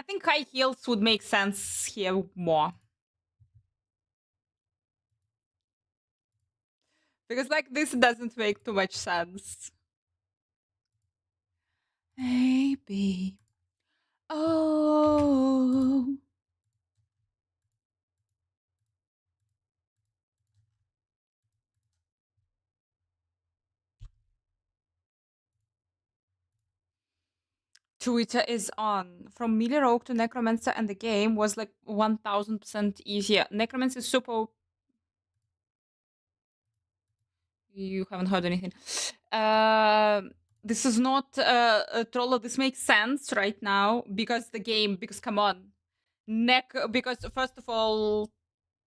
think high heels would make sense here more. Because, like, this doesn't make too much sense. Maybe. Oh. Twitter is on. From melee rogue to necromancer, and the game was like 1000% easier. Necromancer is super. You haven't heard anything. This is not a troll. This makes sense right now because the game. Because come on, Because first of all,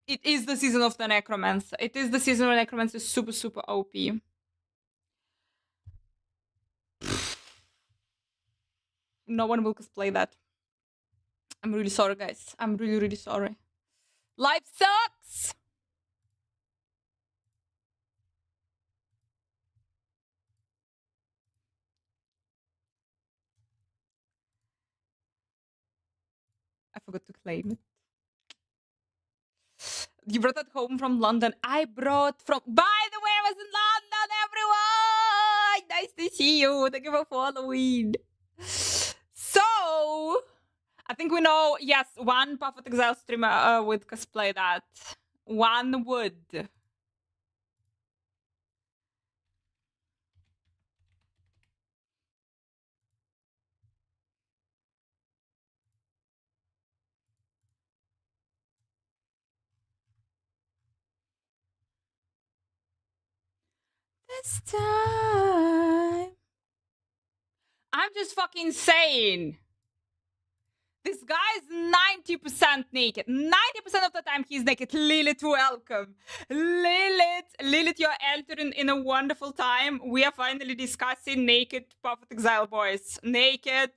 it is the season of the necromancer. It is the season where necromancer is super OP. No one will cosplay that. I'm really sorry, guys. I'm really sorry. Life sucks! I forgot to claim it. You brought it home from London. I brought from... By the way, I was in London, everyone! Nice to see you. Thank you for following. So... I think we know, yes, one Path of Exile streamer would cosplay that. One would. This time... I'm just fucking saying. This guy's 90% naked. 90% of the time he's naked. Lilith, welcome. Lilith, you're entering in a wonderful time. We are finally discussing naked Path of Exile boys. Naked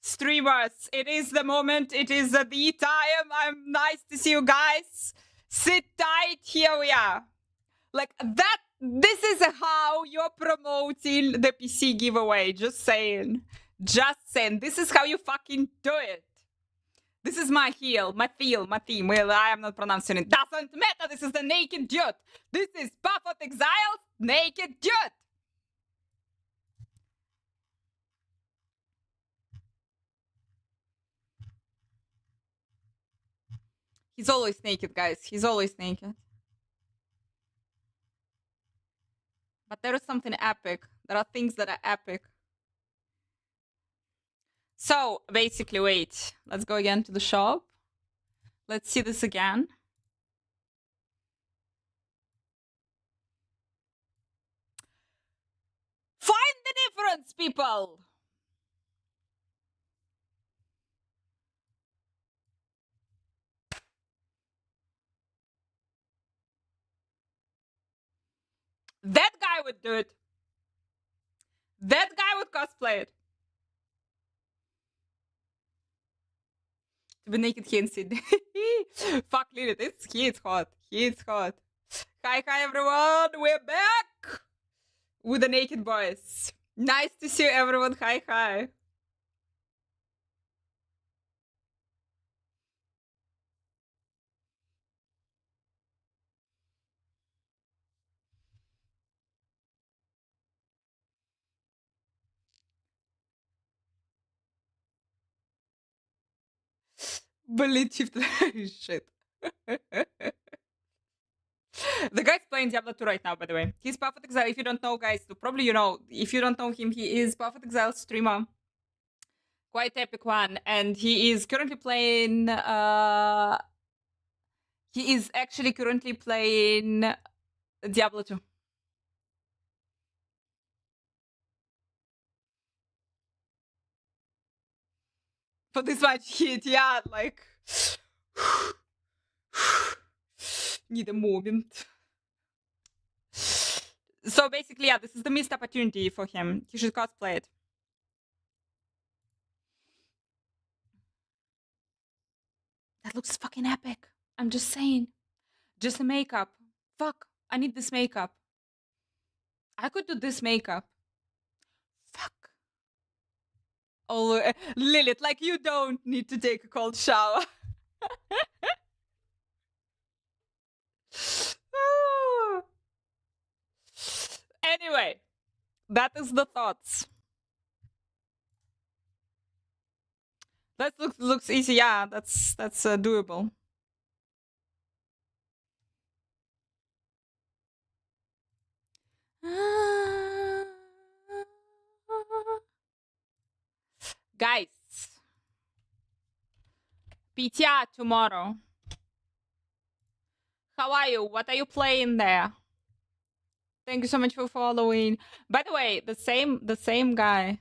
streamers. It is the moment. It is the time. I'm nice to see you guys. Sit tight. Here we are. Like that. This is how you're promoting the PC giveaway. Just saying. Just saying. This is how you fucking do it. This is my heel, my theme. Well, I am not pronouncing it. Doesn't matter. This is the naked dude. This is Path of Exile, naked dude. He's always naked, guys. He's always naked. But there is something epic. There are things that are epic. So, basically, wait. Let's go again to the shop. Let's see this again. Find the difference, people! That guy would do it. That guy would cosplay it. To be naked here in Sydney. Fuck Lilith, he is hot. He is hot. Hi everyone, we're back with the naked boys. Nice to see you everyone. Hi. Bullet shift. Shit. The guy's playing Diablo 2 right now, by the way. He's Path of Exile. If you don't know, guys, probably you know. If you don't know him, he is Path of Exile streamer. Quite epic one. And he is currently playing... he is actually currently playing Diablo 2. For this much heat, yeah, like... Need a moment. So basically, yeah, this is the missed opportunity for him. He should cosplay it. That looks fucking epic. I'm just saying. Just the makeup. Fuck, I need this makeup. I could do this makeup. Fuck. Oh, Lilith, like you don't need to take a cold shower. Anyway, that is the thoughts. That looks easy. Yeah, that's doable. Guys, PTR tomorrow. How are you? What are you playing there? Thank you so much for following. By the way, the same guy.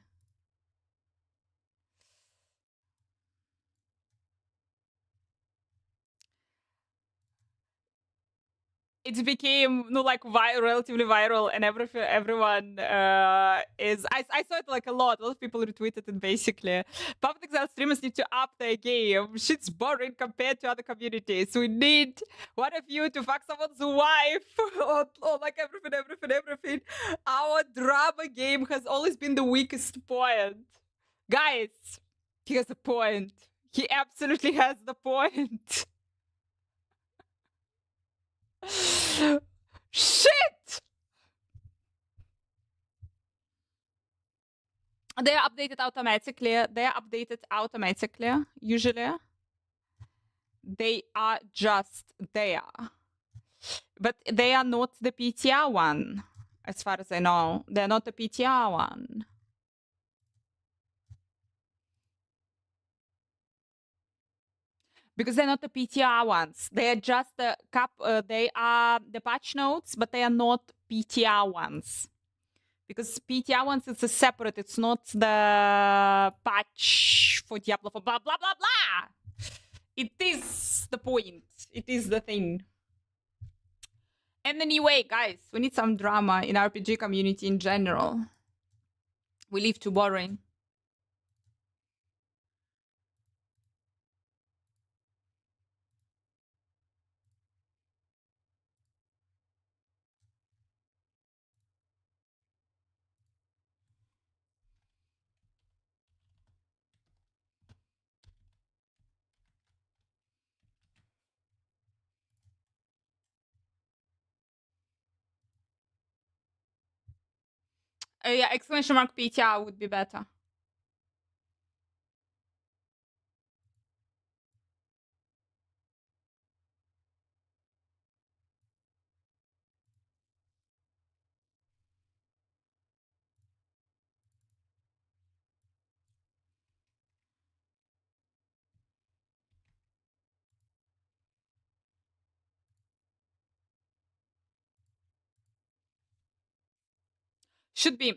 It became like relatively viral, and everyone is. I saw it like a lot. A lot of people retweeted it. Basically, public exile streamers need to up their game. Shit's boring compared to other communities. We need one of you to fuck someone's wife, or like everything. Our drama game has always been the weakest point, guys. He has a point. He absolutely has the point. Shit! They are updated automatically. Usually, they are just there, but they are not the PTR one, as far as I know. They're not the PTR one. Because they're not the PTR ones. They are just the they are the patch notes, but they are not PTR ones. Because PTR ones, it's a separate. It's not the patch for Diablo for blah blah blah blah. It is the point. It is the thing. And anyway, guys, we need some drama in RPG community in general. We live too boring. Yeah, exclamation mark PTR would be better. Should be.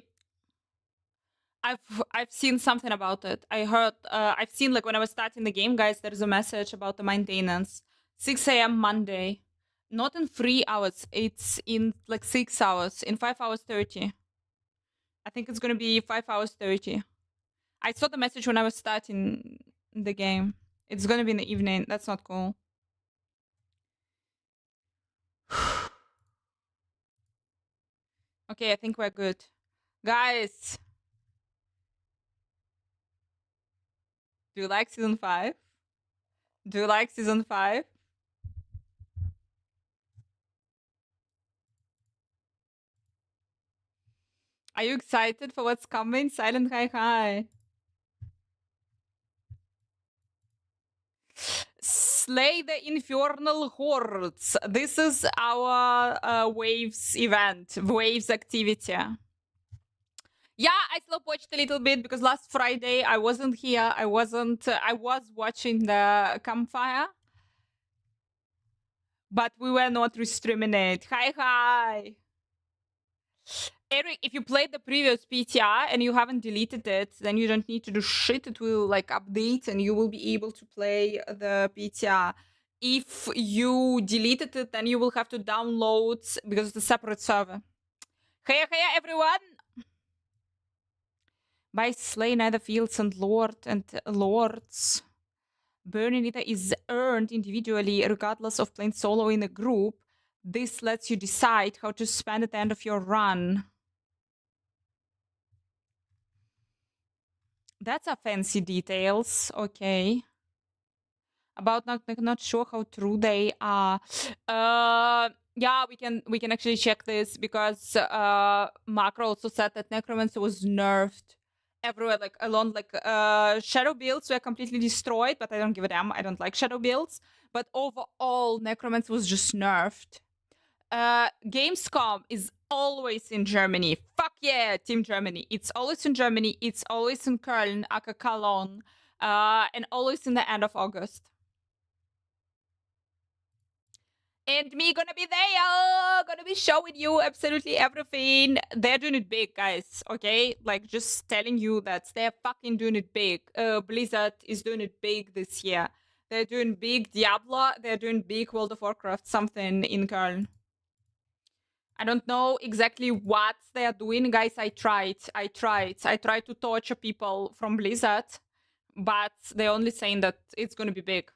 I've seen something about it. I heard I've seen like when I was starting the game, guys, there's a message about the maintenance. 6 a.m. Monday. Not in 3 hours. It's in like 6 hours. In 5 hours 30. I think it's gonna be 5 hours 30. I saw the message when I was starting the game. It's gonna be in the evening. That's not cool. Okay, I think we're good. Guys, do you like season 5? Do you like season 5? Are you excited for what's coming? Silent hi. Slay the infernal hordes. This is our waves event, waves activity. Yeah, I slow watched a little bit because last Friday I wasn't here. I was watching the campfire, but we were not restreaming it. Hi. Eric, if you played the previous PTR and you haven't deleted it, then you don't need to do shit. It will like update and you will be able to play the PTR. If you deleted it, then you will have to download because it's a separate server. Hey everyone! By slay neither fields and lords. Burning it is earned individually, regardless of playing solo in a group. This lets you decide how to spend at the end of your run. That's a fancy details. Okay. About not sure how true they are. Yeah, we can actually check this because Macro also said that Necromancer was nerfed everywhere, like alone, like shadow builds were completely destroyed, but I don't give a damn. I don't like shadow builds. But overall, Necromancer was just nerfed. Gamescom is always in Germany. Fuck yeah, Team Germany. It's always in Germany. It's always in Köln, aka Cologne, and always in the end of August. And me gonna be there, gonna be showing you absolutely everything. They're doing it big, guys, okay? Like, just telling you that they're fucking doing it big. Blizzard is doing it big this year. They're doing big Diablo, they're doing big World of Warcraft, something in Köln. I don't know exactly what they are doing, guys. I tried to torture people from Blizzard, but they're only saying that it's gonna be big.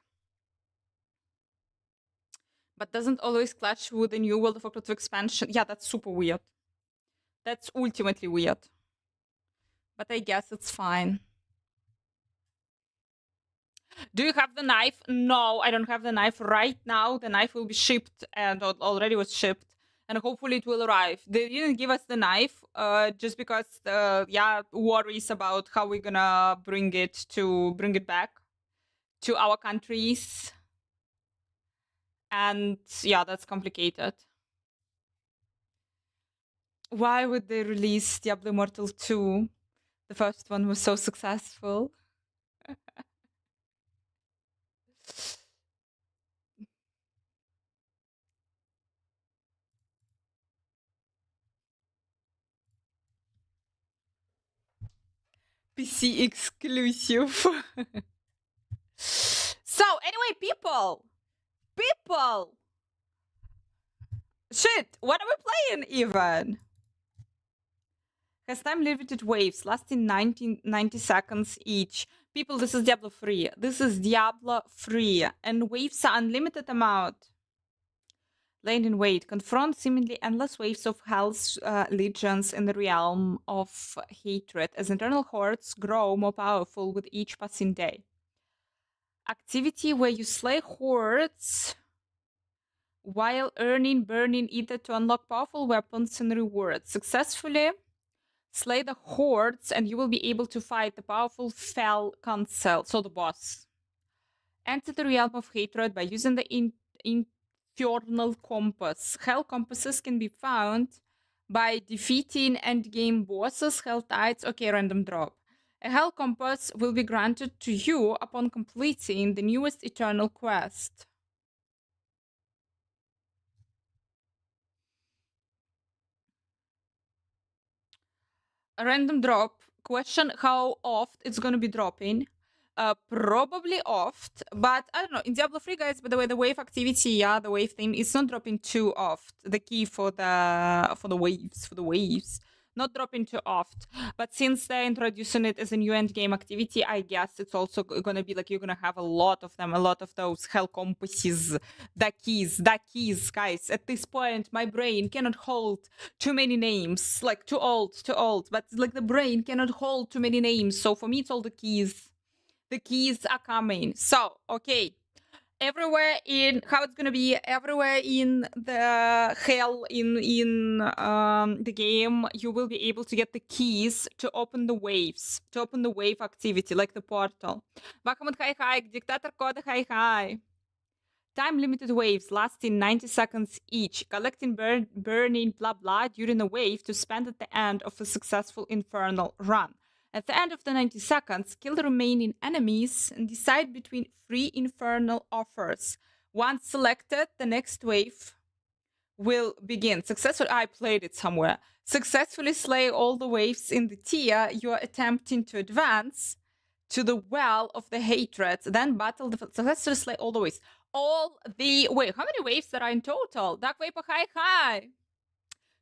But doesn't always clash with the new World of Warcraft expansion. Yeah, that's super weird. That's ultimately weird. But I guess it's fine. Do you have the knife? No, I don't have the knife right now. The knife will be shipped and already was shipped. And hopefully it will arrive. They didn't give us the knife just because, worries about how we're gonna bring it back to our countries. And yeah, that's complicated. Why would they release Diablo Immortal 2? The first one was so successful. PC exclusive. So, anyway, people. Shit, what are we playing even? Has time limited waves lasting 90 seconds each. People, this is Diablo 3. This is Diablo 3. And waves are unlimited amount. Lane in wait. Confront seemingly endless waves of hell's legions in the realm of hatred as internal hordes grow more powerful with each passing day. Activity where you slay hordes while earning burning ether to unlock powerful weapons and rewards. Successfully slay the hordes and you will be able to fight the powerful Fel Council, so the boss. Enter the realm of hatred by using the infernal compass. Hell compasses can be found by defeating endgame bosses, hell tides. Okay, random drop. A hell compass will be granted to you upon completing the newest eternal quest. A random drop. Question how oft it's gonna be dropping. Probably oft, but I don't know. In Diablo 3, guys, by the way, the wave activity, yeah, the wave thing, it's not dropping too oft. The key for the waves, not dropping too oft. But since they're introducing it as a new end game activity, I guess it's also gonna be like you're gonna have a lot of them, a lot of those hell compasses, the keys, guys. At this point, my brain cannot hold too many names, like too old, but like the brain cannot hold too many names. So for me, it's all the keys. The keys are coming. So, okay. Everywhere in how it's gonna be everywhere in the hell in the game, you will be able to get the keys to open the waves, to open the wave activity, like the portal. Bahamut hi, Dictator Code hi. Time limited waves lasting 90 seconds each, collecting burning blah blah during a wave to spend at the end of a successful infernal run. At the end of the 90 seconds, kill the remaining enemies and decide between 3 infernal offers. Once selected, the next wave will begin. I played it somewhere. Successfully slay all the waves in the tier you are attempting to advance to the well of the hatred. Then battle the successfully slay all the waves. Wait, how many waves there are in total? Dark Vapor, hi.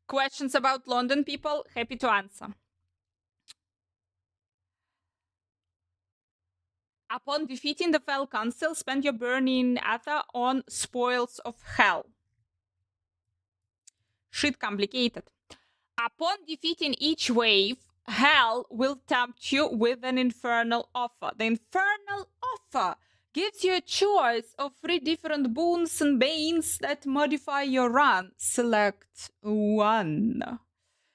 Questions about London, people? Happy to answer. Upon defeating the Fel Council, spend your burning ether on spoils of hell. Shit complicated. Upon defeating each wave, Hell will tempt you with an infernal offer. The infernal offer gives you a choice of 3 different boons and banes that modify your run. Select one.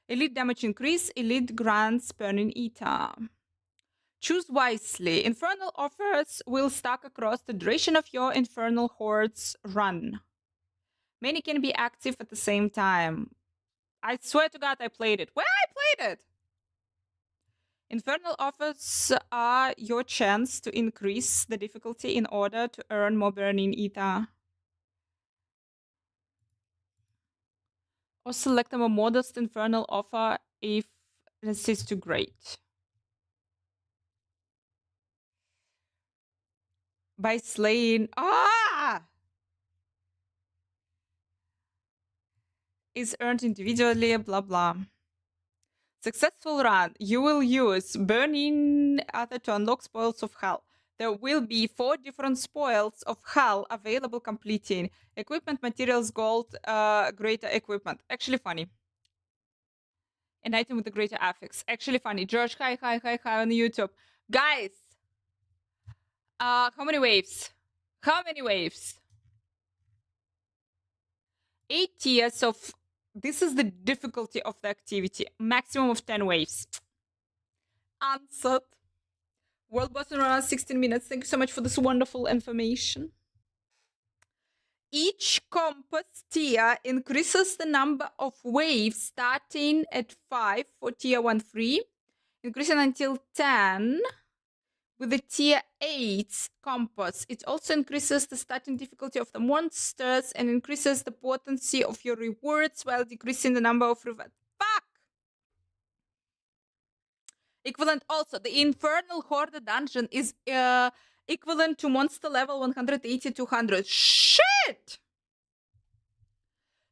Elite damage increase, elite grants burning ether. Choose wisely. Infernal offers will stack across the duration of your Infernal Horde's run. Many can be active at the same time. I swear to God I played it. Where I played it? Infernal offers are your chance to increase the difficulty in order to earn more burning ether. Or select a more modest infernal offer if this is too great. By slaying... is earned individually, blah blah. Successful run. You will use Burning Ether to unlock spoils of hell. There will be 4 different spoils of hell available completing. Equipment, materials, gold, greater equipment. Actually funny. An item with a greater affix. Actually funny. George, hi on YouTube. Guys! How many waves? How many waves? 8 tiers of... This is the difficulty of the activity. Maximum of 10 waves. Answered. World boss in around 16 minutes. Thank you so much for this wonderful information. Each compass tier increases the number of waves starting at 5 for tier 1 free, increasing until 10 with the tier 8 compass. It also increases the starting difficulty of the monsters and increases the potency of your rewards while decreasing the number of rewards. Fuck! Equivalent also, the Infernal Horde dungeon is equivalent to monster level 180-200. Shit!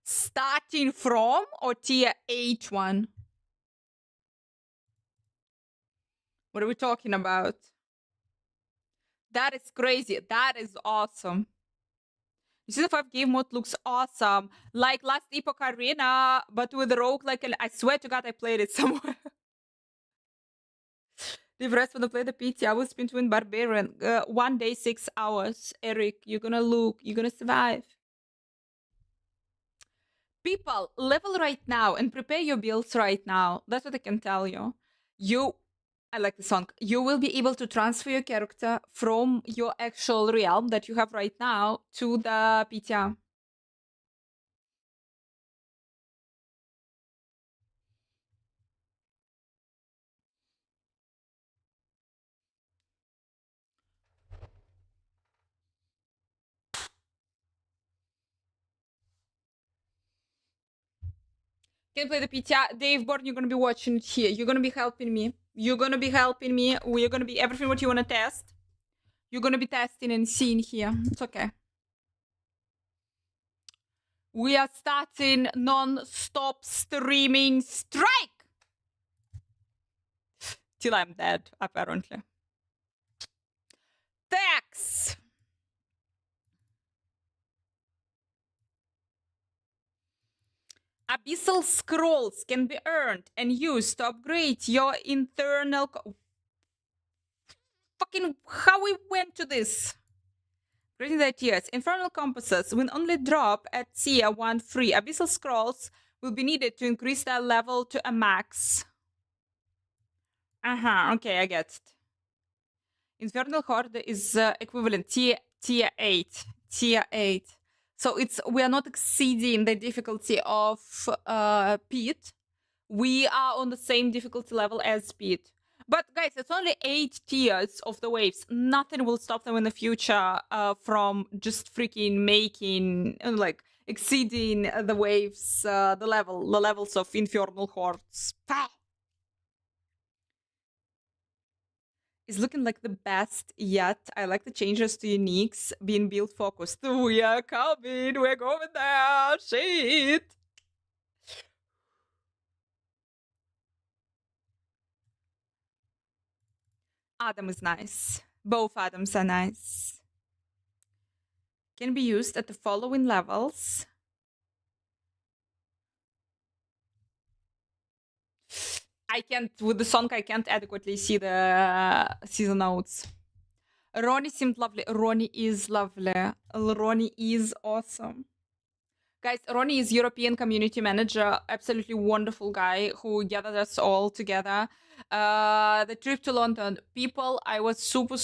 Starting from or tier 8 one? What are we talking about? That is crazy. That is awesome. You see the 5 game mode looks awesome. Like last Epoch Arena, but with rogue like I swear to God I played it somewhere. The rest when I play the PT, I will spin Twin Barbarian. 1 day, 6 hours. Eric, you're gonna look. You're gonna survive. People, level right now and prepare your builds right now. That's what I can tell you. I like the song. You will be able to transfer your character from your actual realm that you have right now to the PTR. Can play the PTR. Dave Born, you're gonna be watching it here. You're gonna be helping me. You're gonna be helping me. We're gonna be everything what you wanna test. You're gonna be testing and seeing here. It's okay. We are starting non-stop streaming strike! Till I'm dead, apparently. Thanks! Abyssal scrolls can be earned and used to upgrade your internal... Fucking how we went to this? Reading the tiers. Infernal compasses will only drop at tier 1 free. Abyssal scrolls will be needed to increase their level to a max. Okay, I get it. Infernal Horde is equivalent tier 8. Tier 8. So we are not exceeding the difficulty of Pete. We are on the same difficulty level as Pete. But guys, it's only 8 tiers of the waves. Nothing will stop them in the future from just freaking making, exceeding the waves, the levels of Infernal Hordes. Is looking like the best yet. I like the changes to uniques being build focused. We are coming. We're going there. Shit. Adam is nice. Both Adams are nice. Can be used at the following levels. I can't, with the song, I can't adequately see the notes. Ronnie seemed lovely. Ronnie is lovely. Ronnie is awesome. Guys, Ronnie is European community manager, absolutely wonderful guy who gathered us all together. The trip to London, people, I was super,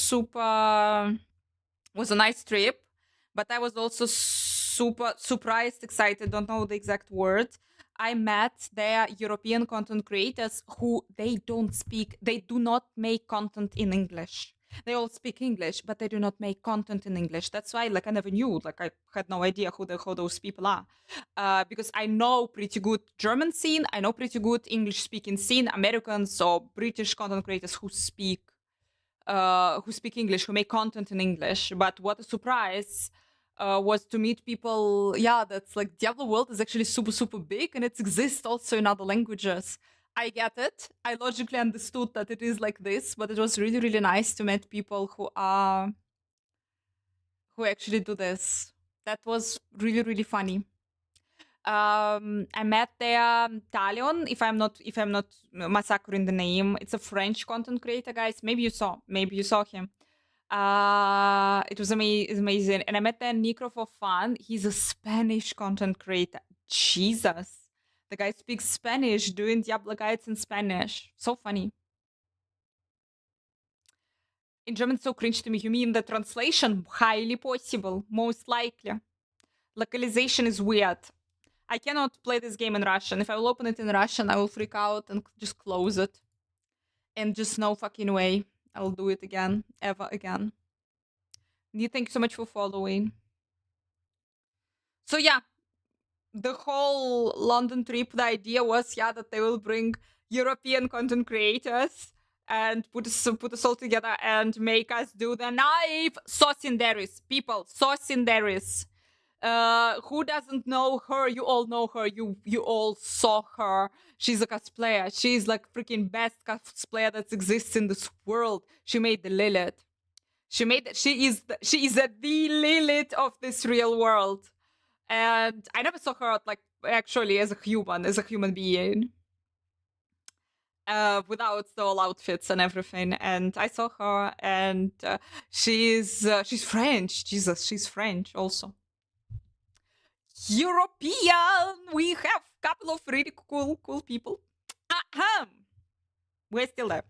was a nice trip, but I was also super surprised, excited, don't know the exact word. I met their European content creators who they do not make content in English. They all speak English, but they do not make content in English. That's why, like, I never knew. Like, I had no idea who those people are, because I know pretty good German scene. I know pretty good English speaking scene, Americans or British content creators who speak English, who make content in English. But what a surprise was to meet people. Yeah, that's like Diablo world is actually super big, and it exists also in other languages. I get it. I logically understood that it is like this, but it was really nice to meet people who actually do this. That was really funny. I met there Talion, if I'm not massacring the name. It's a French content creator, guys. Maybe you saw him. It was amazing. And I met there Nicro for fun. He's a Spanish content creator. Jesus. The guy speaks Spanish, doing Diablo guides in Spanish. So funny. In German, so cringe to me. You mean the translation? Highly possible. Most likely. Localization is weird. I cannot play this game in Russian. If I will open it in Russian, I will freak out and just close it. And just no fucking way I'll do it again, ever again. Thank you so much for following. So yeah, the whole London trip, the idea was, yeah, that they will bring European content creators and put us all together and make us do the knife Socinderis. People, Socinderis. Who doesn't know her? You all know her. You all saw her. She's a cosplayer. She's like freaking best cosplayer that exists in this world. She made the Lilith. She is the Lilith of this real world. And I never saw her like actually as a human being. Without the all outfits and everything, and I saw her, and she's French. Jesus, she's French also. European. We have a couple of really cool people. We're still there.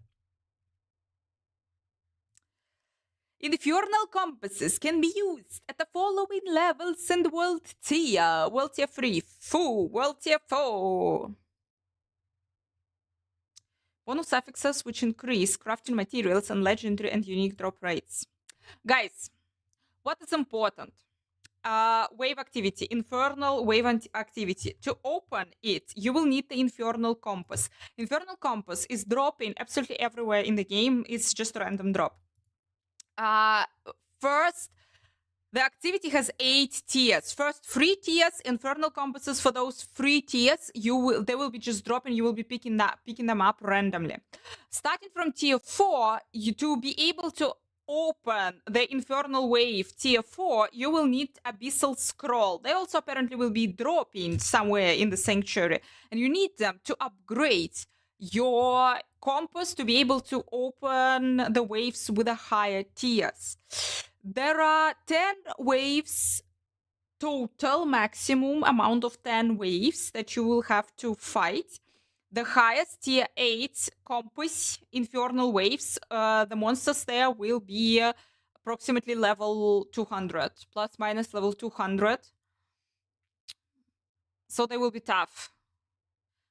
Infernal compasses can be used at the following levels and world tier. World tier 3, world tier 4. Bonus affixes which increase crafting materials and legendary and unique drop rates. Guys, what is important? Wave activity, infernal wave activity. To open it, you will need the infernal compass. Infernal compass is dropping absolutely everywhere in the game. It's just a random drop. First, the activity has 8 tiers. First 3 tiers, infernal compasses. For those 3 tiers, they will be just dropping. You will be picking them up randomly. Starting from tier 4, to be able to open the infernal wave tier 4, you will need abyssal scroll. They also apparently will be dropping somewhere in the sanctuary, and you need them to upgrade your compass to be able to open the waves with the higher tiers. There are 10 waves total, maximum amount of 10 waves that you will have to fight. The highest tier 8 compass infernal waves, the monsters there will be approximately level 200, plus minus level 200. So they will be tough.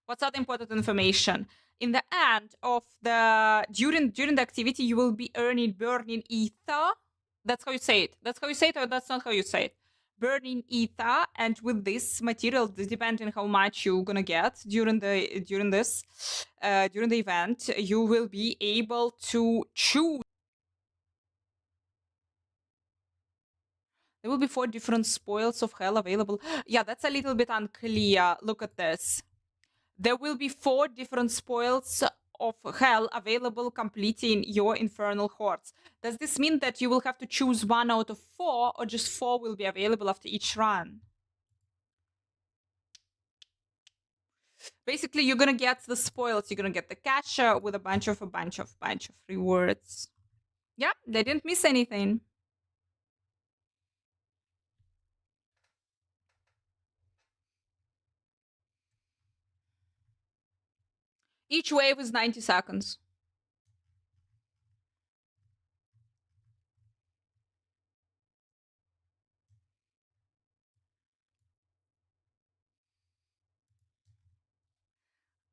What's other important information? In the end of during the activity, you will be earning burning ether. That's how you say it. That's how you say it, or that's not how you say it. Burning ether, and with this material, depending how much you're gonna get during the event, you will be able to choose. There will be 4 different spoils of hell available. Yeah, that's a little bit unclear. Look at this. There will be 4 different spoils of hell available completing your infernal hordes. Does this mean that you will have to choose 1 out of 4, or just 4 will be available after each run? Basically, you're gonna get the spoils. You're gonna get the cash with a bunch of rewards. Yeah, they didn't miss anything. Each wave is 90 seconds.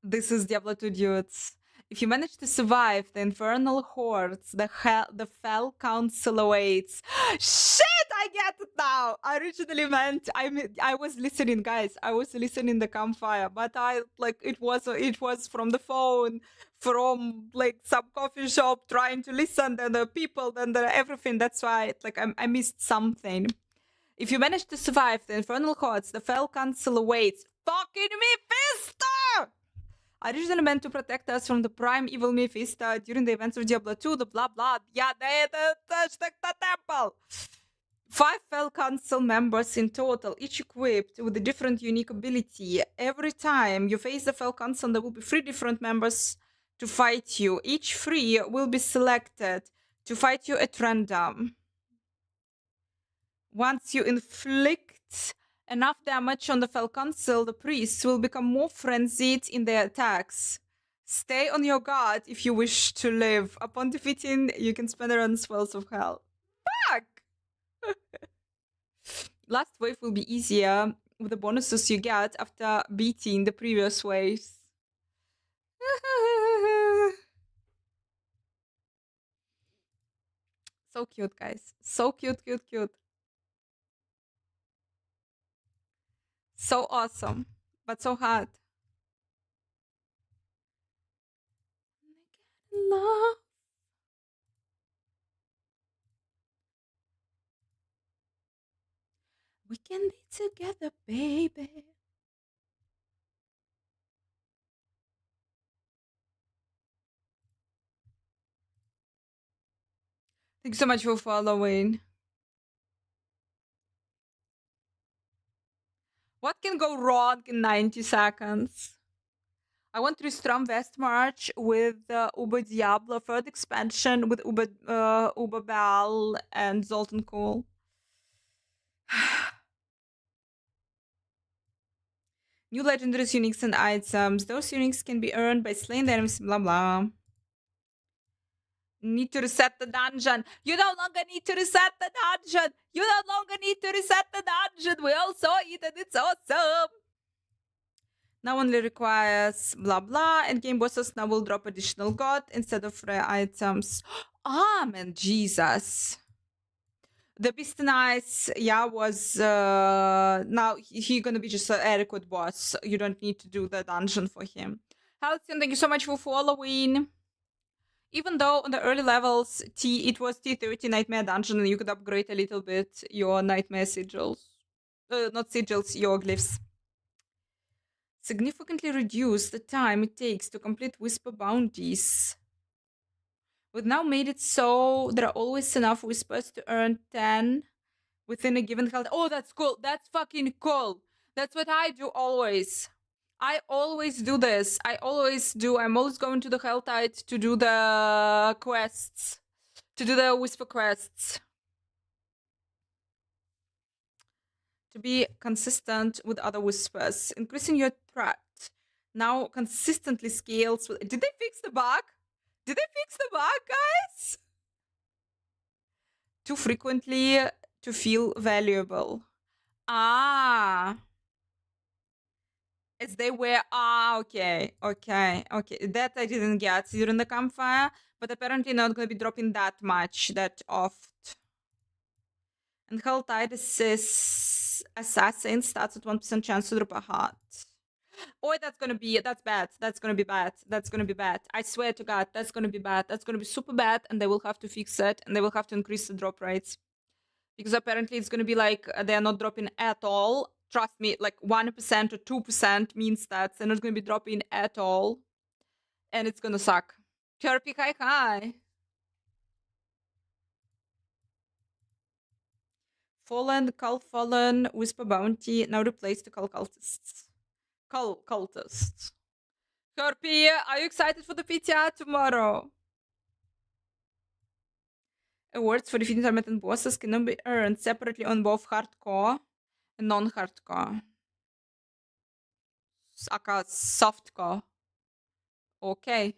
This is Diablo 2 dudes. If you manage to survive the infernal hordes, the fell council awaits. Shit, I get it now. I originally meant I was listening, guys. I was listening the campfire, but I like it was from the phone, from like some coffee shop trying to listen. Then the people, then the everything. That's why like I missed something. If you manage to survive the infernal hordes, the fell council awaits. Fucking Mephisto! Originally meant to protect us from the prime evil Mephisto during the events of Diablo 2, the blah blah. Yeah, they touched the temple. 5 Fell Council members in total, each equipped with a different unique ability. Every time you face the Fell Council, there will be 3 different members to fight you. Each 3 will be selected to fight you at random. Once you inflict enough damage on the Fell Council, the priests will become more frenzied in their attacks. Stay on your guard if you wish to live. Upon defeating, you can spend around spells of hell. Fuck! Last wave will be easier with the bonuses you get after beating the previous waves. So cute, guys. So cute, cute, cute. So awesome, but so hard. Love. We can be together, baby. Thanks so much for following. What can go wrong in 90 seconds? I want Tristram Westmarch with Uber Diablo, third expansion with Uber Bell and Zoltan Cool. New legendaries, uniques, and items. Those uniques can be earned by slaying the enemies, blah blah. Need to reset the dungeon. You no longer need to reset the dungeon. You no longer need to reset the dungeon. We all saw it and it's awesome. Now only requires blah blah, and game bosses now will drop additional god instead of rare items. Amen, Jesus. The Beast Nice, yeah, was now he gonna be just an adequate boss. You don't need to do the dungeon for him. Halcyon, thank you so much for following. Even though on the early levels, it was T30 Nightmare Dungeon, and you could upgrade a little bit your Nightmare sigils. Not sigils, your glyphs. Significantly reduce the time it takes to complete Whisper bounties. We've now made it so there are always enough Whispers to earn 10 within a given health. Oh, that's cool. That's fucking cool. That's what I do always. I always do this. I'm always going to the Helltide to do the quests. To do the Whisper quests. To be consistent with other Whispers. Increasing your threat now consistently scales with... Did they fix the bug? Did they fix the bug, guys? Too frequently to feel valuable. Ah. As they were... Ah, okay. That I didn't get during the campfire, but apparently not going to be dropping that much, that oft. And Helltide Assassin starts at 1% chance to drop a heart. Oh, that's bad. That's gonna be bad. I swear to God, that's gonna be bad. That's gonna be super bad, and they will have to fix it, and they will have to increase the drop rates. Because apparently it's gonna be like, they're not dropping at all. Trust me, like 1% or 2% means that they're not gonna be dropping at all. And it's gonna suck. Chirpy hi. Fallen, Cull Fallen, Whisper Bounty, now replace the Cull Cultists. cultist. Kirby, are you excited for the PTR tomorrow? Awards for defeating intermittent bosses cannot be earned separately on both hardcore and non-hardcore. Aka softcore. Okay.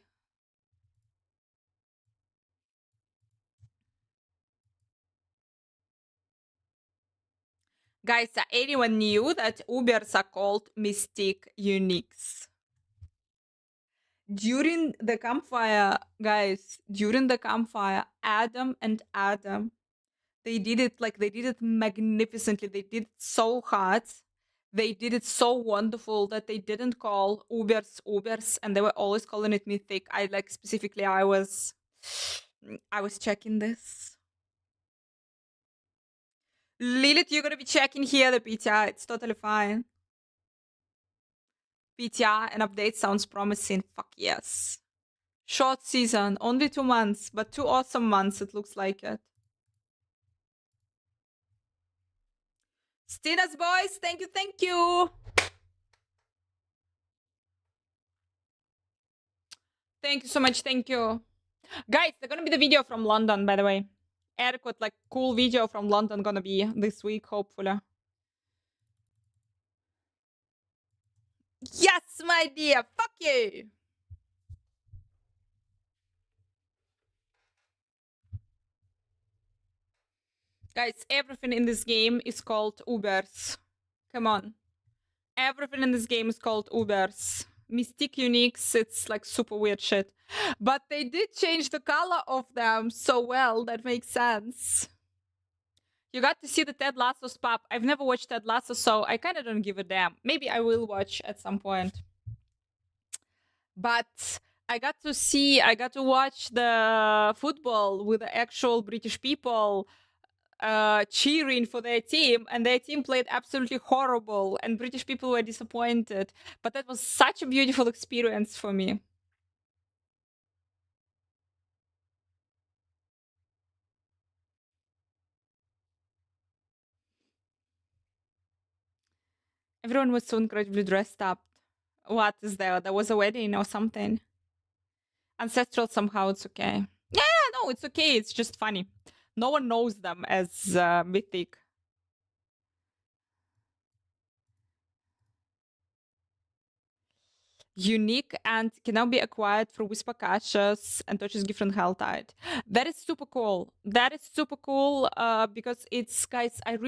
Guys, anyone knew that Ubers are called Mystic Uniques? During the campfire, guys, during the campfire, Adam and Adam, they did it magnificently. They did it so hard. They did it so wonderful that they didn't call Ubers, and they were always calling it Mythic. I was checking this. Lilith, you're gonna be checking here the PTR. It's totally fine. PTR and update sounds promising. Fuck yes. Short season, only 2 months, but 2 awesome months, it looks like it. Stina's boys, thank you, thank you. Thank you so much, thank you. Guys, they're gonna be the video from London, by the way. Adequate, like, cool video from London gonna be this week, hopefully. Yes, my dear, fuck you. Guys, everything in this game is called Ubers. Come on. Everything in this game is called Ubers. Mystic Uniques, it's like super weird shit. But they did change the color of them so well, that makes sense. You got to see the Ted Lasso's pop. I've never watched Ted Lasso, so I kind of don't give a damn. Maybe I will watch at some point. But I got to watch the football with the actual British people cheering for their team, and their team played absolutely horrible, and British people were disappointed. But that was such a beautiful experience for me. Everyone was so incredibly dressed up. What is there? There was a wedding or something. Ancestral, somehow it's okay. Yeah, no, it's okay. It's just funny. No one knows them as mythic. Unique and can now be acquired through Whisper Caches and Touch's Gift from Helltide. That is super cool. That is super cool because it's, guys, I'm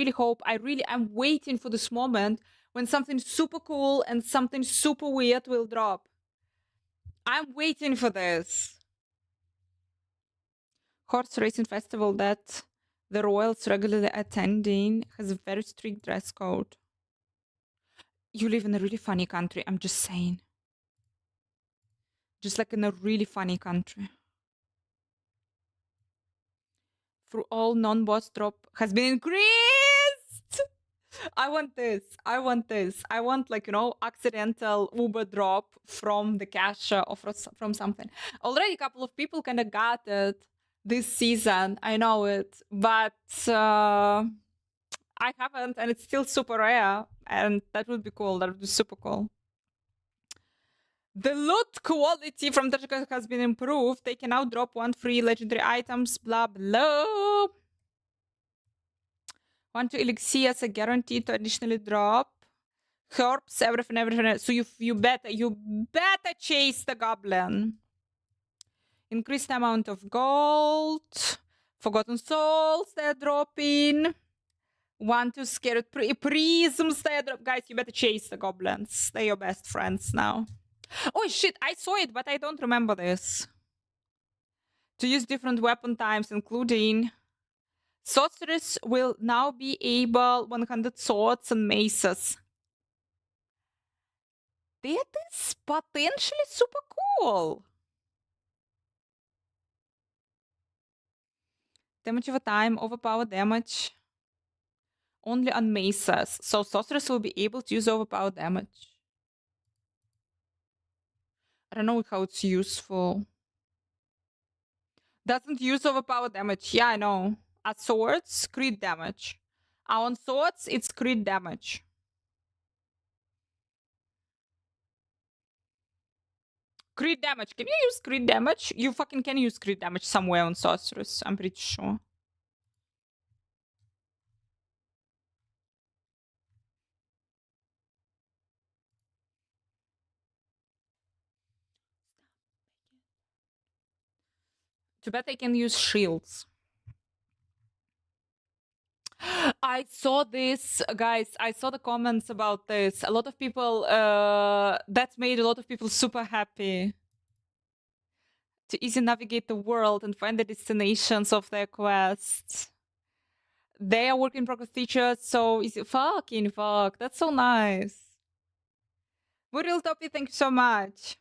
waiting for this moment when something super cool and something super weird will drop. I'm waiting for this. Horse racing festival that the royals regularly attending has a very strict dress code. You live in a really funny country, I'm just saying. Just like in a really funny country. Through all non-boss drop has been increased! I want this. I want, like, accidental Uber drop from the cache or from something. Already a couple of people kind of got it this season. I know it. But I haven't, and it's still super rare. And that would be cool. That would be super cool. The loot quality from Tarkov has been improved. They can now drop 1 free legendary items, blah, blah. 1 to elixirs are guaranteed to additionally drop. Herbs, everything. So you better chase the goblin. Increased amount of gold. Forgotten souls, they're dropping. 1 to scared prisms, they're dropping. Guys, you better chase the goblins. They're your best friends now. Oh shit, I saw it, but I don't remember this. To use different weapon types, including sorcerers will now be able 100 swords and maces. That is potentially super cool. Damage over time, overpowered damage. Only on maces. So sorcerers will be able to use overpowered damage. I don't know how it's useful. Doesn't use overpowered damage. Yeah, I know. At swords, crit damage. On swords, it's crit damage. Crit damage. Can you use crit damage? You fucking can use crit damage somewhere on Sorceress. I'm pretty sure. Too bad they can use shields. I saw this, guys. I saw the comments about this. A lot of people, that made a lot of people super happy. To easily navigate the world and find the destinations of their quests. They are work in progress teachers, so easy. Fucking fuck. That's so nice. Muriel Topi, thank you so much.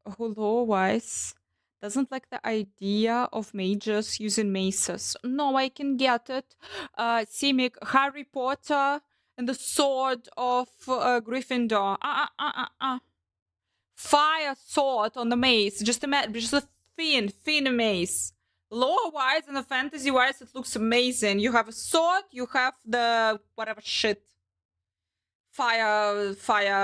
Holo-wise doesn't like the idea of mages using maces. No, I can get it. Simic, Harry Potter and the Sword of Gryffindor. Fire sword on the mace. Just a thin mace. Lore-wise and the fantasy-wise, it looks amazing. You have a sword, you have the whatever shit. Fire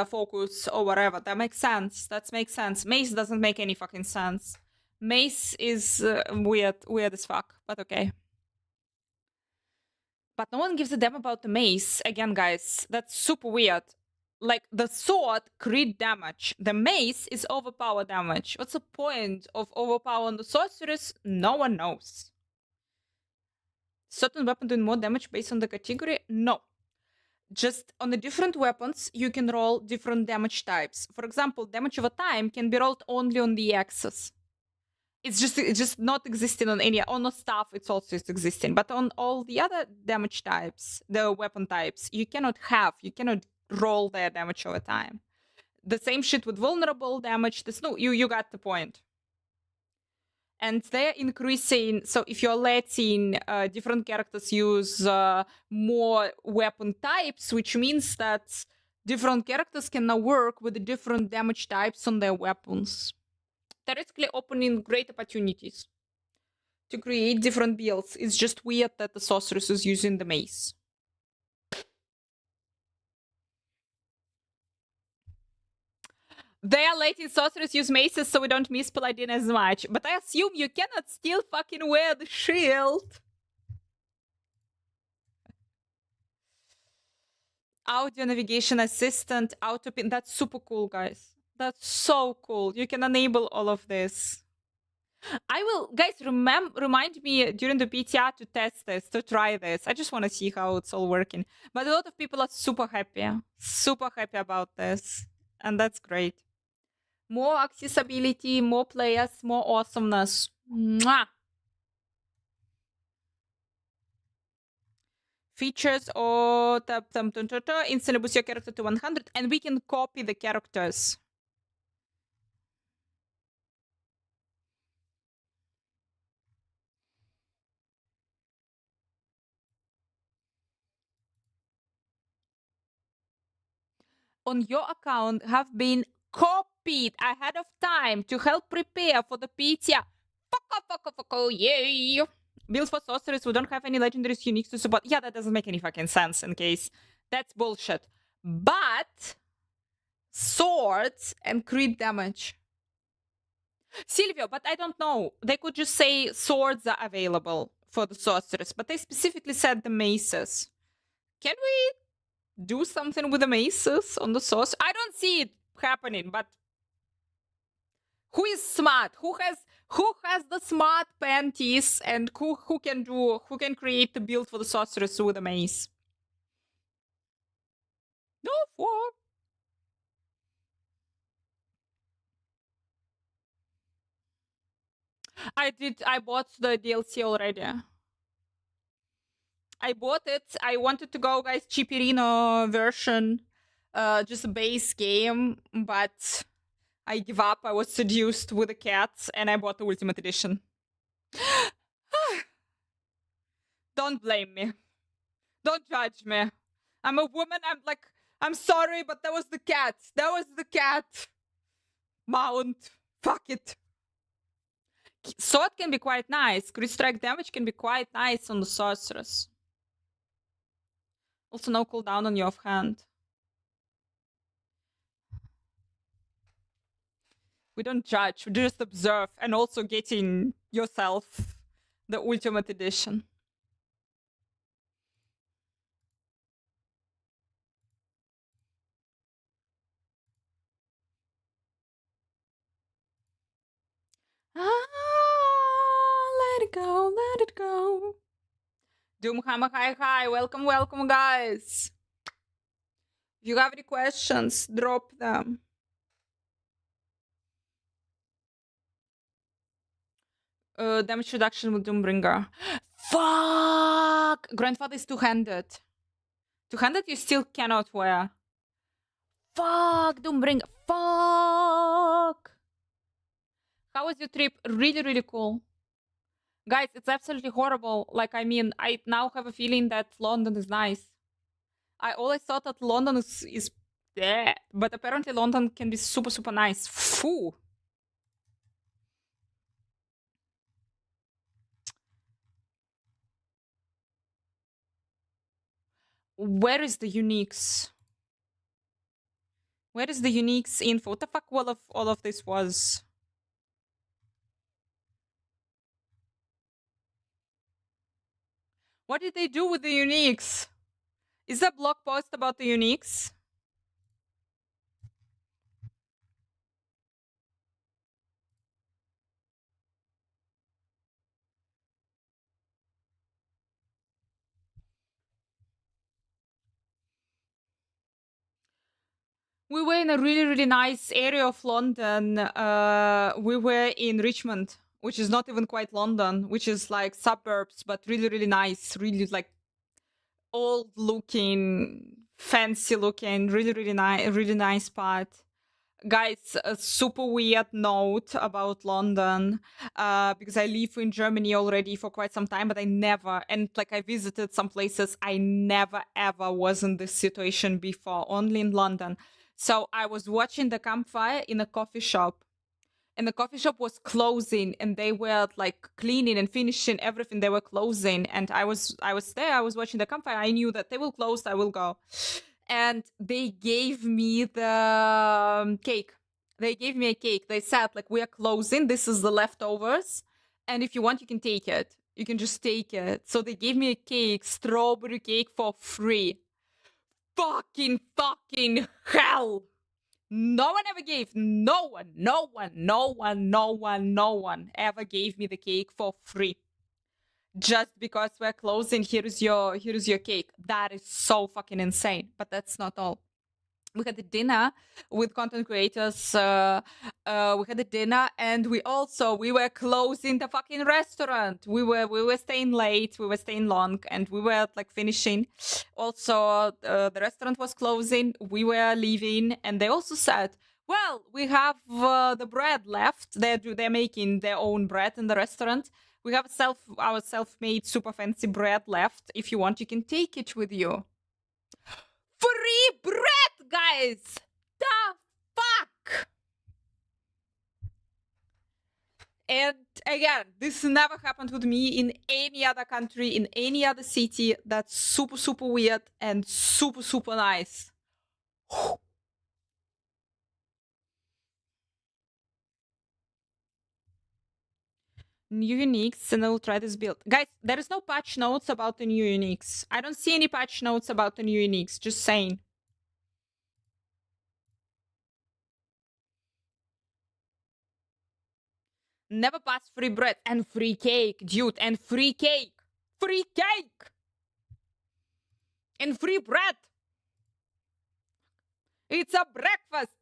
focus or whatever. That makes sense. That makes sense. Mace doesn't make any fucking sense. Mace is weird as fuck, but okay. But no one gives a damn about the mace. Again, guys, that's super weird. Like, the sword crit damage. The mace is overpower damage. What's the point of overpower on the sorceress? No one knows. Certain weapon doing more damage based on the category? No. Just on the different weapons, you can roll different damage types. For example, damage over time can be rolled only on the axis. It's just not existing on any, on the staff, it's also existing. But on all the other damage types, the weapon types, you cannot roll their damage over time. The same shit with vulnerable damage. No, you got the point. And they're increasing. So if you're letting different characters use more weapon types, which means that different characters can now work with the different damage types on their weapons. Theoretically opening great opportunities to create different builds. It's just weird that the sorceress is using the mace. They are letting sorcerers use maces so we don't miss Paladin as much. But I assume you cannot still fucking wear the shield. Audio navigation assistant, auto pin. That's super cool, guys. That's so cool. You can enable all of this. I will, guys, remind me during the PTR to test this, to try this. I just want to see how it's all working. But a lot of people are super happy about this. And that's great. More accessibility, more players, more awesomeness. Mwah! Features or instantly boost your character to 100, and we can copy the characters. On your account have been copied ahead of time to help prepare for the PTR. Fuck, yay! Builds for sorcerers who don't have any legendaries unique to support. Yeah, that doesn't make any fucking sense in case. That's bullshit. But swords and crit damage. Silvio, but I don't know. They could just say swords are available for the sorcerers, but they specifically said the maces. Can we do something with the maces on the sorcerer? I don't see it happening, but who is smart? Who has the smart panties and who can create the build for the sorceress with a mace? No fuck. I bought the DLC already. I bought it. I wanted to go, guys, cheaperino version, just a base game, but I give up. I was seduced with the cats, and I bought the Ultimate Edition. Don't blame me. Don't judge me. I'm a woman. I'm sorry, but that was the cat. That was the cat. Mount. Fuck it. Sword can be quite nice. Crit strike damage can be quite nice on the sorceress. Also no cooldown on your offhand. We don't judge. We just observe and also getting yourself the ultimate edition. Let it go, let it go. Doomhammer, hi, welcome, welcome, guys. If you have any questions, drop them. Damage reduction with Doombringer. Fuck! Grandfather is two-handed. Two-handed you still cannot wear. Fuck, Doombringer. Fuck! How was your trip? Really, really cool. Guys, it's absolutely horrible. Like, I mean, I now have a feeling that London is nice. I always thought that London is yeah, but apparently London can be super, super nice. Foo! Where is the uniques? Where is the uniques info? What the fuck all of this was? What did they do with the uniques? Is there a blog post about the uniques? We were in a really, really nice area of London. We were in Richmond, which is not even quite London, which is like suburbs, but really, really nice. Really like old looking, fancy looking, really nice spot. Guys, a super weird note about London, because I live in Germany already for quite some time, but I never, and like I visited some places, I never ever was in this situation before, only in London. So I was watching the campfire in a coffee shop, and the coffee shop was closing, and they were like cleaning and finishing everything. They were closing, and I was there. I was watching the campfire. I knew that they will close. I will go, and they gave me the cake. They gave me a cake. They said like, we are closing. This is the leftovers, and if you want, you can take it. You can just take it. So they gave me a cake, strawberry cake for free. Fucking hell. No one ever gave, no one ever gave me the cake for free. Just because we're closing, here's your cake. That is so fucking insane. But that's not all. We had a dinner with content creators. We had a dinner, and we were closing the fucking restaurant. We were staying late. We were staying long, and we were like finishing. Also, the restaurant was closing. We were leaving, and they also said, "Well, we have the bread left. They're making their own bread in the restaurant. We have our self-made super fancy bread left. If you want, you can take it with you." Free bread, guys! The fuck? And again, this never happened with me in any other country, in any other city. That's super, super weird and super, super nice. New uniques, and I will try this build. Guys, there is no patch notes about the new uniques. I don't see any patch notes about the new uniques, just saying. Never pass free bread and free cake, dude, and free cake. Free cake! And free bread! It's a breakfast!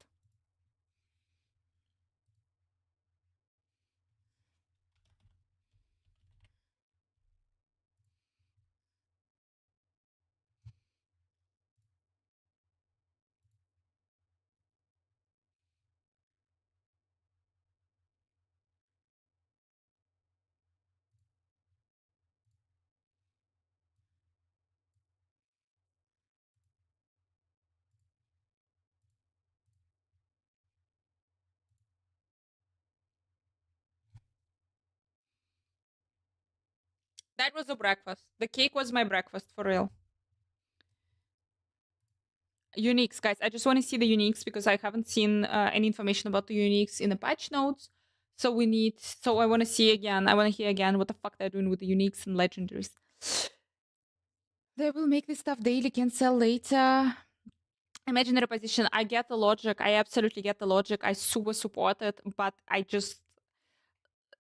That was a breakfast. The cake was my breakfast, for real. Uniques, guys. I just want to see the uniques because I haven't seen any information about the uniques in the patch notes. So we need. So I want to see again. I want to hear again what the fuck they're doing with the uniques and legendaries. They will make this stuff daily, can sell later. Imaginary position. I get the logic. I absolutely get the logic. I super support it, but I just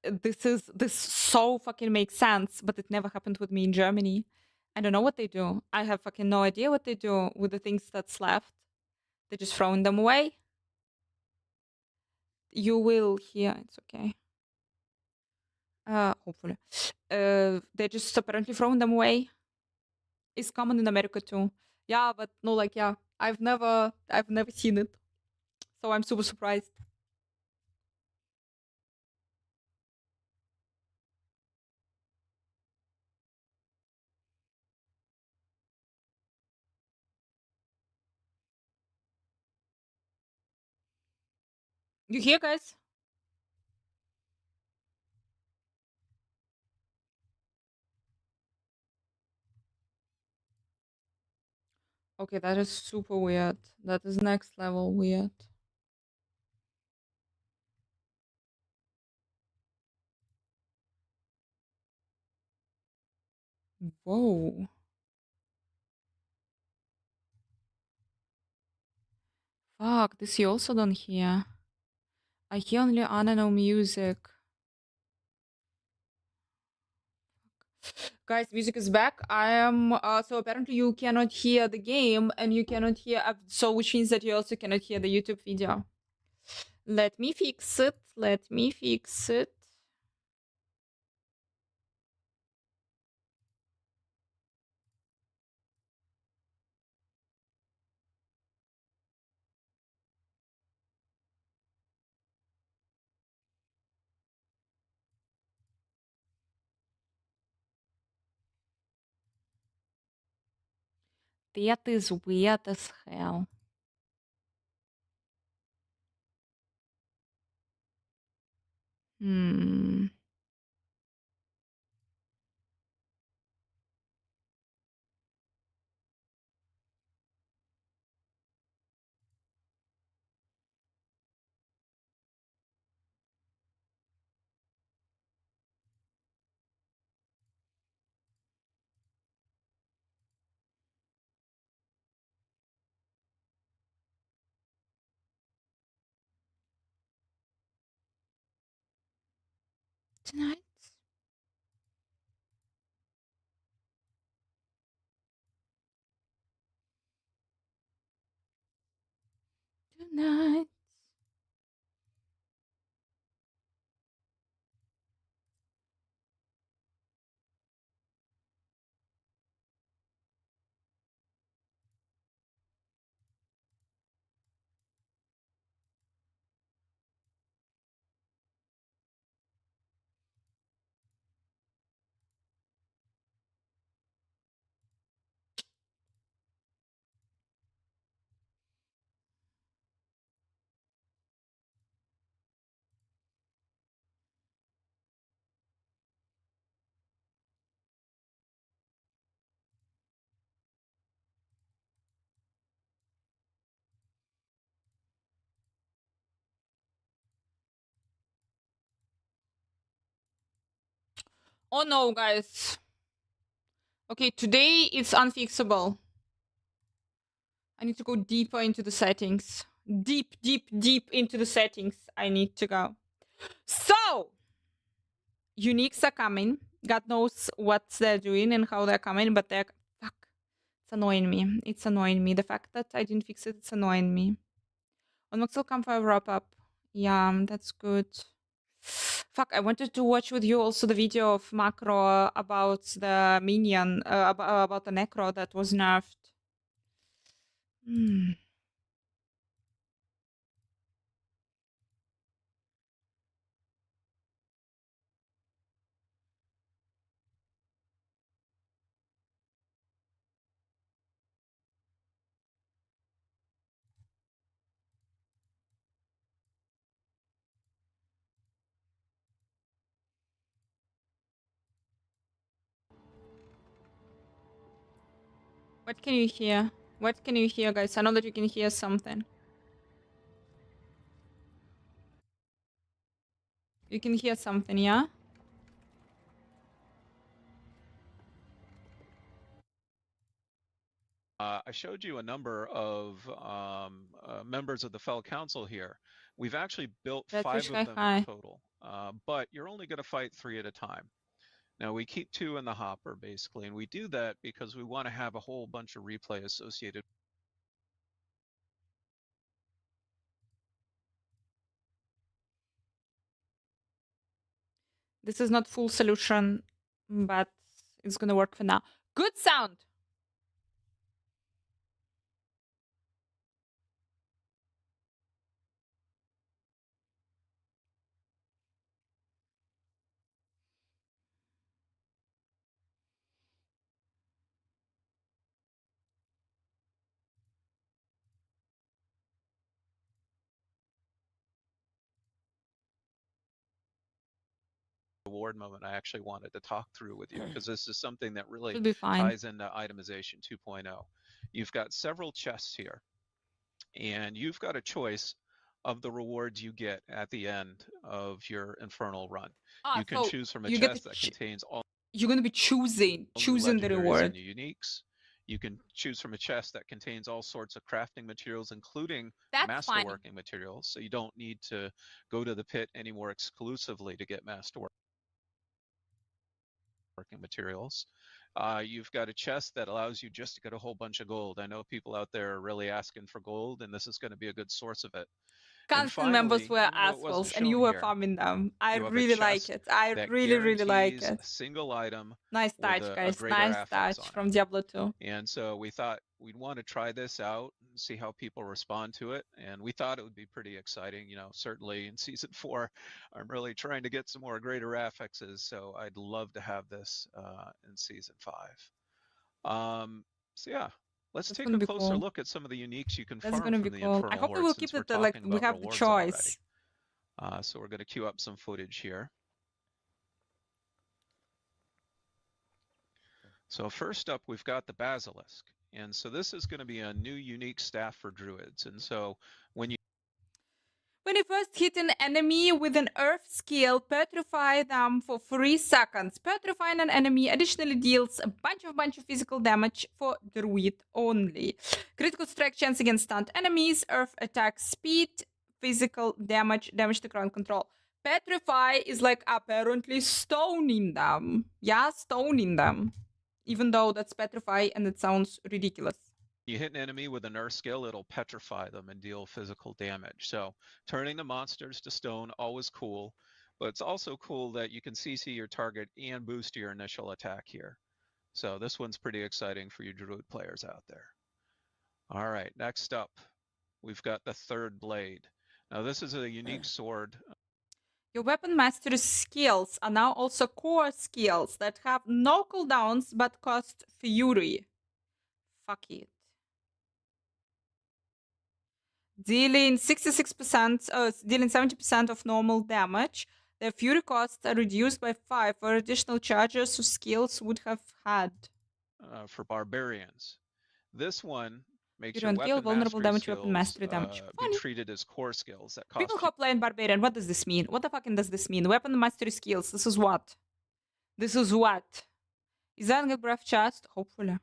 this so fucking makes sense, but it never happened with me in Germany. I don't know what they do. I have fucking no idea what they do with the things that's left. They're just throwing them away. You will hear. It's okay. Hopefully. They're just apparently throwing them away. It's common in America too. Yeah, but no, like yeah, I've never seen it, so I'm super surprised. You hear, guys? Okay, that is super weird. That is next level weird. Whoa. Fuck, this you also don't hear. I hear only Anano music. Guys, music is back. I am so apparently you cannot hear the game and you cannot hear so which means that you also cannot hear the YouTube video. Let me fix it. Let me fix it. That is weird as hell. Hmm. Tonight. Tonight. Oh no, guys. Okay, today it's unfixable. I need to go deeper into the settings. Deep, deep, deep into the settings. I need to go. So, uniques are coming. God knows what they're doing and how they're coming, but they're. Fuck. It's annoying me. It's annoying me. The fact that I didn't fix it, it's annoying me. On Max will come for a wrap up. Yeah, that's good. Fuck, I wanted to watch with you also the video of Macro about the minion, about the Necro that was nerfed. Hmm. What can you hear? What can you hear, guys? I know that you can hear something. You can hear something, yeah? I showed you a number of members of the Fell Council here. We've actually built Redfish, 5 of hi, them in hi. total, but you're only going to fight 3 at a time. Now, we keep 2 in the hopper, basically, and we do that because we want to have a whole bunch of replay associated. This is not full solution, but it's gonna work for now. Good sound! Award moment I actually wanted to talk through with you because this is something that really Should be fine. ties into itemization 2.0. You've got several chests here, and you've got a choice of the rewards you get at the end of your infernal run. You can So choose from a you get to chest that contains all you're gonna be choosing new the legendaries and reward. new uniques. You can choose from a chest that contains all sorts of crafting materials, including That's fine. masterworking materials. So you don't need to go to the pit anymore exclusively to get masterworking materials. You've got a chest that allows you just to get a whole bunch of gold. I know people out there are really asking for gold, and this is going to be a good source of it. And Constant members finally, were even though it wasn't assholes and you shown were here, farming them. I you have a really like chest it. I that really like guarantees it. a single item Nice with touch, a guys. greater Nice affix touch on it. from Diablo 2. And so we thought we'd want to try this out and see how people respond to it. And we thought it would be pretty exciting. You know, certainly in season 4, I'm really trying to get some more greater affixes. So I'd love to have this in season 5. So yeah, let's That's take gonna a be closer cool. look at some of the uniques you can That's farm gonna be from the cool. I Infernal hope they Horde will keep since we're it like talking we about have the rewards already. choice. So we're going to queue up some footage here. So first up, we've got the Basilisk. And so this is going to be a new unique staff for druids. And so when you first hit an enemy with an earth skill, petrify them for 3 seconds. Petrifying an enemy additionally deals a bunch of physical damage for druid only. Critical strike chance against stunned enemies, earth attack speed, physical damage, damage to ground control. Petrify is like apparently stoning them. Yeah, stoning them. Even though that's petrify and it sounds ridiculous. you hit an enemy with an earth skill, it'll petrify them and deal physical damage. So turning the monsters to stone, always cool. But it's also cool that you can CC your target and boost your initial attack here. So this one's pretty exciting for you druid players out there. All right, next up, we've got the third blade. Now this is a unique sword. Your weapon mastery skills are now also core skills that have no cooldowns but cost fury. Fuck it. Dealing 66%, dealing 70% of normal damage. Their fury costs are reduced by 5 for additional charges so skills would have had. For barbarians. This one makes Fury your on kill, weapon vulnerable mastery damage, weapon skills mastery damage. be Funny. treated as core skills that People cost who are playing barbarian, what does this mean? What the fucking does this mean? Weapon mastery skills, this is what? This is what? Is that a breath chest? Hopefully.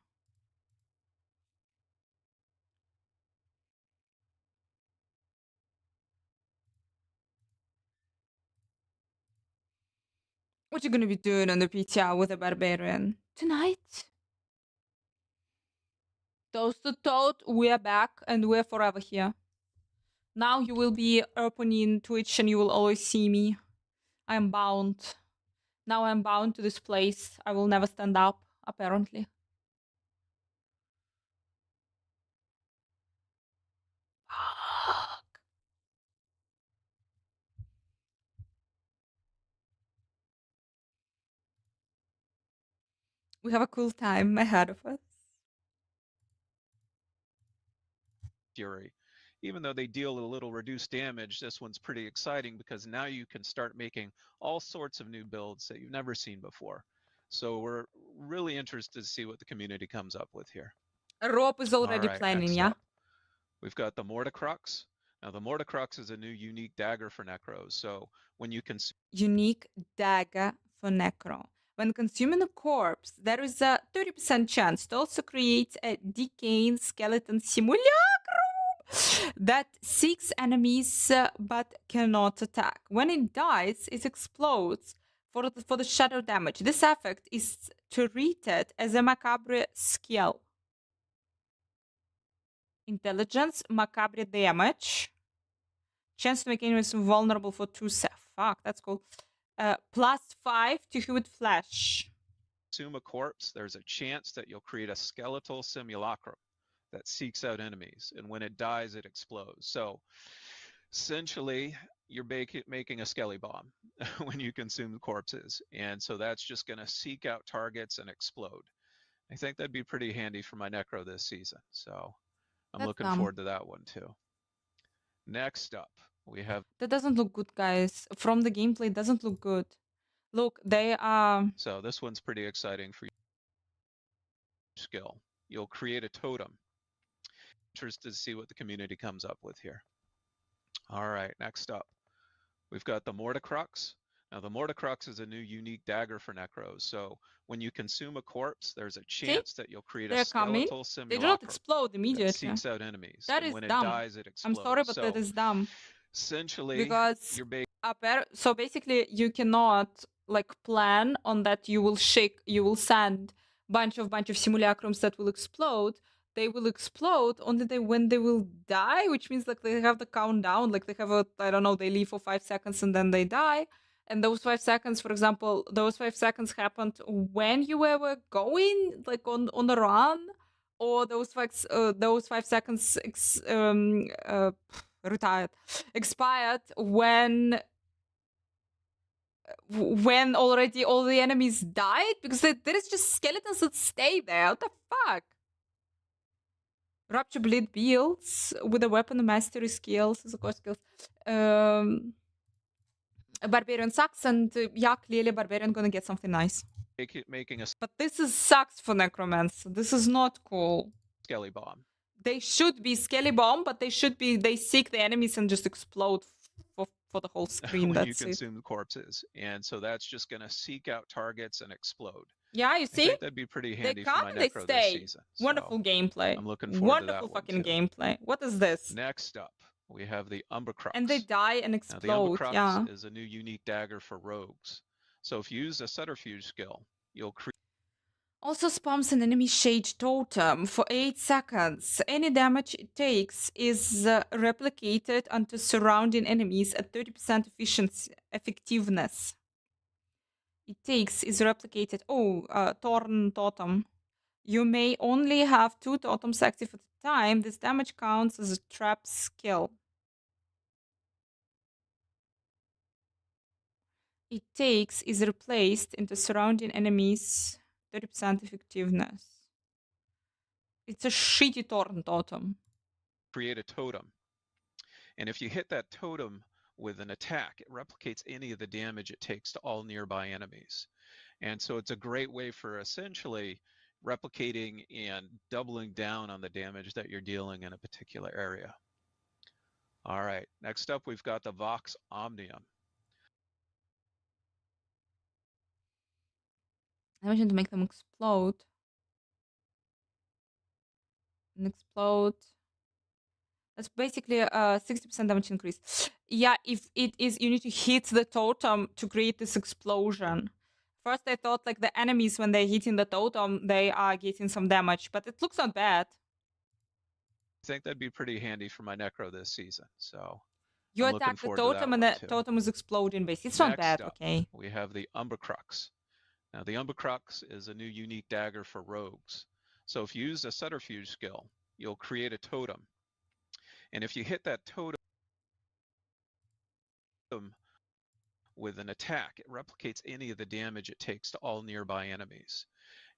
What you gonna be doing on the PTR with a barbarian? Tonight? Toast to toad, we're back and we're forever here. Now you will be opening Twitch and you will always see me. I am bound. Now I'm bound to this place. I will never stand up, apparently. Fuck. We have a cool time ahead of us. fury. Even though they deal a little reduced damage, this one's pretty exciting because now you can start making all sorts of new builds that you've never seen before. So we're really interested to see what the community comes up with here. Rope is already Alright, planning, next yeah? up, we've got the Morticrux. Now, the Morticrux is a new unique dagger for Necros. So when you consume Unique dagger for Necro. When consuming a corpse, there is a 30% chance to also create a decaying skeleton simulacrum that seeks enemies but cannot attack. When it dies, it explodes for the shadow damage. This effect is treated as a macabre skill. Intelligence, macabre damage. Chance to make enemies vulnerable for 2 seconds. Fuck, that's cool. +5 to hit with flesh. consume a corpse, there's a chance that you'll create a skeletal simulacrum that seeks out enemies. And when it dies, it explodes. So essentially, you're making a skelly bomb when you consume corpses. And so that's just going to seek out targets and explode. I think that'd be pretty handy for my Necro this season. So I'm That's looking dumb. forward to that one too. Next up, we have. That doesn't look good, guys. From the gameplay, it doesn't look good. Look, they are. So this one's pretty exciting for your skill. You'll create a totem. Interested to see what the community comes up with here. All right, next up, we've got the Morticrux. Now, the Morticrux is a new unique dagger for Necros. So when you consume a corpse, there's a chance that you'll create a They're coming. skeletal They do not simulacrum explode that immediately. seeks out enemies. That And is when it dumb. dies, it I'm explodes. sorry, but So that is dumb. essentially, Because you're so basically, you cannot like plan on that. You will send bunch of simulacrums that will explode. They will explode only when they will die, which means like they have the countdown. Like they have I don't know, they live for 5 seconds and then they die. And those 5 seconds, for example, those 5 seconds happened when you were going like on the run, or those 5 seconds retired expired when already all the enemies died, because there is just skeletons that stay there. What the fuck? Rupture bleed builds with a weapon mastery skills, the core skills. Barbarian sucks, and yeah, clearly Barbarian gonna get something nice. making a But this sucks for Necromancer. This is not cool. skelly bomb. They should be skelly bomb, but they seek the enemies and just explode for the whole screen. when That's you it. consume corpses. And so that's just going to seek out targets and explode. Yeah, you I see? think that'd be pretty handy They for come my and they Necro this stay. season. Wonderful gameplay. I'm looking forward to that Wonderful one fucking too. gameplay. What is this? Next up, we have the Umbracrux. And they die and Now, explode. the Umbracrux Yeah. is a new unique dagger for rogues. So if you use a subterfuge skill, you'll create. Also spams an enemy shade totem for 8 seconds. Any damage it takes is replicated onto surrounding enemies at 30% effectiveness. It takes is replicated. Torn totem. You may only have 2 totems active at a time. This damage counts as a trap skill. It takes is replaced into surrounding enemies 30% effectiveness. It's a shitty torn totem. Create a totem. And if you hit that totem with an attack, it replicates any of the damage it takes to all nearby enemies. And so it's a great way for essentially replicating and doubling down on the damage that you're dealing in a particular area. All right, next up we've got the Vox Omnium. I mentioned to make them explode. And explode. That's basically a 60% damage increase. Yeah, if it is, you need to hit the totem to create this explosion. First, I thought like the enemies, when they're hitting the totem, they are getting some damage, but it looks not bad. I think that'd be pretty handy for my Necro this season. So you I'm attack the looking forward to totem that and one the too. totem is exploding, basically. It's not Next bad, up, okay? we have the Umbracrux. Now, the Umbracrux is a new unique dagger for rogues. So if you use a subterfuge skill, you'll create a totem. And if you hit that totem with an attack, it replicates any of the damage it takes to all nearby enemies.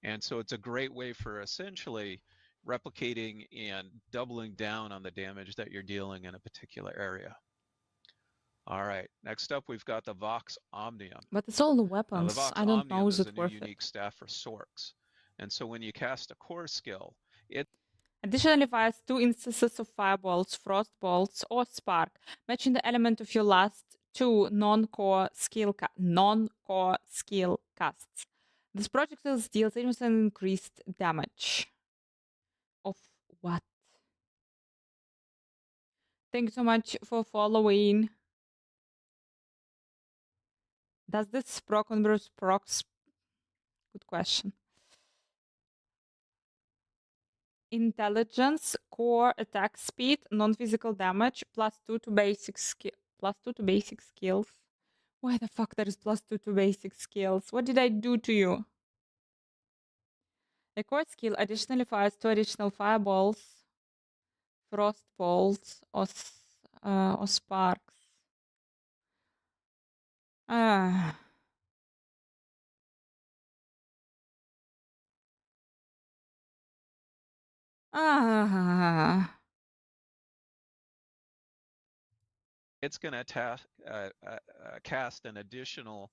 And so it's a great way for essentially replicating and doubling down on the damage that you're dealing in a particular area. All right, next up we've got the Vox Omnium. But it's all the Now, weapons. the Vox I don't Omnium know, is is a it new worth it? unique staff for Sorks. And so when you cast a core skill, it Additionally, fires 2 instances of fireballs, frost bolts, or spark, matching the element of your last 2 non-core skill casts. This projectile deals 80% increased damage. Of what? Thank you so much for following. Does this proc on Bruce procs? Good question. Intelligence, core attack speed, non-physical damage, +2 to basic skill, +2 to basic skills. Why the fuck there is +2 to basic skills? What did I do to you? The core skill additionally fires 2 additional fireballs, frost bolts, or sparks. Ah. It's going to cast an additional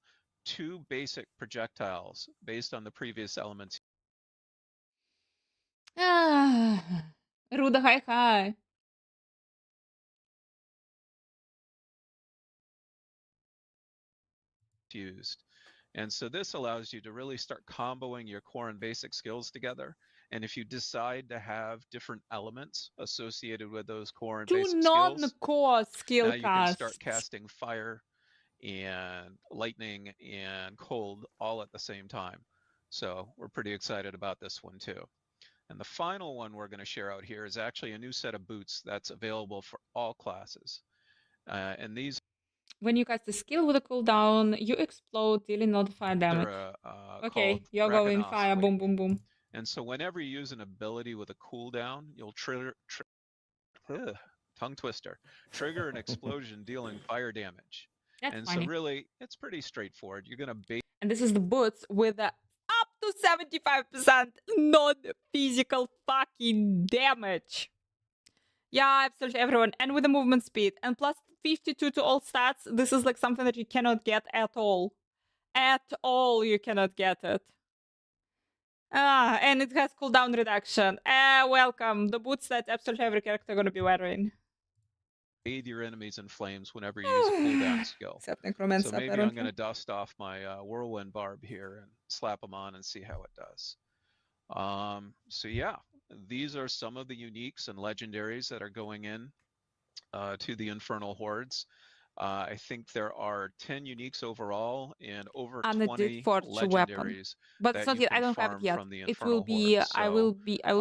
2 basic projectiles based on the previous elements Ruda, hi. used. And so this allows you to really start comboing your core and basic skills together. And if you decide to have different elements associated with those core and 2 basic skills, non-core skill now you can start casts. casting fire and lightning and cold all at the same time. So we're pretty excited about this one too. And the final one we're going to share out here is actually a new set of boots that's available for all classes. And these When you cast a skill with a cooldown, you explode, dealing notify damage. Okay, you're going fire, boom, boom, boom. And so whenever you use an ability with a cooldown, you'll trigger tongue twister, trigger an explosion dealing fire damage. That's and funny. So really, it's pretty straightforward. You're gonna bait. And this is the boots with up to 75% non-physical fucking damage. Yeah, absolutely everyone. And with the movement speed. And plus 52 to all stats. This is like something that you cannot get at all. At all you cannot get it. And it has cooldown reduction. Welcome. The boots that absolutely every character gonna be wearing. Bathe your enemies in flames whenever you use a cooldown skill. Except Necromancer. So maybe I'm going to dust off my whirlwind barb here and slap them on and see how it does. So yeah, these are some of the uniques and legendaries that are going in to the Infernal Hordes. I think there are 10 uniques overall and over 20 legendaries. But it's not yet. I don't have it yet. It will be. So, I will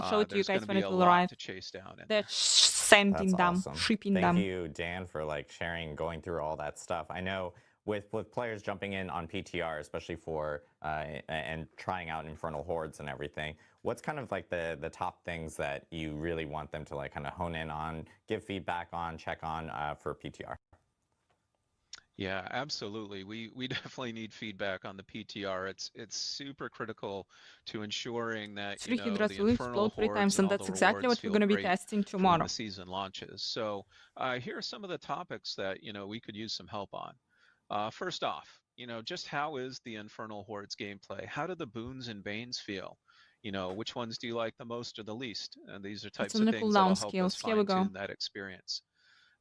show it to you guys when it will arrive. To chase down. They're sending them, awesome. shipping them. Thank you, Dan, for like sharing, going through all that stuff. I know with players jumping in on PTR, especially for and trying out Infernal Hordes and everything, what's kind of like the top things that you really want them to like kind of hone in on, give feedback on, check on for PTR? Yeah, absolutely. We definitely need feedback on the PTR. It's super critical to ensuring that the Infernal Hordes 3 times, and that's exactly what we're going to be testing tomorrow. When the season launches. So here are some of the topics that we could use some help on. First off, just how is the Infernal Hordes gameplay? How do the boons and banes feel? Which ones do you like the most or the least? And these are types of things that'll help us fine-tune that experience.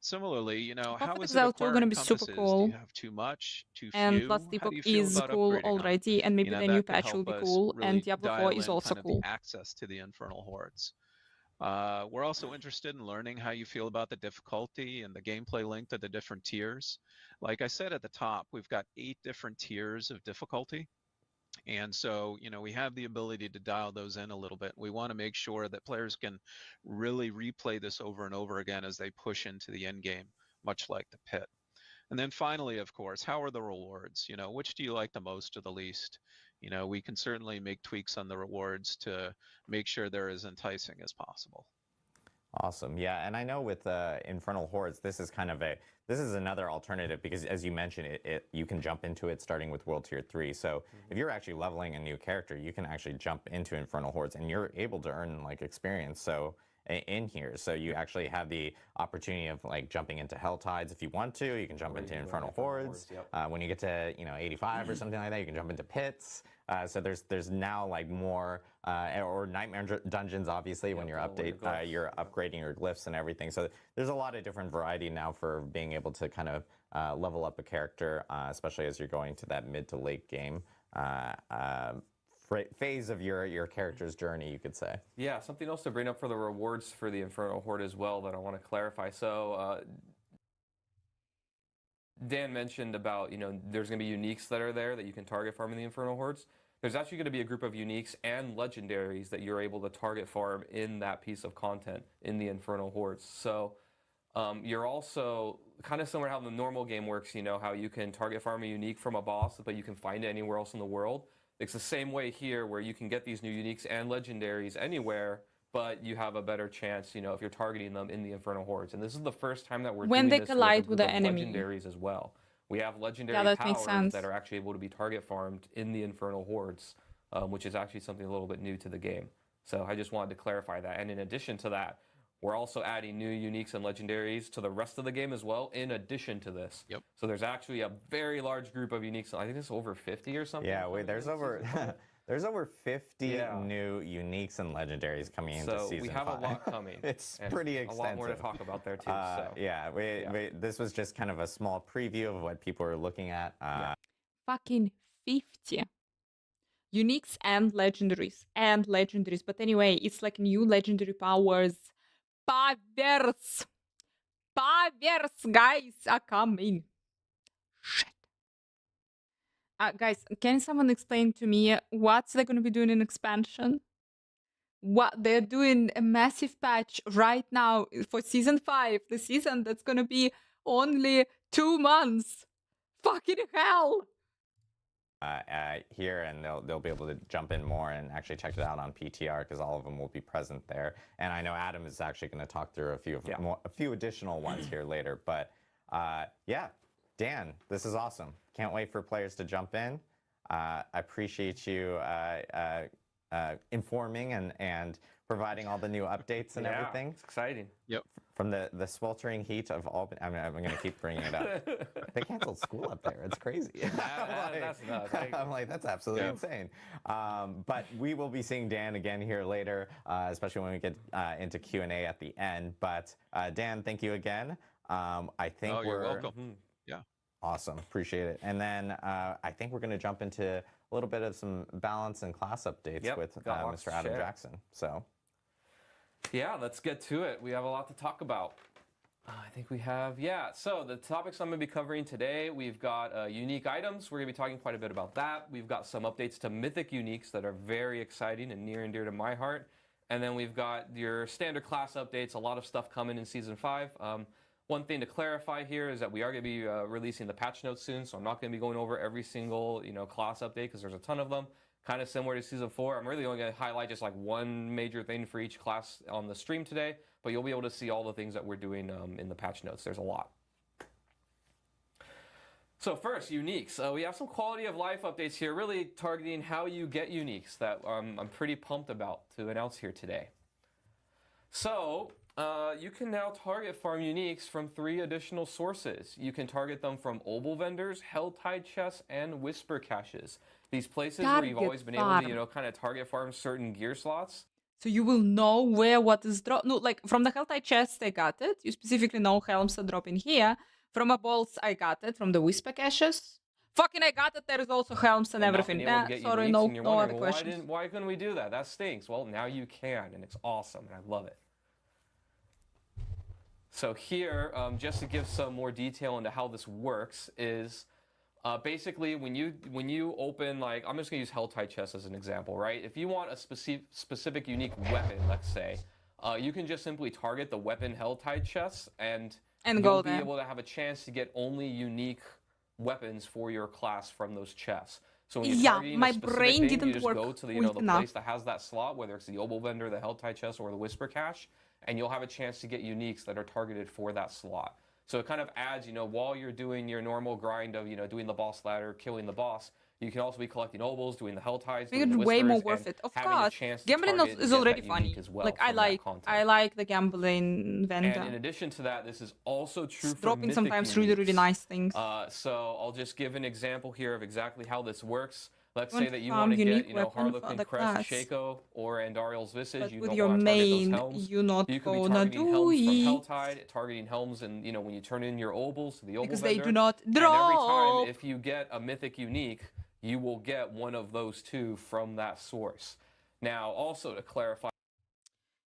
Similarly, how is it acquiring compasses? Cool. Do you have too much, too few? And plus Depok is cool already, and maybe the new patch will be cool, really and Diablo 4 is also cool. The access to the Infernal Hordes. We're also interested in learning how you feel about the difficulty and the gameplay length of the different tiers. Like I said at the top, we've got 8 different tiers of difficulty. And so, we have the ability to dial those in a little bit. We want to make sure that players can really replay this over and over again as they push into the end game, much like the pit. And then finally, of course, how are the rewards? Which do you like the most or the least? We can certainly make tweaks on the rewards to make sure they're as enticing as possible. Awesome. Yeah, and I know with Infernal Hordes, this is another alternative because, as you mentioned, you can jump into it starting with World Tier 3. So if you're actually leveling a new character, you can actually jump into Infernal Hordes, and you're able to earn like experience. So in here, so you actually have the opportunity of like jumping into Hell Tides if you want to. You can jump into Infernal Hordes. Yep. When you get to 85 or something like that, you can jump into pits. So there's now like more or nightmare dungeons, obviously, when you're you're upgrading your glyphs and everything. So there's a lot of different variety now for being able to kind of level up a character, especially as you're going to that mid to late game phase of your character's journey, you could say. Yeah, something else to bring up for the rewards for the Infernal Horde as well that I want to clarify. So Dan mentioned about, there's going to be uniques that are there that you can target farm in the Infernal Hordes. There's actually going to be a group of uniques and legendaries that you're able to target farm in that piece of content in the Infernal Hordes. So you're also kind of similar to how the normal game works, how you can target farm a unique from a boss, but you can find it anywhere else in the world. It's the same way here where you can get these new uniques and legendaries anywhere, but you have a better chance, if you're targeting them in the Infernal Hordes. And this is the first time that we're when doing they this collide with the enemy. Legendaries as well. We have legendary that makes powers sense. that are actually able to be target farmed in the Infernal Hordes, which is actually something a little bit new to the game. So I just wanted to clarify that. And in addition to that, we're also adding new uniques and legendaries to the rest of the game as well, in addition to this. Yep. So there's actually a very large group of uniques. I think it's over 50 or something. Yeah, wait, there's over there's over 50 new uniques and legendaries coming into season 5. So we have a lot coming. It's pretty extensive. A lot more to talk about there too. Yeah, this was just kind of a small preview of what people are looking at. Fucking 50 uniques and legendaries. But anyway, it's like new legendary powers. Powers, guys, are coming. Shit. Guys, can someone explain to me what they're going to be doing in expansion? What they're doing a massive patch right now for season 5, the season that's going to be only 2 months. Fucking hell. Here, and they'll be able to jump in more and actually check it out on PTR because all of them will be present there. And I know Adam is actually going to talk through a few additional ones here later. But yeah, Dan, this is awesome. Can't wait for players to jump in. I appreciate you informing and providing all the new updates and everything. It's exciting. Yep. From the sweltering heat of Albany, I'm going to keep bringing it up. They canceled school up there. It's crazy. That's nuts. I'm like, that's absolutely insane. But we will be seeing Dan again here later, especially when we get into Q&A at the end. But Dan, thank you again. I think you're welcome. Yeah. Awesome. Appreciate it. And then I think we're going to jump into a little bit of some balance and class updates with Mr. Adam Jackson. So. Yeah, let's get to it. We have a lot to talk about. I think we have, so the topics I'm going to be covering today, we've got unique items. We're going to be talking quite a bit about that. We've got some updates to mythic uniques that are very exciting and near and dear to my heart. And then we've got your standard class updates, a lot of stuff coming in Season 5. One thing to clarify here is that we are going to be releasing the patch notes soon, so I'm not going to be going over every single class update because there's a ton of them. Kind of similar to Season 4. I'm really only going to highlight just like one major thing for each class on the stream today, but you'll be able to see all the things that we're doing in the patch notes. There's a lot. So first, uniques. We have some quality of life updates here, really targeting how you get uniques that I'm pretty pumped about to announce here today. So you can now target farm uniques from 3 additional sources. You can target them from obol vendors, hell-tide chests, and whisper caches. These places where you've always been able to, kind of target farm certain gear slots. So you will know where what is dropped. No, like from the Helltide chest, I got it. You specifically know helms are dropping here. From a bolts, I got it. From the whisper caches, fucking I got it. There is also helms and everything. Sorry, no other questions. Why couldn't we do that? That stinks. Well, now you can, and it's awesome, and I love it. So here, just to give some more detail into how this works is basically when you open, like, I'm just going to use Helltide Chest as an example, right? If you want a specific unique weapon, let's say, you can just simply target the weapon Helltide Chest and you'll be able to have a chance to get only unique weapons for your class from those chests. So when you're targeting a specific thing, you just go to the place that has that slot, whether it's the obol vendor, the Helltide Chest, or the whisper cache, and you'll have a chance to get uniques that are targeted for that slot. So it kind of adds, while you're doing your normal grind of, doing the boss ladder, killing the boss, you can also be collecting obols, doing the Helltides, doing the whispers, way more worth it. Of course, gambling is already funny. Well like I like the gambling vendor. And in addition to that, this is also true for dropping mythic sometimes uniques. really nice things. So I'll just give an example here of exactly how this works. Let's Want say that you farm want to get, unique you know, weapon for Harlequin the Crest, class. Shaco, or Andariel's Visage. But You with don't your want to target those main, helms. you're not You could be gonna targeting do helms from it. Helltide, targeting helms, and you know when you turn in your obols to the obol Because vendor. they do not And every time, drop. if you get a mythic unique, you will get one of those two from that source. Now, also to clarify.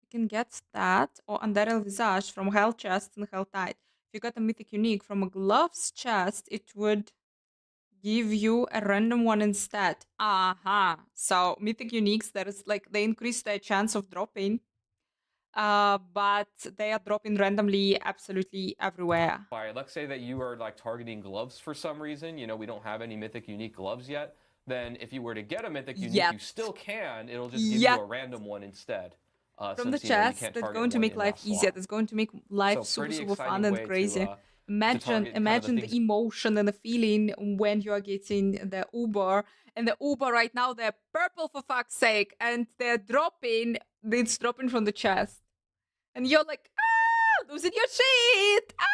You can get that or Andariel Visage from Hell Chest and Helltide. If you got a mythic unique from a gloves chest, it would give you a random one instead. Aha. So mythic uniques, that is like they increase their chance of dropping. But they are dropping randomly absolutely everywhere. Let's say that you are like targeting gloves for some reason. You know, we don't have any mythic unique gloves yet. Then if you were to get a mythic unique, you still can. It'll just give you a random one instead. From the Since, you know, you chest, can't that's target going to one make in life that easier. slot. That's going to make life So super, pretty super fun exciting and way crazy. to Imagine, target kind of imagine the the things. emotion and the feeling when you are getting the Uber. And the Uber right now, they're purple for fuck's sake. And they're dropping, it's dropping from the chest. And you're like, ah, losing your shit. Ah!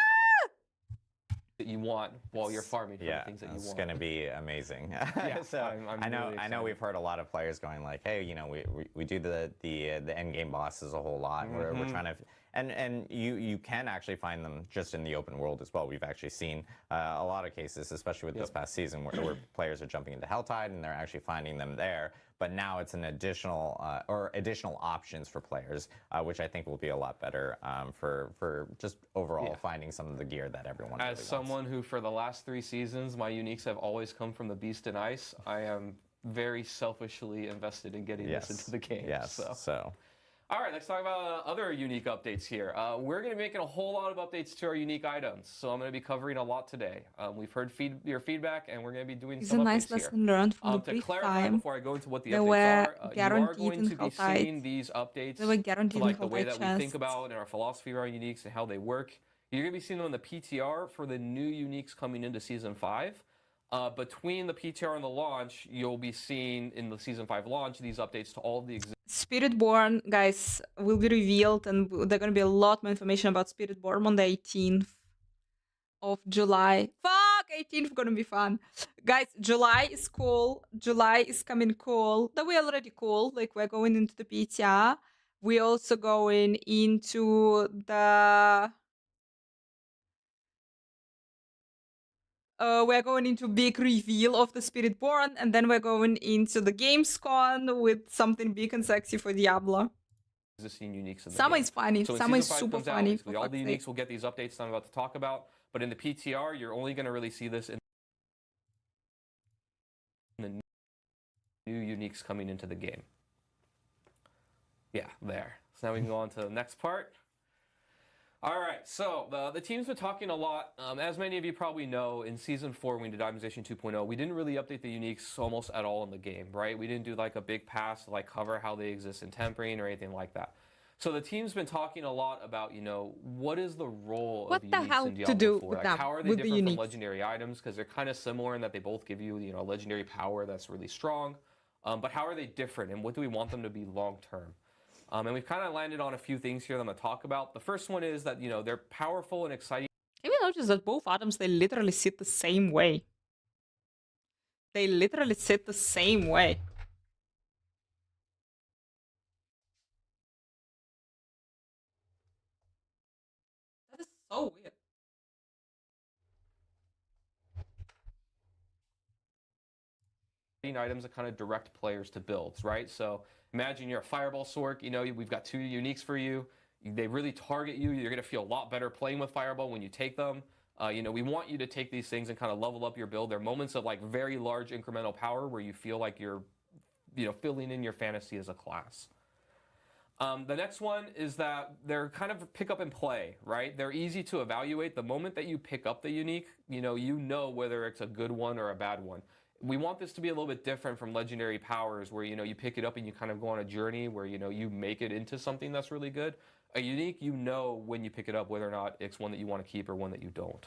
That you want while you're farming for the things that you want. It's going to be amazing. Yeah, so I'm I know really I know we've heard a lot of players going like, hey, you know, we do the end game bosses a whole lot. We're trying to and you can actually find them just in the open world as well. We've actually seen a lot of cases, especially with this past season, where players are jumping into Helltide and they're actually finding them there. But now it's an additional options for players, which I think will be a lot better for just overall finding some of the gear that everyone. As really someone wants. who, for the last 3 seasons, my uniques have always come from the Beast and Ice, I am very selfishly invested in getting this into the game. Yes. So. All right, let's talk about other unique updates here. We're going to be making a whole lot of updates to our unique items, so I'm going to be covering a lot today. We've heard your feedback, and we're going to be doing some updates here. It's a nice lesson learned from the To brief clarify time. before I go into what the They updates were are, you are guaranteed going in to be Helltide. seeing these updates They were guaranteed to like in the way that Helltide we think chests. about and our philosophy around uniques and how they work. You're going to be seeing them in the PTR for the new uniques coming into Season 5. Between the PTR and the launch, you'll be seeing in the Season 5 launch these updates to all of the existing Spiritborn, guys, will be revealed, and there's going to be a lot more information about Spiritborn on the 18th of July. Fuck, 18th gonna be fun. Guys, July is cool. July is coming cool. That we're already cool. Like, we're going into the PTR. We're also going into the... we're going into big reveal of the Spiritborn, and then we're going into the Gamescom with something big and sexy for Diablo. Existing uniques in the Summer game. is funny. So when Summer is Season 5 super comes out, funny. basically all the uniques will get these updates that I'm about to talk about. But in the PTR, you're only going to really see this in the new uniques coming into the game. Yeah, there. So now we can go on to the next part. All right, so the team's been talking a lot. As many of you probably know, in Season 4, when we did Optimization 2.0, we didn't really update the uniques almost at all in the game, right? We didn't do like a big pass to like cover how they exist in Tempering or anything like that. So the team's been talking a lot about, you know, what is the role of uniques in Diablo 4? Like, how are they different from legendary items? Because they're kind of similar in that they both give you, you know, legendary power that's really strong. But how are they different, and what do we want them to be long-term? And we've kind of landed on a few things here that I'm going to talk about. The first one is that, you know, they're powerful and exciting. Have you noticed that both items, they literally sit the same way? They literally sit the same way. That is so weird. Items that kind of direct players to builds, right? So imagine you're a Fireball Sork, you know, we've got 2 uniques for you. They really target you. You're going to feel a lot better playing with Fireball when you take them. You know, we want you to take these things and kind of level up your build. There are moments of like very large incremental power where you feel like you're, you know, filling in your fantasy as a class. The next one is that they're kind of pick up and play, right? They're easy to evaluate. The moment that you pick up the unique, you know whether it's a good one or a bad one. We want this to be a little bit different from legendary powers where, you know, you pick it up and you kind of go on a journey where, you know, you make it into something that's really good. A unique, you know when you pick it up whether or not it's one that you want to keep or one that you don't.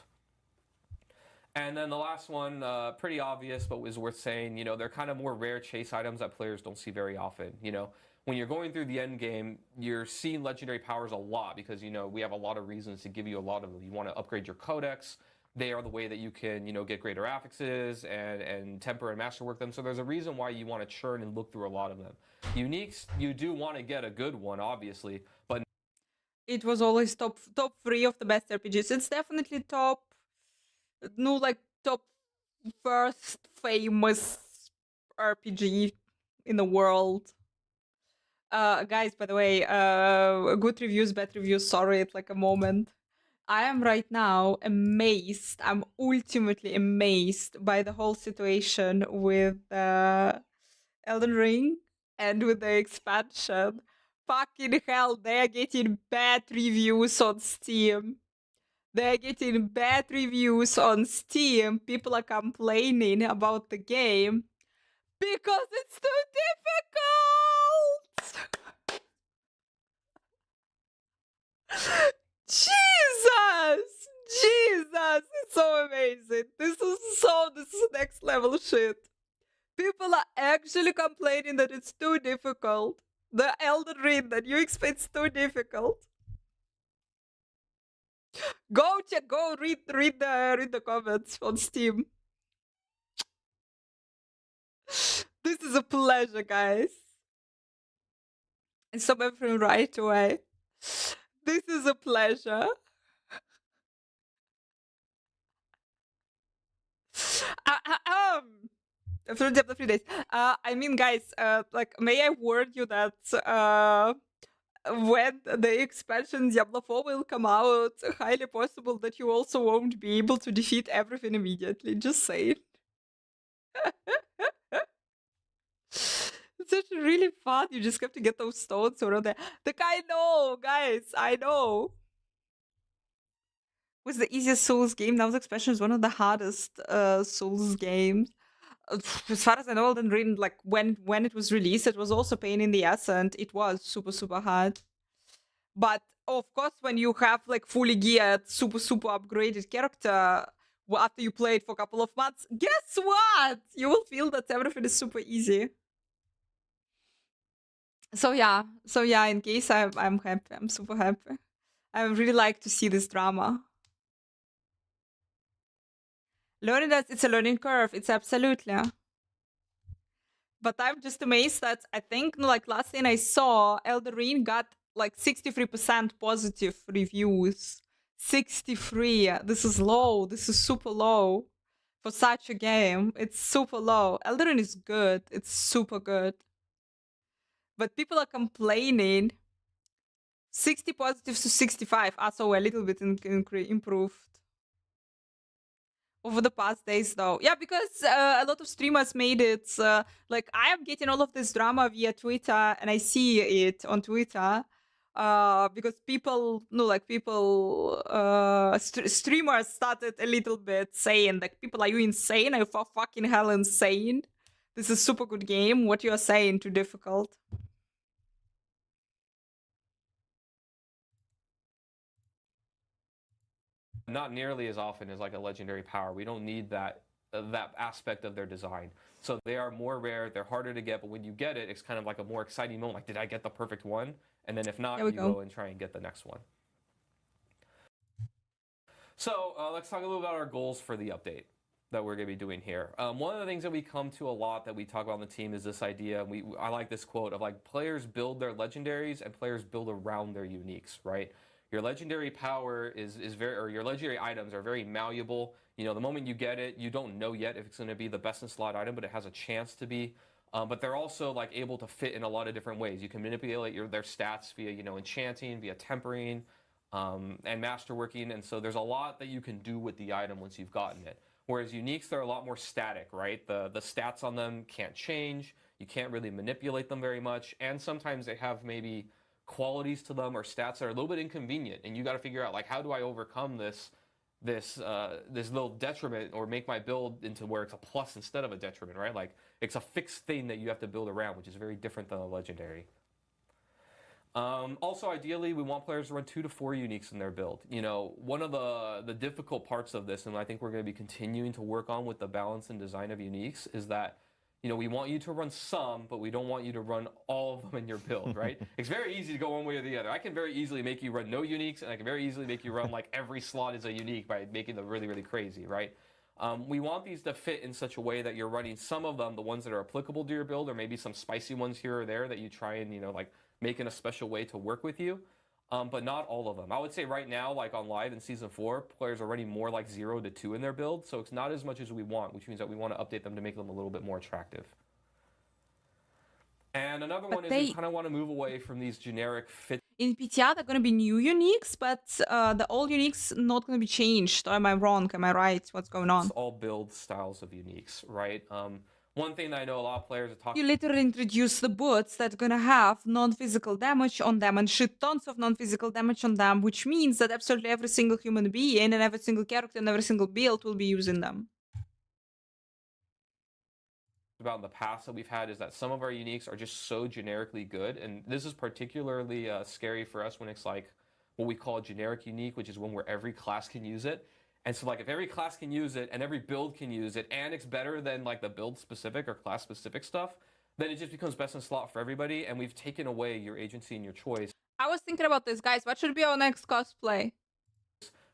And then the last one, pretty obvious, but was worth saying, you know, they're kind of more rare chase items that players don't see very often. You know, when you're going through the end game, you're seeing legendary powers a lot because, you know, we have a lot of reasons to give you a lot of them. You want to upgrade your codex. they are the way that you can, get greater affixes and temper and masterwork them. So there's a reason why you want to churn and look through a lot of them. Uniques, you do want to get a good one, obviously, but It was always top 3 of the best RPGs. It's definitely top first famous RPG in the world. Guys, by the way, good reviews, bad reviews, sorry, it's like a moment. I am right now amazed. I'm ultimately amazed by the whole situation with Elden Ring and with the expansion. Fucking hell, they are getting bad reviews on Steam. They're getting bad reviews on Steam. People are complaining about the game because it's too difficult. Jesus, it's so amazing. This is next level shit. People are actually complaining that it's too difficult. The Elden Ring that you expect is too difficult. Go read the comments on Steam. This is a pleasure, guys. And stop everything right away. This is a pleasure. Through the 3 days. I mean, guys, like, may I warn you that when the expansion Diablo 4 will come out, highly possible that you also won't be able to defeat everything immediately. Just saying. It's actually really fun. You just have to get those stones around there. I know, guys. I know. It was the easiest Souls game. Now the expansion is one of the hardest Souls games. As far as I know, Elden Ring, like when it was released, it was also pain in the ass, and it was super hard. But of course, when you have like fully geared, super upgraded character, after you play it for a couple of months, guess what? You will feel that everything is super easy. So yeah. In case I'm happy. I'm super happy. I really like to see this drama. Learning that it's a learning curve. It's absolutely. But I'm just amazed that I think, like, last thing I saw, Elden Ring got like 63% positive reviews. 63. This is low. This is super low for such a game. It's super low. Elden Ring is good. It's super good. But people are complaining. 60 positives to 65. Also a little bit improved over the past days, though. Yeah, because a lot of streamers made it. Like, I am getting all of this drama via Twitter, and I see it on Twitter. Because streamers started a little bit saying, like, people, are you insane? Are you for fucking hell insane? This is a super good game. What you are saying, too difficult. not nearly as often as like a legendary power. We don't need that aspect of their design. So they are more rare, they're harder to get, but when you get it, it's kind of like a more exciting moment. Like, did I get the perfect one? And then if not, you go and try and get the next one. So let's talk a little about our goals for the update that we're going to be doing here. One of the things that we come to a lot that we talk about on the team is this idea. I like this quote of like, players build their legendaries and players build around their uniques, right? Your legendary power is or your legendary items are very malleable. You know, the moment you get it, you don't know yet if it's going to be the best in slot item, but it has a chance to be. But they're also like able to fit in a lot of different ways. You can manipulate their stats via, enchanting, via tempering, and masterworking. And so there's a lot that you can do with the item once you've gotten it. Whereas uniques, they're a lot more static, right? The stats on them can't change. You can't really manipulate them very much. And sometimes they have maybe qualities to them or stats that are a little bit inconvenient. And you got to figure out, like, how do I overcome this little detriment or make my build into where it's a plus instead of a detriment, right? Like, it's a fixed thing that you have to build around, which is very different than a legendary. Also, ideally, we want players to run 2 to 4 uniques in their build. One of the difficult parts of this, and I think we're going to be continuing to work on with the balance and design of uniques, is that, we want you to run some, but we don't want you to run all of them in your build, right? It's very easy to go one way or the other. I can very easily make you run no uniques, and I can very easily make you run like every slot is a unique by making them really, really crazy, right? We want these to fit in such a way that you're running some of them, the ones that are applicable to your build, or maybe some spicy ones here or there that you try and, like make in a special way to work with you. But not all of them. I would say right now, like on live in Season 4, players are running more like 0 to 2 in their build, so it's not as much as we want, which means that we want to update them to make them a little bit more attractive. And another one is we kind of want to move away from these generic fit. In PTR, there are going to be new uniques, but the old uniques not going to be changed. Or am I wrong? Am I right? What's going on? It's all build styles of uniques, right? One thing that I know a lot of players are talking. You literally introduce the boots that are gonna have non-physical damage on them and shit tons of non-physical damage on them, which means that absolutely every single human being and every single character and every single build will be using them. About in the past that we've had is that some of our uniques are just so generically good, and this is particularly scary for us when it's like what we call a generic unique, which is one where every class can use it. And so like if every class can use it and every build can use it and it's better than like the build specific or class specific stuff, then it just becomes best in slot for everybody, and we've taken away your agency and your choice. I was thinking about this, guys. What should be our next cosplay?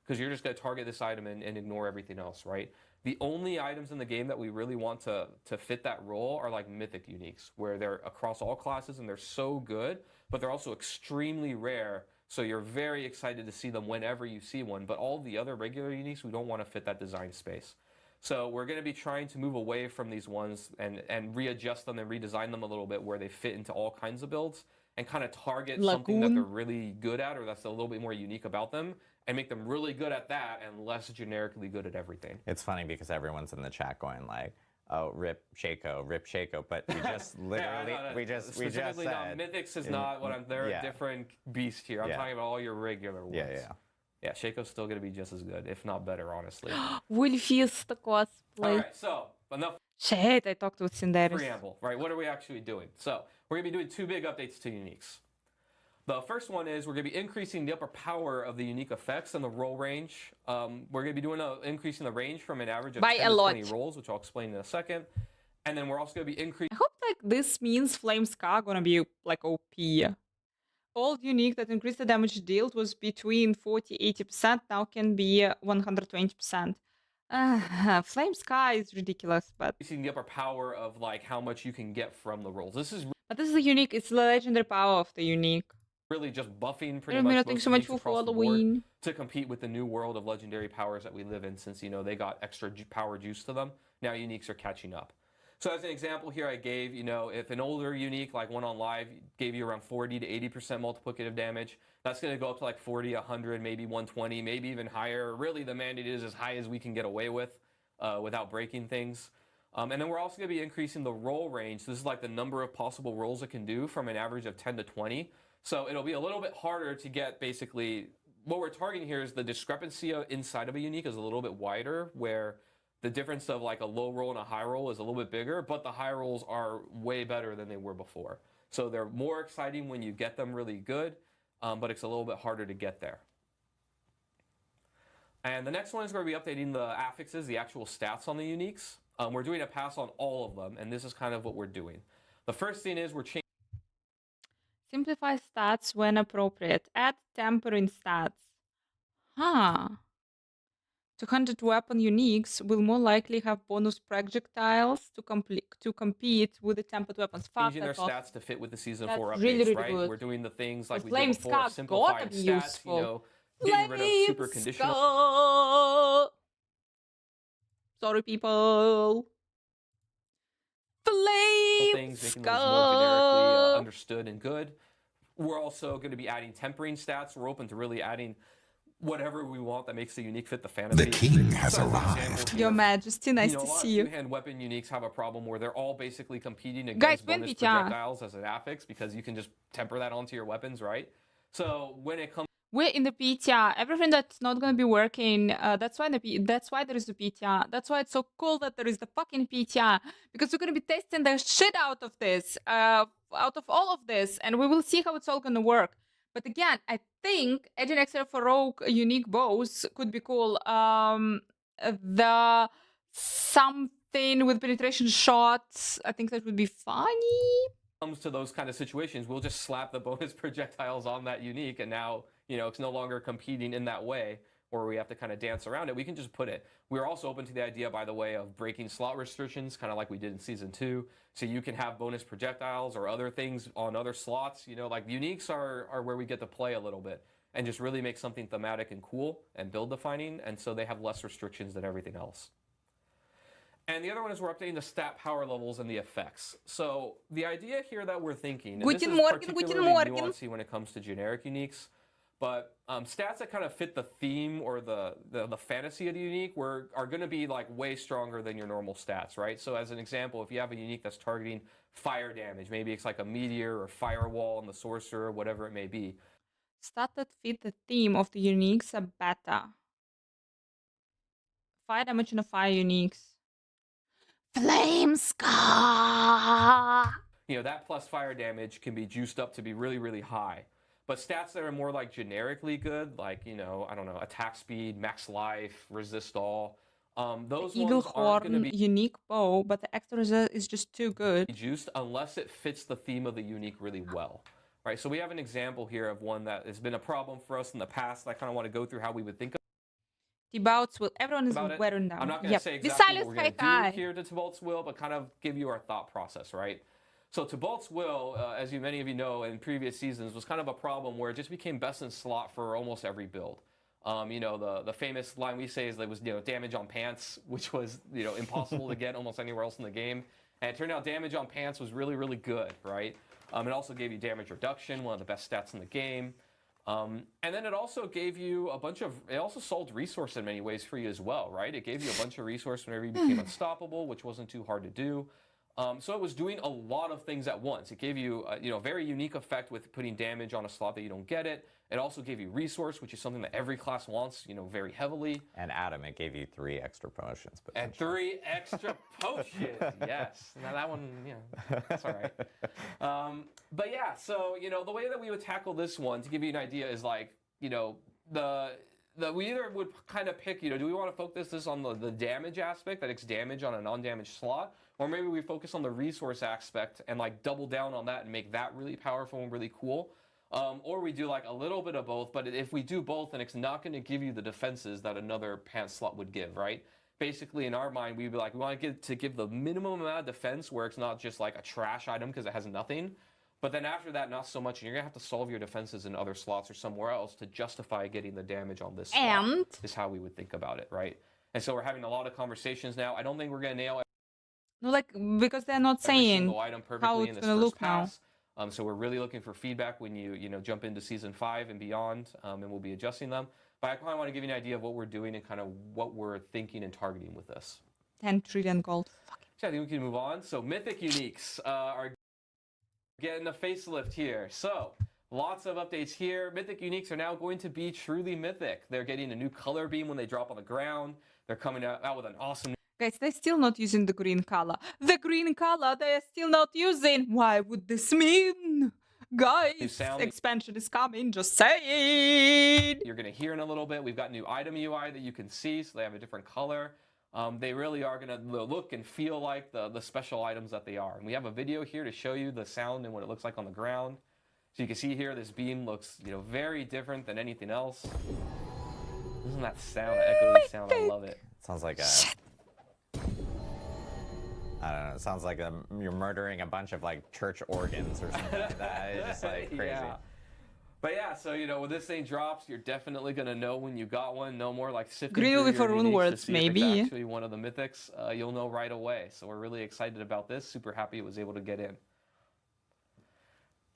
Because you're just going to target this item and ignore everything else, right? The only items in the game that we really want to fit that role are like mythic uniques, where they're across all classes and they're so good, but they're also extremely rare. So you're very excited to see them whenever you see one. But all the other regular uniques, we don't want to fit that design space. So we're going to be trying to move away from these ones and readjust them and redesign them a little bit where they fit into all kinds of builds and kind of target something that they're really good at or that's a little bit more unique about them and make them really good at that and less generically good at everything. It's funny because everyone's in the chat going like, oh, rip Shaco, but we just literally, we just said. Mythics is not what they're a different beast here. I'm talking about all your regular ones. Yeah, Shaco's still going to be just as good, if not better, honestly. Wolfist cosplay. All right, so enough. Shit, I talked with Cinderis. Preamble, right? What are we actually doing? So we're going to be doing 2 big updates to uniques. The first one is we're going to be increasing the upper power of the unique effects and the roll range. We're going to be doing increasing the range from an average of 10 to 20 rolls, which I'll explain in a second. And then we're also going to be increasing. I hope like this means Flame Scar gonna be like OP. Old unique that increased the damage dealt was between 40-80%, now can be 120%. Flame Scar is ridiculous, but increasing the upper power of like how much you can get from the rolls. This is a unique. It's the legendary power of the unique. Really just buffing pretty much thanks so much for Halloween to compete with the new world of legendary powers that we live in, since they got extra power juice to them. Now uniques are catching up. So as an example here, I gave if an older unique like one on live gave you around 40 to 80% multiplicative damage, that's going to go up to like 40, 100, maybe 120, maybe even higher. Really, the mandate is as high as we can get away with without breaking things. And then we're also going to be increasing the roll range. This is like the number of possible rolls it can do from an average of 10 to 20. So it'll be a little bit harder to get basically, what we're targeting here is the discrepancy inside of a unique is a little bit wider, where the difference of like a low roll and a high roll is a little bit bigger, but the high rolls are way better than they were before. So they're more exciting when you get them really good, but it's a little bit harder to get there. And the next one is where we're updating the affixes, the actual stats on the uniques. We're doing a pass on all of them, and this is kind of what we're doing. The first thing is we're changing. Simplify stats when appropriate. Add tempering stats. 200 weapon uniques will more likely have bonus projectiles to compete with the tempered weapons. Changing their stats to fit with the Season 4 updates, really right? good. We're doing the things like we Flame did before, simplifying stats, useful. Getting rid of super conditional. Sorry, people. Flame things, making those more generically understood and good. We're also going to be adding tempering stats. We're open to really adding whatever we want that makes the unique fit the fantasy. The king has arrived. Your Majesty, nice to see you. Two-hand weapon uniques have a problem where they're all basically competing Guys, against bonus projectiles as an affix, because you can just temper that onto your weapons, right? So when it comes, we're in the PTR. Everything that's not going to be working. That's why there is a PTR. That's why it's so cool that there is the fucking PTR, because we're going to be testing the shit out of this, out of all of this, and we will see how it's all going to work. But again, I think adding extra for rogue unique bows could be cool. The some thing with penetration shots. I think that would be funny. Comes to those kind of situations, we'll just slap the bonus projectiles on that unique, and now it's no longer competing in that way, or we have to kind of dance around it. We can just put it. We're also open to the idea, by the way, of breaking slot restrictions, kind of like we did in season 2. So you can have bonus projectiles or other things on other slots. Like uniques are where we get to play a little bit and just really make something thematic and cool and build defining, and so they have less restrictions than everything else. And the other one is we're updating the stat power levels and the effects. So the idea here that we're thinking, and this is particularly nuanced when it comes to generic uniques, but stats that kind of fit the theme or the fantasy of the unique are going to be like way stronger than your normal stats, right? So as an example, if you have a unique that's targeting fire damage, maybe it's like a meteor or firewall on the sorcerer, whatever it may be. Stat that fit the theme of the uniques are better. Fire damage and a fire uniques. Flame Scar! That plus fire damage can be juiced up to be really, really high. But stats that are more like generically good, like, I don't know, attack speed, max life, resist all, those Eagle ones aren't going to Horn be unique bow, but the extra resist is just too good. juiced unless it fits the theme of the unique really well. Right, so we have an example here of one that has been a problem for us in the past. I kind of want to go through how we would think Tibaut's will. Everyone is about it. wearing down. I'm not going to say exactly what we're going to do here to Tibaut's will, but kind of give you our thought process, right? So Tibaut's will, as many of you know, in previous seasons, was kind of a problem where it just became best in slot for almost every build. The famous line we say is that it was damage on pants, which was impossible to get almost anywhere else in the game. And it turned out damage on pants was really, really good, right? It also gave you damage reduction, one of the best stats in the game. And then it also gave you it also solved resource in many ways for you as well, right? It gave you a bunch of resource whenever you became unstoppable, which wasn't too hard to do. So it was doing a lot of things at once. It gave you a very unique effect with putting damage on a slot that you don't get it. It also gave you resource, which is something that every class wants, very heavily. And Adam, it gave you 3 extra potions. And 3 extra potions, yes. Now that one, that's all right. But yeah, so the way that we would tackle this one, to give you an idea, is like we either would kind of pick, do we want to focus this on the damage aspect, that it's damage on a non-damaged slot, or maybe we focus on the resource aspect and like double down on that and make that really powerful and really cool. Or we do like a little bit of both, but if we do both, then it's not going to give you the defenses that another pants slot would give, right? Basically, in our mind, we'd be like, we want to give the minimum amount of defense where it's not just like a trash item because it has nothing. But then after that, not so much, and you're going to have to solve your defenses in other slots or somewhere else to justify getting the damage on this slot. And is how we would think about it, right? And so we're having a lot of conversations now. I don't think we're going to nail no, because they're not saying item perfectly how in it's this gonna first look pass. So we're really looking for feedback when you jump into season 5 and beyond, and we'll be adjusting them. But I kind of want to give you an idea of what we're doing and kind of what we're thinking and targeting with this. 10 trillion gold. So I think we can move on. So mythic uniques are getting a facelift here. So lots of updates here. Mythic uniques are now going to be truly mythic. They're getting a new color beam when they drop on the ground. They're coming out with an awesome... Guys, they're still not using the green color. The green color they're still not using. Why would this mean? Guys, expansion is coming, just saying. You're going to hear in a little bit. We've got new item UI that you can see, so they have a different color. They really are going to look and feel like the special items that they are. And we have a video here to show you the sound and what it looks like on the ground. So you can see here, this beam looks, very different than anything else. Isn't that sound, that echoey sound? I love it. Sounds like a... I don't know. It sounds like you're murdering a bunch of like church organs or something like that. It's just like crazy. Yeah. But yeah, so when this thing drops, you're definitely gonna know when you got one. No more like sifting through your uniques to see if it's actually one of the mythics. You'll know right away. So we're really excited about this. Super happy it was able to get in.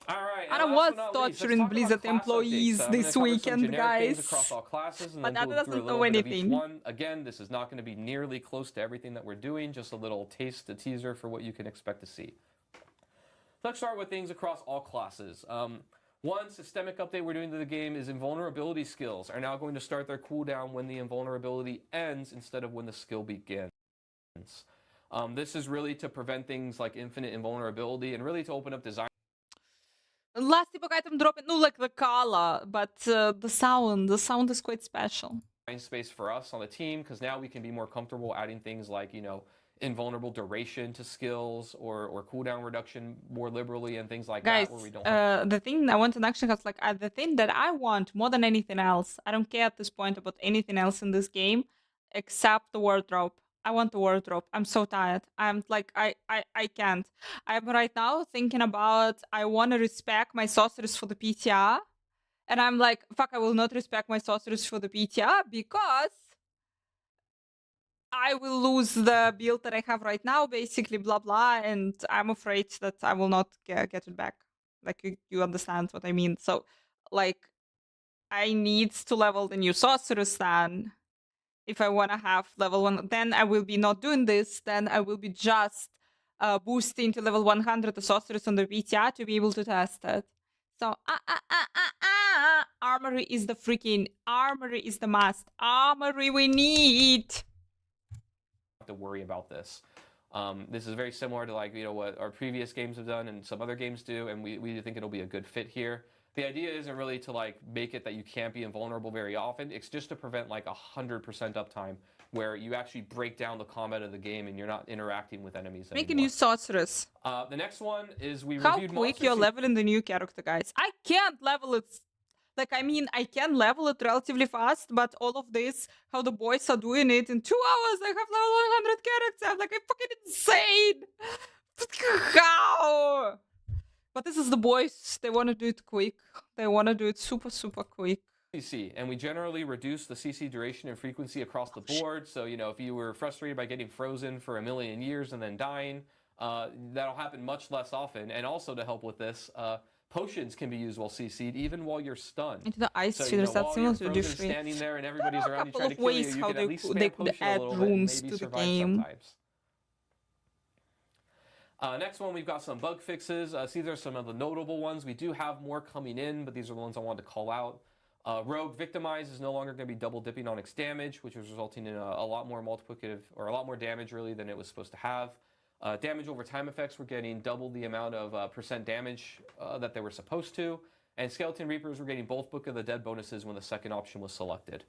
All right. I was torturing Blizzard employees this weekend, guys. Across all classes and but that doesn't know anything. Again, this is not going to be nearly close to everything that we're doing. Just a little taste, a teaser for what you can expect to see. Let's start with things across all classes. One systemic update we're doing to the game is invulnerability skills are now going to start their cooldown when the invulnerability ends instead of when the skill begins. This is really to prevent things like infinite invulnerability and really to open up design. Last epoch item dropping, no, like the color, but the sound is quite special. Space for us on the team because now we can be more comfortable adding things like invulnerable duration to skills or cooldown reduction more liberally and things like Guys, that, where we don't have the thing I want in Action Cards, like the thing that I want more than anything else, I don't care at this point about anything else in this game except the wardrobe. I want the wardrobe. I'm so tired. I'm like, I can't. I'm right now thinking about I want to respect my sorceress for the PTR. And I'm like, fuck, I will not respect my sorceress for the PTR because I will lose the build that I have right now, basically, blah, blah. And I'm afraid that I will not get it back. Like, you understand what I mean. So, like, I need to level the new sorceress then. If I want to have level 1, then I will be not doing this. Then I will be just boosting to level 100 the sorceress on the PTR to be able to test it. So, armory is the freaking, armory is the must. Armory we need. to worry about this. This is very similar to like what our previous games have done and some other games do, and we think it'll be a good fit here. The idea isn't really to like make it that you can't be invulnerable very often. It's just to prevent like 100% uptime where you actually break down the combat of the game and you're not interacting with enemies Make a anymore. new sorceress. The next one is we How reviewed quick Monster you're Suit- leveling the new character, guys. I can't level it. Like, I mean, I can level it relatively fast, but all of this, how the boys are doing it in 2 hours, I have level 100 characters. Like, I'm fucking insane. How? But this is the boys. They want to do it quick. They want to do it super, super quick. CC, and we generally reduce the CC duration and frequency across the board. So, if you were frustrated by getting frozen for 1,000,000 years and then dying, that'll happen much less often. And also to help with this, potions can be used while CC'd, even while you're stunned. Into the ice So, feeders, that's while you're similar to frozen Diffree. standing there and everybody's There are a around you couple trying to of kill you, ways you how can they at least could- spam they could potion a add little bit and runes maybe to the survive game. sometimes. Next one, we've got some bug fixes. These are some of the notable ones. We do have more coming in, but these are the ones I wanted to call out. Rogue Victimize is no longer going to be double dipping on its damage, which is resulting in a lot more multiplicative, or a lot more damage really than it was supposed to have. Damage over time effects were getting double the amount of percent damage that they were supposed to. And Skeleton Reapers were getting both Book of the Dead bonuses when the second option was selected.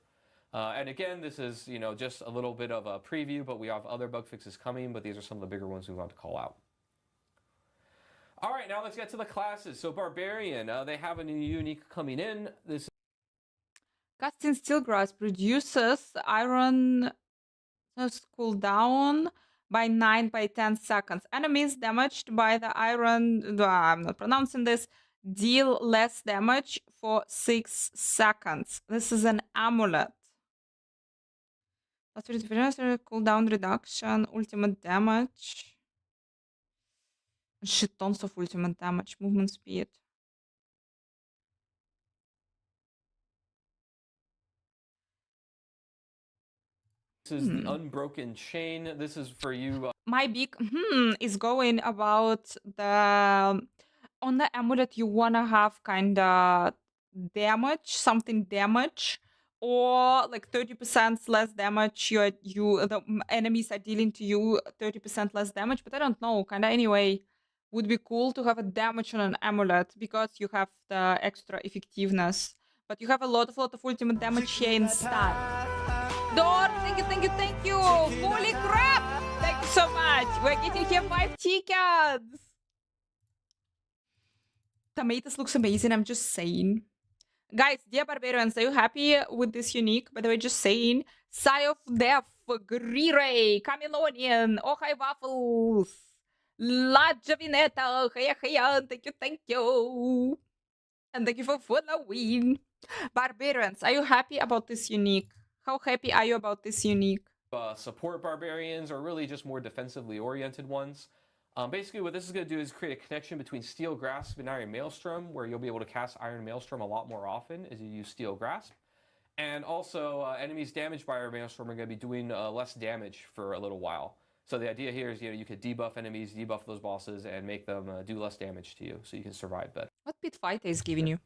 And again, this is just a little bit of a preview, but we have other bug fixes coming, but these are some of the bigger ones we want to call out. All right, now let's get to the classes. So Barbarian, they have a new unique coming in. This Casting Steelgrass reduces iron cooldown by 9 by 10 seconds. Enemies damaged by the iron, I'm not pronouncing this, deal less damage for 6 seconds. This is an amulet. Cooldown reduction, ultimate damage. Shit tons of ultimate damage, movement speed. is the Unbroken Chain. This is for you. My big is going about the on the amulet you wanna have kinda damage, or like 30% less damage. The enemies are dealing to you 30% less damage, but I don't know. Kinda anyway, would be cool to have a damage on an amulet because you have the extra effectiveness, but you have a lot of ultimate damage here instead. Dor, thank you. Holy crap! Thank you so much. We're getting here 5 tickets. Tomatoes looks amazing, I'm just saying. Guys, dear Barbarians, are you happy with this unique? By the way, just saying. Sigh of Death, Grire, Camilonian, Ojai Waffles, La Javineta, thank you. And thank you for following. Barbarians, are you happy about this unique? How happy are you about this unique? Support Barbarians, or really just more defensively oriented ones. Basically, what this is going to do is create a connection between Steel Grasp and Iron Maelstrom, where you'll be able to cast Iron Maelstrom a lot more often as you use Steel Grasp. And also, enemies damaged by Iron Maelstrom are going to be doing less damage for a little while. So the idea here is, you could debuff enemies, debuff those bosses, and make them do less damage to you, so you can survive better. What Pit Fighter is giving you?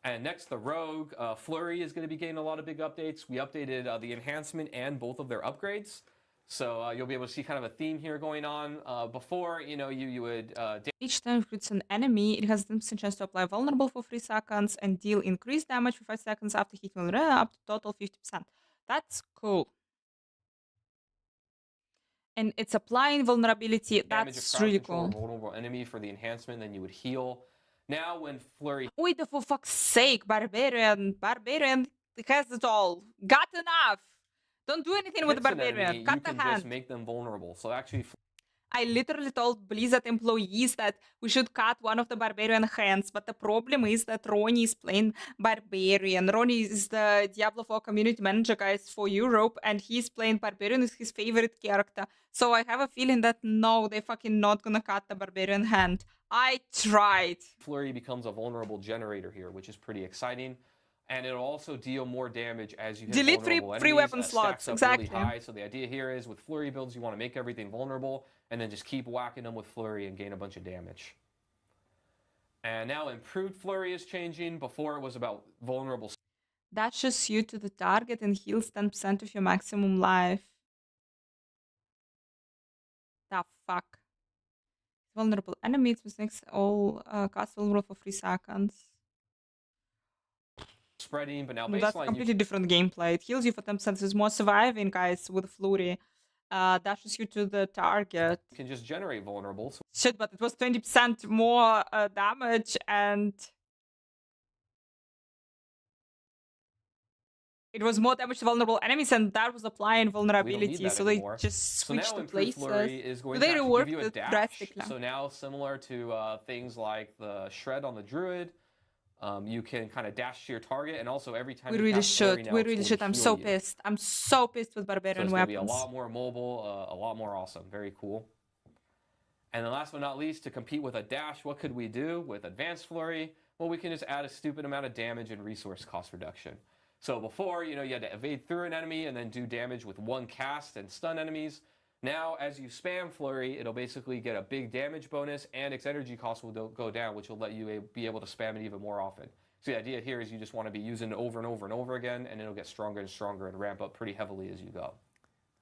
And next, the Rogue. Flurry is going to be getting a lot of big updates. We updated the enhancement and both of their upgrades. So you'll be able to see kind of a theme here going on. Before, you would... Each time it hits an enemy, it has the chance to apply vulnerable for 3 seconds and deal increased damage for 5 seconds after hitting up to total 50%. That's cool. And it's applying vulnerability. damage That's a crowd really control or cool. vulnerable enemy for the enhancement, then you would heal. Now when Flurry Wait, for fuck's sake, Barbarian has it all. Got enough. Don't do anything with the hits an Barbarian. enemy, you Cut the can hand. just make them vulnerable. So actually, I literally told Blizzard employees that we should cut one of the Barbarian hands, but the problem is that Ronnie is playing Barbarian. Ronnie is the Diablo 4 community manager, guys, for Europe, and he's playing Barbarian is his favorite character. So I have a feeling that no, they're fucking not gonna cut the Barbarian hand. I tried. Flurry becomes a vulnerable generator here, which is pretty exciting. And it'll also deal more damage as you hit Delete vulnerable free enemies, weapon stacks slots, up exactly. really high. So the idea here is with Flurry builds, you want to make everything vulnerable, and then just keep whacking them with Flurry and gain a bunch of damage. And now improved Flurry is changing. Before it was about vulnerable. Dashes you to the target and heals 10% of your maximum life. The fuck? Vulnerable enemies with next all cast vulnerable for 3 seconds. Spreading, but now No, that's a baseline you completely different gameplay. It heals you for 10%. There's more surviving, guys, with Flurry. Dashes you to the target. can just generate vulnerable. So Shit, but it was 20% more damage and... It was more damage to vulnerable enemies, and that was applying vulnerability. that So anymore. they just So now switched the improved places. Flurry is going They to actually reworked give you a it dash. drastically. So now similar to things like the shred on the druid, you can kind of dash to your target, and also every time We you really cast Flurry should. now, We it's really going to should. I'm heal so you. pissed. I'm so pissed with So barbarian it's going to be a weapons. lot more mobile, a lot more awesome. Very cool. And then last but not least, to compete with a dash, what could we do with advanced Flurry? Well, we can just add a stupid amount of damage and resource cost reduction. So before, you had to evade through an enemy and then do damage with one cast and stun enemies. Now, as you spam Flurry, it'll basically get a big damage bonus, and its energy cost will go down, which will let you be able to spam it even more often. So the idea here is you just want to be using it over and over and over again, and it'll get stronger and stronger and ramp up pretty heavily as you go.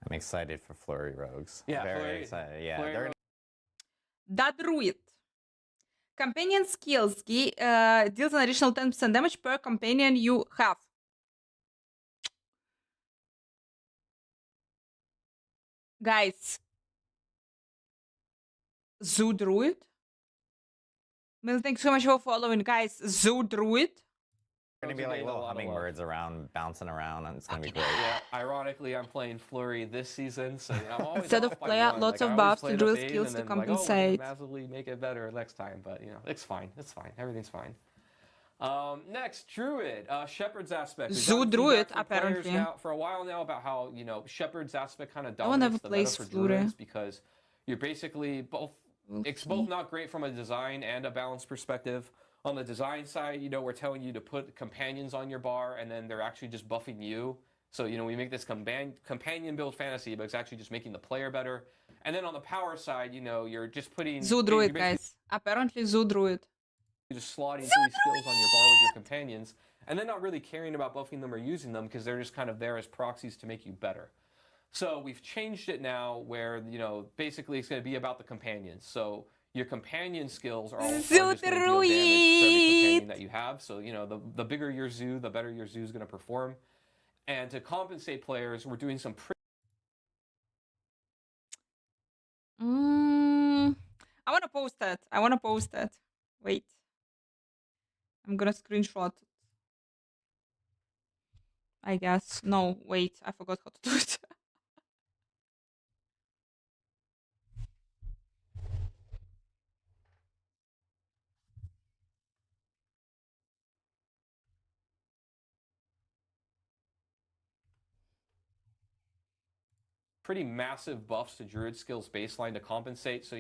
I'm excited for Flurry Rogues. Yeah, very Flurry- excited. Yeah, Flurry they're Rogues- The Druid. Companion skills deals an additional 10% damage per companion you have. Guys. Zoo Druid? Well, thanks so much for following, guys. Zoo Druid? going to be Rogues are like getting a little lot of love. hummingbirds around, bouncing around, and it's going to be great. Yeah, ironically, I'm playing Flurry this season, so I'm always Instead off of by player, one. lots Like, of I always buffs play to the drill phase skills and to then, like, oh, we're compensate. gonna massively make it better next time, but it's fine. It's fine. Everything's fine. Next, Druid, Shepherd's aspect. We've Zoo gotten Druid, feedback from players apparently. now, for a while now, about how Shepherd's aspect kind of No one ever dominates the meta plays for Flurry. Druids, because you're basically both. It's both not great from a design and a balance perspective. On the design side, we're telling you to put companions on your bar, and then they're actually just buffing you. So, we make this companion build fantasy, but it's actually just making the player better. And then on the power side, you're just putting... Zoo you're Druid, basically guys. Apparently Zoo Druid. just slotting 3 skills on your bar with your companions, and then not really caring about buffing them or using them, because they're just kind of there as proxies to make you better. So we've changed it now where, basically it's going to be about the companions. So your companion skills are all just going to deal damage for every companion that you have. So, the bigger your zoo, the better your zoo is going to perform. And to compensate players, we're doing some I want to post that. Wait. I'm gonna screenshot it. I guess. No, wait. I forgot how to do it. pretty massive buffs to Druid skills baseline to compensate. So,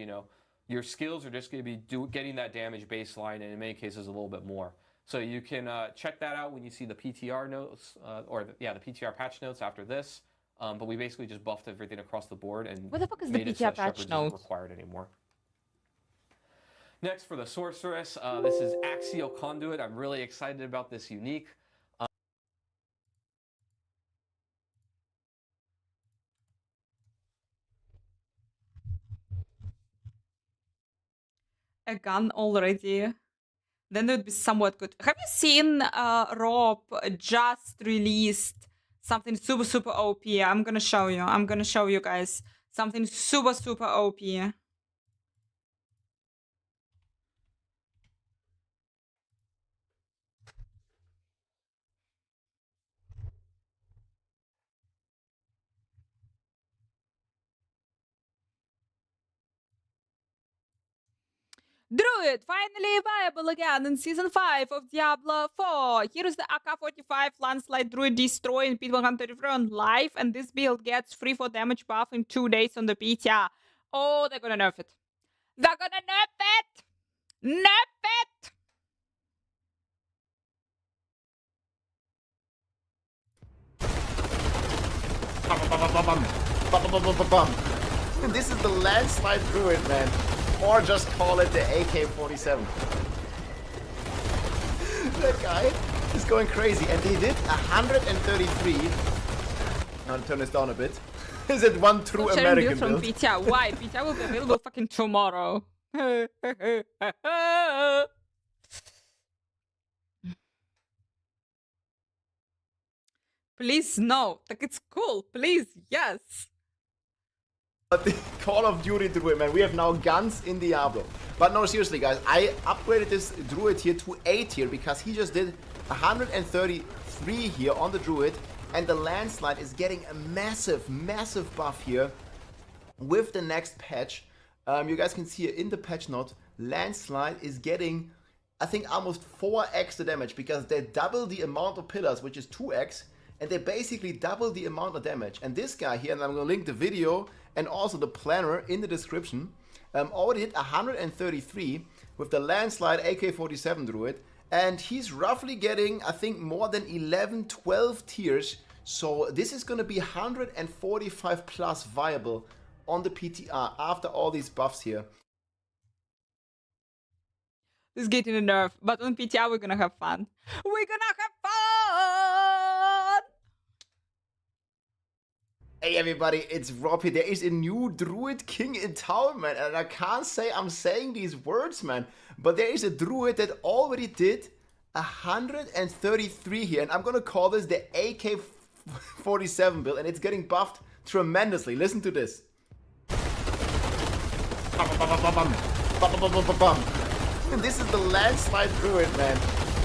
your skills are just going to be getting that damage baseline, and in many cases a little bit more. So you can check that out when you see the PTR notes, the PTR patch notes after this. But we basically just buffed everything across the board and What the fuck is the made it so PTR that patch Shepherds note? isn't required anymore. Next, for the Sorceress, this is Axial Conduit. I'm really excited about this unique. A gun already. Then it would be somewhat good. Have you seen Rob just released something super OP? I'm gonna show you guys Something super, super OP. Druid, finally viable again in Season 5 of Diablo 4. Here's the AK-45 Landslide Druid Destroy in P133 on live, and this build gets free for damage buff in 2 days on the PTR. Oh, they're gonna nerf it. They're gonna nerf it! Nerf it! And this is the landslide druid, man. Or just call it the AK-47. That guy is going crazy. And he did 133. I'll turn this down a bit. Is it one true Sharing American build from build? PTR. Why? PTR will be available fucking tomorrow. Please, no. Like, it's cool. Please, yes. But the Call of Duty druid, man, we have now guns in Diablo. But no, seriously, guys, I upgraded this druid here to 8 here because he just did 133 here on the druid, and the landslide is getting a massive, massive buff here with the next patch. You guys can see here in the patch note, landslide is getting, I think, almost 4x the damage because they double the amount of pillars, which is 2x, and they basically double the amount of damage. And this guy here, and I'm going to link the video and also the planner in the description, already hit 133 with the landslide AK-47 druid, and he's roughly getting, I think, more than 11, 12 tiers. So this is going to be 145 plus viable on the PTR after all these buffs here. This is getting a nerf, but on PTR we're gonna have fun. We're gonna have fun! Hey everybody, it's Rob here. There is a new Druid King in town, man. And I can't say I'm saying these words, man. But there is a Druid that already did 133 here. And I'm gonna call this the AK-47 build. And it's getting buffed tremendously. Listen to this. And this is the landslide druid, man.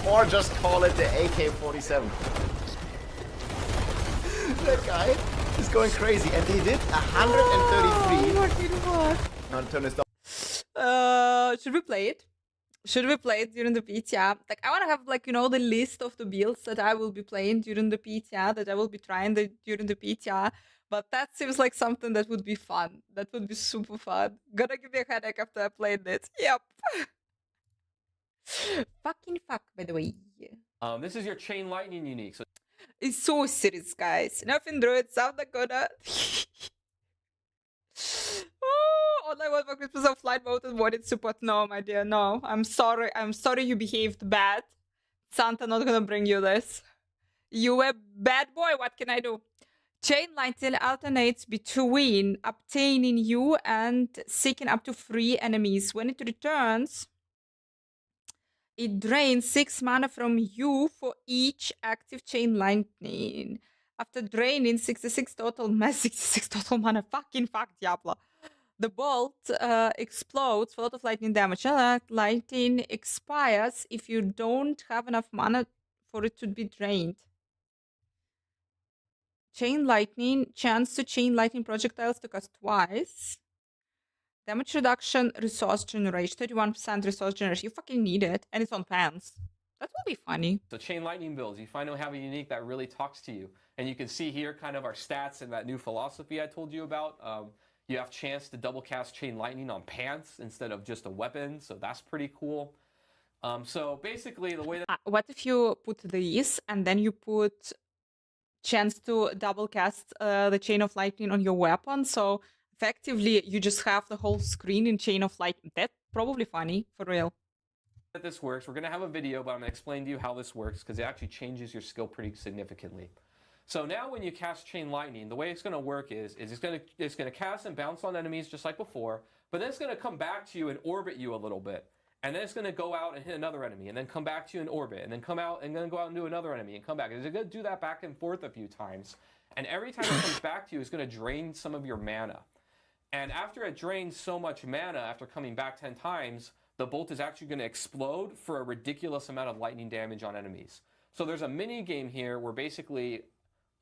Or just call it the AK-47. That guy is going crazy, and he did 133. I'll turn this down. Should we play it? Should we play it during the PTR? Like, I want to have, like, you know, the list of the builds that I will be playing during the PTR, that I will be trying during the PTR. But that seems like something that would be fun. That would be super fun. Gonna give me a headache after I played it. Yep. Fucking fuck, by the way. This is your chain lightning unique. So It's so serious, guys. Nothing Druid, South Dakota. All I want for Christmas of flight mode and wanted support. No, my dear, no. I'm sorry. I'm sorry you behaved bad. Santa not gonna bring you this. You a bad boy. What can I do? Chain lightning alternates between obtaining you and seeking up to 3 enemies. When it returns, it drains 6 mana from you for each active chain lightning. After draining 66 total mana. Fucking fuck, Diablo. The bolt explodes for a lot of lightning damage. Lightning expires if you don't have enough mana for it to be drained. Chain lightning, chance to chain lightning projectiles to cast twice. Damage reduction, resource generation, 31% resource generation. You fucking need it, and it's on pants. That will be funny. So chain lightning builds, you finally have a unique that really talks to you. And you can see here kind of our stats and that new philosophy I told you about. You have chance to double cast chain lightning on pants instead of just a weapon, so that's pretty cool. So basically the way that... What if you put these, and then you put chance to double cast the chain of lightning on your weapon, so effectively you just have the whole screen in chain of lightning. That's probably funny, for real. That this works, we're going to have a video, but I'm going to explain to you how this works because it actually changes your skill pretty significantly. So now when you cast chain lightning, the way it's going to work is it's going to cast and bounce on enemies just like before, but then it's going to come back to you and orbit you a little bit. And then it's going to go out and hit another enemy, and then come back to you in orbit, and then come out and then go out and do another enemy, and come back. It's going to do that back and forth a few times. And every time it comes back to you, it's going to drain some of your mana. And after it drains so much mana after coming back 10 times, the bolt is actually going to explode for a ridiculous amount of lightning damage on enemies. So there's a mini game here where basically,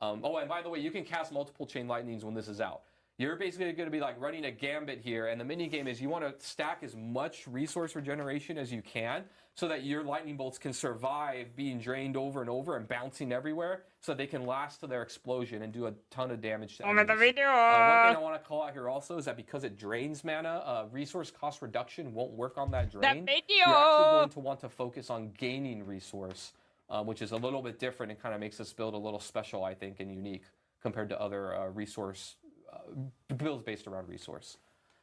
oh, and by the way, you can cast multiple chain lightnings when this is out. You're basically going to be like running a gambit here, and the mini game is you want to stack as much resource regeneration as you can so that your lightning bolts can survive being drained over and over and bouncing everywhere so that they can last to their explosion and do a ton of damage to enemies. the video. One thing I want to call out here also is that because it drains mana, resource cost reduction won't work on that drain. video. You're actually going to want to focus on gaining resource, which is a little bit different and kind of makes this build a little special, I think, and unique compared to other resource builds based around resource.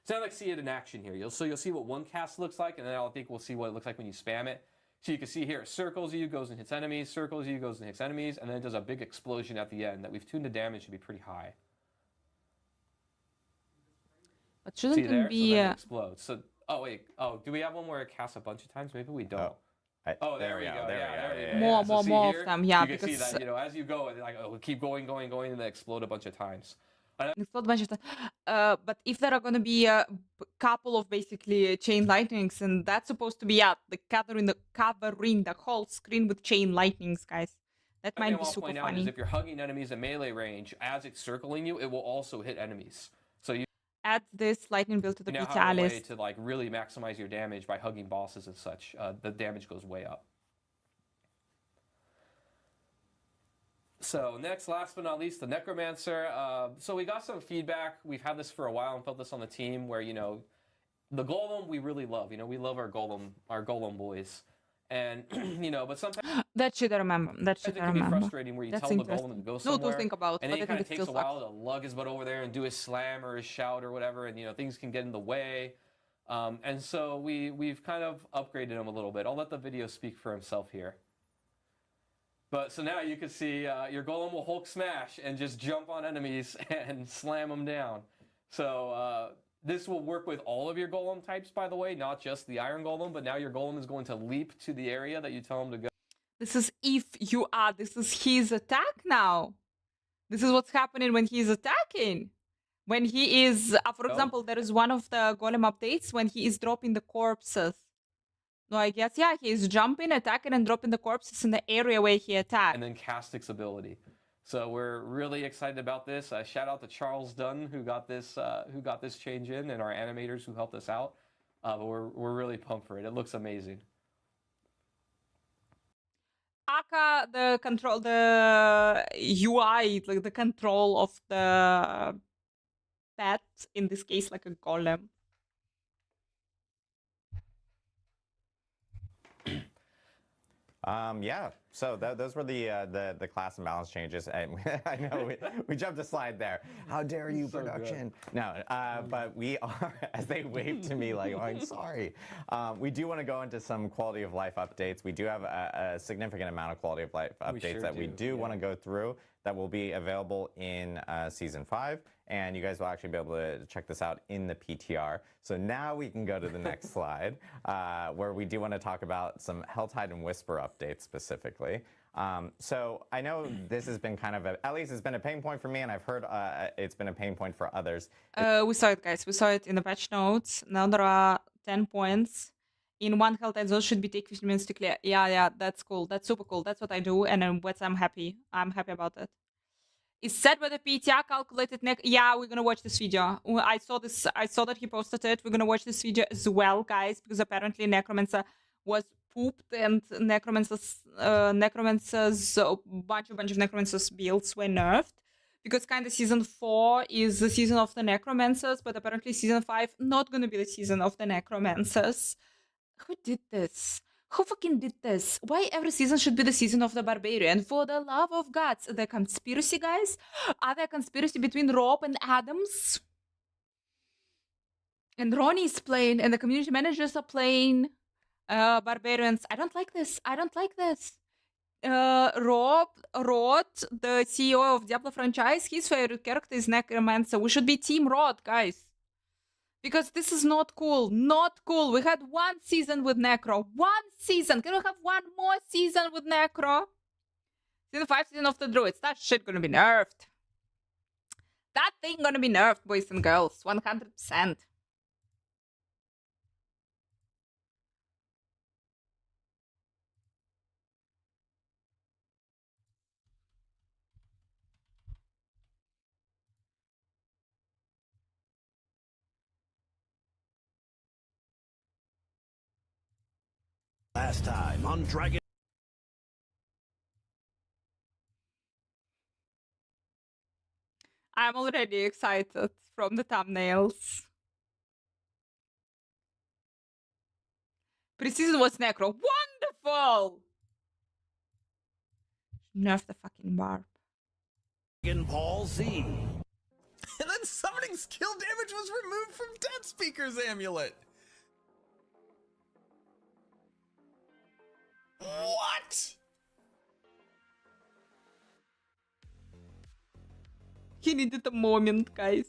So now let's see it in action here. You'll see what one cast looks like, and then I think we'll see what it looks like when you spam it. So you can see here, it circles you, goes and hits enemies, circles you, goes and hits enemies, and then it does a big explosion at the end that we've tuned the damage to be pretty high. But See shouldn't there? it be? So then it explodes. So, oh wait, oh, do we have one where it casts a bunch of times? Maybe we don't. Oh, There we go. There we go. More, So more, see more here, of them. Yeah, you can because see that, you know, as you go, it's like, oh, keep going, and then explode a bunch of times. explode a bunch of but if there are going to be a couple of basically chain lightnings, and that's supposed to be covering the whole screen with chain lightnings, guys. That One thing might be I want to super point out is funny. if you're hugging enemies at melee range, as it's circling you, it will also hit enemies. So you Add this lightning build to the now PTR have a way list. to like really maximize your damage by hugging bosses and such. The damage goes way up. So next, last but not least, the Necromancer. So we got some feedback. We've had this for a while and felt this on the team where, you know, the Golem we really love. You know, we love our Golem boys. And, you know, but sometimes That shit I remember. That it shit I can be remember. frustrating where you That's tell the Golem interesting. to go No somewhere. to think about, And but then I it kind think of it takes still a while sucks. to lug his butt over there and do his slam or his shout or whatever, and you know things can get in the way. And so we've kind of upgraded him a little bit. I'll let the video speak for himself here. But so now you can see your Golem will Hulk smash and just jump on enemies and slam them down. So this will work with all of your Golem types, by the way, not just the Iron Golem. But now your Golem is going to leap to the area that you tell him to go. This is this is his attack now. This is what's happening when he's attacking. When he is, for example, there is one of the Golem updates when he is dropping the corpses. No, I guess, yeah, he is jumping, attacking, and dropping the corpses in the area where he attacked. And then Castic's ability. So we're really excited about this. Shout out to Charles Dunn who got this change in, and our animators who helped us out. But we're really pumped for it. It looks amazing. Aka, the UI, like the control of the pet, in this case, like a golem. Yeah. So those were the class and balance changes. And I know we jumped a slide there. How dare you, So production? No, but we are, as they wave to me like, I'm sorry. We do want to go into some quality of life updates. We do have a significant amount of quality of life updates sure that we do, want to go through that will be available in Season 5. And you guys will actually be able to check this out in the PTR. So now we can go to the next slide, where we do want to talk about some Helltide and Whisper updates specifically. So I know this has been kind of, at least it's been a pain point for me, and I've heard it's been a pain point for others. We saw it, guys. We saw it in the patch notes. Now there are 10 points. In one Helltide zone should be take 15 minutes to clear. Yeah, that's cool. That's super cool. That's what I do, and I'm happy. I'm happy about it. It's said by the PTR calculated yeah, we're gonna watch this video. I saw that he posted it. We're gonna watch this video as well, guys, because apparently Necromancer was pooped and Necromancer's bunch of Necromancer's builds were nerfed. Because kinda season 4 is the season of the Necromancers, but apparently season 5 not gonna be the season of the Necromancers. Who did this? Who fucking did this? Why every season should be the season of the Barbarian? For the love of gods, the conspiracy, guys? Are there a conspiracy between Rob and Adams? And Ronnie's playing, and the community managers are playing Barbarians. I don't like this. I don't like this. Rob Rod, the CEO of Diablo franchise, his favorite character is Necromancer. We should be Team Rod, guys. Because this is not cool. Not cool. We had one season with Necro. One season. Can we have one more season with Necro? Season 5, season of the Druids. That shit gonna be nerfed. That thing gonna be nerfed, boys and girls. 100%. Last time on Dragon. I'm already excited from the thumbnails. Precision was necro. Wonderful! Nerf the fucking barb. Dragon Ball Z. And then summoning skill damage was removed from Dead Speaker's amulet. What? He needed a moment, guys.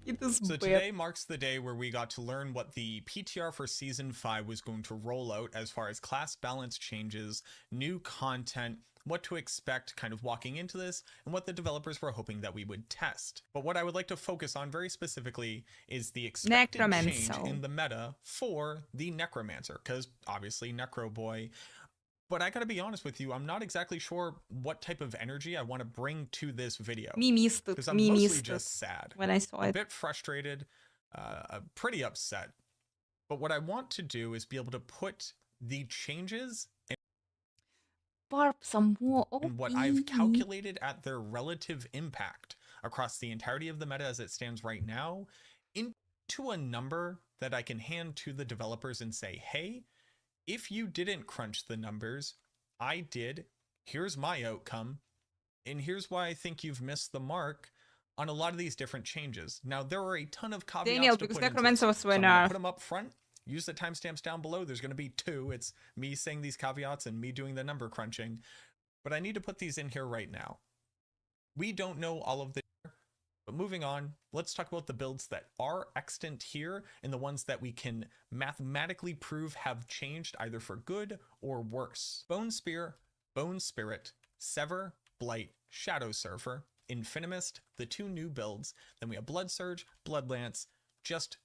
It is So bad. today marks the day where we got to learn what the PTR for Season 5 was going to roll out as far as class balance changes, new content, what to expect kind of walking into this, and what the developers were hoping that we would test. But what I would like to focus on very specifically is the expected change Necromancer. in the meta for the Necromancer, because obviously Necro Boy. But I gotta be honest with you, I'm not exactly sure what type of energy I want to bring to this video. Me missed it. Because I'm Me mostly missed just it sad, when I saw a it. bit frustrated, pretty upset. But what I want to do is be able to put the changes Barb some more. and what I've calculated at their relative impact across the entirety of the meta as it stands right now into a number that I can hand to the developers and say, hey, if you didn't crunch the numbers, I did. Here's my outcome. And here's why I think you've missed the mark on a lot of these different changes. Now, there are a ton of caveats Daniel, to because put into Necromancer this. was So I'm gonna nerfed. put them up front. Use the timestamps down below. There's going to be 2. It's me saying these caveats and me doing the number crunching. But I need to put these in here right now. We don't know all of the... But moving on, let's talk about the builds that are extant here and the ones that we can mathematically prove have changed either for good or worse. Bone Spear, Bone Spirit, Sever, Blight, Shadow Surfer, Infinimist, the 2 new builds. Then we have Blood Surge, Blood Lance, just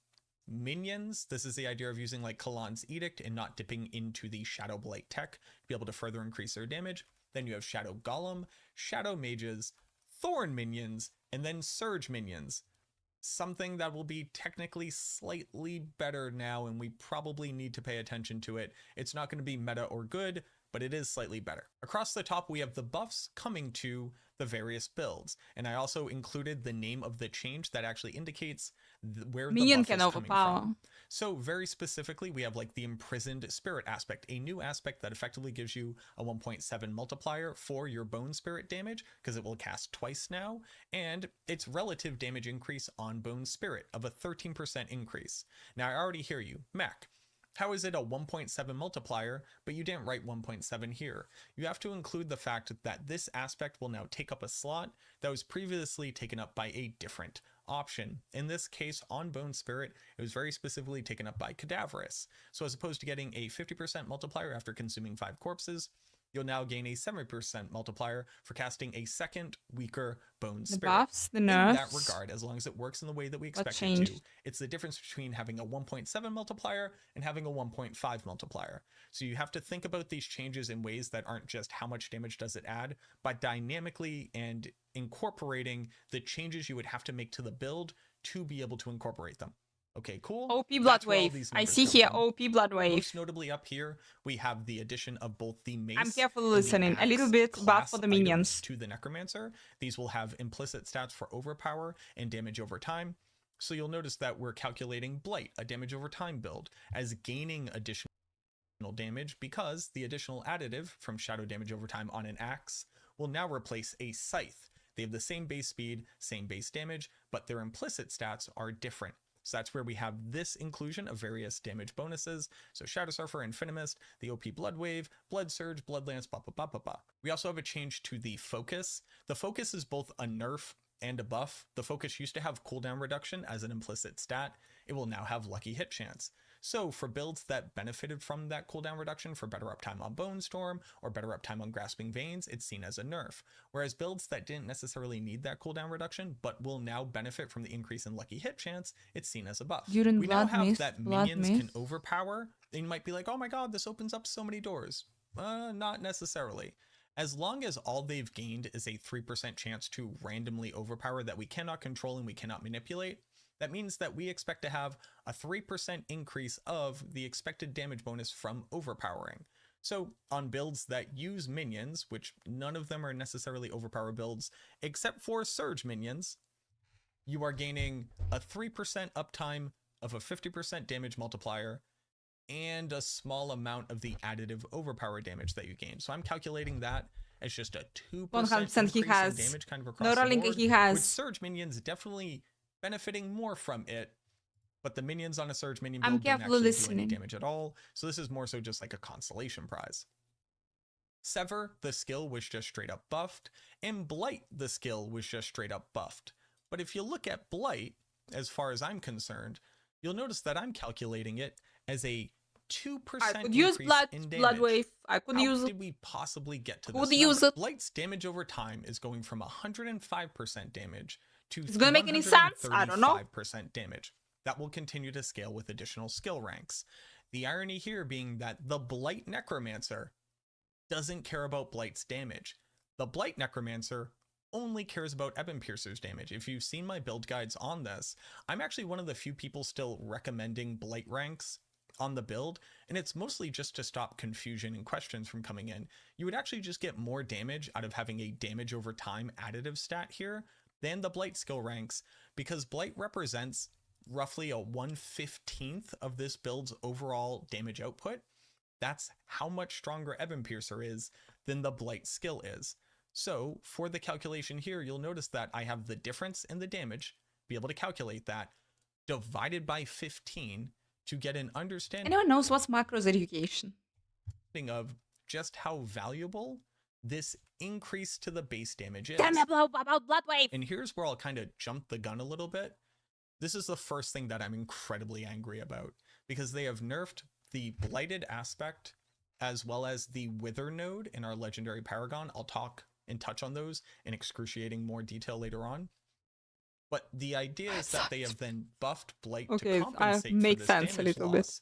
minions. This is the idea of using like Kalan's Edict and not dipping into the Shadow Blight tech to be able to further increase their damage. Then you have Shadow Golem, Shadow Mages, Thorn minions, and then Surge minions. Something that will be technically slightly better now, and we probably need to pay attention to it. It's not going to be meta or good, but it is slightly better. Across the top, we have the buffs coming to the various builds, and I also included the name of the change that actually indicates where the Minion buff can is coming overpower. from. So very specifically, we have like the Imprisoned Spirit aspect, a new aspect that effectively gives you a 1.7 multiplier for your Bone Spirit damage, because it will cast twice now, and its relative damage increase on Bone Spirit of a 13% increase. Now, I already hear you, Mac. How is it a 1.7 multiplier, but you didn't write 1.7 here? You have to include the fact that this aspect will now take up a slot that was previously taken up by a different option. In this case, on Bone Spirit, it was very specifically taken up by Cadaverous. So as opposed to getting a 50% multiplier after consuming 5 corpses, you'll now gain a 70% multiplier for casting a second, weaker Bone The Spirit. buffs, the In that nerfs. regard, as long as it works in the way that we What expect it to, changed? it's the difference between having a 1.7 multiplier and having a 1.5 multiplier. So you have to think about these changes in ways that aren't just how much damage does it add, but dynamically and incorporating the changes you would have to make to the build to be able to incorporate them. Okay, cool. OP Blood That's where all Wave. these I numbers see come here from. OP Blood Wave. Most notably up here, we have the addition of both the mace I'm carefully and the listening. A little axe bit bad class for the items minions. to the Necromancer. These will have implicit stats for overpower and damage over time. So you'll notice that we're calculating Blight, a damage over time build, as gaining additional damage because the additional additive from shadow damage over time on an axe will now replace a scythe. They have the same base speed, same base damage, but their implicit stats are different. So that's where we have this inclusion of various damage bonuses. So Shadow Surfer, Infinimist, the OP Blood Wave, Blood Surge, Blood Lance, blah, blah, blah, blah, blah. We also have a change to the Focus. The Focus is both a nerf and a buff. The Focus used to have cooldown reduction as an implicit stat. It will now have lucky hit chance. So for builds that benefited from that cooldown reduction for better uptime on Bone Storm or better uptime on Grasping Veins, it's seen as a nerf. Whereas builds that didn't necessarily need that cooldown reduction but will now benefit from the increase in lucky hit chance, it's seen as a buff. During We now Blood have Mist, that Blood minions can Mist. overpower. And you might be like, oh my god, this opens up so many doors. Not necessarily. As long as all they've gained is a 3% chance to randomly overpower that we cannot control and we cannot manipulate, that means that we expect to have a 3% increase of the expected damage bonus from overpowering. So on builds that use minions, which none of them are necessarily overpower builds, except for Surge minions, you are gaining a 3% uptime of a 50% damage multiplier and a small amount of the additive overpower damage that you gain. So I'm calculating that as just a 2% 100% he increase has. in damage kind of No across the rolling, board, he has. with Surge minions definitely benefiting more from it, but the minions on a Surge minion I'm build don't carefully actually do any listening. damage at all, so this is more so just like a consolation prize. Sever, the skill, was just straight up buffed, and Blight, the skill, was just straight up buffed. But if you look at Blight, as far as I'm concerned, you'll notice that I'm calculating it as a 2% I could use increase blood, in damage. blood wave. I could How use did we possibly get to Could this use number? it. Blight's damage over time is going from 105% damage to Is it gonna make any sense? I don't know. 135% damage. That will continue to scale with additional skill ranks. The irony here being that the Blight Necromancer doesn't care about Blight's damage. The Blight Necromancer only cares about Ebon Piercer's damage. If you've seen my build guides on this, I'm actually one of the few people still recommending Blight ranks on the build, and it's mostly just to stop confusion and questions from coming in. You would actually just get more damage out of having a damage over time additive stat here than the Blight skill ranks, because Blight represents roughly a 1/15th of this build's overall damage output. That's how much stronger Ebon Piercer is than the Blight skill is. So for the calculation here, you'll notice that I have the difference in the damage, be able to calculate that, divided by 15 to get an understanding Anyone knows what's macros education? of just how valuable this increase to the base damage is. Tell me about blood wave. And here's where I'll kind of jump the gun a little bit. This is the first thing that I'm incredibly angry about, because they have nerfed the blighted aspect as well as the wither node in our legendary paragon. I'll talk and touch on those in excruciating more detail later on. But the idea is that they have then buffed Blight Okay, to compensate for makes this sense a damage little bit. loss.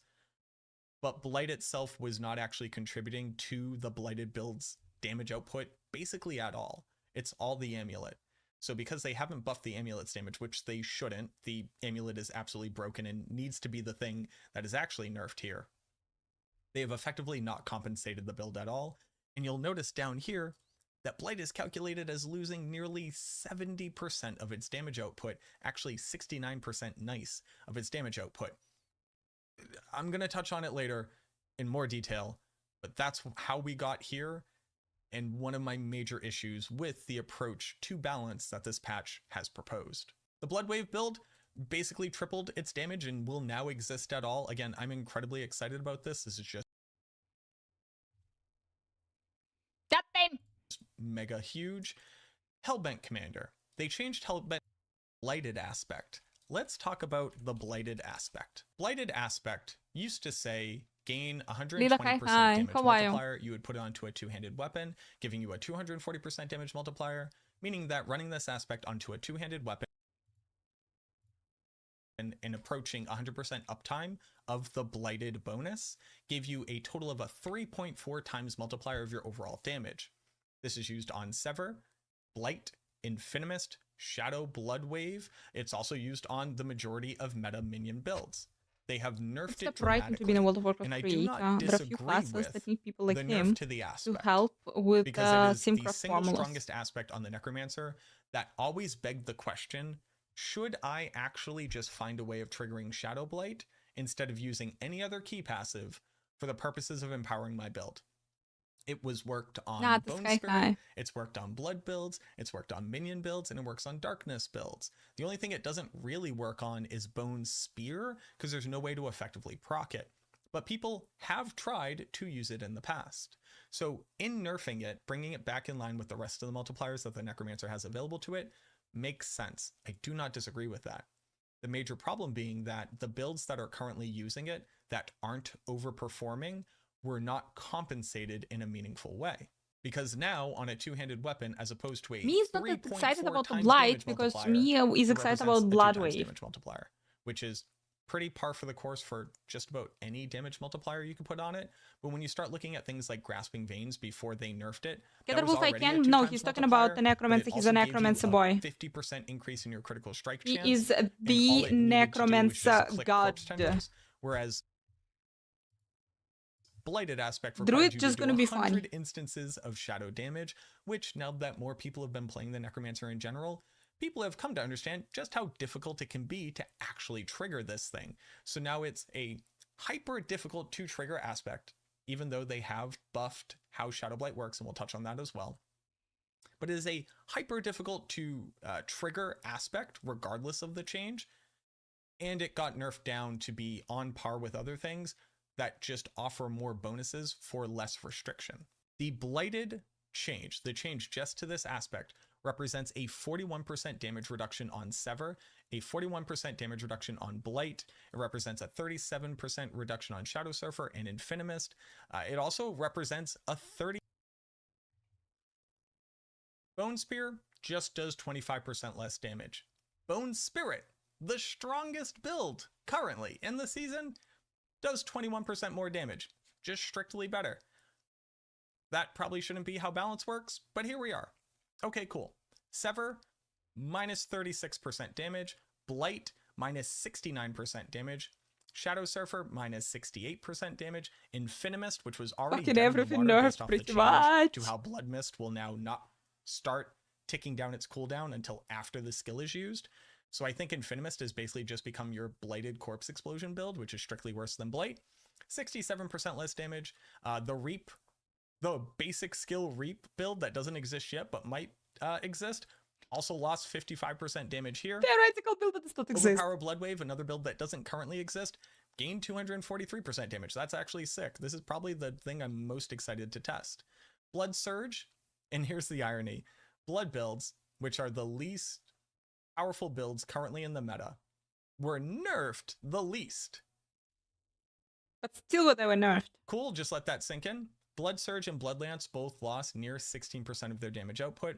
But Blight itself was not actually contributing to the blighted build's damage output basically at all. It's all the amulet. So because they haven't buffed the amulet's damage, which they shouldn't, the amulet is absolutely broken and needs to be the thing that is actually nerfed here. They have effectively not compensated the build at all. And you'll notice down here that Blight is calculated as losing nearly 70% of its damage output, actually 69% nice of its damage output. I'm going to touch on it later in more detail, but that's how we got here, and one of my major issues with the approach to balance that this patch has proposed. The Blood Wave build basically tripled its damage and will now exist at all. Again, I'm incredibly excited about this. This is just That thing. mega huge. Hellbent Commander. They changed Hellbent blighted aspect. Let's talk about the blighted aspect. Blighted aspect used to say gain 120% damage multiplier. You would put it onto a two-handed weapon, giving you a 240% damage multiplier, meaning that running this aspect onto a two-handed weapon and approaching 100% uptime of the blighted bonus gave you a total of a 3.4 times multiplier of your overall damage. This is used on Sever, Blight, Infinimist, Shadow, Blood Wave. It's also used on the majority of meta minion builds. They have nerfed it right into being a World of Warcraft and I 3. do not There are a few disagree classes with that need people like the him nerf to the to aspect, help with because it is the Simcraft single formulas. strongest aspect on the Necromancer that always begged the question, should I actually just find a way of triggering Shadow Blight instead of using any other key passive for the purposes of empowering my build? It was worked on Not the Bone Sky Spirit, High. it's worked on Blood builds, it's worked on Minion builds, and it works on Darkness builds. The only thing it doesn't really work on is Bone Spear, because there's no way to effectively proc it. But people have tried to use it in the past. So in nerfing it, bringing it back in line with the rest of the multipliers that the Necromancer has available to it, makes sense. I do not disagree with that. The major problem being that the builds that are currently using it, that aren't overperforming were not compensated in a meaningful way. Because now on a two-handed weapon, as opposed to a Me is not that 3.4 excited about the times Blight damage because multiplier, me is it excited represents about a 2 Blood times Wave. damage multiplier, which is pretty par for the course for just about any damage multiplier you can put on it. But when you start looking at things like Grasping Veins before they nerfed it, that was Wolf, I already a can. 2 No, times he's talking multiplier, about the but it necromancer. He's a also gave you necromancer boy. 50% increase in your critical strike He chance. is and all the it needed to do was necromancer just click god. corpse tendrils, whereas Blighted aspect Druid required you just to gonna do be 100 fun. instances of shadow damage, which now that more people have been playing the necromancer in general, people have come to understand just how difficult it can be to actually trigger this thing. So now it's a hyper difficult to trigger aspect, even though they have buffed how Shadow Blight works, and we'll touch on that as well. But it is a hyper difficult to trigger aspect regardless of the change, and it got nerfed down to be on par with other things that just offer more bonuses for less restriction. The Blighted change, the change just to this aspect, represents a 41% damage reduction on Sever, a 41% damage reduction on Blight. It represents a 37% reduction on Shadow Surfer and Infinimist. It also represents a 30%. Bone Spear just does 25% less damage. Bone Spirit, the strongest build currently in the season, does 21% more damage, just strictly better. That probably shouldn't be how balance works, but here we are. Okay, cool. Sever, minus 36% damage. Blight, minus 69% damage. Shadow Surfer, minus 68% damage. Infinimist, which was already Fucking dead in the everything water based nerfed off the pretty change much. to how Blood Mist will now not start ticking down its cooldown until after the skill is used. So I think Infinimist has basically just become your Blighted Corpse Explosion build, which is strictly worse than Blight. 67% less damage. The Reap, the basic skill Reap build that doesn't exist yet but might exist, also lost 55% damage here. Theoretical build that does not exist. Overpower Blood Wave, another build that doesn't currently exist, gained 243% damage. That's actually sick. This is probably the thing I'm most excited to test. Blood Surge, and here's the irony, Blood builds, which are the least powerful builds currently in the meta, were nerfed the least. But still they were nerfed. Cool, just let that sink in. Blood Surge and Blood Lance both lost near 16% of their damage output.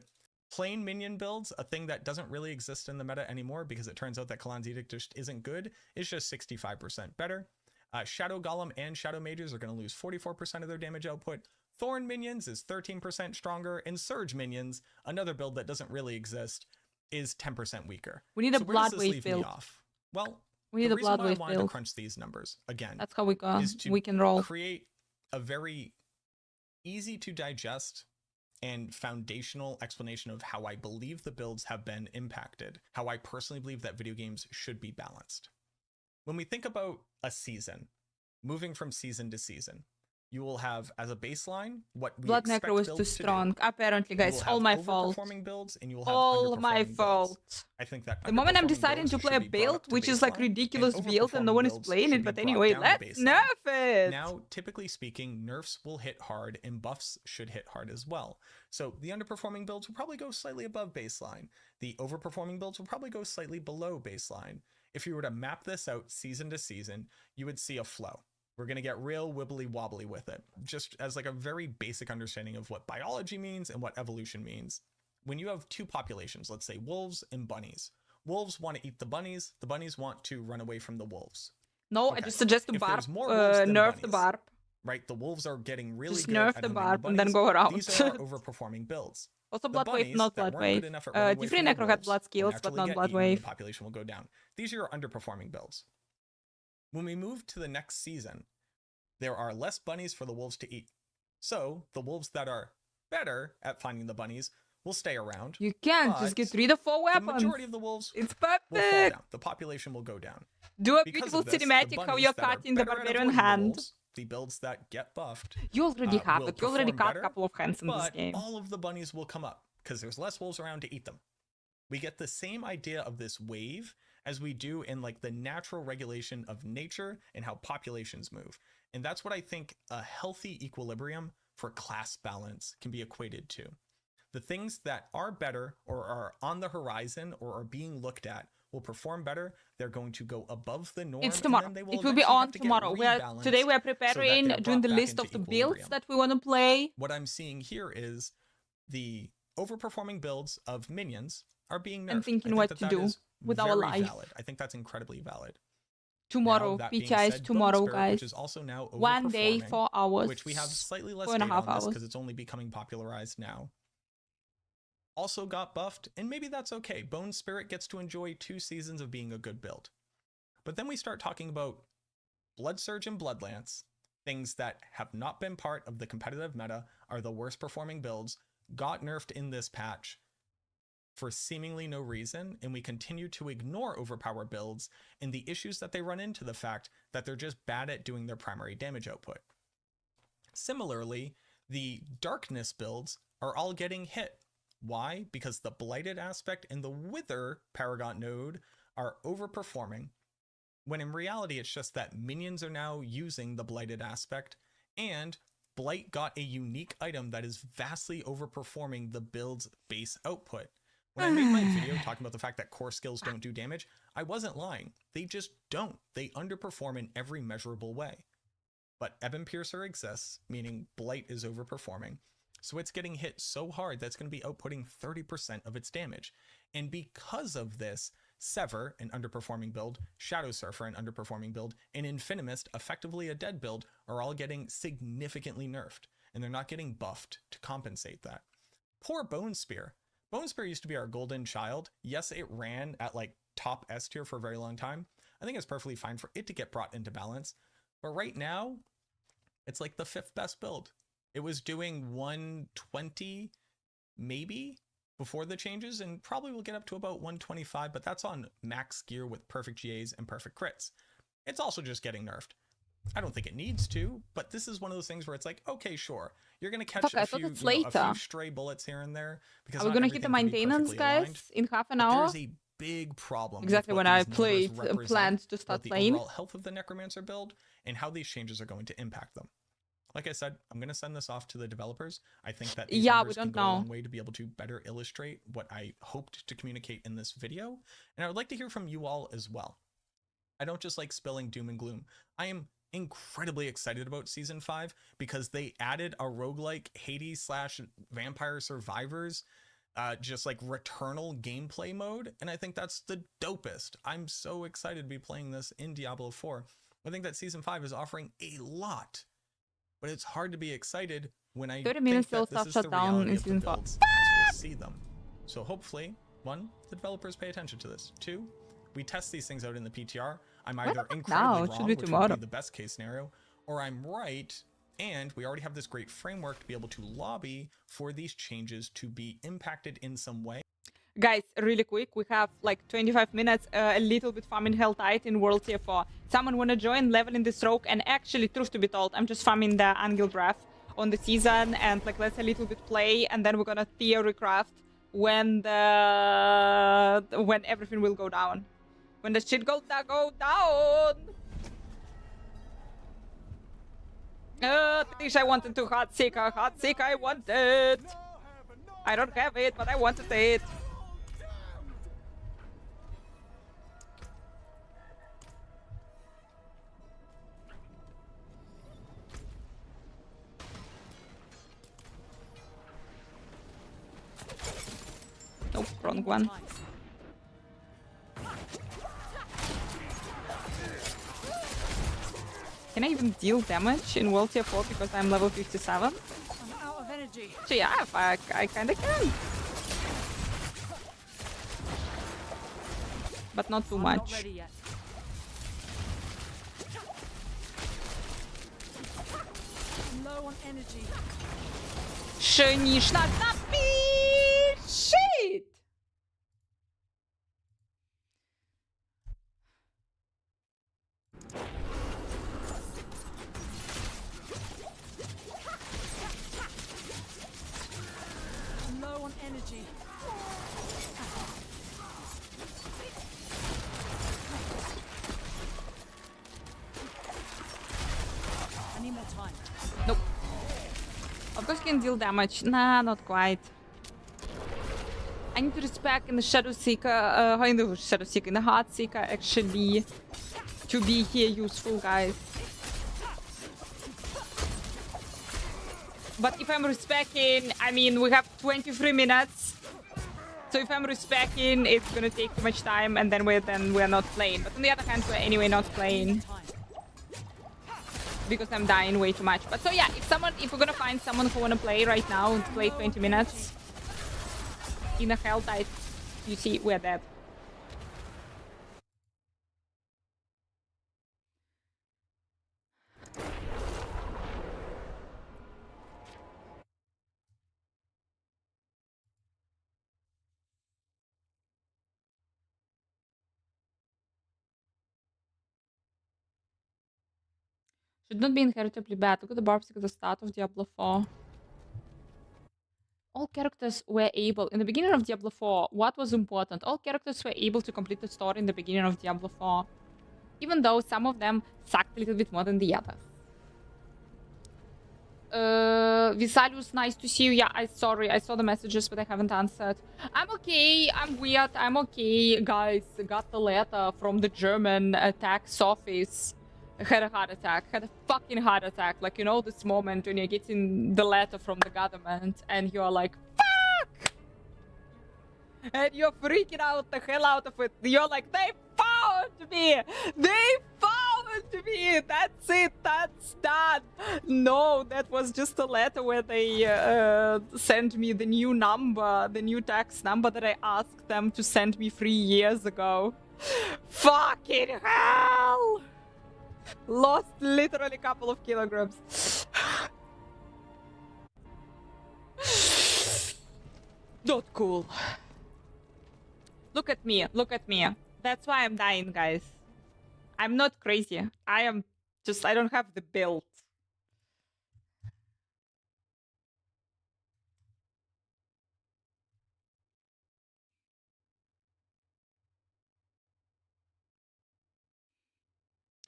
Plain minion builds, a thing that doesn't really exist in the meta anymore because it turns out that Kalan's Edict just isn't good, is just 65% better. Shadow Golem and Shadow Mages are going to lose 44% of their damage output. Thorn minions is 13% stronger, and Surge minions, another build that doesn't really exist, is 10% weaker. We need a Blood Wave build. Off? Well, We need the a reason Blood why Wave I wanted build. to crunch these numbers again That's how we go. is to We can roll. create a very easy to digest and foundational explanation of how I believe the builds have been impacted, how I personally believe that video games should be balanced. When we think about a season, moving from season to season, you will have as a baseline what we Blood expect Necro was builds too to do. strong. Apparently, guys, You will all have my fault. overperforming builds and you will have All my underperforming builds. fault. I think that The moment I'm underperforming deciding builds to play should a be brought build, up to which is like baseline, ridiculous and build and no overperforming one is builds playing should it, be but brought anyway, down to let's baseline. nerf it. Now, typically speaking, nerfs will hit hard and buffs should hit hard as well. So the underperforming builds will probably go slightly above baseline. The overperforming builds will probably go slightly below baseline. If you were to map this out season to season, you would see a flow. We're going to get real wibbly wobbly with it, just as like a very basic understanding of what biology means and what evolution means. When you have two populations, let's say wolves and bunnies, wolves want to eat the bunnies want to run away from the wolves. No, Okay. I just suggest to If barb, there's more wolves than nerf the bunnies, barb. Right, the wolves are getting really Just good nerf at the hunting barb and then bunnies. go around. These are our overperforming builds. Also The Blood Wave, bunnies not that Blood weren't good Wave. enough at running away Different from the Necro had wolves Blood will skills, but naturally not get Blood eaten and Wave. the population will go down. These are your underperforming builds. When we move to the next season, there are less bunnies for the wolves to eat. So the wolves that are better at finding the bunnies will stay around. You can't just but get 3 to 4 The weapons. majority of the wolves It's will fall perfect. down. The population will go down. Do a Because beautiful of this, cinematic how you're cutting the barbarian hand. The builds that get buffed, You already have will it. You already perform cut better, a couple of hands in this but game. all of the bunnies will come up because there's less wolves around to eat them. We get the same idea of this wave as we do in like the natural regulation of nature and how populations move. And that's what I think a healthy equilibrium for class balance can be equated to. The things that are better or are on the horizon or are being looked at will perform better. They're going to go above the norm. It's and tomorrow. then they It will be eventually have on to get tomorrow. Today we are rebalanced preparing, they're doing brought the back list into of the equilibrium. builds that we want to play. What I'm seeing here is the overperforming builds of minions are being nerfed. And thinking I think what that to that do is with our very life. valid. I think that's incredibly valid. Tomorrow, Now, that being PTR is said, tomorrow, Bone Spirit, guys. which is also now 1 day, overperforming, 4 hours. which we have slightly less 4.5 data on this hours. because it's only becoming popularized now, also got buffed, and maybe that's okay. Bone Spirit gets to enjoy 2 seasons of being a good build. But then we start talking about Blood Surge and Blood Lance, things that have not been part of the competitive meta, are the worst performing builds, got nerfed in this patch for seemingly no reason, and we continue to ignore overpowered builds and the issues that they run into, the fact that they're just bad at doing their primary damage output. Similarly, the Darkness builds are all getting hit. Why? Because the Blighted aspect and the Wither Paragon node are overperforming, when in reality it's just that minions are now using the Blighted aspect, and Blight got a unique item that is vastly overperforming the build's base output. When I made my video talking about the fact that core skills don't do damage, I wasn't lying. They just don't. They underperform in every measurable way. But Ebon Piercer exists, meaning Blight is overperforming. So it's getting hit so hard that's going to be outputting 30% of its damage. And because of this, Sever, an underperforming build, Shadow Surfer, an underperforming build, and Infinimist, effectively a dead build, are all getting significantly nerfed. And they're not getting buffed to compensate that. Poor Bone Spear. Bone Spear used to be our golden child. Yes, it ran at like top S tier for a very long time. I think it's perfectly fine for it to get brought into balance. But right now, it's like the 5th best build. It was doing 120 maybe before the changes, and probably will get up to about 125, but that's on max gear with perfect GAs and perfect crits. It's also just getting nerfed. I don't think it needs to, but this is one of those things where it's like, okay, sure, you're gonna catch I a thought few, it's a few later. stray bullets here and there. Because Are we not gonna hit the everything can be maintenance, perfectly aligned, guys, in half an but hour? there's a big problem. Exactly with when what I these numbers played represent planned to about start the playing. overall health of the Necromancer build and how these changes are going to impact them. Like I said, I'm going to send this off to the developers. I think that these Yeah, we numbers can don't go a know. long way to be able to better illustrate what I hoped to communicate in this video. And I would like to hear from you all as well. I don't just like spilling doom and gloom. I am incredibly excited about Season 5 because they added a roguelike Hades / Vampire Survivors just like returnal gameplay mode, and I think that's the dopest. I'm so excited to be playing this in Diablo 4. I think that Season 5 is offering a lot, but it's hard to be excited when I 30 think minutes that till this is shut the down reality in of the Season 5. builds as we'll see them. So hopefully, 1, the developers pay attention to this. 2, we test these things out in the PTR. I'm What either about incredibly now? It should wrong, be which would tomorrow. be the best case scenario, or I'm right, and we already have this great framework to be able to lobby for these changes to be impacted in some way. Guys, really quick, we have like 25 minutes, a little bit farming hell tight in World Tier 4. Someone wanna join leveling the stroke? And actually, truth to be told, I'm just farming the Angel Draft on the season, and like let's a little bit play, and then we're gonna theory craft when everything will go down. When the shit go down. Tish, I wanted to hot seek I wanted. I don't have it, but I wanted it. Nope, wrong one. Can I even deal damage in World Tier 4 because I'm level 57? I'm out of energy. So yeah, I kinda can. But not too I'm much. not ready yet. I'm low on energy. Шниш на Shit! I'm low on energy. I need more time. Nope. Of course, can deal damage. Nah, not quite. I need to respect in the Shadow Seeker, in the Shadow Seeker, in the Heart Seeker, actually, to be here useful, guys. But if I'm respecting, I mean, we have 23 minutes. So if I'm respecting, it's gonna take too much time, and then we're not playing. But on the other hand, we're anyway not playing because I'm dying way too much. But so yeah, if we're gonna find someone who wanna play right now and play 20 minutes in a hell tide, you see, we're dead. Should not be inheritably bad. Look at the barbs at the start of Diablo 4. All characters were able, in the beginning of Diablo 4, what was important? All characters were able to complete the story in the beginning of Diablo 4. Even though some of them sucked a little bit more than the others. Visalius, nice to see you. Yeah, I saw the messages, but I haven't answered. I'm okay, I'm weird, I'm okay. Guys, got the letter from the German tax office. Had a heart attack, had a fucking heart attack. Like, you know, this moment when you're getting the letter from the government and you're like, fuck! And you're freaking out the hell out of it. You're like, they found me! They found me! That's it, that's done! No, that was just a letter where they sent me the new number, the new tax number that I asked them to send me 3 years ago. Fucking hell! Lost literally a couple of kilograms. Not cool. Look at me, look at me. That's why I'm dying, guys. I'm not crazy. I am just, I don't have the build.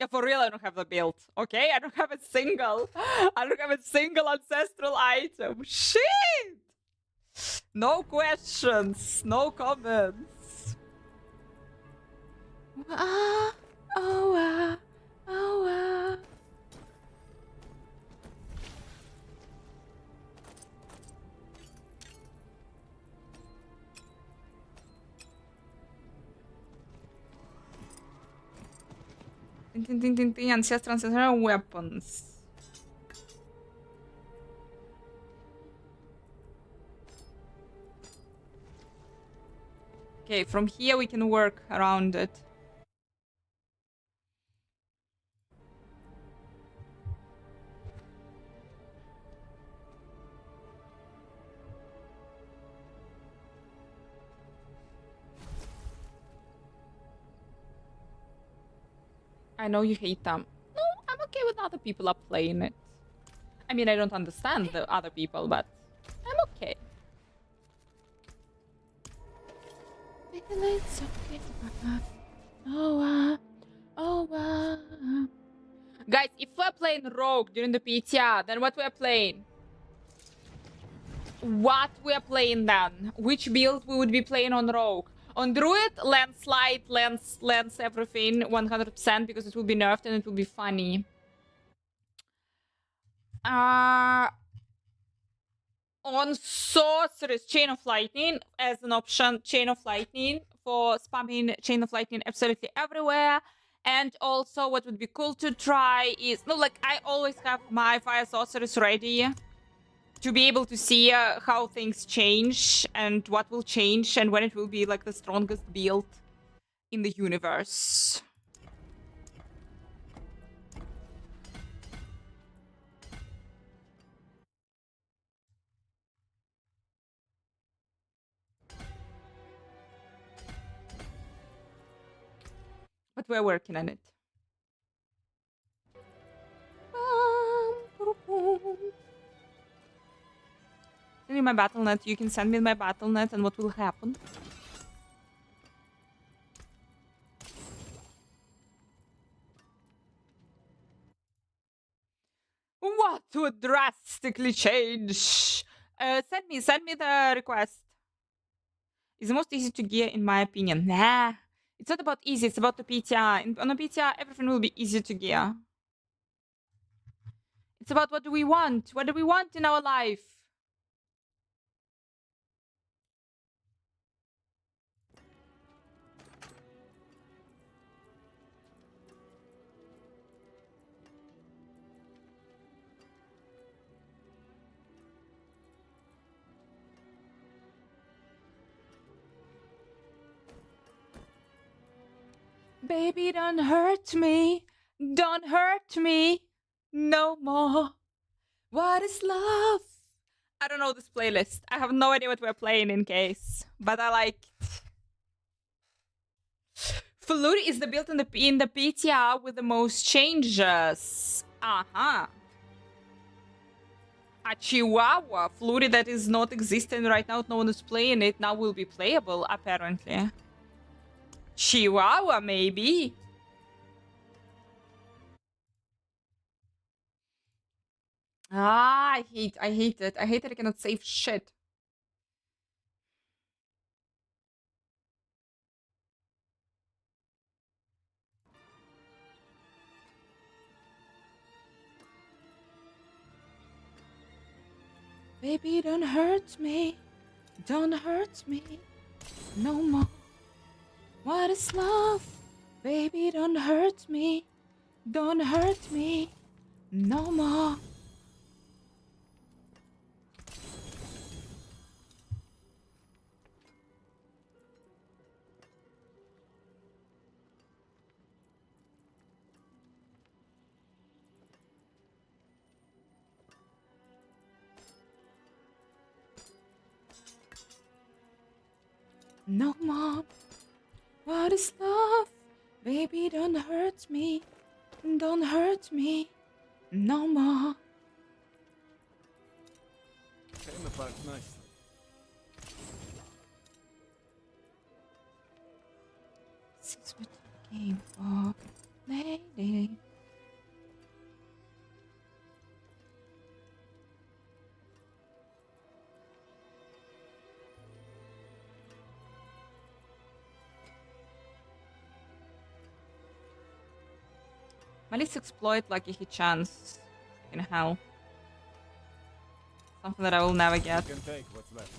Yeah, for real, I don't have the build. Okay, I don't have a single ancestral item. Shit! No questions, no comments. Ah, oh, ah, oh, ah. Ancestral weapons. Okay, from here we can work around it. I know you hate them. No, I'm okay with other people are playing it. I mean, I don't understand the other people, but I'm okay. It's okay. Guys, if we're playing Rogue during the PTR, then what we're playing? What we're playing then? Which build we would be playing on Rogue? On Druid, landslide, lens everything 100% because it will be nerfed and it will be funny. On Sorceress, Chain of Lightning as an option. Chain of Lightning for spamming Chain of Lightning absolutely everywhere. And also what would be cool to try is... No, like, I always have my Fire Sorceress ready to be able to see how things change and what will change and when it will be like the strongest build in the universe. But we're working on it. Send me my Battle.net. You can send me my Battle.net and what will happen? What would drastically change? Send me the request. It's the most easy to gear in my opinion. Nah. It's not about easy, it's about the PTR. On a PTR, everything will be easy to gear. It's about what do we want? What do we want in our life? Baby, don't hurt me. Don't hurt me no more. What is love? I don't know this playlist. I have no idea what we're playing in case, but I like it. Flurry is the build in the PTR with the most changes. Uh-huh. A Chihuahua. Flurry that is not existing right now. No one is playing it. Now will be playable, apparently. Chihuahua, maybe. Ah, I hate it. I hate that I cannot save shit. Baby, don't hurt me. Don't hurt me no more. What is love? Baby, don't hurt me. Don't hurt me no more. No more. What is love? Baby, don't hurt me. Don't hurt me no more. Came apart nicely. This is what you came for, lady. Malice exploit like a chance in hell. Something that I will never get. You can take what's left.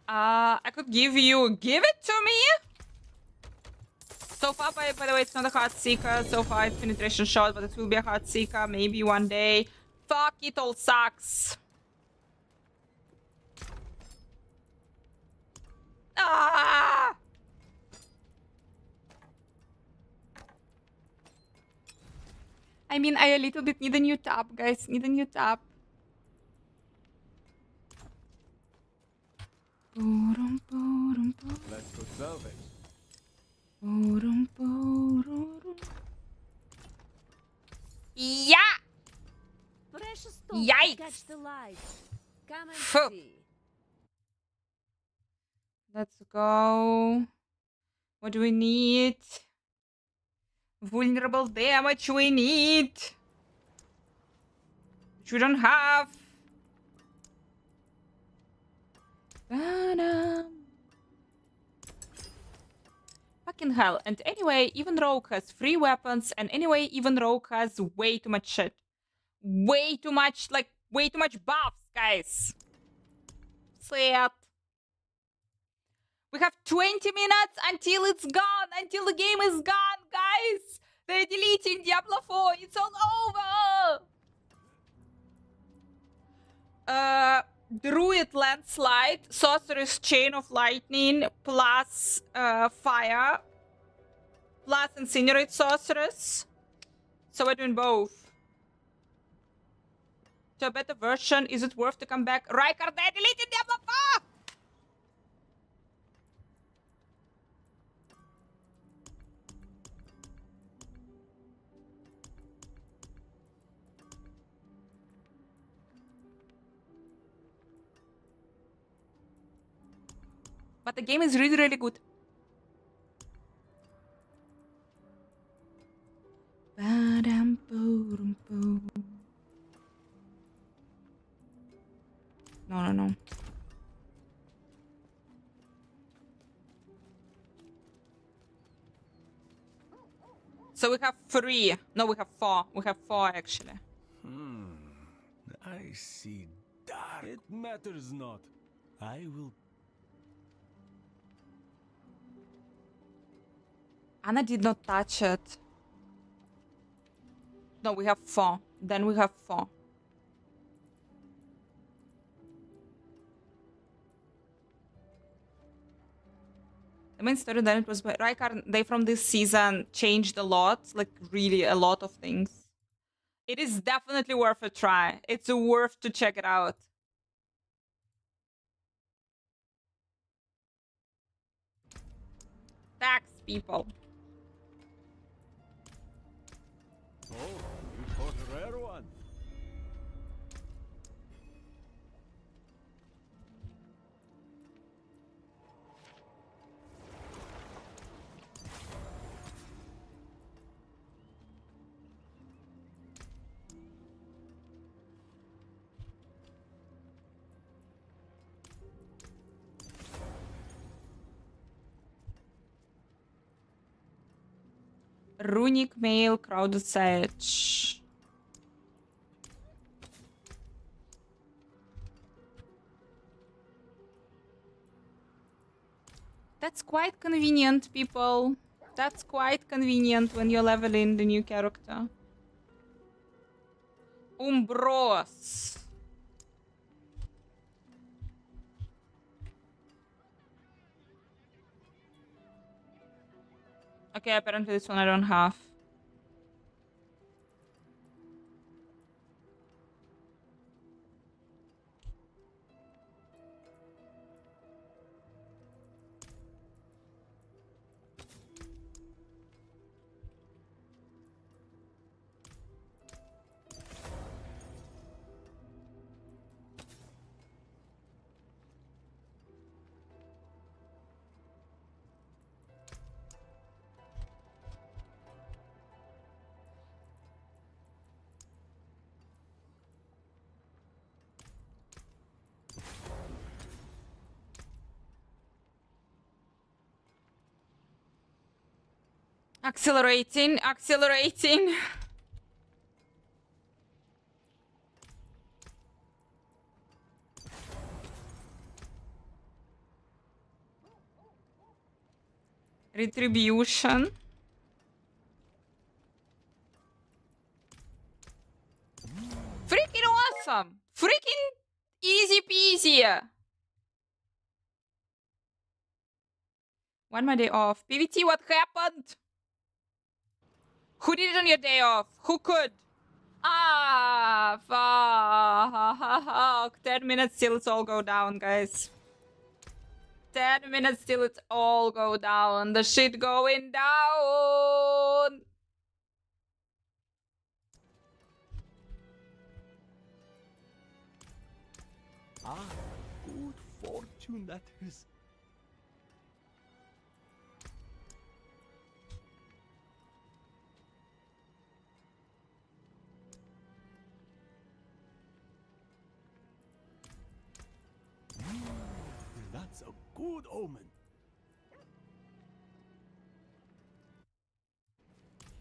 I could give it to me. So far, by the way, it's not a heart seeker. So far, it's penetration shot, but it will be a heart seeker maybe one day. Fuck, it all sucks. Ah! I mean, I a little bit need a new tab, guys. Need a new tab. Let's go salvage. Yeah! Precious Yikes. catch the light. Come and Phew. see. Let's go. What do we need? Vulnerable damage we need. Which we don't have. Fucking hell. And anyway, even Rogue has 3 weapons. And anyway, even Rogue has way too much shit. Way too much buffs, guys. Sad. We have 20 minutes until it's gone. Until the game is gone, guys. They're deleting Diablo 4. It's all over. Druid Landslide, Sorceress Chain of Lightning, plus Fire, plus Incinerate Sorceress. So we're doing both. To a better version, is it worth to come back? Rykard, they deleted Diablo 4! But the game is really, really good. No. So we have 3. No, we have 4. We have 4 actually. I see dark. It matters not. I will. Anna did not touch it. No, we have 4. Then we have 4. The main story then it was by Raikar. They from this season changed a lot, like really a lot of things. It is definitely worth a try. It's worth to check it out. Tax people. Oh, you caught a rare one. Runic mail, crowded sage. That's quite convenient, people. That's quite convenient when you're leveling the new character. Umbros. Okay, apparently this one I don't have. Accelerating, accelerating. Retribution. Freaking awesome. Freaking easy peasy. One my day off. PVT, what happened? Who did it on your day off? Who could? Ah, fuck. 10 minutes till it's all go down, guys. 10 minutes till it's all go down. The shit going down. Ah, good fortune that is. That's a good omen.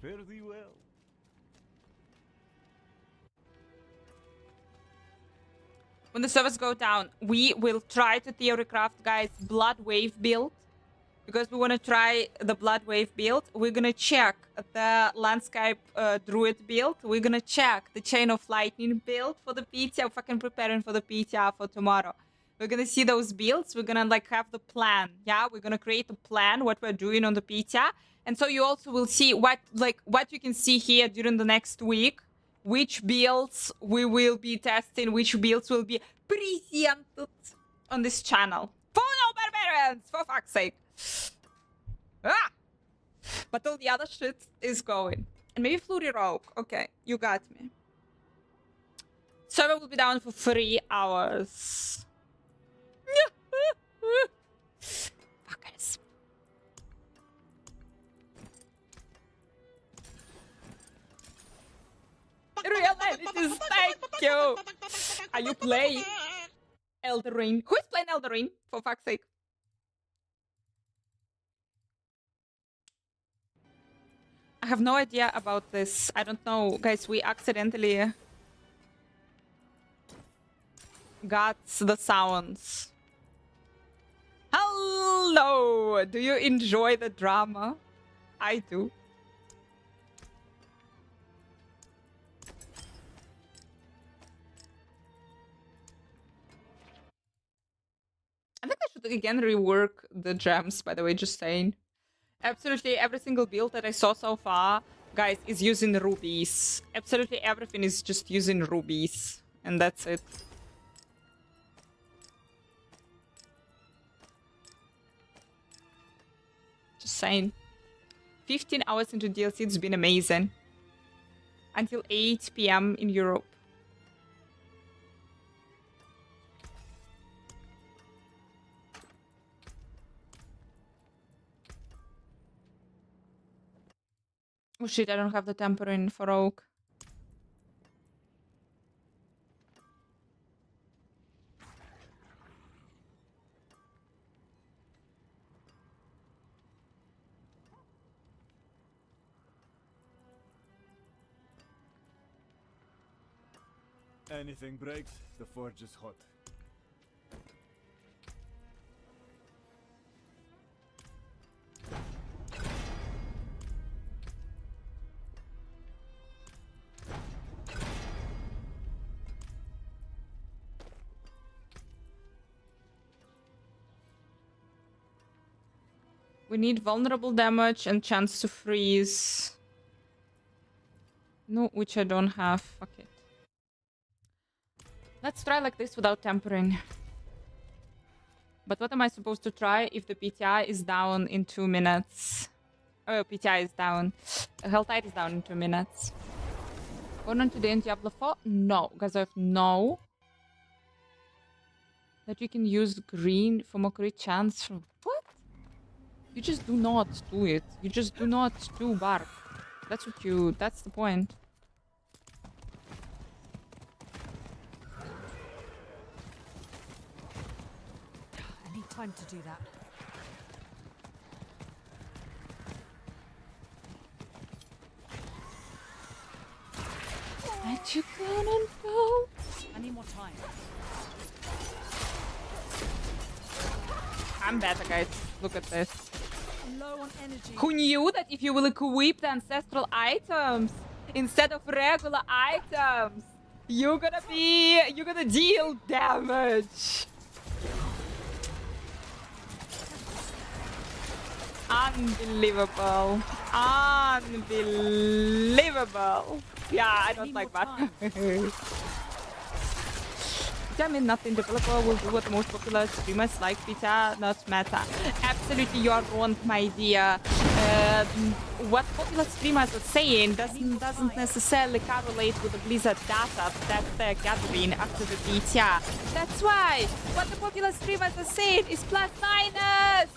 Fare thee well. When the servers go down, we will try to theorycraft, guys, Blood Wave build. Because we want to try the Blood Wave build. We're going to check the Landscape Druid build. We're going to check the Chain of Lightning build for the PTR. Fucking preparing for the PTR for tomorrow. We're going to see those builds. We're going to like have the plan. Yeah, we're going to create a plan, what we're doing on the PTR. And so you also will see what you can see here during the next week. Which builds we will be testing, which builds will be presented on this channel. For no barbarians, for fuck's sake. Ah! But all the other shit is going. And maybe Flurry Rogue. Okay, you got me. Server will be down for 3 hours. Fuckers. Realities, thank you. Are you playing? Elden Ring. Who is playing Elden Ring? For fuck's sake. I have no idea about this. I don't know. Guys, we accidentally got the sounds. Hello! Do you enjoy the drama? I do. I think I should again rework the gems, by the way, just saying. Absolutely every single build that I saw so far, guys, is using rubies. Absolutely everything is just using rubies. And that's it. Just saying. 15 hours into DLC, it's been amazing. Until 8 p.m. in Europe. Oh shit, I don't have the tempering for oak. Anything breaks, the forge is hot. We need vulnerable damage and chance to freeze. No, which I don't have. Fuck it. Let's try like this without tempering. But what am I supposed to try if the PTI is down in 2 minutes? Oh, PTI is down. Health tide is down in 2 minutes. Going on today in Diablo 4? No, because I have no. That you can use green for more crit chance from... What? You just do not do it. You just do not do bark. That's what you... That's the point. I need time to do that. Let you gonna go? I need more time. I'm better, guys. Look at this. Low on energy. Who knew that if you will equip the ancestral items instead of regular items, you're gonna deal damage? Unbelievable. Unbelievable. Yeah, I don't like that. I mean, nothing. Developer will do what most popular streamers like beta, not meta. Absolutely, you are wrong, my dear. What popular streamers are saying doesn't necessarily correlate with the Blizzard data that they're gathering after the beta. That's why what the popular streamers are saying is plus minus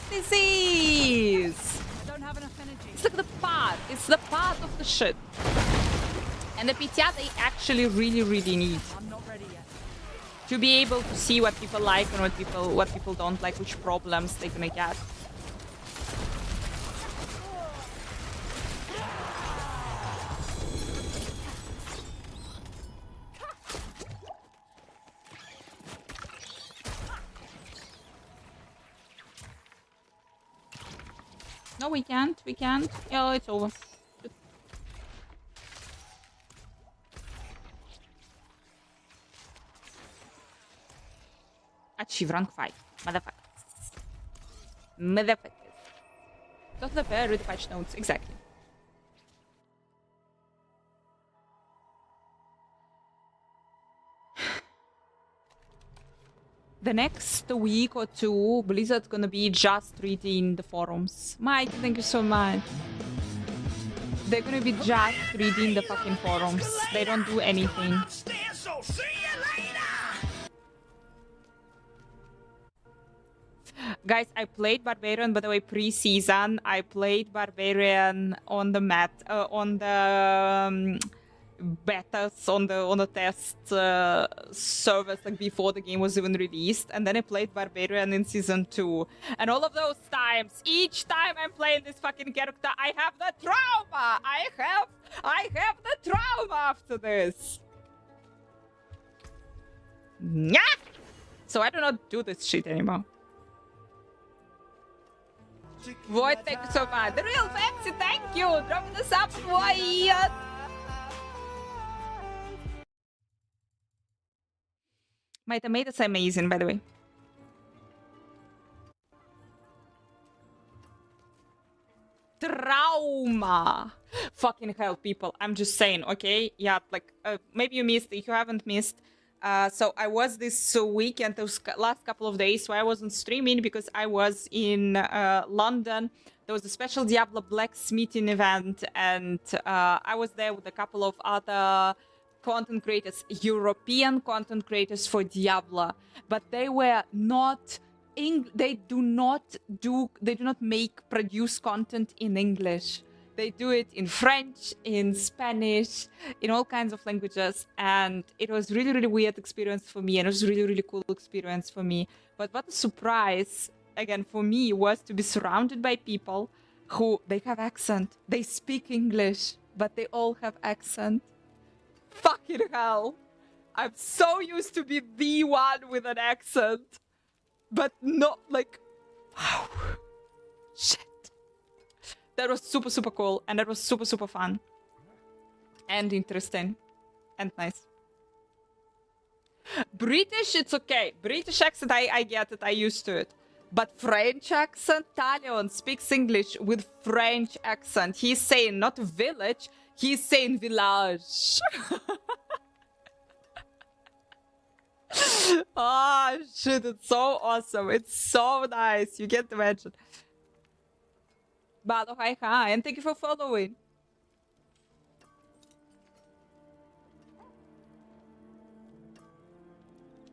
disease. Don't have enough energy. It's like the part. It's the part of the shit. And the PTR they actually really need. I'm not ready yet. To be able to see what people like and what people don't like, which problems they're gonna get. No, we can't. We can't. Oh, it's over. Achieve rank 5. Motherfuckers. Motherfuckers. Got the pair with patch notes. Exactly. The next week or two, Blizzard's gonna be just reading the forums. Mike, thank you so much. They're gonna be just reading the fucking forums. They don't do anything. Guys, I played Barbarian, by the way, pre-season. I played Barbarian on the betas on the test service like before the game was even released, and then I played Barbarian in season 2, and all of those times, each time I'm playing this fucking character, I have the trauma. I have the trauma after this. Nyah! So I do not do this shit anymore. Void, thank you so much. The real fancy, thank you. Drop the sub, Void. My tomatoes are amazing, by the way. Trauma. Fucking hell, people. I'm just saying, okay? Yeah, like, maybe you missed, if you haven't missed. So I was this weekend, those last couple of days, so I wasn't streaming because I was in London. There was a special Diablo blacksmithing event, and I was there with a couple of other content creators, European content creators for Diablo, but they were not they do not produce content in English. They do it in French, in Spanish, in all kinds of languages, and it was really, really weird experience for me, and it was really, really cool experience for me. But what a surprise, again, for me, was to be surrounded by people who, they have accent. They speak English, but they all have accent. Fucking hell. I'm so used to be the one with an accent, but not like, wow. Shit. That was super, super cool, and that was super, super fun. And interesting. And nice. British, it's okay. British accent, I get it, I used to it. But French accent, Talion speaks English with French accent. He's saying not village, he's saying village. Oh, shit, it's so awesome. It's so nice. You can't imagine. Balo, hi, and thank you for following.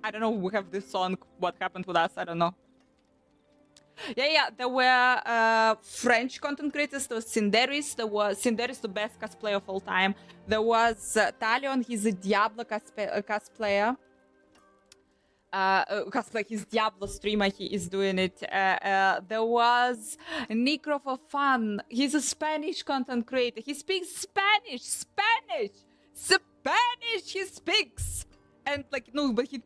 I don't know, we have this song, What Happened With Us, I don't know. Yeah, there were French content creators, there was Cinderis, the best cosplayer of all time. There was Talion, he's a Diablo cosplayer. His Diablo streamer, he is doing it. There was Necro for Fun. He's a Spanish content creator. He speaks Spanish. He speaks. And like, no, but he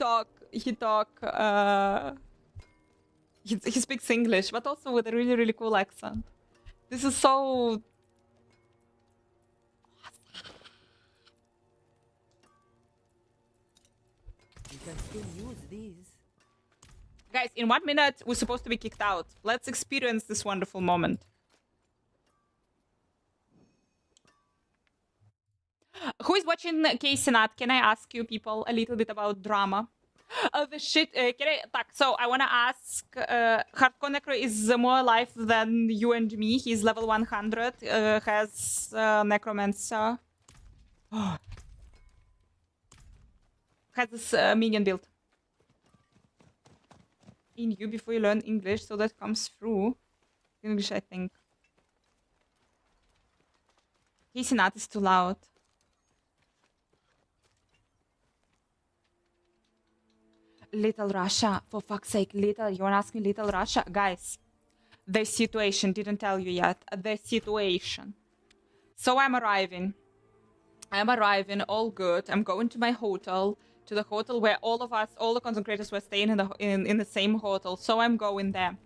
speaks English, but also with a really, really cool accent. This is so... You can still use these. Guys, in 1 minute, we're supposed to be kicked out. Let's experience this wonderful moment. Who is watching Casey Nat? Can I ask you people a little bit about drama? The shit. So I want to ask. Hardcore Necro is more alive than you and me. He's level 100. Has Necromancer. Has this minion build. In you before you learn English, so that comes through. English, I think. Casey Nat is too loud. Little Russia, for fuck's sake, Little, you wanna ask me Little Russia? Guys, the situation, didn't tell you yet, the situation. So I'm arriving, all good. I'm going to my hotel, to the hotel where all of us, all the content creators were staying in the same hotel, so I'm going there.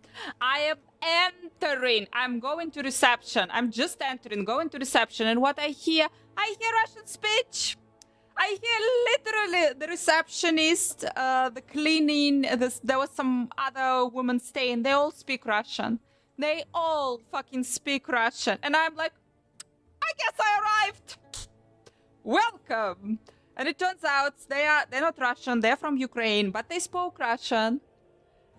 I am entering, I'm going to reception, I'm just entering, going to reception, and what I hear Russian speech. I hear literally the receptionist, the cleaning, there was some other women staying, they all speak Russian. They all fucking speak Russian. And I'm like, I guess I arrived. Welcome. And it turns out they're not Russian, they're from Ukraine, but they spoke Russian.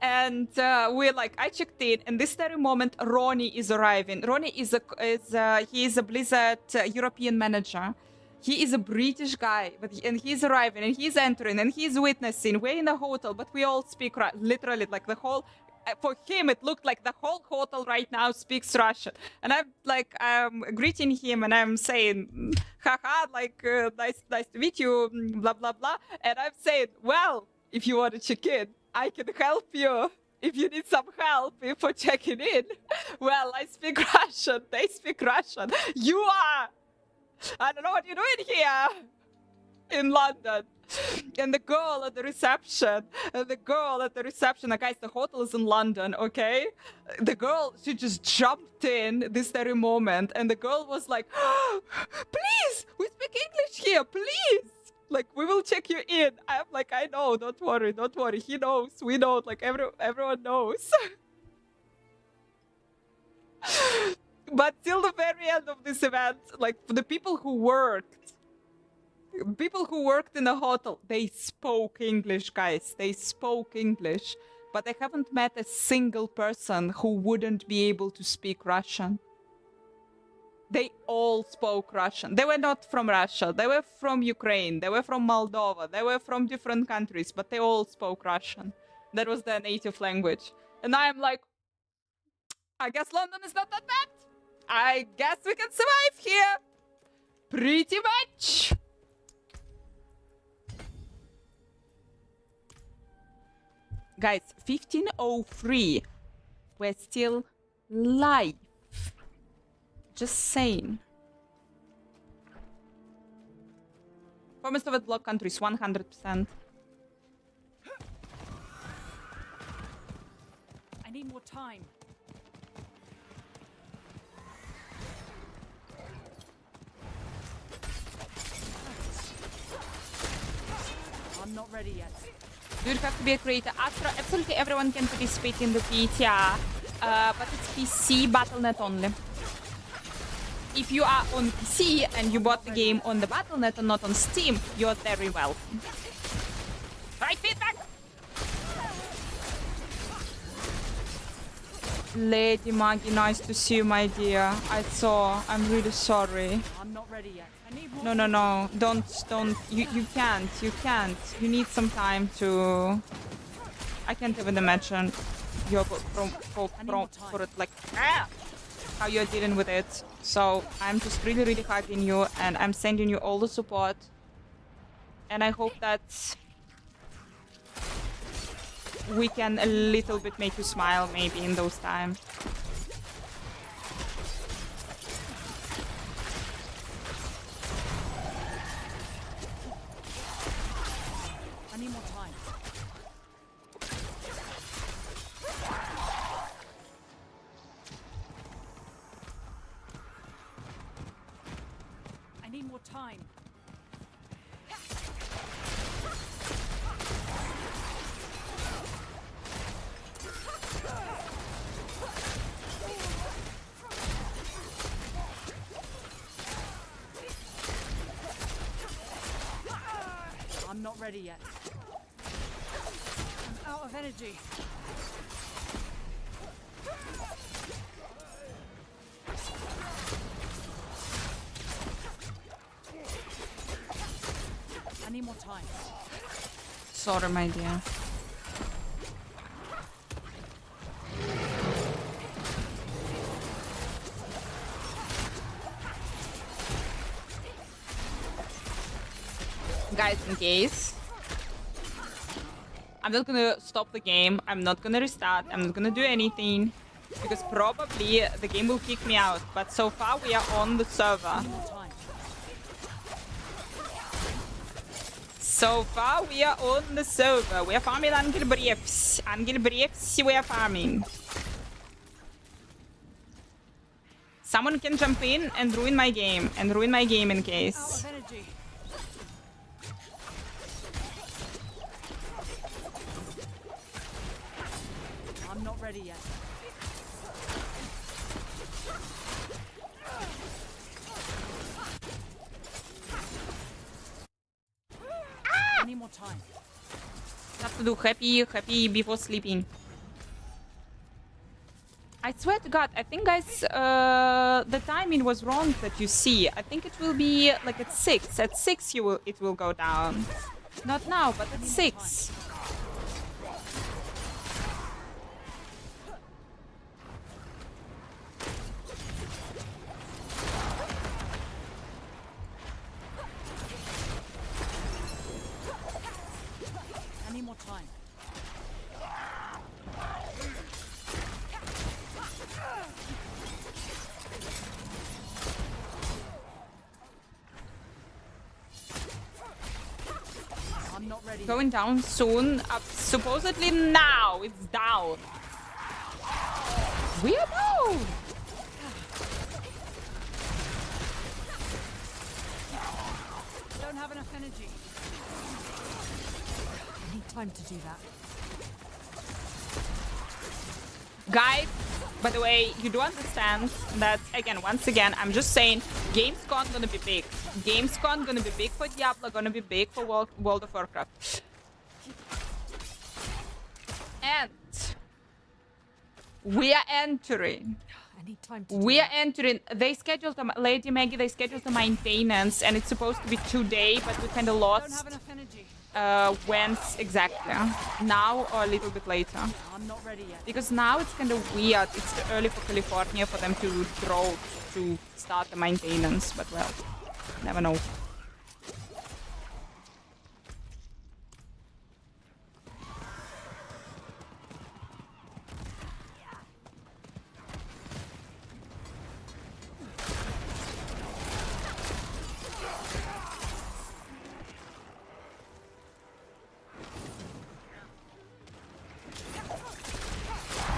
And we're like, I checked in, and this very moment, Ronnie is arriving. Ronnie is a Blizzard European manager. He is a British guy, and he's arriving, and he's entering, and he's witnessing. We're in a hotel, but we all speak literally, like the whole for him, it looked like the whole hotel right now speaks Russian. And I'm like, I'm greeting him and I'm saying, haha, like, nice to meet you, blah, blah, blah. And I'm saying, well, if you want to check in, I can help you. If you need some help for checking in, well, I speak Russian. They speak Russian. You are. I don't know what you're doing here in London. And the girl at the reception, guys, the hotel is in London, okay? The girl, she just jumped in this very moment, and the girl was like, please, we speak English here, please. Like, we will check you in. I'm like, I know, don't worry. He knows, we know, like, everyone knows. But till the very end of this event, like, for the people who worked in the hotel, they spoke English, guys. They spoke English. But I haven't met a single person who wouldn't be able to speak Russian. They all spoke Russian. They were not from Russia. They were from Ukraine. They were from Moldova. They were from different countries, but they all spoke Russian. That was their native language. And I'm like, I guess London is not that bad. I guess we can survive here. Pretty much. Guys, 15:03. We're still live. Just saying. Former Soviet bloc countries, 100%. I need more time. I'm not ready yet. You would have to be a creator. Astro, absolutely everyone can participate in the PTR, but it's PC Battle.net only. If you are on PC and you bought the game on the Battle.net and not on Steam, you're very welcome. Right feedback! Lady Maggie, nice to see you, my dear. I saw. I'm really sorry. I'm not ready yet. I need more. No. Don't. You can't. You need some time to. I can't even imagine your for it, like how you're dealing with it. So I'm just really hugging you, and I'm sending you all the support. And I hope that we can a little bit make you smile, maybe in those times. I need more time. I need more time. I'm not ready yet. I'm out of energy. I need more time. Sorry, my dear. Guys, in case, I'm not gonna stop the game, I'm not gonna restart, I'm not gonna do anything, because probably the game will kick me out, but so far we are on the server. So far we are on the server. We are farming Angelbriefs. Angelbriefs we are farming. Someone can jump in and ruin my game, in case. Out of energy. I'm not ready yet. I need more time. Have to do happy before sleeping. I swear to God, I think, guys, the timing was wrong that you see. I think it will be like at 6. At 6 it will go down. Not now, but at 6. more time. I'm not ready. Going down soon. Supposedly now it's down. Weirdo! Don't have enough energy. I need time to do that. Guys, by the way, you do understand that, again, once again, I'm just saying, Gamescom gonna be big. Gamescom gonna be big for Diablo, gonna be big for World of Warcraft. And we are entering. I need time to We are entering. They scheduled Lady Maggie. They scheduled the maintenance, and it's supposed to be 2 days, but we kind of Don't lost. have enough energy. When exactly? Now or a little bit later? I'm not ready yet. Because now it's kind of weird. It's too early for California for them to start the maintenance. But well, never know.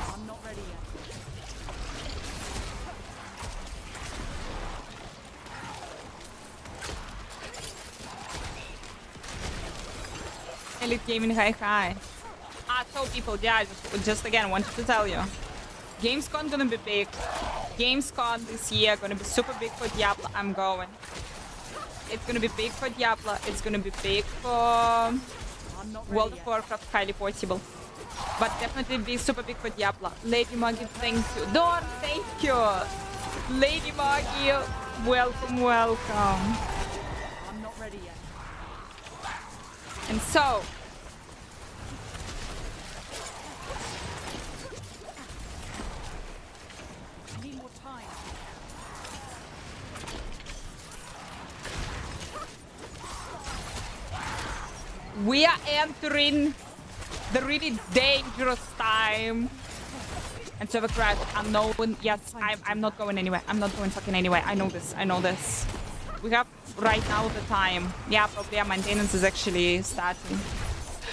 I'm not ready yet. Elite Gaming, hi. So people, yeah, just again wanted to tell you, Gamescom gonna be big. Gamescom this year gonna be super big for Diablo. I'm going. It's gonna be big for Diablo. It's gonna be big for I'm not ready World yet. of Warcraft, highly possible. But definitely be super big for Diablo. Lady Maggie, thank you. Dawn, thank you. Lady Maggie, welcome. I'm not ready yet. And so, I need more time. we are entering the really dangerous time. And server crash, unknown. Yes, I'm not going anywhere. I'm not going fucking anywhere. I know this. We have right now the time. Yeah, probably our maintenance is actually starting.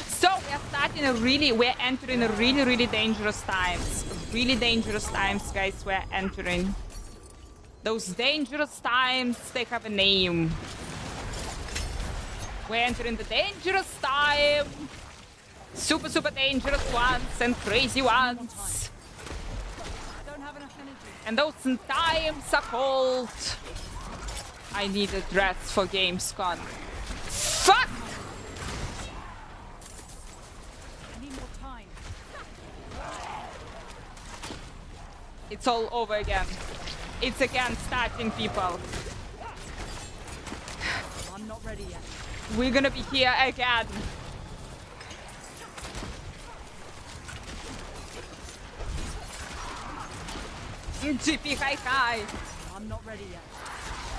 So we're entering a really dangerous times. Really dangerous times, guys, we're entering. Those dangerous times, they have a name. We're entering the dangerous time. Super dangerous ones and crazy ones. Don't have enough energy. And those times are called... I need a dress for Gamescom. Fuck! I need more time. It's all over again. It's again starting, people. I'm not ready yet. We're gonna be here again. GP, hi. I'm not ready yet.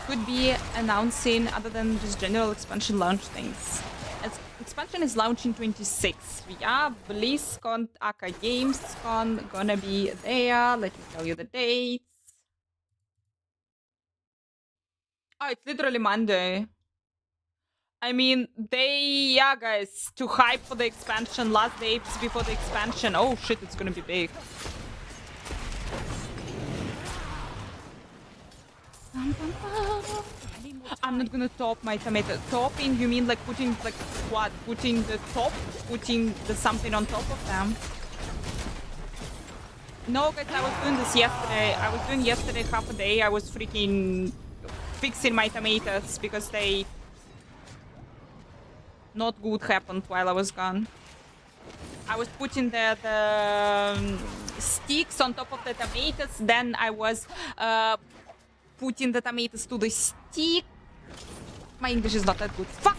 Could be announcing other than just general expansion launch things. Expansion is launching 26. We are BlizzCon, aka Gamescom, gonna be there. Let me tell you the dates. Oh, it's literally Monday. I mean, guys, to hype for the expansion, last days before the expansion. Oh shit, it's gonna be big. I'm not gonna top my tomato. Topping, you mean like putting, like what? Putting the top? Putting the something on top of them? No, guys, I was doing this yesterday. I was doing yesterday half a day. I was freaking fixing my tomatoes because they... Not good happened while I was gone. I was putting the sticks on top of the tomatoes. Then I was putting the tomatoes to the stick. My English is not that good. Fuck!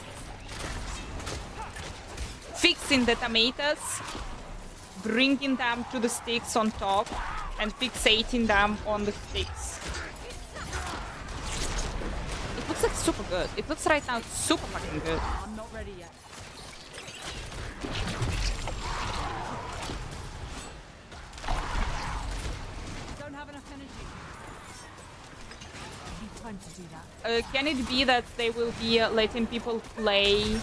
Fixing the tomatoes, bringing them to the sticks on top, and fixating them on the sticks. It looks like super good. It looks right now super fucking good. I'm not ready yet. Don't have enough energy. Be fun to do that. Can it be that they will be letting people play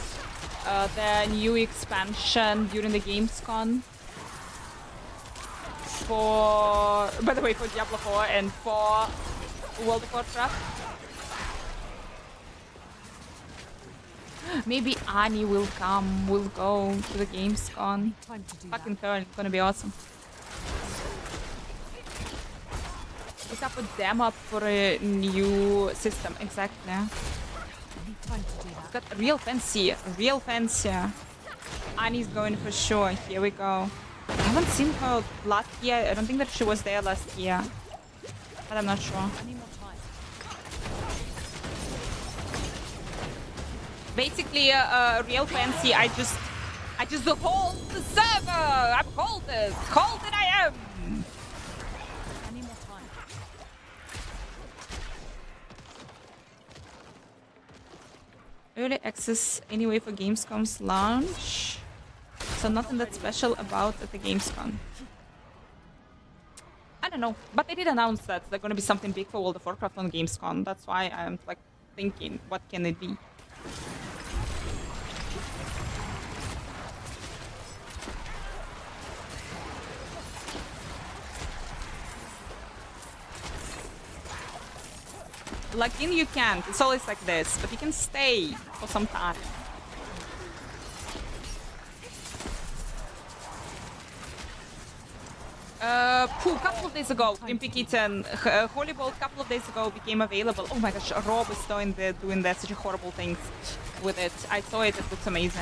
the new expansion during the Gamescom? For, by the way, for Diablo 4 and for World of Warcraft? Maybe Annie will go to the Gamescom. Fun to do Fucking her, it's gonna be awesome. Pick up a demo for a new system, exactly. that. Be fun to do It's that. got real fancy. Annie's going for sure. Here we go. I haven't seen her last year. I don't think that she was there last year. But I'm not sure. I need more time. Basically, real fancy. I just hold the server. I'm coldest. Colded I am. I need more time. Early access anyway for Gamescom's launch. So nothing that special about at the Gamescom. I don't know, but they did announce that there's gonna be something big for World of Warcraft on Gamescom. That's why I'm like thinking, what can it be? Like in you can't. It's always like this, but you can stay for some time. Couple of days ago, Olympic Eaton, Holy Ball, couple of days ago became available. Oh my gosh, Rob is doing that such horrible things with it. I saw it, it looks amazing.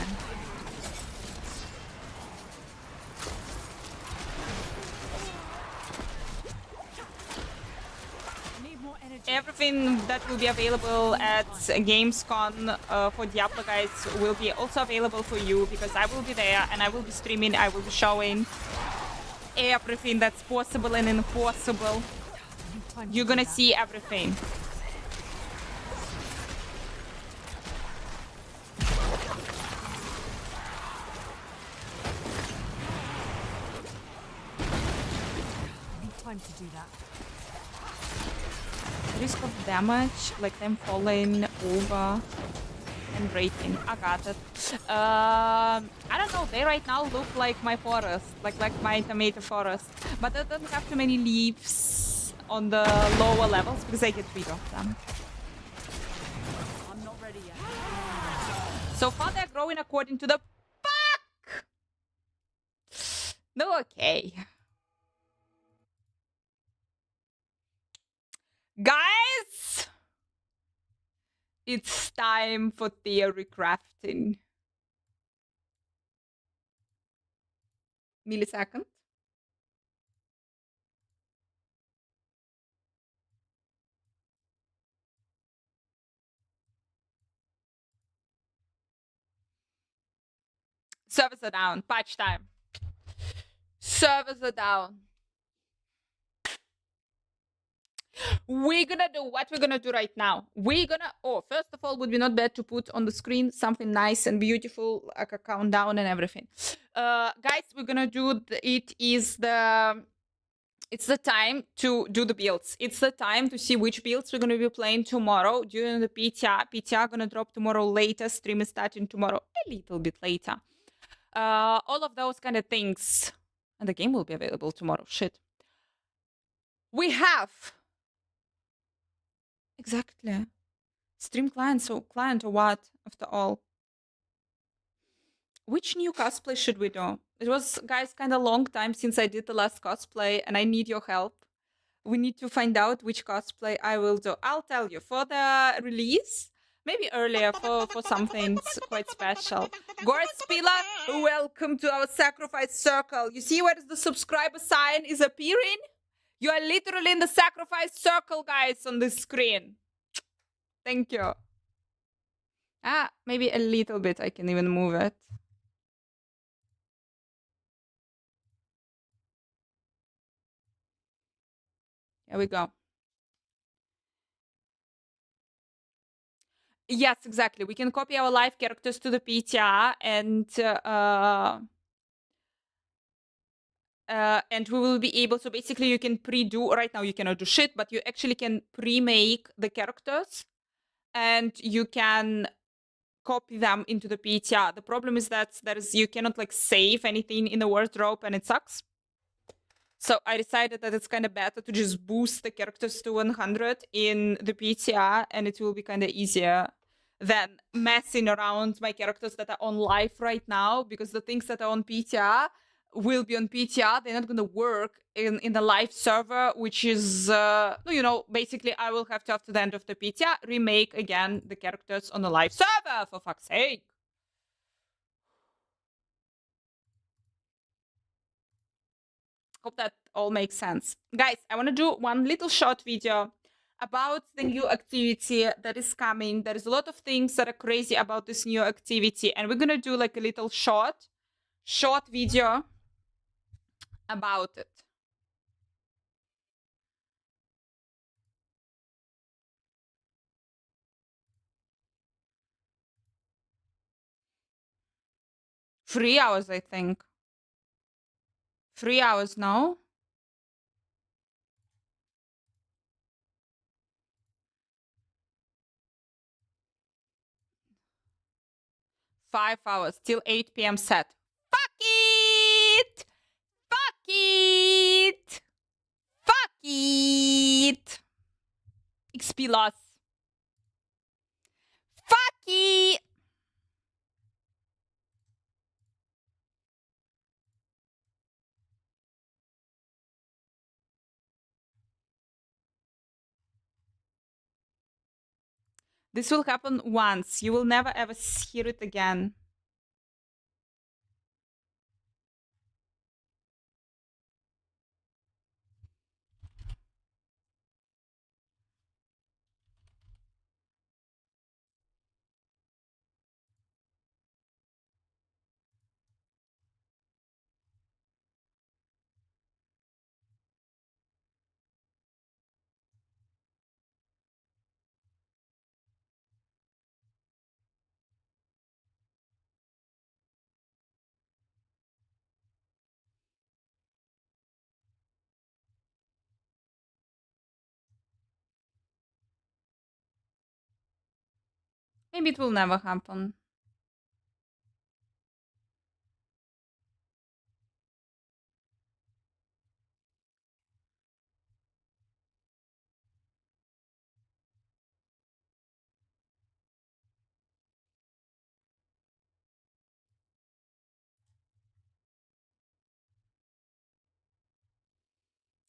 I need more energy. Everything that will be available at Gamescom for Diablo guys will be also available for you because I will be there and I will be streaming, I will be showing everything that's possible and impossible. Be fun to You're do gonna that. see everything. Be fun to do that. Risk of damage, like them falling over and breaking. I got it. I don't know. They right now look like my forest, like my tomato forest, but they don't have too many leaves on the lower levels because I get rid of them. I'm not ready yet. So far, they're growing according to the pack. No, okay. Guys, it's time for theory crafting. Millisecond. Servers are down. Patch time. Servers are down. We're gonna do what we're gonna do right now. We're gonna, first of all, would be not bad to put on the screen something nice and beautiful, like a countdown and everything. Guys, we're gonna do, it's the time to do the builds. It's the time to see which builds we're gonna be playing tomorrow during the PTR. PTR gonna drop tomorrow later. Stream is starting tomorrow a little bit later. All of those kind of things. And the game will be available tomorrow. Shit. We have. Exactly. Stream client, so client or what, after all? Which new cosplay should we do? It was, guys, kind of long time since I did the last cosplay, and I need your help. We need to find out which cosplay I will do. I'll tell you, for the release, maybe earlier for something quite special. Gorspila, welcome to our sacrifice circle. You see where the subscriber sign is appearing? You are literally in the sacrifice circle, guys, on the screen. Thank you. Maybe a little bit. I can even move it. Here we go. Yes, exactly. We can copy our live characters to the PTR and we will be able, so basically you can pre-do, right now you cannot do shit, but you actually can pre-make the characters and you can copy them into the PTR. The problem is that you cannot like save anything in the wardrobe and it sucks. So I decided that it's kind of better to just boost the characters to 100 in the PTR and it will be kind of easier than messing around my characters that are on live right now, because the things that are on PTR will be on PTR. They're not going to work in the live server, which is, basically I will have to, after the end of the PTR, remake again the characters on the live server, for fuck's sake. Hope that all makes sense. Guys, I want to do one little short video about the new activity that is coming. There is a lot of things that are crazy about this new activity, and we're going to do like a little short video about it. Three hours, I think. 3 hours now. Five hours till 8 p.m. set. Fuck it! Fuck it! Fuck it! XP loss. Fuck it! This will happen once. You will never ever hear it again. Maybe it will never happen.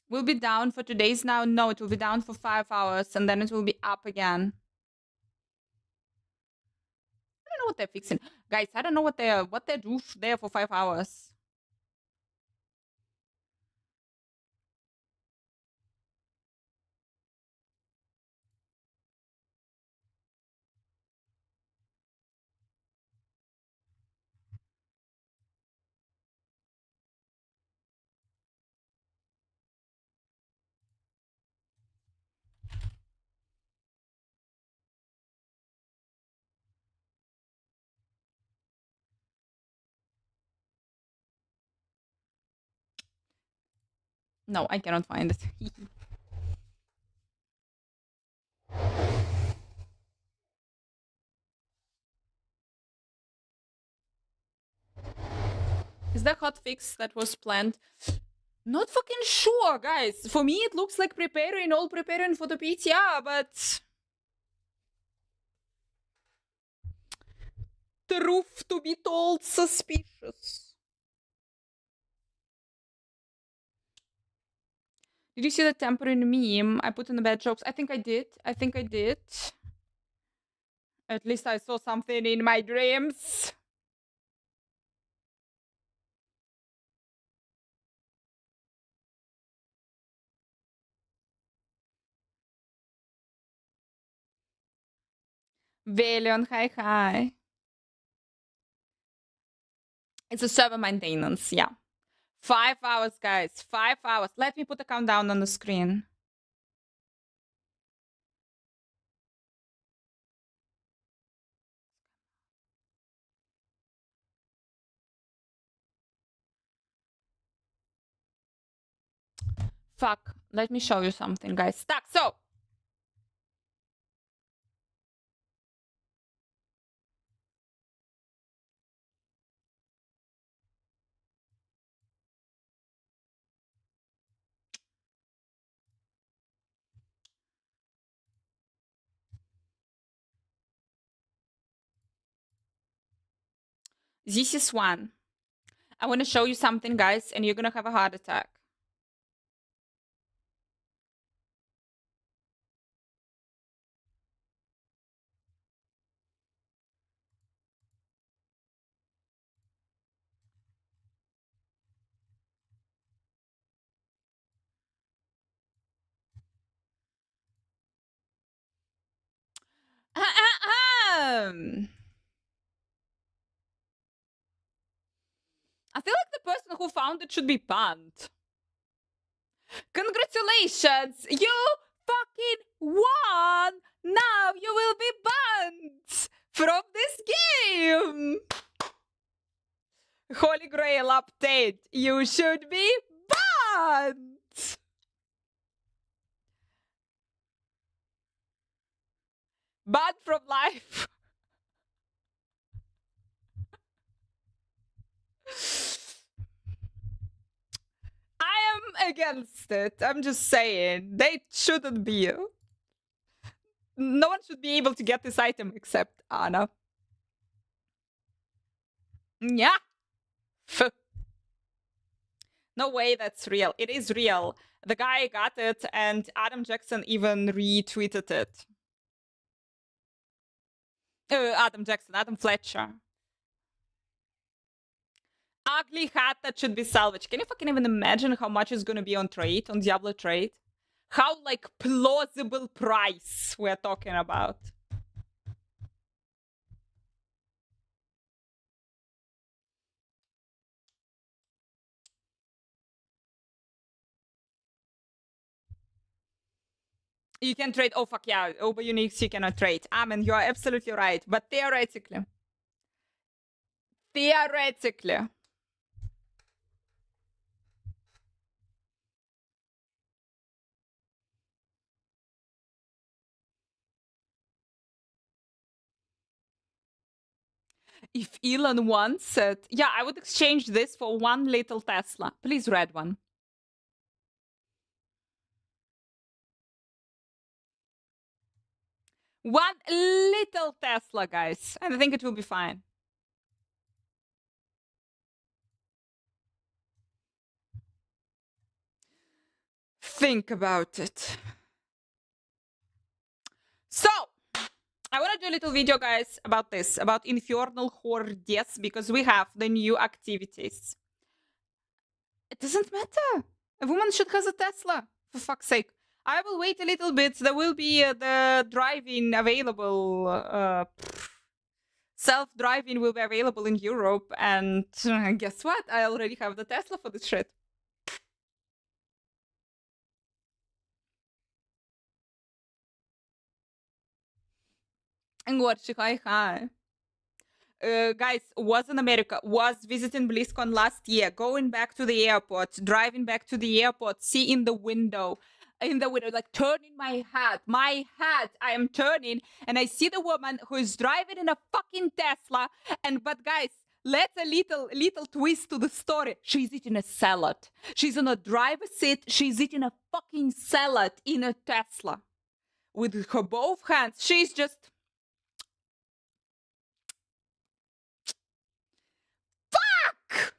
We'll be down for 2 days now. No, it will be down for 5 hours and then it will be up again. I don't know what they're fixing. Guys, I don't know what they do there for 5 hours. No, I cannot find it. Is that hotfix that was planned? Not fucking sure, guys. For me, it looks like preparing for the PTR, but truth to be told, suspicious. Did you see the tempering meme I put in the bad jokes? I think I did. At least I saw something in my dreams. Valion, hi. It's a server maintenance, yeah. 5 hours, guys. 5 hours. Let me put the countdown on the screen. Fuck. Let me show you something, guys. Stuck. So. This is one. I want to show you something, guys, and you're going to have a heart attack. I feel like the person who found it should be banned. Congratulations! You fucking won! Now you will be banned from this game! Holy Grail update. You should be banned! Banned from life. I am against it. I'm just saying. They shouldn't be. No one should be able to get this item except Anna. Yeah. No way that's real. It is real. The guy got it and Adam Jackson even retweeted it. Adam Fletcher. Ugly hat that should be salvaged. Can you fucking even imagine how much is gonna be on trade, on Diablo trade? How, like, plausible price we're talking about. You can trade. Oh, fuck yeah. Over uniques, you cannot trade. Amen. You are absolutely right. But theoretically. Theoretically. If Elon wants it. Yeah, I would exchange this for one little Tesla. Please, red one. One little Tesla, guys. And I think it will be fine. Think about it. So, I want to do a little video, guys, about this, about Infernal Hordes, because we have the new activities. It doesn't matter. A woman should have a Tesla, for fuck's sake. I will wait a little bit. There will be the driving available. Self-driving will be available in Europe. And guess what? I already have the Tesla for this shit. Hi. Guys, was in America, was visiting BlizzCon last year, going back to the airport, driving back to the airport, see in the window, like turning my hat, I am turning, and I see the woman who is driving in a fucking Tesla, but guys, let's a little twist to the story. She's eating a salad. She's in a driver's seat. She's eating a fucking salad in a Tesla. With her both hands. She's just... Fuck!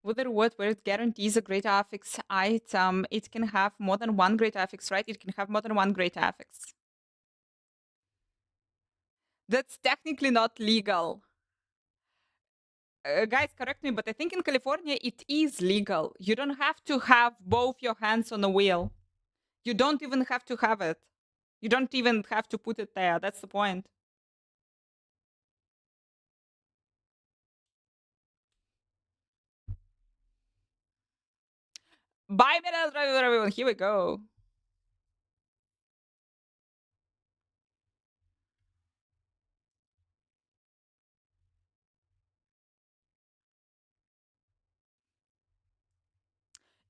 Whether what, where it guarantees a great affix item, it can have more than one great affix, right? It can have more than one great affix. That's technically not legal. Guys, correct me, but I think in California it is legal. You don't have to have both your hands on the wheel. You don't even have to have it. You don't even have to put it there. That's the point. Bye, Metal Driver, everyone. Here we go.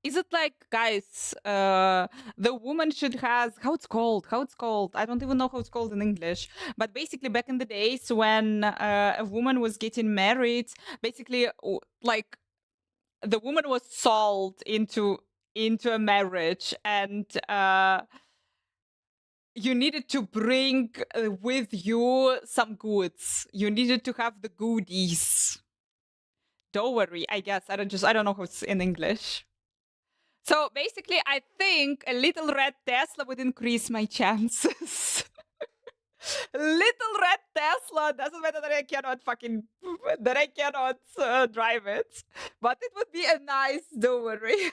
Is it like, guys, the woman should has how it's called? I don't even know how it's called in English. But basically, back in the days when a woman was getting married, basically, like the woman was sold into a marriage, and you needed to bring with you some goods. You needed to have the goodies. Dowry, I guess. I don't know how it's in English. So basically, I think a little red Tesla would increase my chances. Little red Tesla doesn't matter that I cannot drive it, but it would be a nice dowry.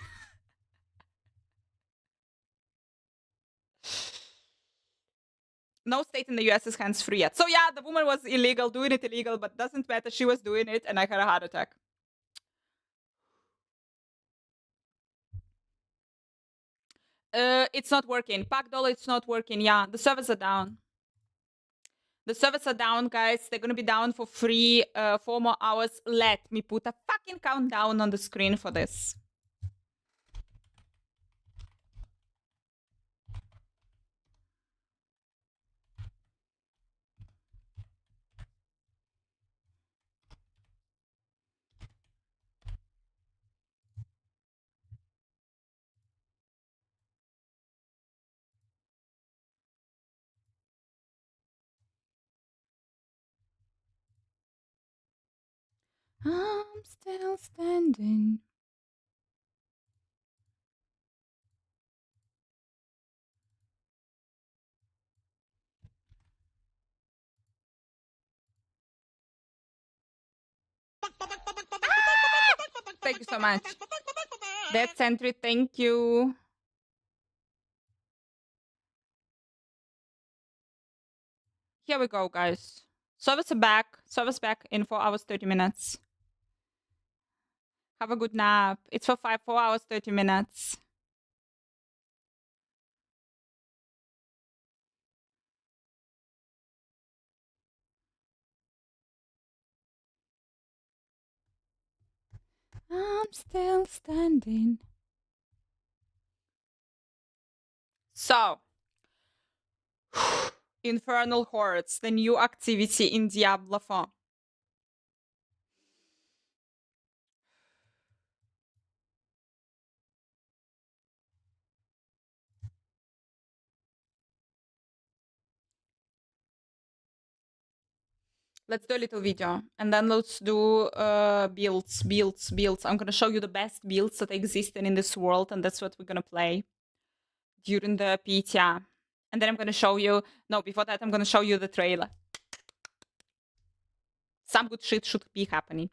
No state in the US is hands-free yet. So yeah, the woman was doing it illegal, but doesn't matter. She was doing it, and I had a heart attack. It's not working. Packdoll, it's not working. Yeah, the servers are down. The servers are down, guys. They're gonna be down for 4 more hours. Let me put a fucking countdown on the screen for this. I'm still standing. Thank you so much. Dead Sentry, thank you. Here we go, guys. Service back. Service back in 4 hours, 30 minutes. Have a good nap. It's for 4 hours, 30 minutes. I'm still standing. So, Infernal Hordes, the new activity in Diablo 4. Let's do a little video, and then let's do builds. I'm gonna show you the best builds that exist in this world, and that's what we're gonna play during the PTR. And then I'm gonna show you, no, before that, I'm gonna show you the trailer. Some good shit should be happening.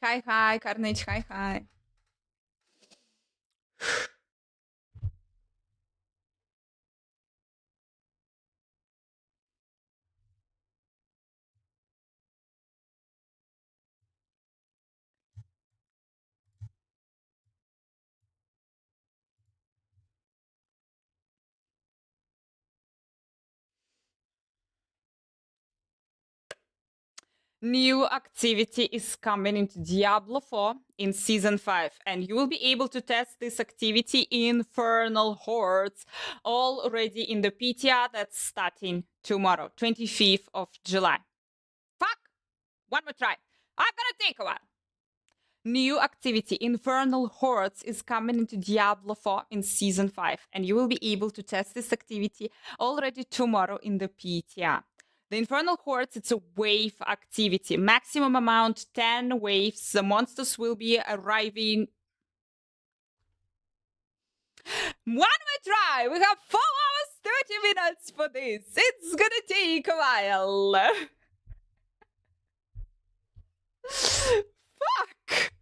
Hi, Carnage, hi. New activity is coming into Diablo 4 in Season 5, and you will be able to test this activity in Infernal Hordes already in the PTR that's starting tomorrow, 25th of July. Fuck! One more try. I'm gonna take a while. New activity, Infernal Hordes, is coming into Diablo 4 in Season 5, and you will be able to test this activity already tomorrow in the PTR. The Infernal Hordes, it's a wave activity. Maximum amount, 10 waves. The monsters will be arriving. One more try. We have 4 hours, 30 minutes for this. It's gonna take a while. Fuck.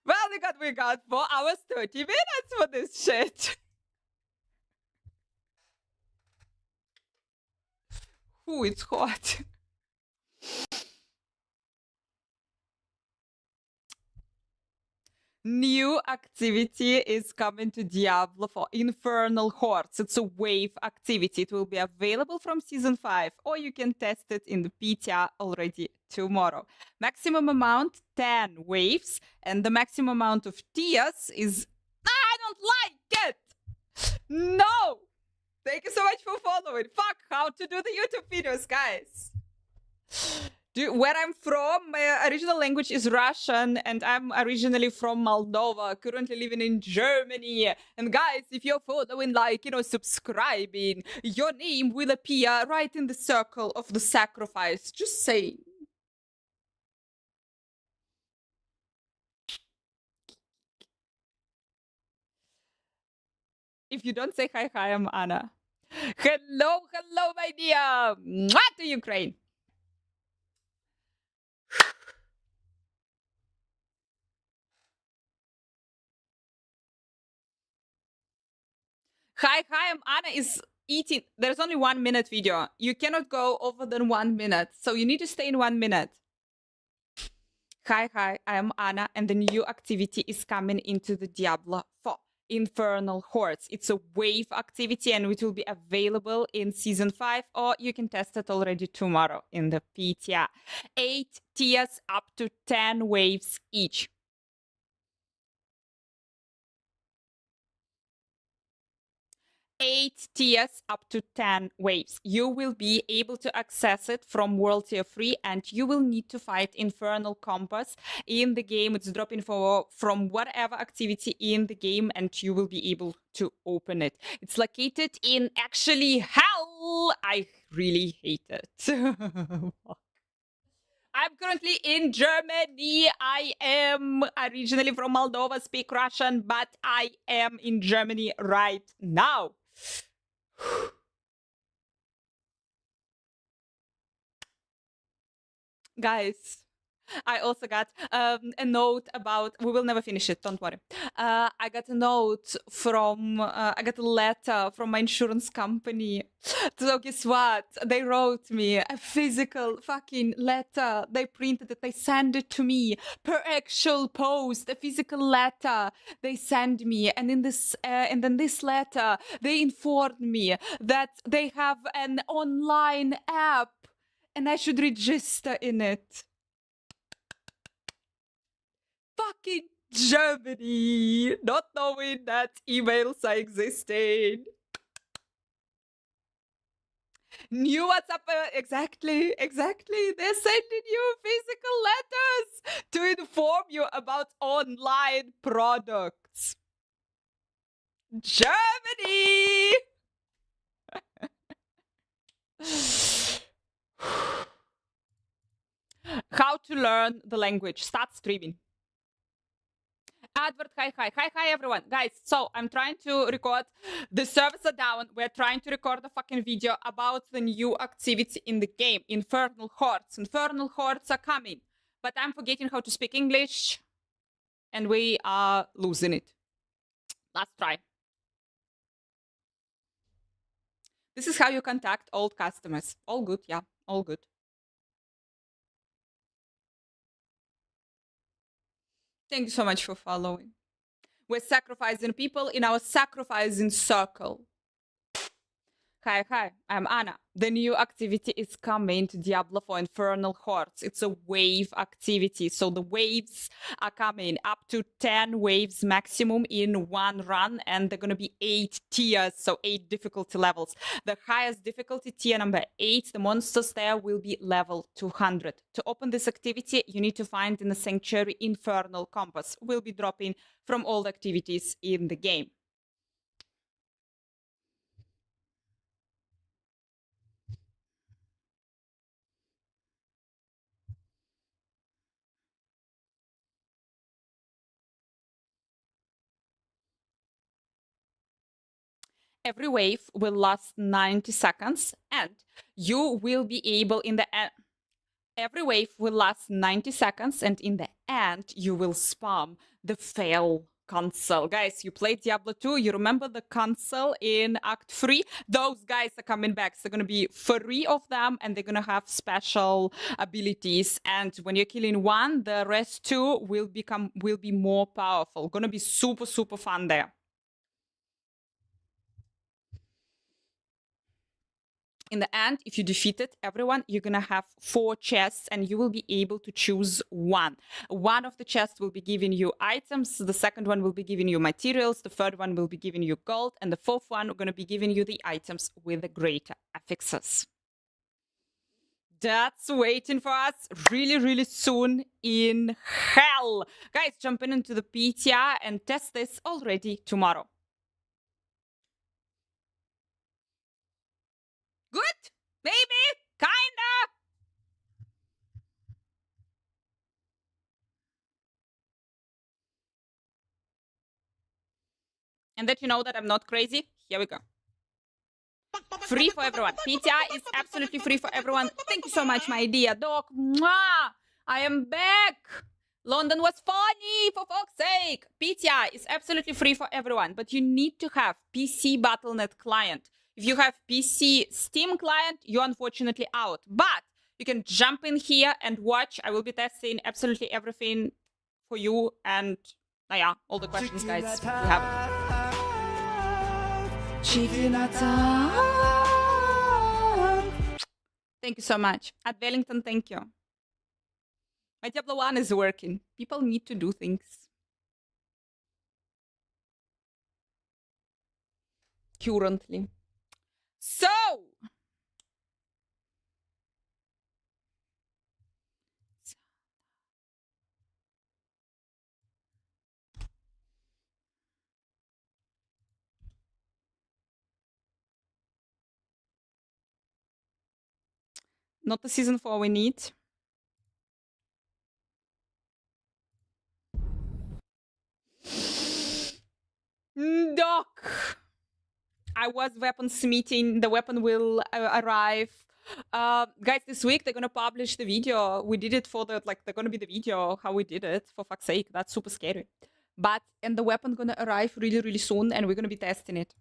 Well, we got 4 hours, 30 minutes for this shit. Ooh, it's hot. New activity is coming to Diablo for Infernal Hordes. It's a wave activity. It will be available from Season 5, or you can test it in the PTR already tomorrow. Maximum amount, 10 waves, and the maximum amount of tiers is... I don't like it! No! Thank you so much for following. Fuck, how to do the YouTube videos, guys. Where I'm from, my original language is Russian, and I'm originally from Moldova, currently living in Germany. And guys, if you're following, like, you know, subscribing, your name will appear right in the circle of the sacrifice. Just saying. If you don't say hi, I'm Anna. Hello, hello, my dear. Mwah to Ukraine. Hi, I'm Anna is eating. There's only 1 minute video. You cannot go over than 1 minute. So you need to stay in 1 minute. Hi, I am Anna, and the new activity is coming into the Diablo 4 Infernal Hordes. It's a wave activity, and it will be available in Season 5, or you can test it already tomorrow in the PTR. 8 tiers up to 10 waves each. 8 tiers up to 10 waves. You will be able to access it from World Tier 3, and you will need to fight Infernal Compass in the game. It's dropping from whatever activity in the game, and you will be able to open it. It's located in actually hell. I really hate it. I'm currently in Germany. I am originally from Moldova, speak Russian, but I am in Germany right now. Guys, I also got a note about, we will never finish it, don't worry. I got a note from, I got a letter from my insurance company. So guess what? They wrote me a physical fucking letter. They printed it, they sent it to me per actual post, a physical letter they send me. And in this, and then this letter, they informed me that they have an online app and I should register in it. Fucking Germany, not knowing that emails are existing. New WhatsApp, exactly. They're sending you physical letters to inform you about online products. Germany! How to learn the language. Start streaming. Advert, hi everyone. Guys, so I'm trying to record, the servers are down, we're trying to record a fucking video about the new activity in the game, Infernal Hordes. Infernal Hordes are coming, but I'm forgetting how to speak English, and we are losing it. Let's try. This is how you contact old customers. All good, yeah, all good. Thank you so much for following. We're sacrificing people in our sacrificing circle. Hi, I'm Anna. The new activity is coming to Diablo 4 Infernal Hordes. It's a wave activity, so the waves are coming up to 10 waves maximum in one run, and they're going to be 8 tiers, so 8 difficulty levels. The highest difficulty, tier number 8, the monsters there will be level 200. To open this activity, you need to find in the Sanctuary Infernal Compass. Will be dropping from all the activities in the game. Every wave will last 90 seconds, and you will be able in the end. Every wave will last 90 seconds, and in the end, you will spam the fail console. Guys, you played Diablo 2. You remember the console in Act 3? Those guys are coming back. So they're going to be 3 of them, and they're going to have special abilities. And when you're killing one, the rest 2 will be more powerful. Going to be super, super fun there. In the end, if you defeated everyone, you're going to have 4 chests and you will be able to choose one. One of the chests will be giving you items. The second one will be giving you materials. The third one will be giving you gold. And the fourth one going to be giving you the items with the greater affixes. That's waiting for us really, really soon in hell. Guys, jumping into the PTR and test this already tomorrow. Good? Maybe? Kinda? And that you know that I'm not crazy, here we go. Free for everyone. PTR is absolutely free for everyone. Thank you so much, my dear dog. Mwah! I am back. London was funny, for fuck's sake. PTR is absolutely free for everyone, but you need to have PC Battle.net client. If you have PC Steam client, you're unfortunately out. But you can jump in here and watch. I will be testing absolutely everything for you. And, yeah, all the questions, guys, you have it. Chicken attack. Thank you so much. At Wellington, thank you. My Diablo 1 is working. People need to do things. Currently. So, not the season 4 we need. Doc. I was weaponsmithing. The weapon will arrive. Guys, this week they're gonna publish the video. We did it for the, they're gonna be the video how we did it. For fuck's sake, that's super scary. And the weapon gonna arrive really, really soon, and we're gonna be testing it.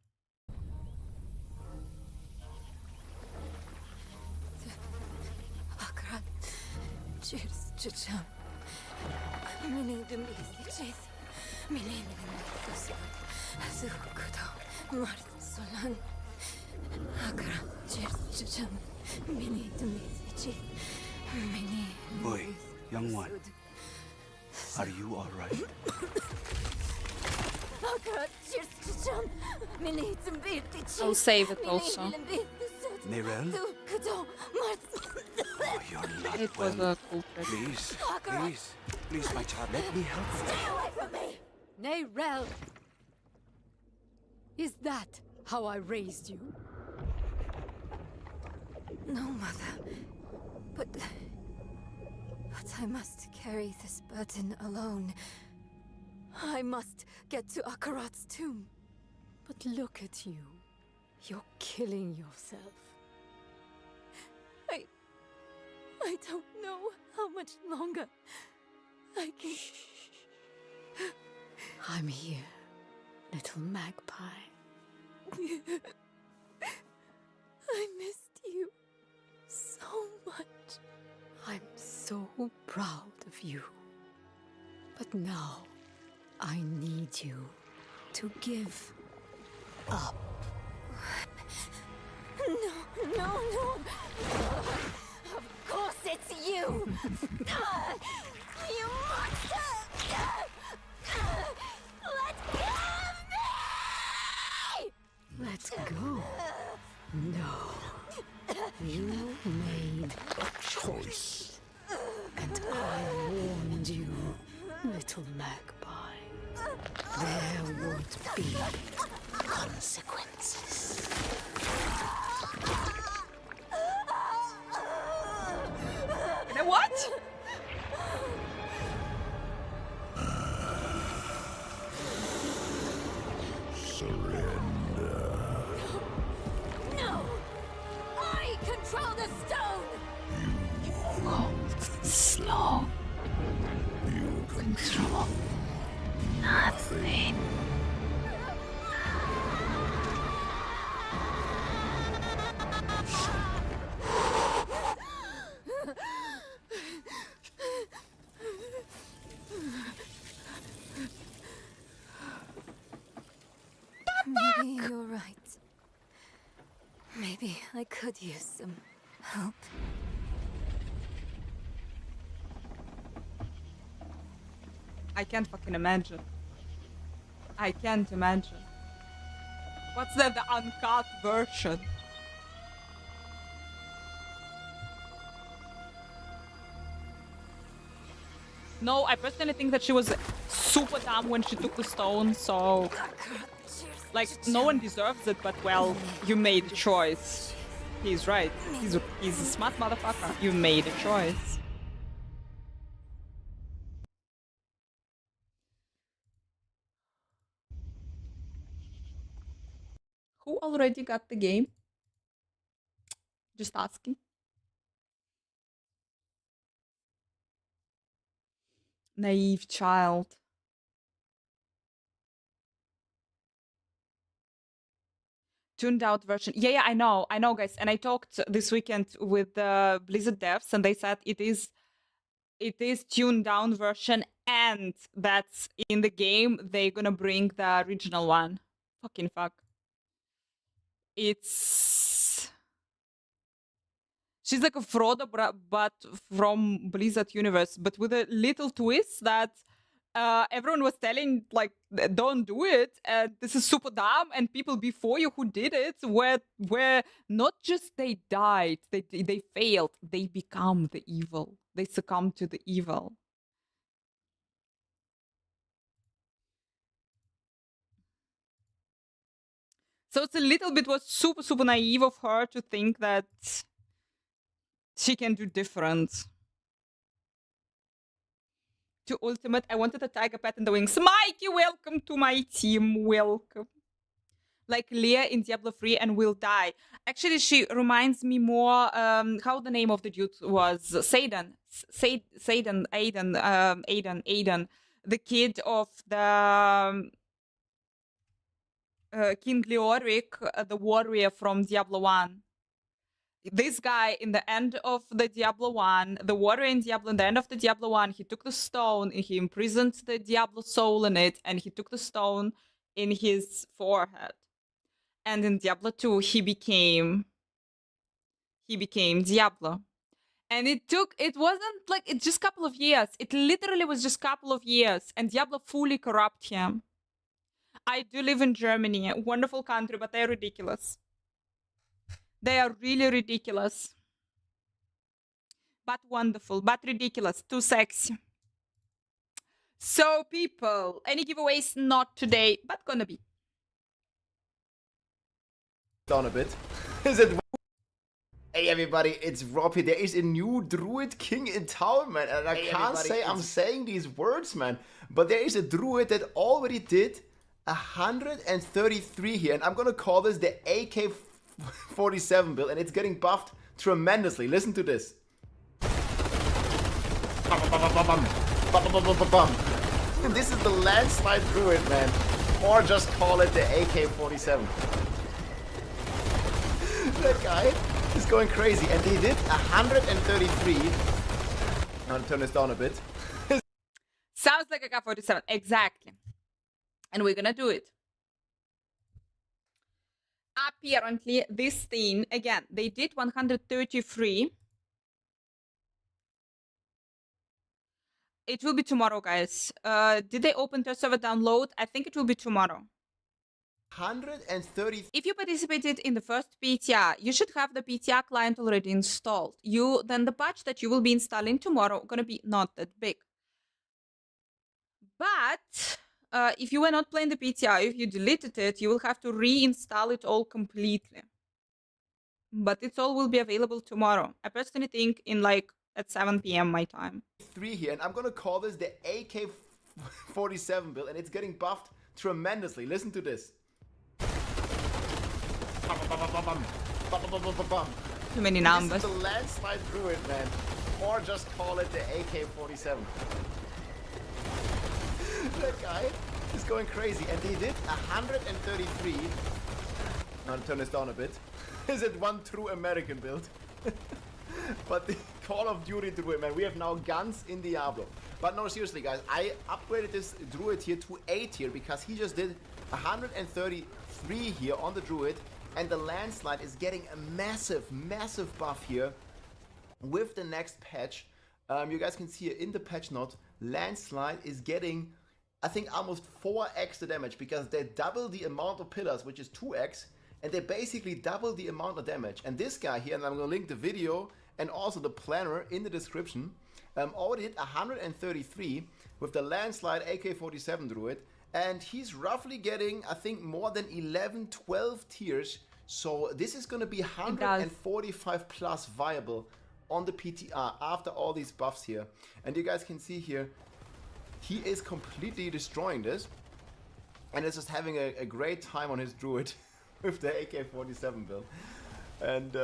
Boy, young one, are you all right? I'll save it also. Nerel? Oh, you're not It was well. a cool trick. Please, please, please, my child, let me help you. Stay away from me! Nerel! Is that how I raised you? No, Mother. But I must carry this burden alone. I must get to Akarat's tomb. But look at you. You're killing yourself. I don't know how much longer I can... I'm here, little magpie. I missed you so much. I'm so proud of you. But now, I need you to give up. No. Of course it's you! You monster! Let go. No. You made a choice. And I warned you, little magpie. There would be consequences. What? No! I control the stone! Slow. You control Nothing. Maybe you're right. Maybe I could use some help. I can't fucking imagine. I can't imagine. What's that? The uncut version. No, I personally think that she was super dumb when she took the stone, so... Like, no one deserves it, but well, you made a choice. He's right. He's a smart motherfucker. You made a choice. Who already got the game? Just asking. Naive child. Tuned out version. Yeah, I know, guys. And I talked this weekend with the Blizzard devs, and they said it is tuned down version, and that's in the game. They're gonna bring the original one. Fucking fuck. She's like a Frodo, but from Blizzard universe, but with a little twist that everyone was telling, like, don't do it, and this is super dumb, and people before you who did it were not just they died, they failed, they become the evil. They succumb to the evil. So it's a little bit was super naive of her to think that she can do different. To Ultimate, I wanted a tiger pet in the wings. Mikey, welcome to my team. Welcome. Like Leah in Diablo 3 and will die. Actually, she reminds me more how the name of the dude was. Aiden. The kid of the King Leoric, the warrior from Diablo 1. This guy in the end of the Diablo 1, the warrior in Diablo, in the end of the Diablo 1, he took the stone and he imprisoned the Diablo soul in it, and he took the stone in his forehead. And in Diablo 2, he became Diablo. And it wasn't like, it's just a couple of years. It literally was just a couple of years, and Diablo fully corrupted him. I do live in Germany, a wonderful country, but they're ridiculous. They are really ridiculous. But wonderful, but ridiculous, too sexy. So people, any giveaways? Not today, but gonna be. Down a bit. Is it? Hey everybody, it's Rob here. There is a new Druid King in town, man. And I can't say I'm saying these words, man. But there is a Druid that already did 133 here. And I'm gonna call this the AK-47 build. And it's getting buffed tremendously. Listen to this. And this is the landslide Druid, man. Or just call it the AK-47. That guy is going crazy, and he did 133. I'll turn this down a bit. Sounds like a AK-47, exactly. And we're gonna do it. Apparently, this thing, again, they did 133. It will be tomorrow, guys. Did they open their server download? I think it will be tomorrow. 130. If you participated in the first PTR, you should have the PTR client already installed. Then the patch that you will be installing tomorrow gonna be not that big. But if you were not playing the PTR, if you deleted it, you will have to reinstall it all completely. But it all will be available tomorrow. I personally think at 7 p.m. my time. 3 here, and I'm gonna call this the AK-47 build, and it's getting buffed tremendously. Listen to this. Too many numbers. This is the landslide Druid, man. Or just call it the AK-47. That guy is going crazy. And he did 133. I'll turn this down a bit. Is it one true American build? But the Call of Duty Druid, man, we have now guns in Diablo. But no, seriously, guys, I upgraded this Druid here to 8 here because he just did 133 here on the Druid. And the landslide is getting a massive, massive buff here with the next patch. You guys can see here in the patch note, landslide is getting, I think, almost 4x the damage because they double the amount of pillars, which is 2x. And they basically double the amount of damage. And this guy here, and I'm going to link the video and also the planner in the description, already hit 133 with the landslide AK-47 Druid. And he's roughly getting, I think, more than 11, 12 tiers. So this is going to be 145 plus viable on the PTR after all these buffs here. And you guys can see here, he is completely destroying this. And is just having a great time on his Druid with the AK-47 build. And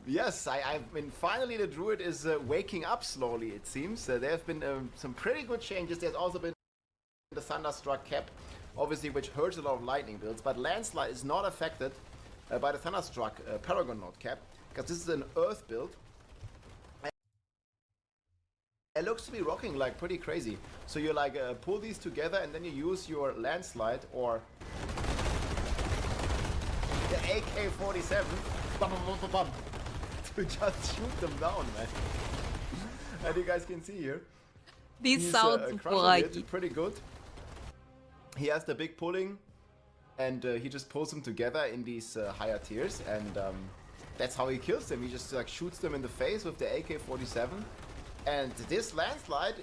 yes, I mean, finally the Druid is waking up slowly, it seems. There have been some pretty good changes. There's also been the Thunderstruck cap, obviously, which hurts a lot of lightning builds. But landslide is not affected by the Thunderstruck Paragon node cap, because this is an earth build. It looks to be rocking like pretty crazy. So you like pull these together and then you use your landslide or the AK-47 to just shoot them down, man. And you guys can see here, These sounds like pretty good. He has the big pulling, and he just pulls them together in these higher tiers, and that's how he kills them. He just like shoots them in the face with the AK-47. And this landslide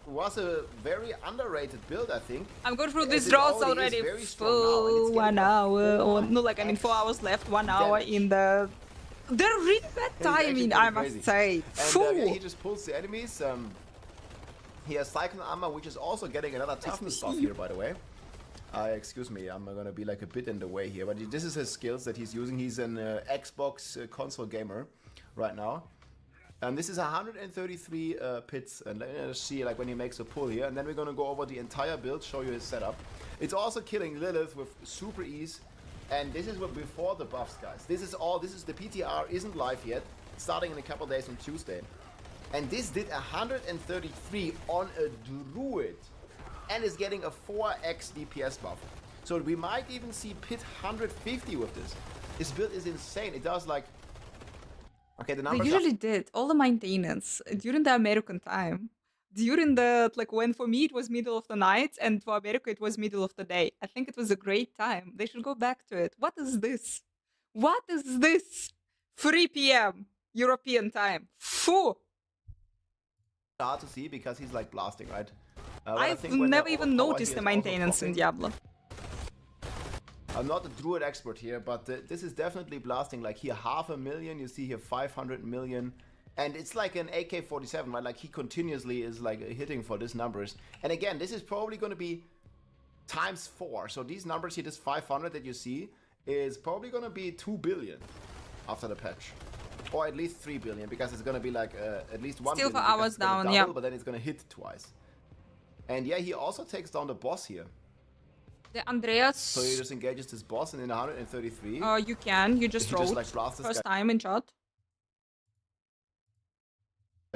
was a very underrated build, I think. I'm going through these draws already for 1 hour, or no, like I mean 4 hours left, 1 hour in the... They're really bad timing, I must say. And yeah, he just pulls the enemies. He has Cyclone Armor, which is also getting another toughness buff here, by the way. Excuse me, I'm gonna be like a bit in the way here, but this is his skills that he's using. He's an Xbox console gamer right now. This is 133 pits, and let's see like when he makes a pull here, and then we're gonna go over the entire build, show you his setup. It's also killing Lilith with super ease, and this is what before the buffs, guys. This is the PTR isn't live yet, starting in a couple days on Tuesday. And this did 133 on a Druid, and is getting a 4x DPS buff. So we might even see pit 150 with this. This build is insane. It does like... Okay, the numbers They usually did all the maintenance during the American time. During the, like, when for me it was middle of the night and for America it was middle of the day. I think it was a great time. They should go back to it. What is this? What is this? 3 p.m. European time. Phew! hard to see because he's like blasting, right? I've never even noticed the maintenance in Diablo. I'm not a druid expert here, but this is definitely blasting. Like here, 500,000. You see here, 500 million. And it's like an AK-47, right? Like he continuously is like hitting for these numbers. And again, this is probably going to be times 4. So these numbers here, this 500 that you see, is probably going to be 2 billion after the patch. Or at least 3 billion, because it's going to be like at least 1 Still billion. for hours down, yeah. But then it's going to hit twice. And yeah, he also takes down the boss here. The Andreas... So he just engages this boss and in 133. You can. You just wrote. Like First time in chat.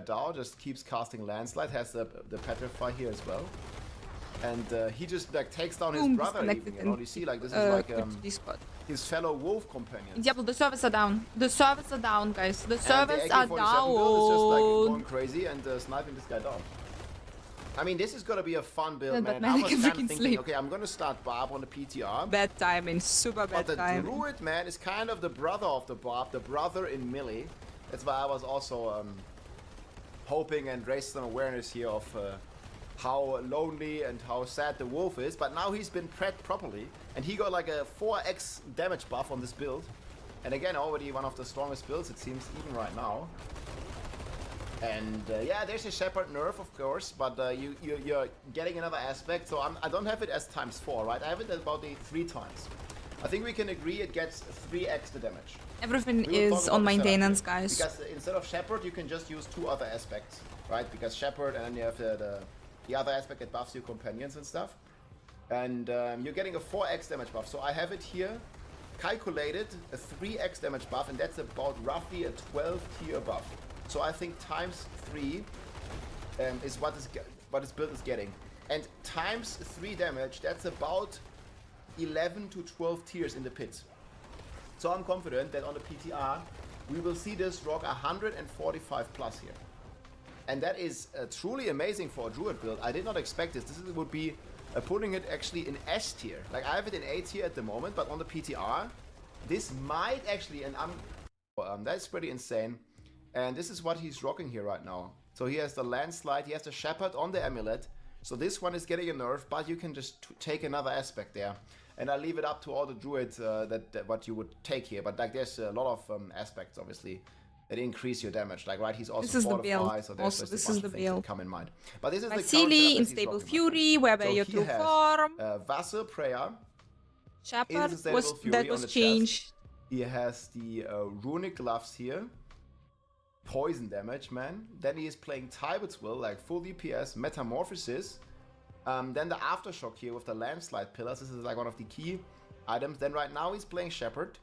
Dow just keeps casting landslide, has the petrify here as well, and he just like takes down his brother even, you know. You see, like this is like his fellow wolf companion. Diablo, the servers are down. The servers are down, guys. The servers the are AK-47 down. build is just like going crazy and sniping this guy down. I mean, this is gonna be a fun build, man. I was kind of thinking, okay, I'm gonna start Barb on the PTR. Bad timing, super bad timing. But the Druid, man, is kind of the brother of the Barb, the brother in melee. That's why I was also hoping and raised some awareness here of how lonely and how sad the wolf is. But now he's been prepped properly, and he got like a 4x damage buff on this build. And again, already one of the strongest builds, it seems, even right now. And yeah, there's a Shepherd nerf, of course, but you're getting another aspect. So I don't have it as ×4, right? I have it about 3 times. I think we can agree it gets 3x the damage. Everything is on maintenance, guys. Because instead of Shepherd, you can just use 2 other aspects, right? Because Shepherd, and then you have the the other aspect that buffs your companions and stuff. And you're getting a 4x damage buff. So I have it here calculated, a 3x damage buff, and that's about roughly a 12 tier buff. So I think times 3 is what this build is getting. And times 3 damage, that's about 11 to 12 tiers in the pits. So I'm confident that on the PTR, we will see this rock 145 plus here. And that is truly amazing for a druid build. I did not expect this. This would be putting it actually in S tier. Like I have it in A tier at the moment, but on the PTR, this might actually, and that's pretty insane. And this is what he's rocking here right now. So he has the landslide, he has the shepherd on the amulet. So this one is getting a nerf, but you can just take another aspect there. And I leave it up to all the druids that what you would take here. But like there's a lot of aspects, obviously, that increase your damage. Like right, he's also fortified, so there's just a bunch of things that come in mind. But this is the Vasily, Unstable Fury, whereby your true form. Vassal Prayer. Shepherd was changed. He has the runic gloves here. Poison damage, man. Then he is playing Tybet's Will, like full DPS, Metamorphosis. Then the Aftershock here with the Landslide Pillars. This is like one of the key items. Then right now he's playing Shepherd.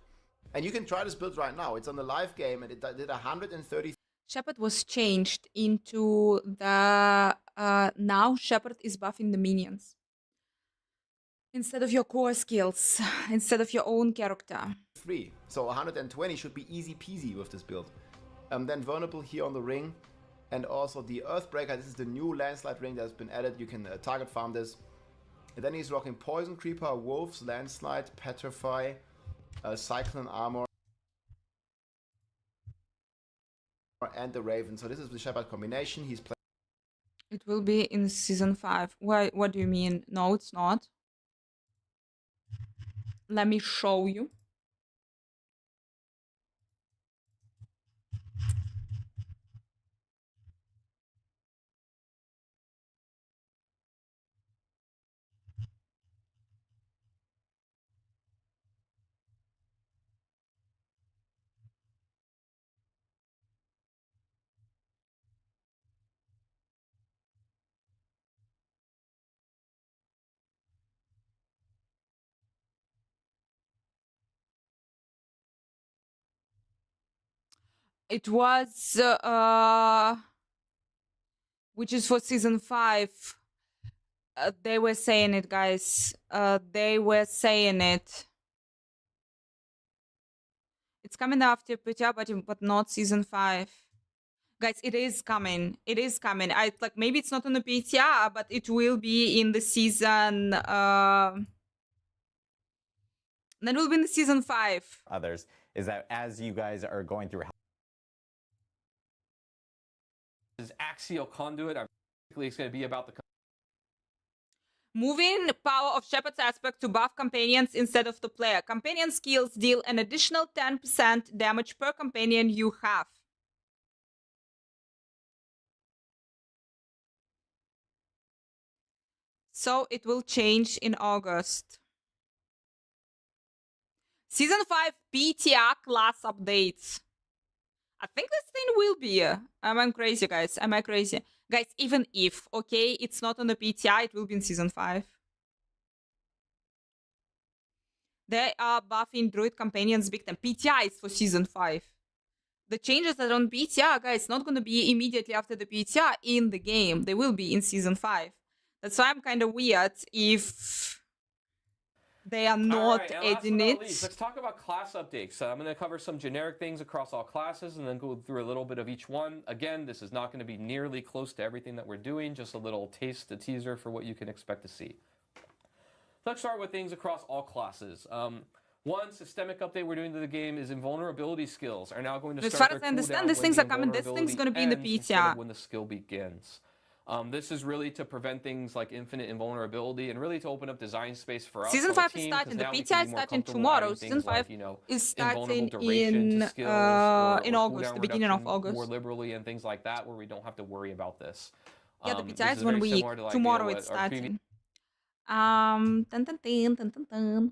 And you can try this build right now. It's on the live game and it did 130. Shepherd was changed into the... now Shepherd is buffing the minions. Instead of your core skills. Instead of your own character. So 120 should be easy peasy with this build. Then Vulnerable here on the ring. And also the Earthbreaker. This is the new Landslide ring that has been added. You can target farm this. And then he's rocking Poison Creeper, Wolves, Landslide, Petrify, Cyclone Armor, and the Raven. So this is the Shepherd combination. He's playing. It will be in Season 5. Why? What do you mean? No, it's not. Let me show you. It was, which is for Season 5. They were saying it, guys. They were saying it. It's coming after PTR, but not Season 5. Guys, it is coming. It is coming. Like maybe it's not on the PTR, but it will be in the season. Then it will be in the Season 5. Others is that as you guys are going through. Is Axial Conduit. Basically, it's going to be about the. Moving power of Shepherd's aspect to buff companions instead of the player. Companion skills deal an additional 10% damage per companion you have. So it will change in August. Season 5 PTR class updates. I think this thing will be. Am I crazy, guys? Am I crazy? Guys, even if, okay, it's not on the PTR, it will be in Season 5. They are buffing Druid Companions big time. PTR is for Season 5. The changes that are on PTR, guys, not going to be immediately after the PTR in the game. They will be in Season 5. That's why I'm kind of weird if they are not adding it. Let's talk about class updates. I'm going to cover some generic things across all classes and then go through a little bit of each one. Again, this is not going to be nearly close to everything that we're doing, just a little taste, a teaser for what you can expect to see. Let's start with things across all classes. One systemic update we're doing to the game is invulnerability skills are now going to start. As far as I understand, these things are coming. This thing's going to be in the PTR. When the skill begins. This is really to prevent things like infinite invulnerability and really to open up design space for us. Season 5 is starting. The PTR is starting tomorrow. Season 5 is starting in August, the beginning of August. More liberally and things like that, where we don't have to worry about this. Yeah, the PTR is 1 week. Tomorrow it's starting. Dun, dun, dun, dun, dun, dun.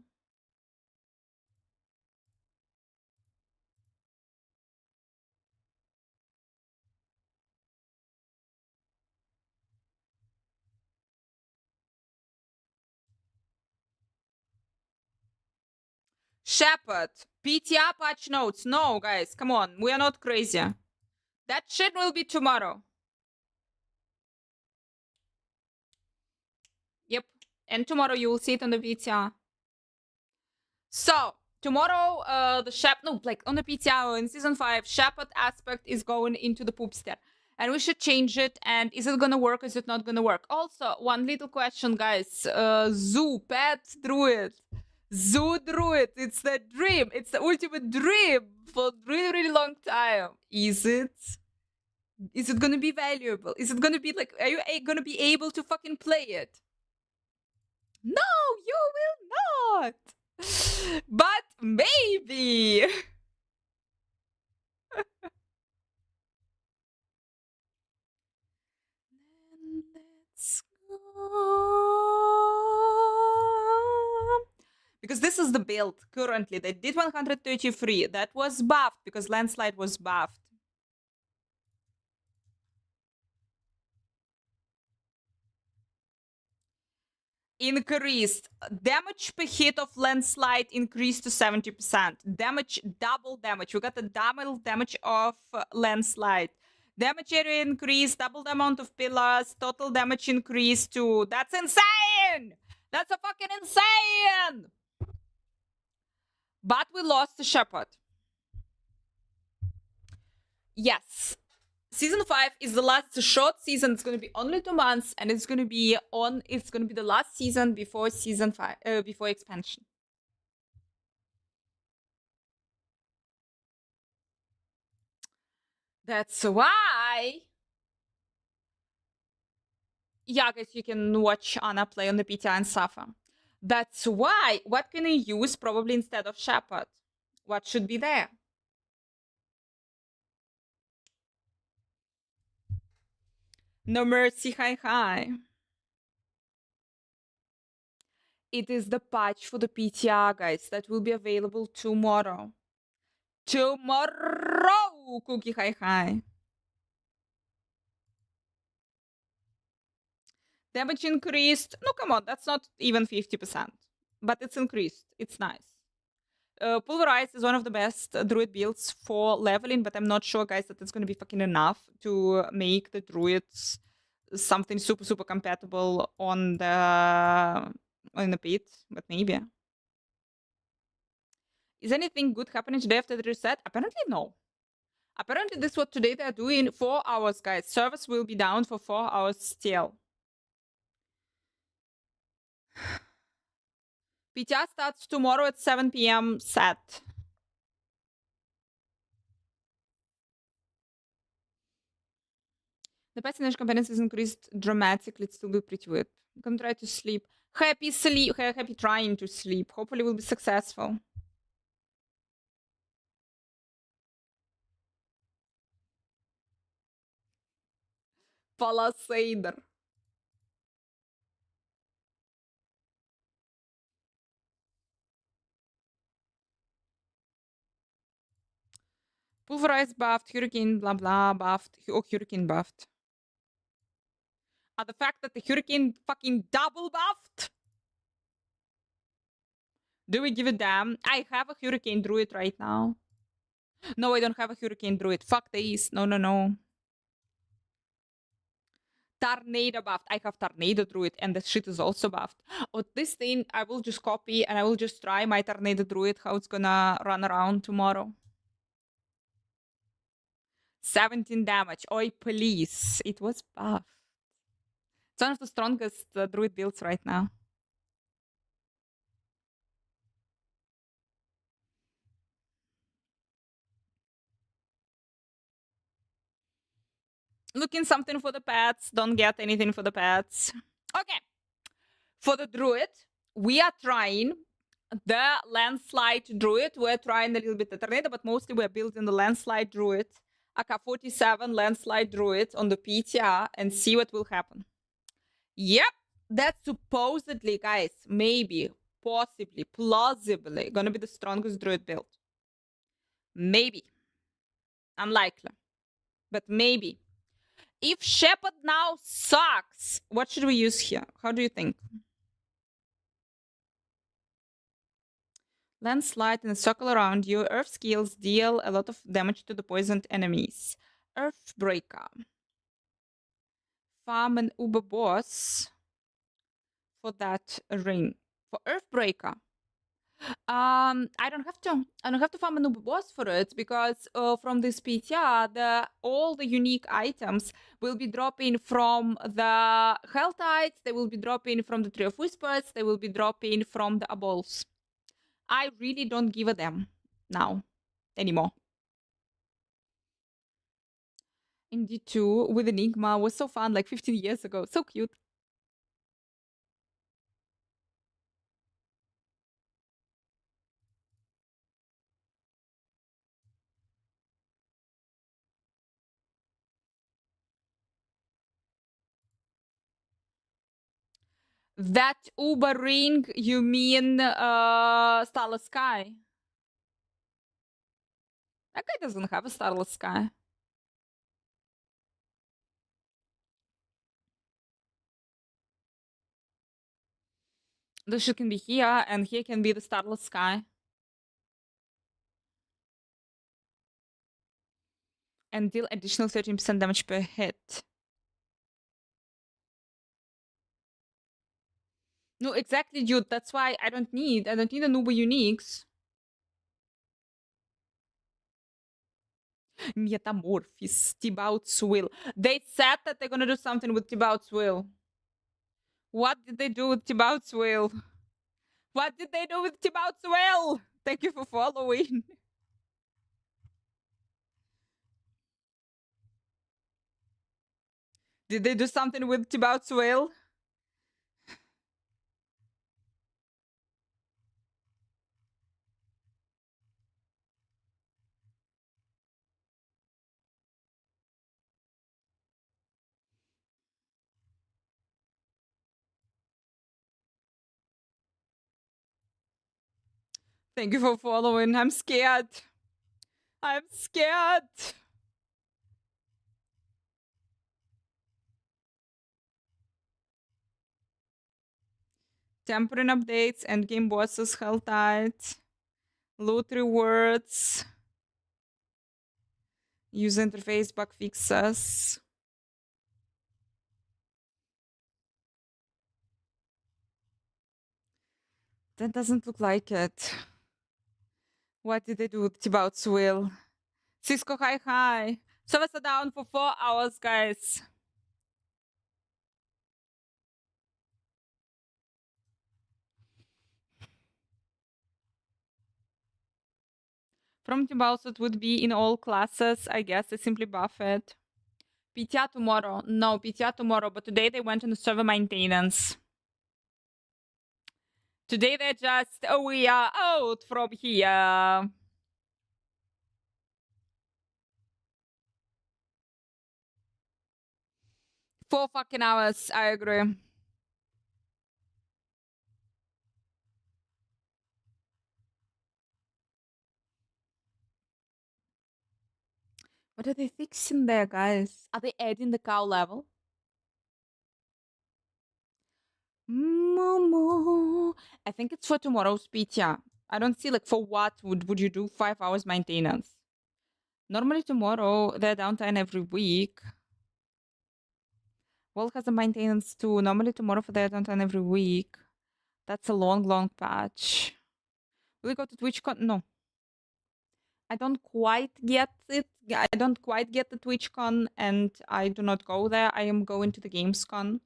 Shepherd. PTR patch notes. No, guys, come on. We are not crazy. That shit will be tomorrow. Yep. And tomorrow you will see it on the PTR. So, tomorrow, the Shepherd, no, like on the PTR in Season 5, Shepherd aspect is going into the poopster. And we should change it. And is it gonna work? Is it not gonna work? Also, one little question, guys. Zoo, pet druid. Zoo druid. It's the dream. It's the ultimate dream for a really, really long time. Is it? Is it gonna be valuable? Is it gonna be like, are you gonna be able to fucking play it? No, you will not. But maybe. Let's go. Because this is the build currently. They did 133. That was buffed because landslide was buffed. Increased. Damage per hit of landslide increased to 70%. Damage, double damage. We got the double damage of landslide. Damage area increased, double the amount of pillars, total damage increased to... That's insane! That's a fucking insane! But we lost the Shepherd. Yes. Season 5 is the last short season. It's going to be only 2 months, and it's going to be the last season before season 5, before expansion. That's why. Yeah, guys, you can watch Anna play on the PTR and suffer. That's why. What can I use probably instead of Shepherd? What should be there? No mercy, hi. It is the patch for the PTR, guys, that will be available tomorrow. Tomorrow, Cookie, hi. Damage increased. No, come on, that's not even 50%. But it's increased. It's nice. Pulverize is one of the best druid builds for leveling, but I'm not sure, guys, that it's going to be fucking enough to make the druids something super, super compatible on the pit, but maybe. Is anything good happening today after the reset? Apparently, no. Apparently, this is what today they're doing. 4 hours, guys. Service will be down for 4 hours still. PTR starts tomorrow at 7 p.m. set. The passenger competence is increased dramatically. It's still be pretty weird. I'm gonna try to sleep. Happy trying to sleep. Hopefully we'll be successful. Palasader. Pulverize buffed, hurricane blah blah buffed. Oh, hurricane buffed. The fact that the hurricane fucking double buffed? Do we give a damn? I have a hurricane druid right now. No, I don't have a hurricane druid. Fuck this. No. Tornado buffed. I have tornado druid and the shit is also buffed. Oh, this thing I will just copy and I will just try my tornado druid how it's gonna run around tomorrow. 17 damage. Oi, please. It was buffed. It's one of the strongest druid builds right now. Looking something for the pets. Don't get anything for the pets. Okay. For the druid, we are trying the landslide druid. We're trying a little bit the tornado, but mostly we're building the landslide druid. AK-47 landslide druid on the PTR and see what will happen. Yep. That's supposedly, guys, maybe, possibly, plausibly gonna be the strongest druid build. Maybe. Unlikely. But maybe. If Shepherd now sucks, what should we use here? How do you think? Landslide in a circle around you. Earth skills deal a lot of damage to the poisoned enemies. Earthbreaker. Farm an Uber boss for that ring. For Earthbreaker. I don't have to farm a noob boss for it because from this PTR, all the unique items will be dropping from the Helltides, they will be dropping from the Tree of Whispers, they will be dropping from the Abols. I really don't give a damn now anymore. In D2 with Enigma was so fun, like 15 years ago. So cute. That Uber ring, you mean Starless Sky? That guy doesn't have a Starless Sky. The shit can be here, and here can be the Starless Sky. And deal additional 13% damage per hit. No, exactly, dude. That's why I don't need a Nuba Uniques. Metamorphosis, Tibaut's Will. They said that they're gonna do something with Tibaut's Will. What did they do with Tibaut's Will? What did they do with Tibaut's Will? Thank you for following. Did they do something with Tibaut's Will? Thank you for following. I'm scared. I'm scared. Tempering updates, endgame bosses, held tight. Loot rewards. User interface bug fixes. That doesn't look like it. What did they do with Tibaut's Will? Cisco, hi. Servers are down for 4 hours, guys. From Tibaut's, it would be in all classes, I guess. They simply buff it. PTR tomorrow. No, PTR tomorrow, but today they went on the server maintenance. Today they're just, oh, we are out from here. Four fucking hours, I agree. What are they fixing there, guys? Are they adding the cow level? Momo. I think it's for tomorrow's PTR. I don't see, like, for what would you do 5 hours maintenance? Normally tomorrow, they're downtime every week. World has a maintenance too. Normally tomorrow for their downtime every week. That's a long, long patch. Will we go to TwitchCon? No. I don't quite get it. I don't quite get the TwitchCon, and I do not go there. I am going to the Gamescon.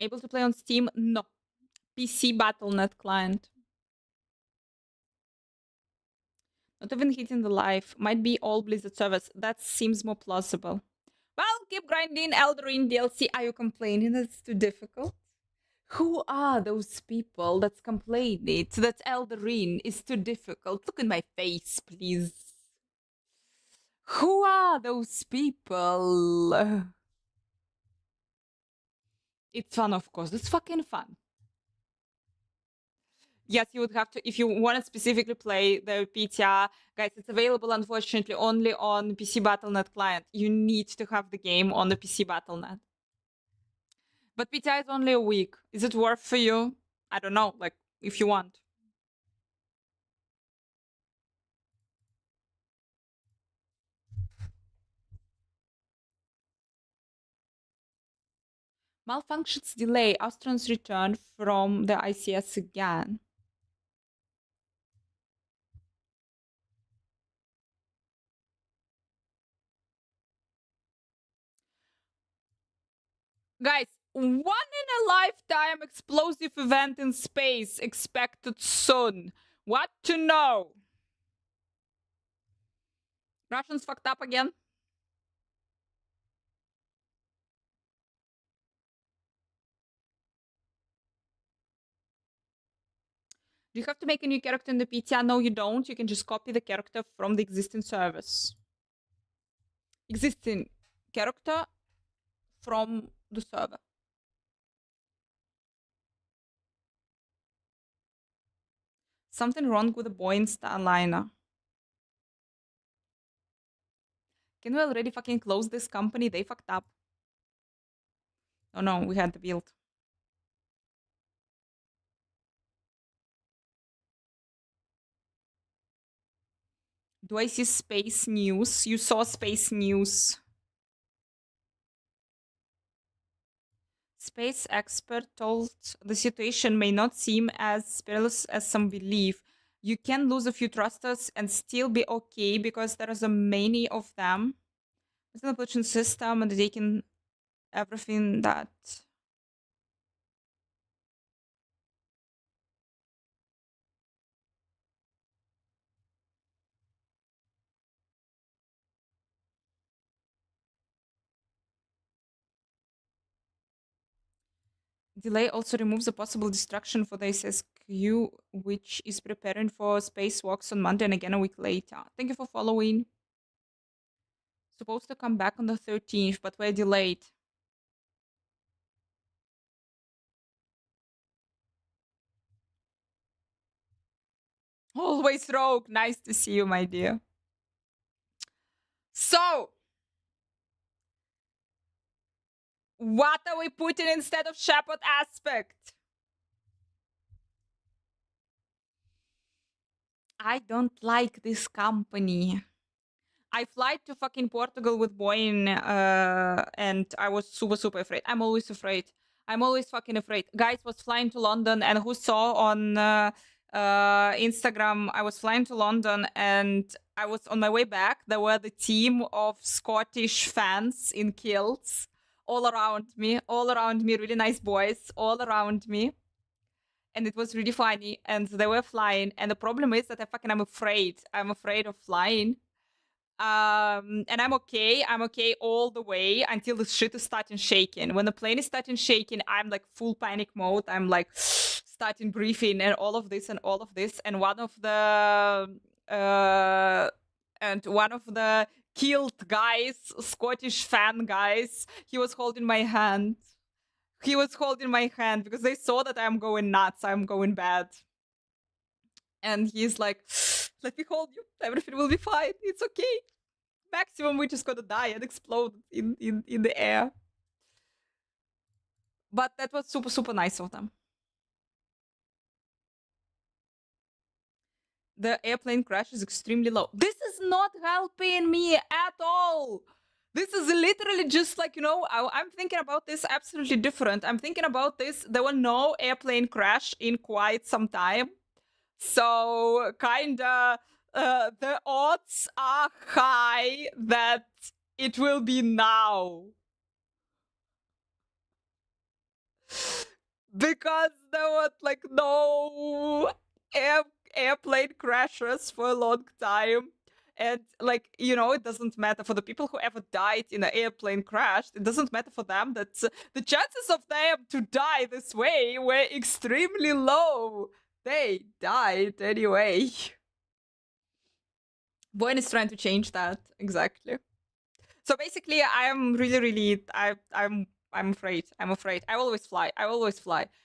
Able to play on Steam? No. PC Battle.net client. Not even hitting the live. Might be all Blizzard servers. That seems more plausible. Well, keep grinding. Elder Ring DLC. Are you complaining that it's too difficult? Who are those people that's complaining that Elder Ring is too difficult? Look at my face, please. Who are those people? It's fun, of course. It's fucking fun. Yes, you would have to, if you want to specifically play the PTR, guys, it's available, unfortunately, only on PC Battle.net client. You need to have the game on the PC Battle.net. But PTR is only a week. Is it worth for you? I don't know, like, if you want. Malfunctions delay. Astron's return from the ICS again. Guys, one in a lifetime explosive event in space expected soon. What to know? Russians fucked up again. Do you have to make a new character in the PTR? No, you don't. You can just copy the character from the existing service. Existing character from the server. Something wrong with the Boeing Starliner. Can we already fucking close this company? They fucked up. Oh no, we had to build. Do I see space news? You saw space news. Space expert told the situation may not seem as perilous as some believe. You can lose a few thrusters and still be okay because there are so many of them. It's an pollution system and they can everything that. Delay also removes a possible distraction for the SSQ, which is preparing for spacewalks on Monday and again a week later. Thank you for following. Supposed to come back on the 13th, but we're delayed. Always Rogue. Nice to see you, my dear. So, what are we putting instead of Shepherd Aspect? I don't like this company. I fly to fucking Portugal with Boeing, and I was super afraid. I'm always afraid. I'm always fucking afraid. Guys was flying to London, and who saw on Instagram, I was flying to London, and I was on my way back. There were the team of Scottish fans in kilts all around me, really nice boys all around me. And it was really funny, and they were flying. And the problem is that I'm afraid. I'm afraid of flying. And I'm okay all the way until the shit is starting shaking. When the plane is starting shaking, I'm like full panic mode. I'm like starting breathing and all of this. And one of the killed guys, Scottish fan guys, he was holding my hand. Because they saw that I'm going nuts, I'm going bad. And he's like, let me hold you, everything will be fine, it's okay. Maximum, we're just gonna die and explode in the air. But that was super nice of them. The airplane crash is extremely low. This is not helping me at all. This is literally just like, I'm thinking about this absolutely different. I'm thinking about this. There were no airplane crash in quite some time. So kinda the odds are high that it will be now. Because there were like no airplane crashes for a long time. And like, it doesn't matter for the people who ever died in an airplane crash. It doesn't matter for them that the chances of them to die this way were extremely low. They died anyway. Boeing is trying to change that, exactly. So basically, I am I'm afraid. I always fly.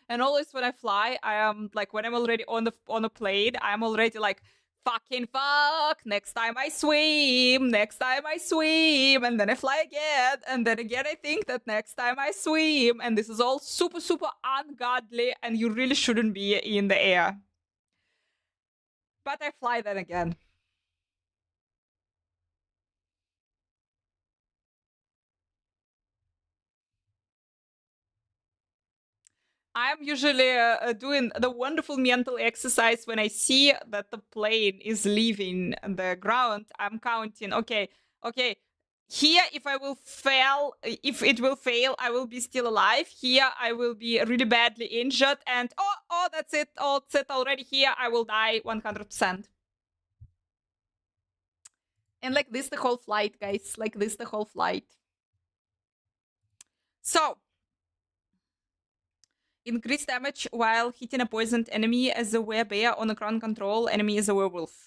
And always when I fly, I am like, when I'm already on a plane, I'm already like Fucking fuck. Next time I swim. Next time I swim. And then I fly again. And then again I think that next time I swim. And this is all super, super ungodly. And you really shouldn't be in the air. But I fly then again. I'm usually doing the wonderful mental exercise when I see that the plane is leaving the ground. I'm counting. Okay. Here, if I will fail, if it will fail, I will be still alive. Here, I will be really badly injured. And oh, that's it. Oh, that's it already. Here, I will die 100%. And like this, the whole flight, guys. Like this, the whole flight. So, increase damage while hitting a poisoned enemy as a werebear on a ground control. Enemy is a werewolf.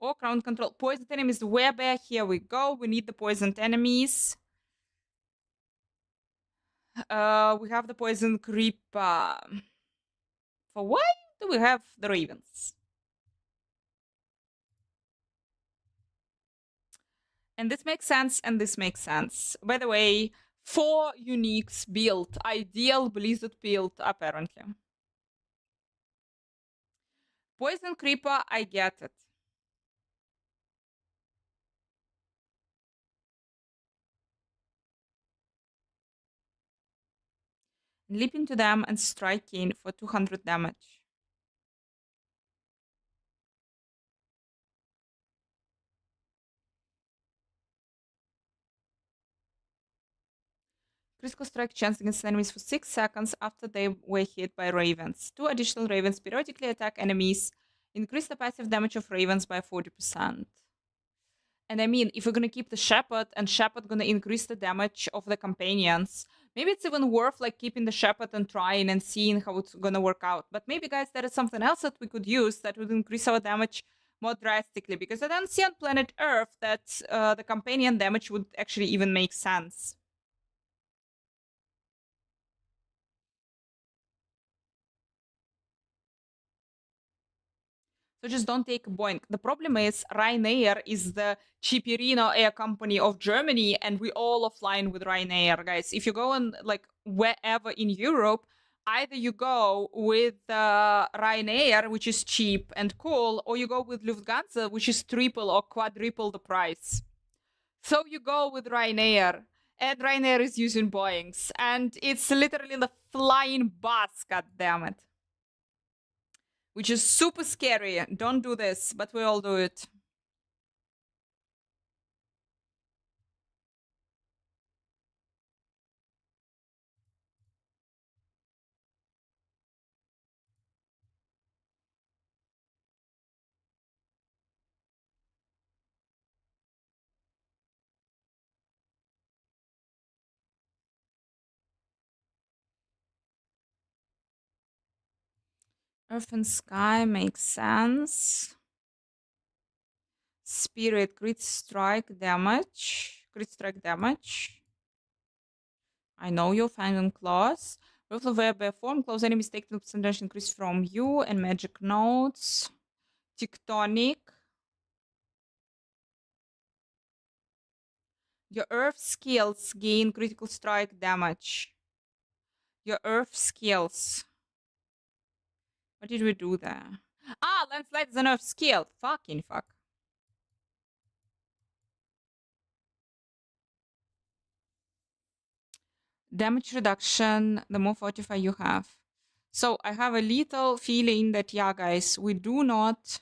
Or ground control. Poisoned enemies, werebear. Here we go. We need the poisoned enemies. We have the poison creeper. For why do we have the ravens? And this makes sense, and this makes sense. By the way, 4 uniques build. Ideal Blizzard build, apparently. Poison creeper, I get it. Leap into them and strike in for 200 damage. Critical strike chance against enemies for 6 seconds after they were hit by ravens. 2 additional ravens periodically attack enemies. Increase the passive damage of ravens by 40%. And I mean, if we're gonna keep the shepherd, and shepherd gonna increase the damage of the companions, maybe it's even worth like keeping the shepherd and trying and seeing how it's gonna work out. But maybe, guys, there is something else that we could use that would increase our damage more drastically, because I don't see on planet Earth that the companion damage would actually even make sense. So just don't take a Boeing. The problem is Ryanair is the cheaperino air company of Germany, and we all are flying with Ryanair, guys. If you go on like wherever in Europe, either you go with Ryanair, which is cheap and cool, or you go with Lufthansa, which is triple or quadruple the price. So you go with Ryanair, and Ryanair is using Boeings, and it's literally the flying bus, god damn it. Which is super scary. Don't do this, but we all do it. Earth and sky makes sense. Spirit, crit strike damage. Crit strike damage. I know you're Phantom Claws. Roof of Web form. Close enemies take the percentage increase from you. And magic notes. Tectonic. Your Earth skills gain critical strike damage. Your Earth skills. What did we do there? Ah, landslide is an Earth skill. Fucking fuck. Damage reduction, the more fortify you have. So I have a little feeling that, yeah, guys, we do not...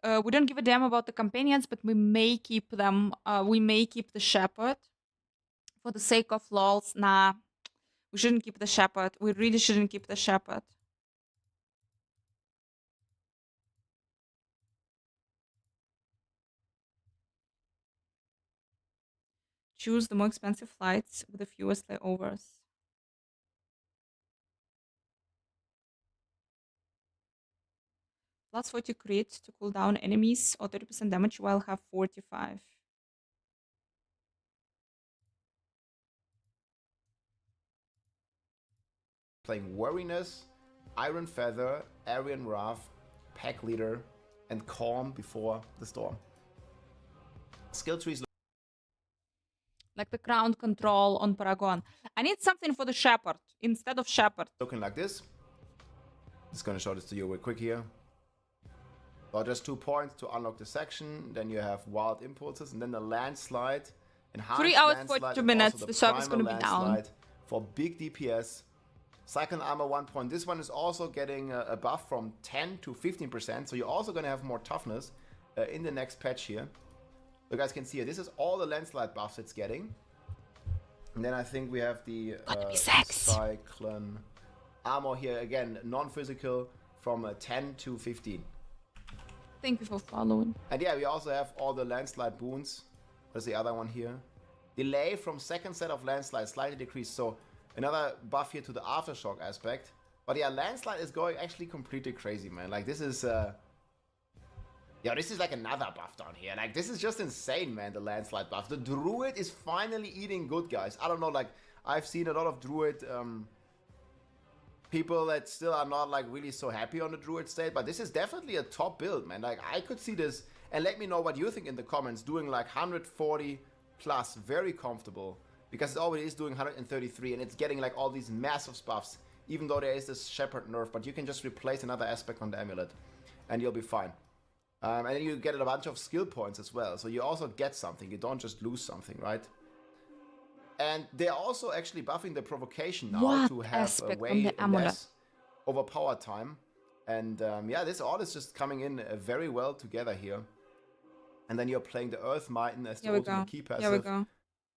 we don't give a damn about the companions, but we may keep them. We may keep the shepherd. For the sake of lols, nah. We shouldn't keep the shepherd. We really shouldn't keep the shepherd. Choose the more expensive flights with the fewest layovers. Plus 40 crit to cool down enemies or 30% damage while have 45. Playing Wariness Iron Feather, Aryan Wrath, Pack Leader, and Calm before the storm. Skill trees Like the ground control on Paragon. I need something for the Shepherd instead of Shepherd. looking like this. Just gonna show this to you real quick here. So just 2 points to unlock the section. Then you have Wild Impulses, and then the Landslide. Enhanced 3 hours, landslide, 42 and minutes. also The server's primal gonna be down. landslide for big DPS. Cyclone Armor 1 point. This one is also getting a buff from 10 to 15%. So you're also gonna have more toughness in the next patch here. You guys can see here, this is all the landslide buffs it's getting. And then I think we have the Cyclone Armor here, again, non-physical from 10 to 15. Thank you for following. And yeah, we also have all the landslide boons. What's the other one here? Delay from second set of landslide, slightly decreased. So another buff here to the aftershock aspect. But yeah, landslide is going actually completely crazy, man. Like this is... yeah, this is like another buff down here. Like, this is just insane, man, the landslide buff. The Druid is finally eating good, guys. I don't know, like, I've seen a lot of Druid people that still are not, like, really so happy on the Druid state. But this is definitely a top build, man. Like, I could see this. And let me know what you think in the comments. Doing, like, 140 plus, very comfortable. Because it already is doing 133. And it's getting, like, all these massive buffs. Even though there is this Shepherd nerf. But you can just replace another aspect on the amulet. And you'll be fine. And then you get a bunch of skill points as well. So you also get something. You don't just lose something, right? And they're also actually buffing the provocation now to have a way less overpower time. And yeah, this all is just coming in very well together here. And then you're playing the Earth Mighten as the ultimate key passive. Here we go.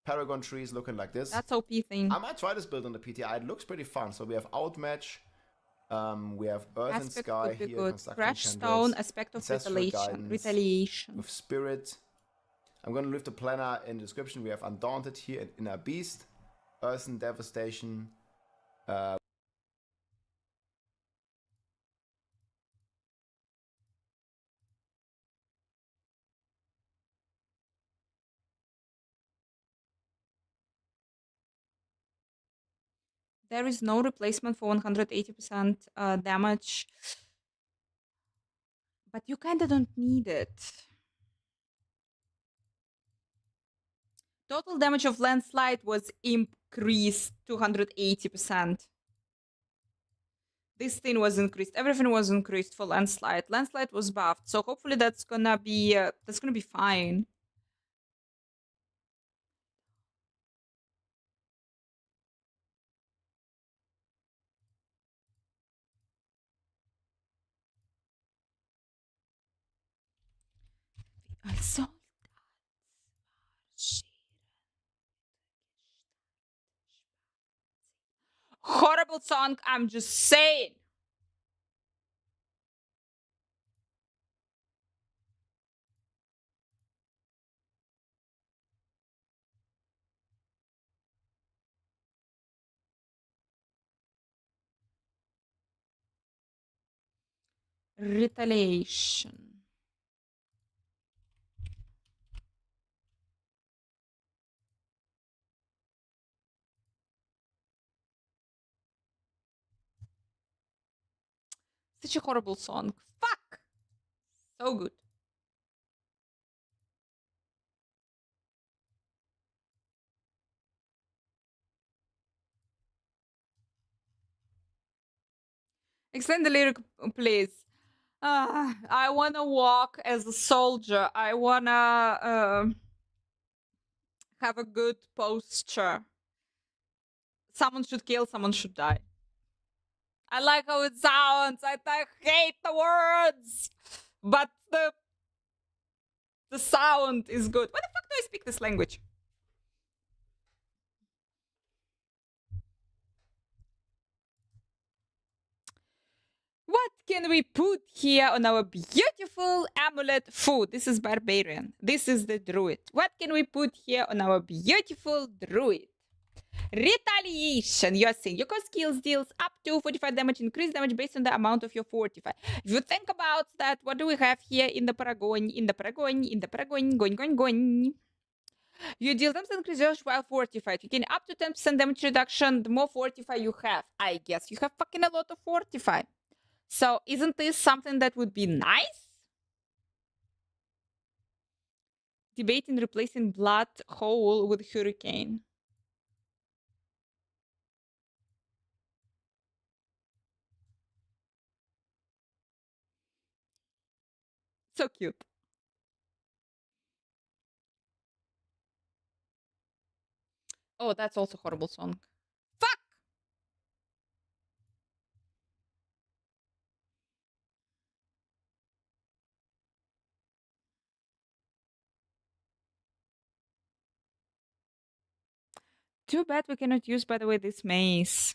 Paragon trees looking like this. That's OP thing. I might try this build on the PTR. It looks pretty fun. So we have Outmatch. We have Earth and Aspect Sky would be here. good. Crash Stone, Aspect of Retaliation. With Spirit. I'm going to leave the planner in the description. We have Undaunted here and Inner Beast. Earthen Devastation. There is no replacement for 180% damage. But you kinda don't need it. Total damage of landslide was increased 280%. This thing was increased. Everything was increased for landslide. Landslide was buffed, so hopefully that's gonna be fine. I saw horrible song, I'm just saying. Retaliation. Such a horrible song. Fuck! So good. Explain the lyric, please. I wanna walk as a soldier. I wanna have a good posture. Someone should kill, someone should die. I like how it sounds. I hate the words, but the sound is good. Why the fuck do I speak this language? What can we put here on our beautiful amulet food? This is barbarian. This is the druid. What can we put here on our beautiful druid? Retaliation. You're saying your cost skills deals up to 45 damage, increased damage based on the amount of your fortify. If you think about that, what do we have here in the Paragon? In the Paragon, going. You deal damage increase while fortified. You gain up to 10% damage reduction the more fortify you have. I guess you have fucking a lot of fortify. So isn't this something that would be nice? Debating replacing blood hole with hurricane. So cute. Oh, that's also a horrible song. Fuck! Too bad we cannot use, by the way, this mace.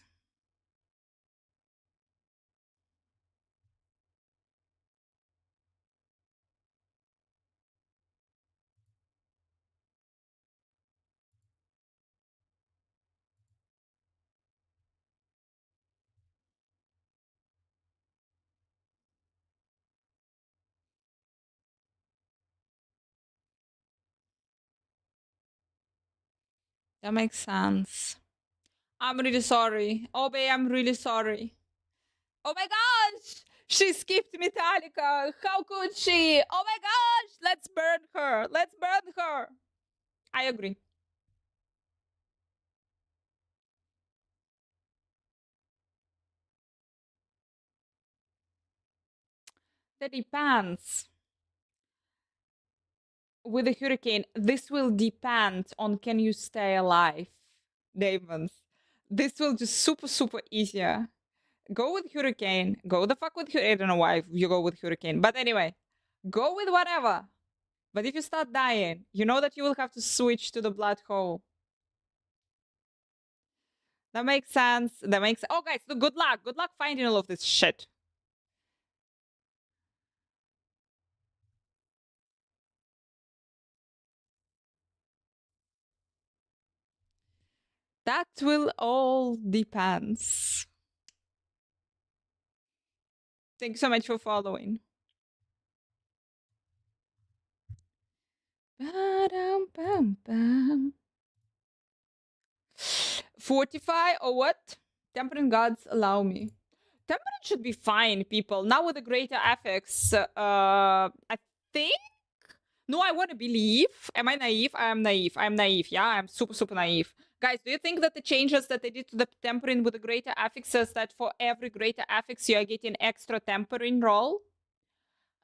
That makes sense. I'm really sorry. Obe, I'm really sorry. Oh my gosh! She skipped Metallica. How could she? Oh my gosh! Let's burn her. Let's burn her. I agree. That depends. With a hurricane, this will depend on can you stay alive, Damons. This will just super easier. Go with hurricane. Go the fuck with hurricane. I don't know why you go with hurricane. But anyway, go with whatever. But if you start dying, you know that you will have to switch to the blood hole. That makes sense. That makes... Oh, guys, so good luck. Good luck finding all of this shit. That will all depends. Thanks so much for following. Ba-dum-bum-bum. Fortify or what? Tempering gods allow me. Tempering should be fine, people. Now with the greater affix, I think. No, I want to believe. Am I naive? I am naive. I'm naive. Yeah, I'm super naive. Guys, do you think that the changes that they did to the tempering with the greater affixes, that for every greater affix you are getting extra tempering roll?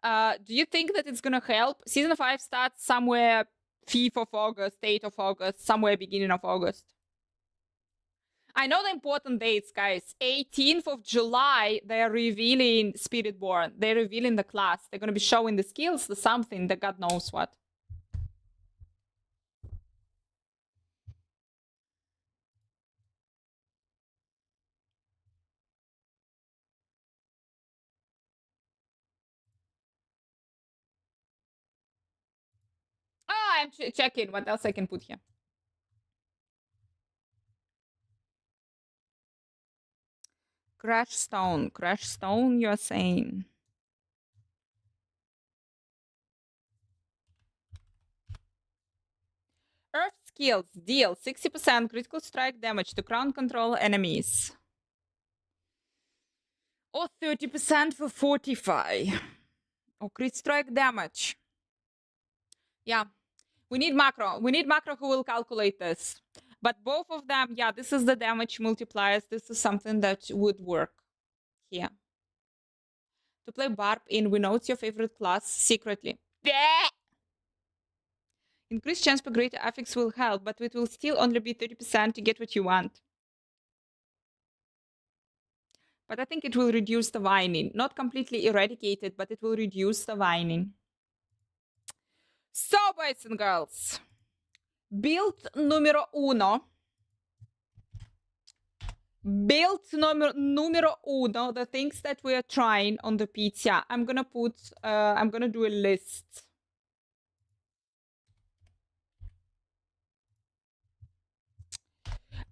Do you think that it's gonna help? Season 5 starts somewhere 5th of August, 8th of August, somewhere beginning of August. I know the important dates, guys. 18th of July, they're revealing Spiritborn. They're revealing the class. They're going to be showing the skills, the something, the God knows what. Oh, I'm checking what else I can put here. Crash Stone. Crash Stone, you're saying. Earth skills deal 60% critical strike damage to ground control enemies. Or 30% for fortify. Or crit strike damage. Yeah. We need macro. We need macro who will calculate this. But both of them, yeah, this is the damage multipliers. This is something that would work here. To play Barb in We Know It's Your Favorite Class secretly. Increased chance for greater affix will help, but it will still only be 30% to get what you want. But I think it will reduce the whining. Not completely eradicate it, but it will reduce the whining. So, boys and girls, build numero uno. Build numero uno, the things that we are trying on the PTR. I'm gonna do a list.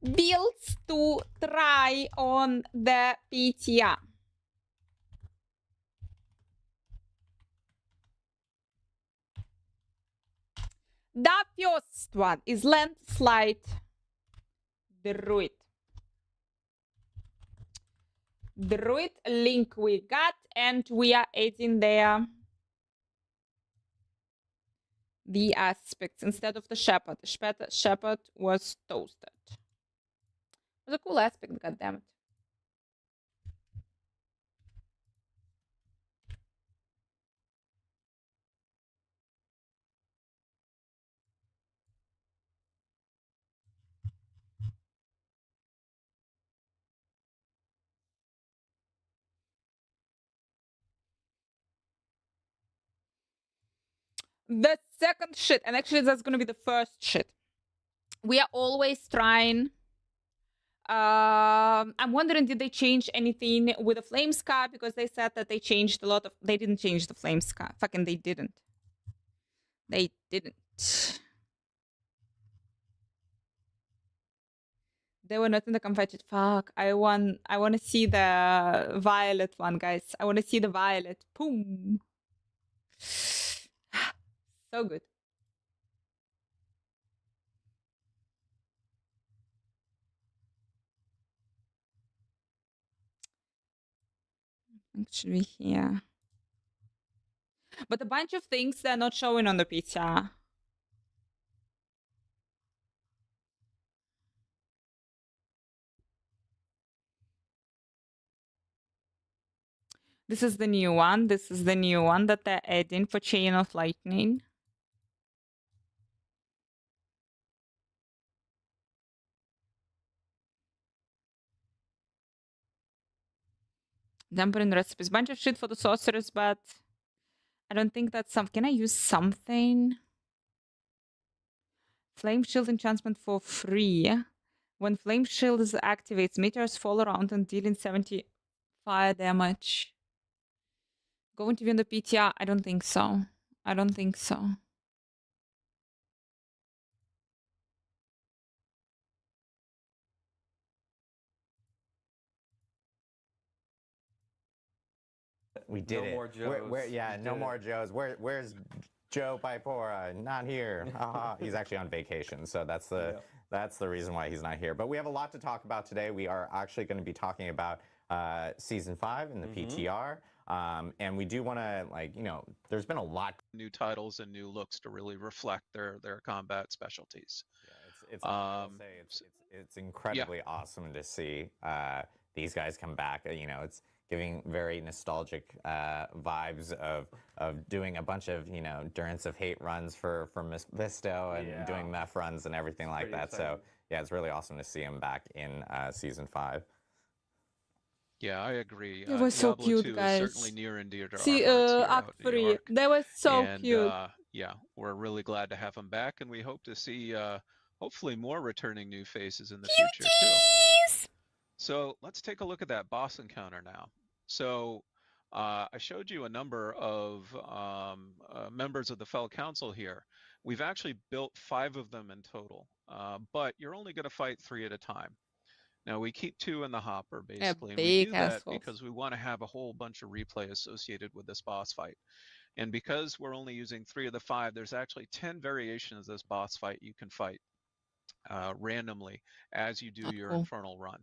Builds to try on the PTR. The first one is Landslide Druid. Druid link we got, and we are adding there the aspects instead of the shepherd. The shepherd was toasted. It was a cool aspect, goddammit. The second shit, and actually that's gonna be the first shit. We are always trying. I'm wondering, did they change anything with the flame scar? Because they said that they changed a lot of. They didn't change the flame scar. Fucking, they didn't. They didn't. They were not in the confetti. Fuck. I want to see the violet one, guys. I want to see the violet. Boom. So good. Actually, here. But a bunch of things they're not showing on the PTR. This is the new one. This is the new one that they're adding for Chain of Lightning. Dampening recipes. Bunch of shit for the sorcerers, but I don't think that's some. Can I use something? Flame Shield enchantment for free. When Flame Shield is activates, meteors fall around and dealing 70 fire damage. Going to be on the PTR? I don't think so. I don't think so. We did No it. more Joes. Yeah, We no did more it. Joes. Where's Joe Bipora? Not here. He's actually on vacation, so that's the reason why he's not here. But we have a lot to talk about today. We are actually going to be talking about season 5 in the PTR. And we do want to, there's been a lot. New titles and new looks to really reflect their combat specialties. Yeah, I'll say it's incredibly awesome to see these guys come back. It's giving very nostalgic vibes of doing a bunch of Durance of Hate runs for Visto and doing meth runs and everything like that. Exciting. So yeah, it's really awesome to see him back in season 5. Yeah, I agree. They were so Diablo cute, 2 guys. is certainly near and dear to See, our hearts here Act out in New 3. York. They were so And, cute. yeah, we're really glad to have him back, and we hope to see hopefully more returning new faces in the future too. So let's take a look at that boss encounter now. So I showed you a number of members of the Fell Council here. We've actually built 5 of them in total, but you're only going to fight 3 at a time. Now we keep 2 in the hopper basically, and we do that because we want to have a whole bunch of replay associated with this boss fight. And because we're only using 3 of the 5, there's actually 10 variations of this boss fight you can fight randomly as you do your Infernal run.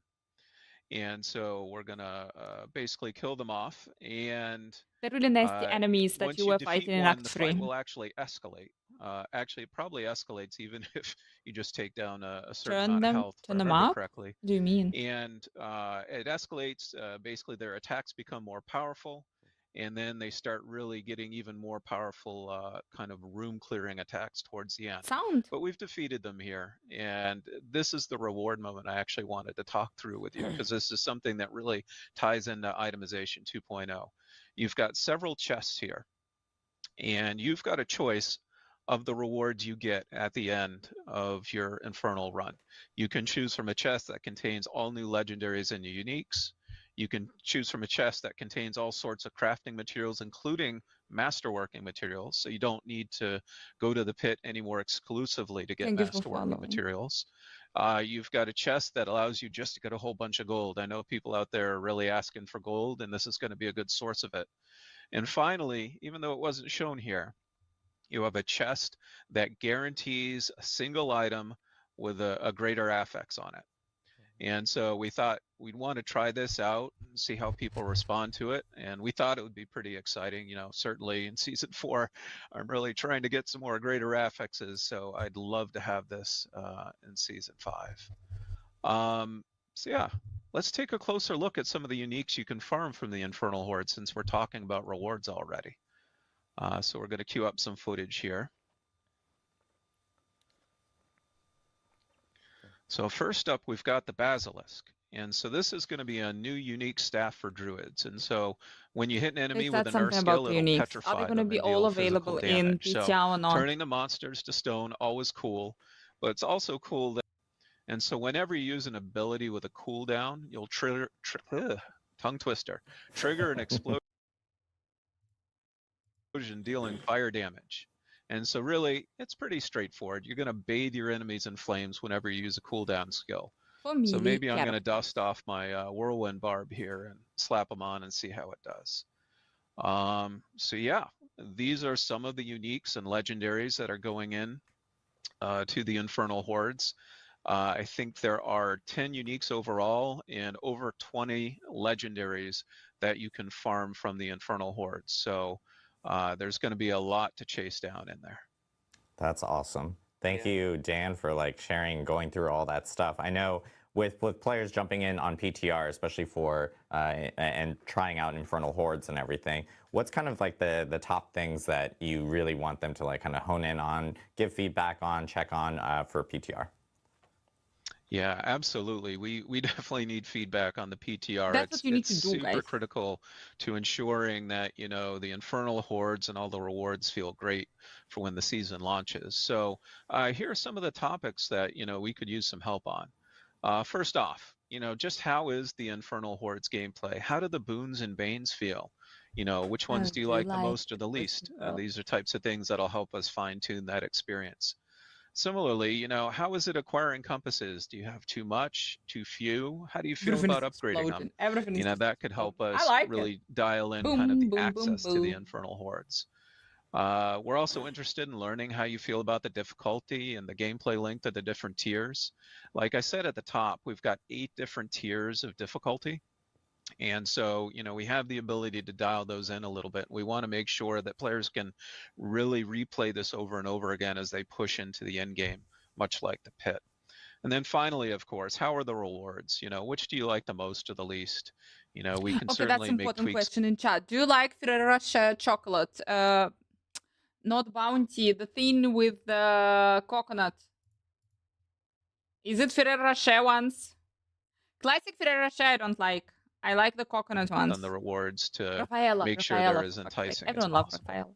And so we're gonna basically kill them off, and they're really nasty enemies that you were fighting in Act 3. The fight will actually escalate. Actually, it probably escalates even if you just take down a certain amount of health. Turn them up? Correctly. What do you mean? And it escalates. Basically, their attacks become more powerful, and then they start really getting even more powerful kind of room clearing attacks towards the end. But we've defeated them here, and this is the reward moment I actually wanted to talk through with you, because this is something that really ties into itemization 2.0. You've got several chests here, and you've got a choice of the rewards you get at the end of your Infernal run. You can choose from a chest that contains all new legendaries and uniques. You can choose from a chest that contains all sorts of crafting materials, including masterworking materials, so you don't need to go to the pit anymore exclusively to get masterworking materials. You've got a chest that allows you just to get a whole bunch of gold. I know people out there are really asking for gold, and this is going to be a good source of it. And finally, even though it wasn't shown here, you have a chest that guarantees a single item with a greater affix on it. And so we thought we'd want to try this out and see how people respond to it. And we thought it would be pretty exciting. You know, certainly in season 4, I'm really trying to get some more greater affixes. So I'd love to have this in season 5. So yeah, let's take a closer look at some of the uniques you can farm from the Infernal Horde, since we're talking about rewards already. So we're going to queue up some footage here. So first up, we've got the Basilisk. And so this is going to be a new unique staff for druids. And so when you hit an enemy with a nerf skill, it'll petrify Are they going to them be and all deal physical available in damage. So PTR or not? turning the monsters to stone, always cool. But it's also cool that, and so whenever you use an ability with a cooldown, you'll trigger, tongue twister, trigger an explosion dealing fire damage. And so really, it's pretty straightforward. You're going to bathe your enemies in flames whenever you use a cooldown skill. So maybe I'm going to dust off my whirlwind barb here and slap them on and see how it does. So yeah, these are some of the uniques and legendaries that are going in to the Infernal Hordes. I think there are 10 uniques overall and over 20 legendaries that you can farm from the Infernal Hordes. So there's going to be a lot to chase down in there. That's awesome. Thank you, Dan, for like sharing, going through all that stuff. I know with players jumping in on PTR, especially for and trying out Infernal Hordes and everything, what's kind of like the top things that you really want them to like kind of hone in on, give feedback on, check on for PTR? Yeah, absolutely. We definitely need feedback on the PTR. That's what you need to do, super guys. critical to ensuring that, you know, the Infernal Hordes and all the rewards feel great for when the season launches. So here are some of the topics that, you know, we could use some help on. First off, you know, just how is the Infernal Hordes gameplay? How do the boons and banes feel? You know, which ones do you like the most or the least? These are types of things that'll help us fine tune that experience. Similarly, you know, how is it acquiring compasses? Do you have too much, too few? How do you feel about upgrading them? Everything You know, is that could help us really dial in Boom, kind of the boom, boom, access to the boom. Infernal Hordes. We're also interested in learning how you feel about the difficulty and the gameplay length of the different tiers. Like I said at the top, we've got 8 different tiers of difficulty. And so, you know, we have the ability to dial those in a little bit. We want to make sure that players can really replay this over and over again as they push into the end game, much like the pit. And then finally, of course, how are the rewards? You know, which do you like the most or the least? You know, we can Okay, that's certainly an make important tweaks. question in chat. Do you like Ferrero Rocher chocolate? Not Bounty, the thing with the coconut. Is it Ferrero Rocher ones? Classic Ferrero Rocher I don't like. I like the coconut ones. On the rewards to Raffaella, make sure they're as enticing as Everyone loves possible. Raffaella.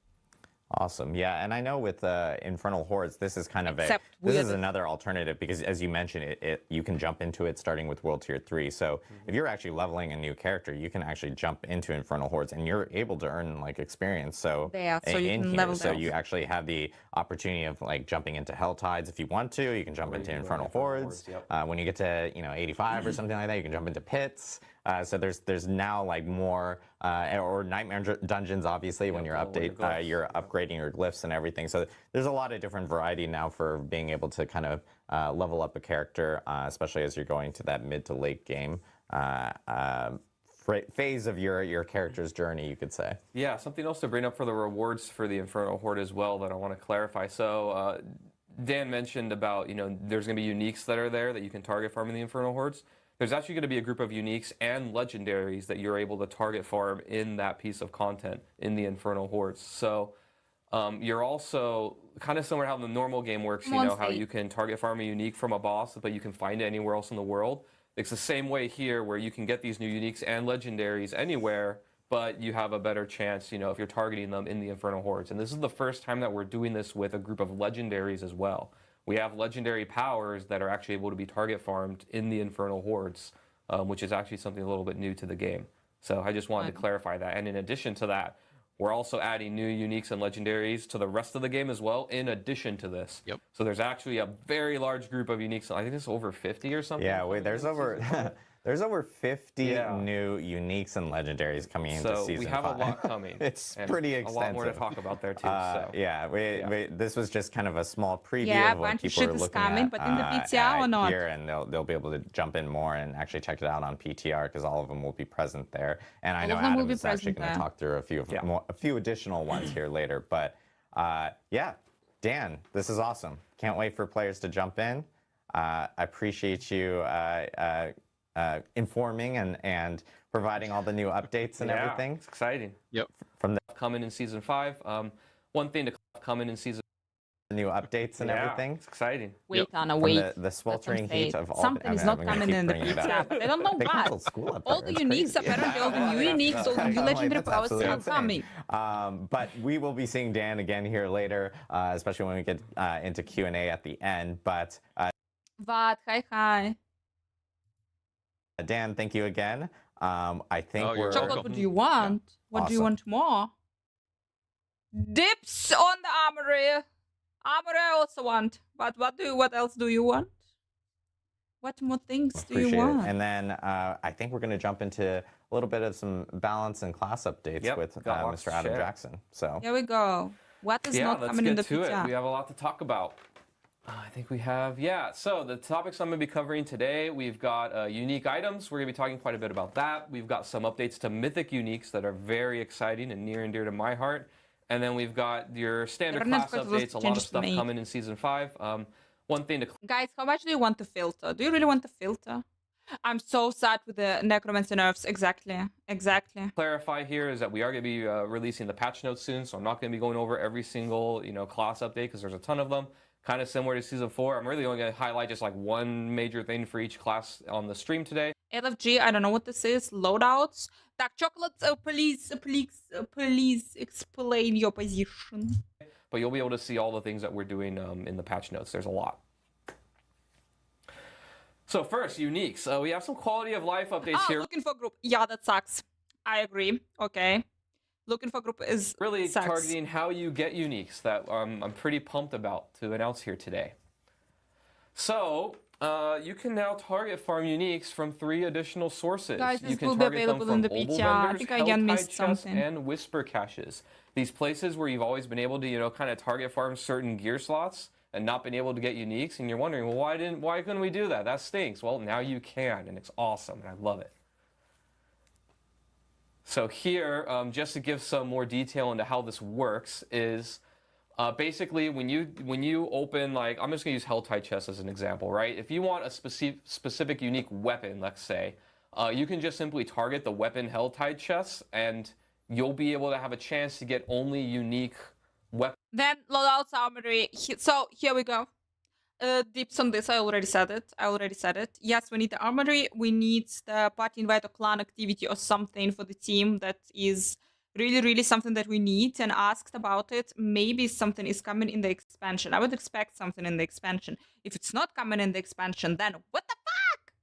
Awesome. Yeah, and I know with Infernal Hordes, this is kind of Except this is weird. another alternative because, as you mentioned, you can jump into it starting with World Tier 3. So if you're actually leveling a new character, you can actually jump into Infernal Hordes, and you're able to earn like experience. So There, so you in can here, level so them. you actually have the opportunity of like jumping into Hell Tides if you want to. You can jump into Infernal Hordes. When you get to 85 or something like that, you can jump into pits. So there's now like more or Nightmare Dungeons, obviously, when you're you're upgrading your glyphs and everything. So there's a lot of different variety now for being able to kind of level up a character, especially as you're going to that mid to late game phase of your character's journey, you could say. Yeah, something else to bring up for the rewards for the Infernal Horde as well that I want to clarify. So Dan mentioned about, you know, there's going to be uniques that are there that you can target farm in the Infernal Hordes. There's actually going to be a group of uniques and legendaries that you're able to target farm in that piece of content in the Infernal Hordes. So you're also kind of similar to how the normal game works, you know, how you can target farm a unique from a boss, but you can find it anywhere else in the world. It's the same way here where you can get these new uniques and legendaries anywhere, but you have a better chance, you know, if you're targeting them in the Infernal Hordes. And this is the first time that we're doing this with a group of legendaries as well. We have legendary powers that are actually able to be target farmed in the Infernal Hordes, which is actually something a little bit new to the game. So I just wanted to clarify that. And in addition to that, we're also adding new uniques and legendaries to the rest of the game as well, in addition to this. Yep. So there's actually a very large group of uniques. I think it's over 50 or something. Yeah, there's over There's over 50 Yeah. new uniques and legendaries coming into So season we have 5. a lot coming. It's and pretty a extensive. lot more to talk about there too. So Yeah, this was just kind of a small preview Yeah, a of what bunch of people shit are is looking coming, at, but in the PTR or not? here, and they'll be able to jump in more and actually check it out on PTR because all of them will be present there. And I All know of them will Adam be is actually present going to there. talk through a few additional ones here later. But yeah, Dan, this is awesome. Can't wait for players to jump in. I appreciate you informing and providing all the new updates and everything. It's exciting. Yep. From the Coming in season 5. One thing to coming in season. new updates and everything. It's exciting. Wait, Anna, From wait. the sweltering heat of all. Something is not I'm gonna coming keep in the bringing it up. PTR, but I don't know They what. canceled school up All there. the It's uniques, crazy. apparently, all the new uniques, all the new I'm like, legendary that's powers absolutely still coming. insane. But we will be seeing Dan again here later, especially when we get into Q&A at the end. But Vad, hi. Dan, thank you again. I think Oh, you're we're Chocolate, what do you want? What do you Awesome. want more? Dips on the armory. Armory I also want. But what else do you want? What more things do you appreciate want? it. And then I think we're going to jump into a little bit of some balance and class updates Yep, with got lots Mr. to Adam share. Jackson. So Here we go. What is Yeah, not let's coming in the get to it. PTR? We have a lot to talk about. I think we have, so the topics I'm going to be covering today, we've got unique items. We're going to be talking quite a bit about that. We've got some updates to mythic uniques that are very exciting and near and dear to my heart. And then we've got your standard class updates, a lot of stuff coming in season 5. One thing to Guys, how much do you want to filter? Do you really want to filter? I'm so sad with the necromancy nerfs. Exactly. clarify here is that we are going to be releasing the patch notes soon, so I'm not going to be going over every single class update because there's a ton of them. Kind of similar to season 4. I'm really only going to highlight just like one major thing for each class on the stream today. LFG, I don't know what this is. Loadouts. Dark chocolates, please explain your position. But you'll be able to see all the things that we're doing in the patch notes. There's a lot. So first, uniques. We have some quality of life updates here. Looking for group. Yeah, that sucks. I agree. Okay. Looking for group is Really sucks. targeting how you get uniques that I'm pretty pumped about to announce here today. So you can now target farm uniques from 3 additional sources. Guys, you this can will be target them available in from the obel PTR. I vendors, think I again helltide missed chests, something. and whisper caches. These places where you've always been able to kind of target farm certain gear slots and not been able to get uniques, and you're wondering, well, why couldn't we do that? That stinks. Well, now you can, and it's awesome, and I love it. So here, just to give some more detail into how this works, is basically when you open, like, I'm just gonna use helltide chests as an example, right? If you want a specific unique weapon, let's say, you can just simply target the weapon helltide chests, and you'll be able to have a chance to get only unique weapons. Then loadouts armory. So here we go. Dips on this. I already said it. Yes, we need the armory. We need the party invite or clan activity or something for the team that is really something that we need, and asked about it. Maybe something is coming in the expansion. I would expect something in the expansion. If it's not coming in the expansion, then what the fuck?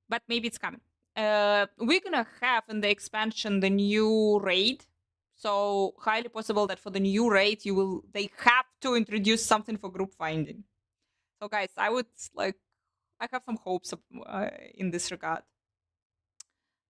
But maybe it's coming. We're gonna have in the expansion the new raid. So highly possible that for the new raid they have to introduce something for group finding. So guys, I have some hopes in this regard.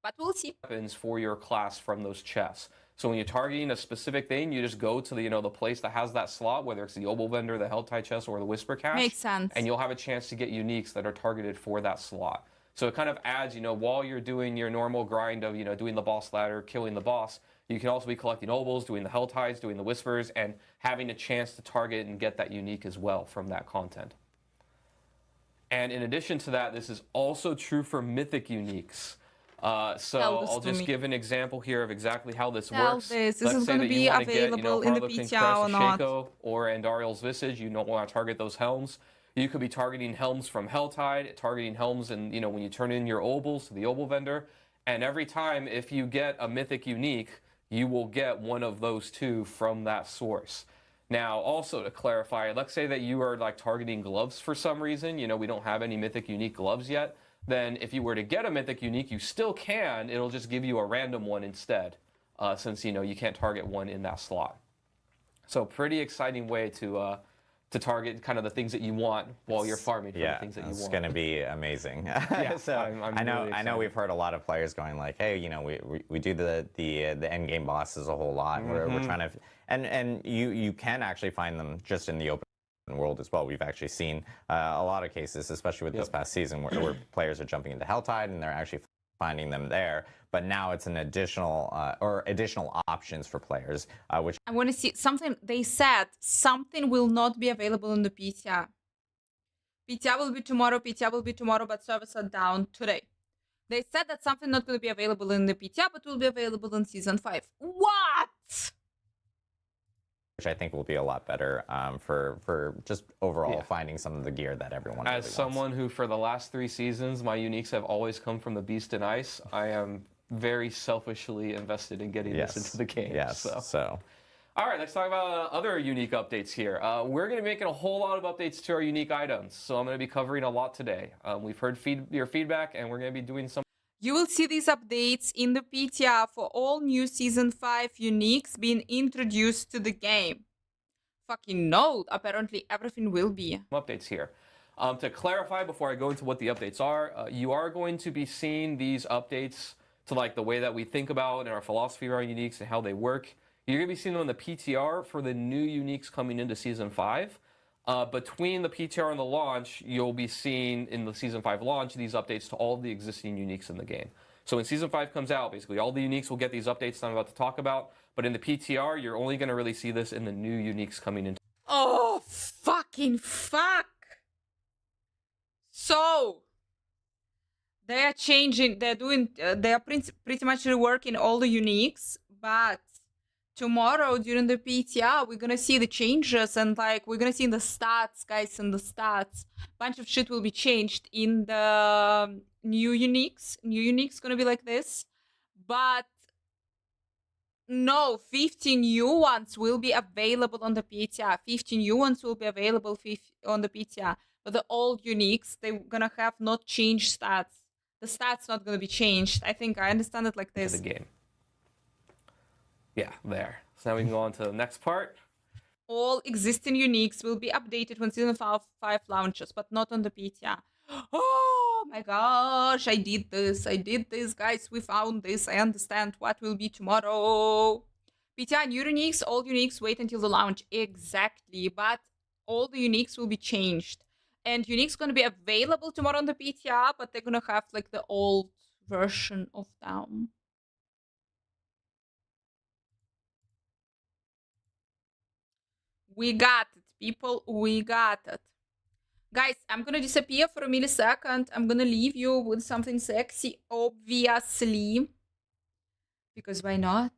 But we'll see. Weapons for your class from those chests. So when you're targeting a specific thing, you just go to the place that has that slot, whether it's the obel vendor, the helltide chest, or the whisper cache. Makes sense. And you'll have a chance to get uniques that are targeted for that slot. So it kind of adds, while you're doing your normal grind of, doing the boss ladder, killing the boss, you can also be collecting obels, doing the helltides, doing the whispers, and having a chance to target and get that unique as well from that content. And in addition to that, this is also true for mythic uniques. So I'll just give an example here of exactly how this works. This Let's is say going to that you be want to get, available in the Harlequin PTR or Crest, not. Shaco, or Andariel's Visage. You don't want to target those helms. You could be targeting helms from Helltide, targeting helms, and when you turn in your obels to the obel vendor. And every time, if you get a mythic unique, you will get one of those 2 from that source. Now, also to clarify, let's say that you are targeting gloves for some reason. We don't have any mythic unique gloves yet. Then if you were to get a mythic unique, you still can. It'll just give you a random one instead, since you can't target one in that slot. So pretty exciting way to to target kind of the things that you want while you're farming for the things that you want. It's going to be be amazing. So I'm I know really I know we've heard a lot of players going like, hey, you know, we do the end game bosses a whole lot. We're trying to and you can actually find them just in the open world as well. We've actually seen a lot of cases, especially with this past season, where players are jumping into Helltide and they're actually finding them there. But now it's an additional additional options for players, which I want to see something. They said something will not be available in the PTR. PTR will be tomorrow, but servers are down today. They said that something not going to be available in the PTR, but will be available in Season 5. What? which I think will be a lot better for just overall finding some of the gear that everyone As really someone wants. who, for the last 3 seasons, my uniques have always come from the Beast and Ice, I am very selfishly invested in getting this into the game. Yes, so. All right, let's talk about other unique updates here. We're going to be making a whole lot of updates to our unique items, so I'm going to be covering a lot today. We've heard your feedback, and we're going to be doing some. You will see these updates in the PTR for all new Season 5 uniques being introduced to the game. Fucking no, apparently everything will be. Updates here. To clarify before I go into what the updates are, you are going to be seeing these updates to like the way that we think about and our philosophy around uniques and how they work. You're going to be seeing them in the PTR for the new uniques coming into Season 5. Between the PTR and the launch, you'll be seeing in the Season 5 launch these updates to all the existing uniques in the game. So when Season 5 comes out, basically all the uniques will get these updates that I'm about to talk about. But in the PTR, you're only going to really see this in the new uniques coming into. Oh, fucking fuck. So, they are changing, they are pretty much reworking all the uniques, but tomorrow during the PTR, we're gonna see the changes and like, we're gonna see in the stats, guys, in the stats. Bunch of shit will be changed in the new uniques. New uniques gonna be like this, but no, 50 new ones will be available on the PTR. 50 new ones will be available on the PTR. But the old uniques, they're gonna have not changed stats. The stats not gonna be changed. I think I understand it like this. The game. Yeah, there. So now we can go on to the next part. All existing uniques will be updated when Season 5 launches, but not on the PTR. Oh my gosh, I did this, guys. We found this. I understand what will be tomorrow. PTR new uniques, all uniques wait until the launch. Exactly, but all the uniques will be changed. And uniques going to be available tomorrow on the PTR, but they're going to have like the old version of them. We got it, people. We got it. Guys, I'm gonna disappear for a millisecond. I'm gonna leave you with something sexy, obviously. Because why not?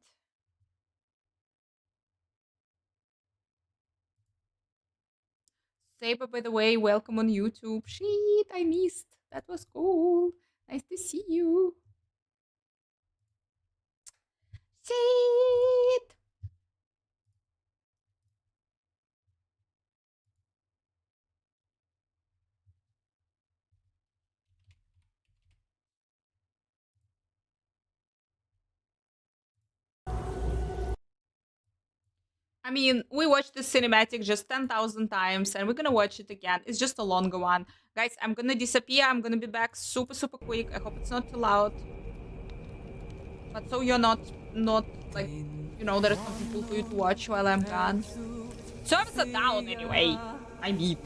Saber, by the way, welcome on YouTube. Shit, I missed. That was cool. Nice to see you. Shit. I mean, we watched the cinematic just 10,000 times, and we're gonna watch it again. It's just a longer one. Guys, I'm gonna disappear. I'm gonna be back super, super quick. I hope it's not too loud. But so you're not like, you know, there is something cool for you to watch while I'm gone. Servers are down anyway. I mean.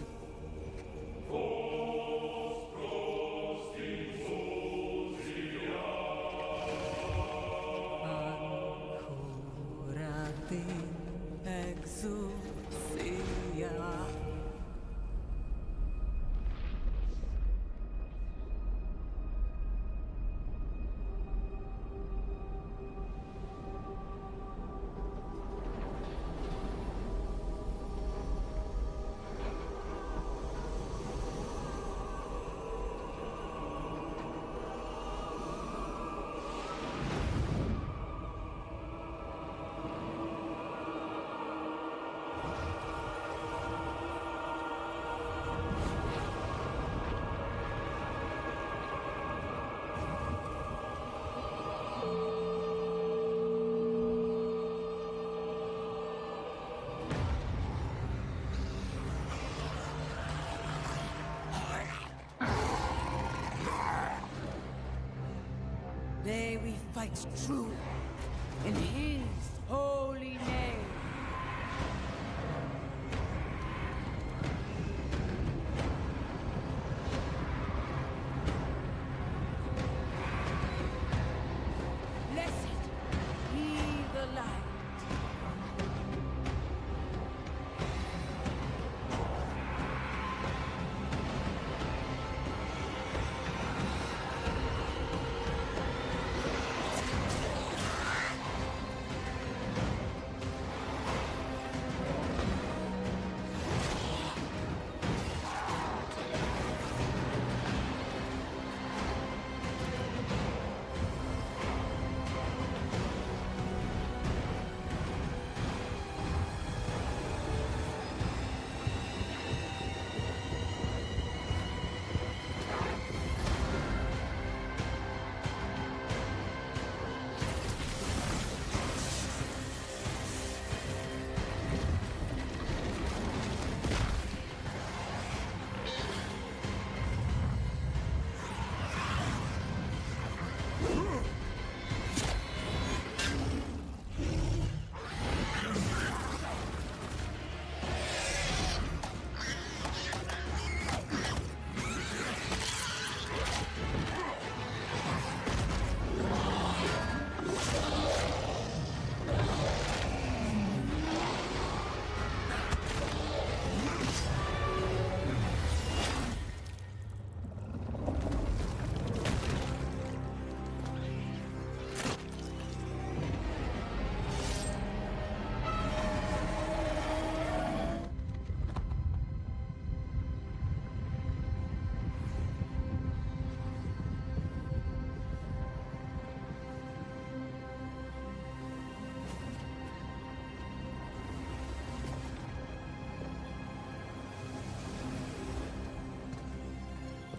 fights true in his holy name. Blessed be the light.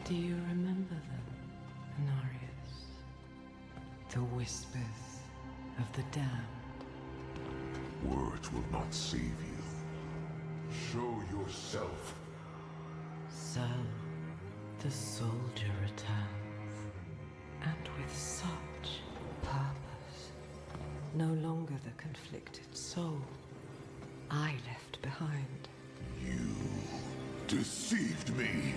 Do you remember them, Anarius? The whispers of the damned. Words will not save you. Show yourself. So, the soldier returns, and with such purpose. No longer the conflicted soul I left behind. You deceived me.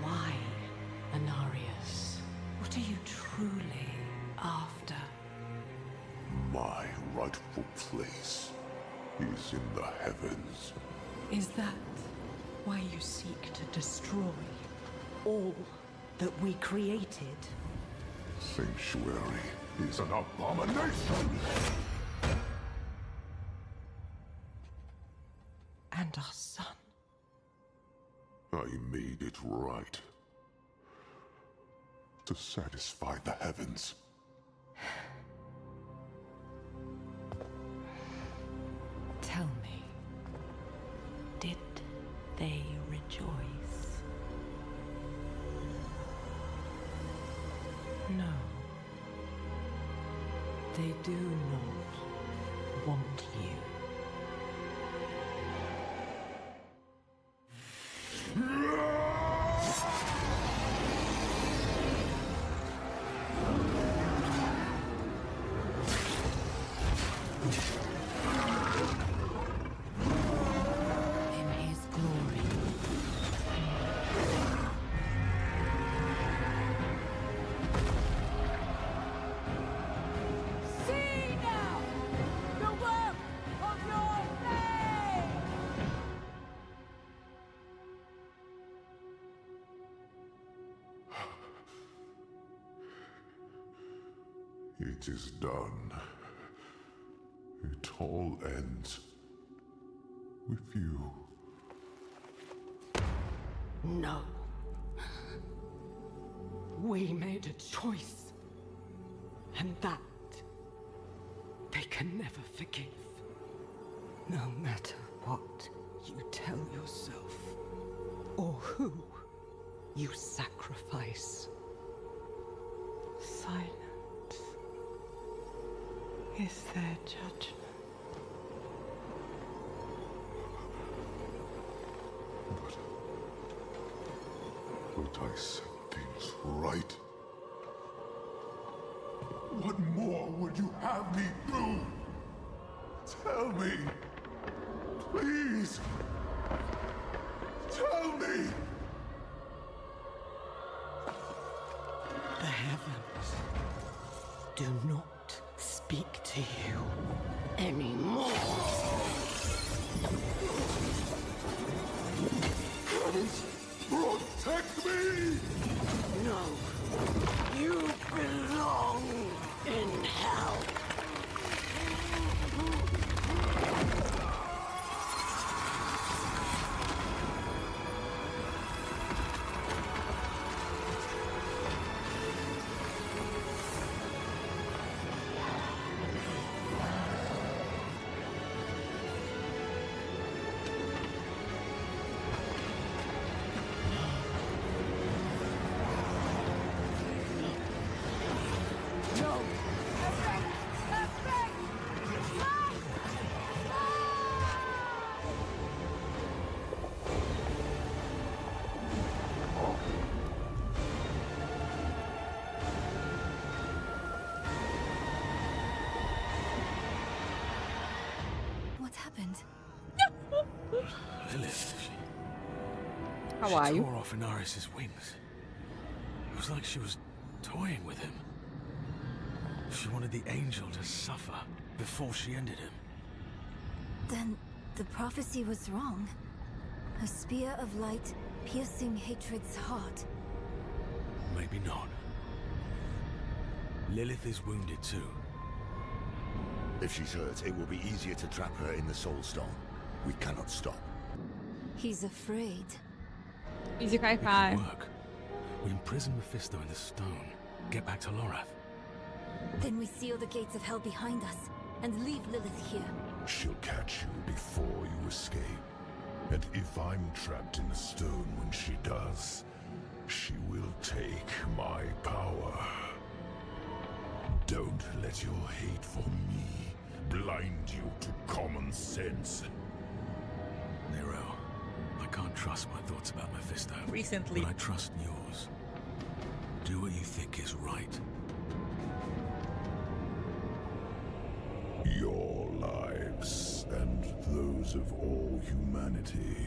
Why, Anarius? What are you truly after? My rightful place is in the heavens. Is that why you seek to destroy all that we created? Sanctuary is an abomination! And our son. I made it right. To satisfy the heavens. Tell me, did they rejoice? No. They do not want you. In his glory. See now the work of your faith! It is done. It all ends with you. No. We made a choice. And that they can never forgive. No matter what you tell yourself, or who you sacrifice. Silence is their judgment. But I set things right. What more would you have me do? Tell me. Please. Tell me. The heavens do not speak to you anymore. Heavens, protect me! No, you belong in hell. What happened? Lilith, How she are you? tore off Inaris's wings. It was like she was toying with him. She wanted the angel to suffer before she ended him. Then the prophecy was wrong. A spear of light piercing hatred's heart. Maybe not. Lilith is wounded too. If she's hurt, it will be easier to trap her in the Soul Stone. We cannot stop. He's afraid. Easy Kai It Kai. could work. We imprison Mephisto in the stone, get back to Lorath. Then we seal the gates of hell behind us and leave Lilith here. She'll catch you before you escape. And if I'm trapped in the stone when she does, she will take my power. Don't let your hate for me blind you to common sense. Nero, I can't trust my thoughts about Mephisto. Recently. But I trust yours. Do what you think is right. Your lives and those of all humanity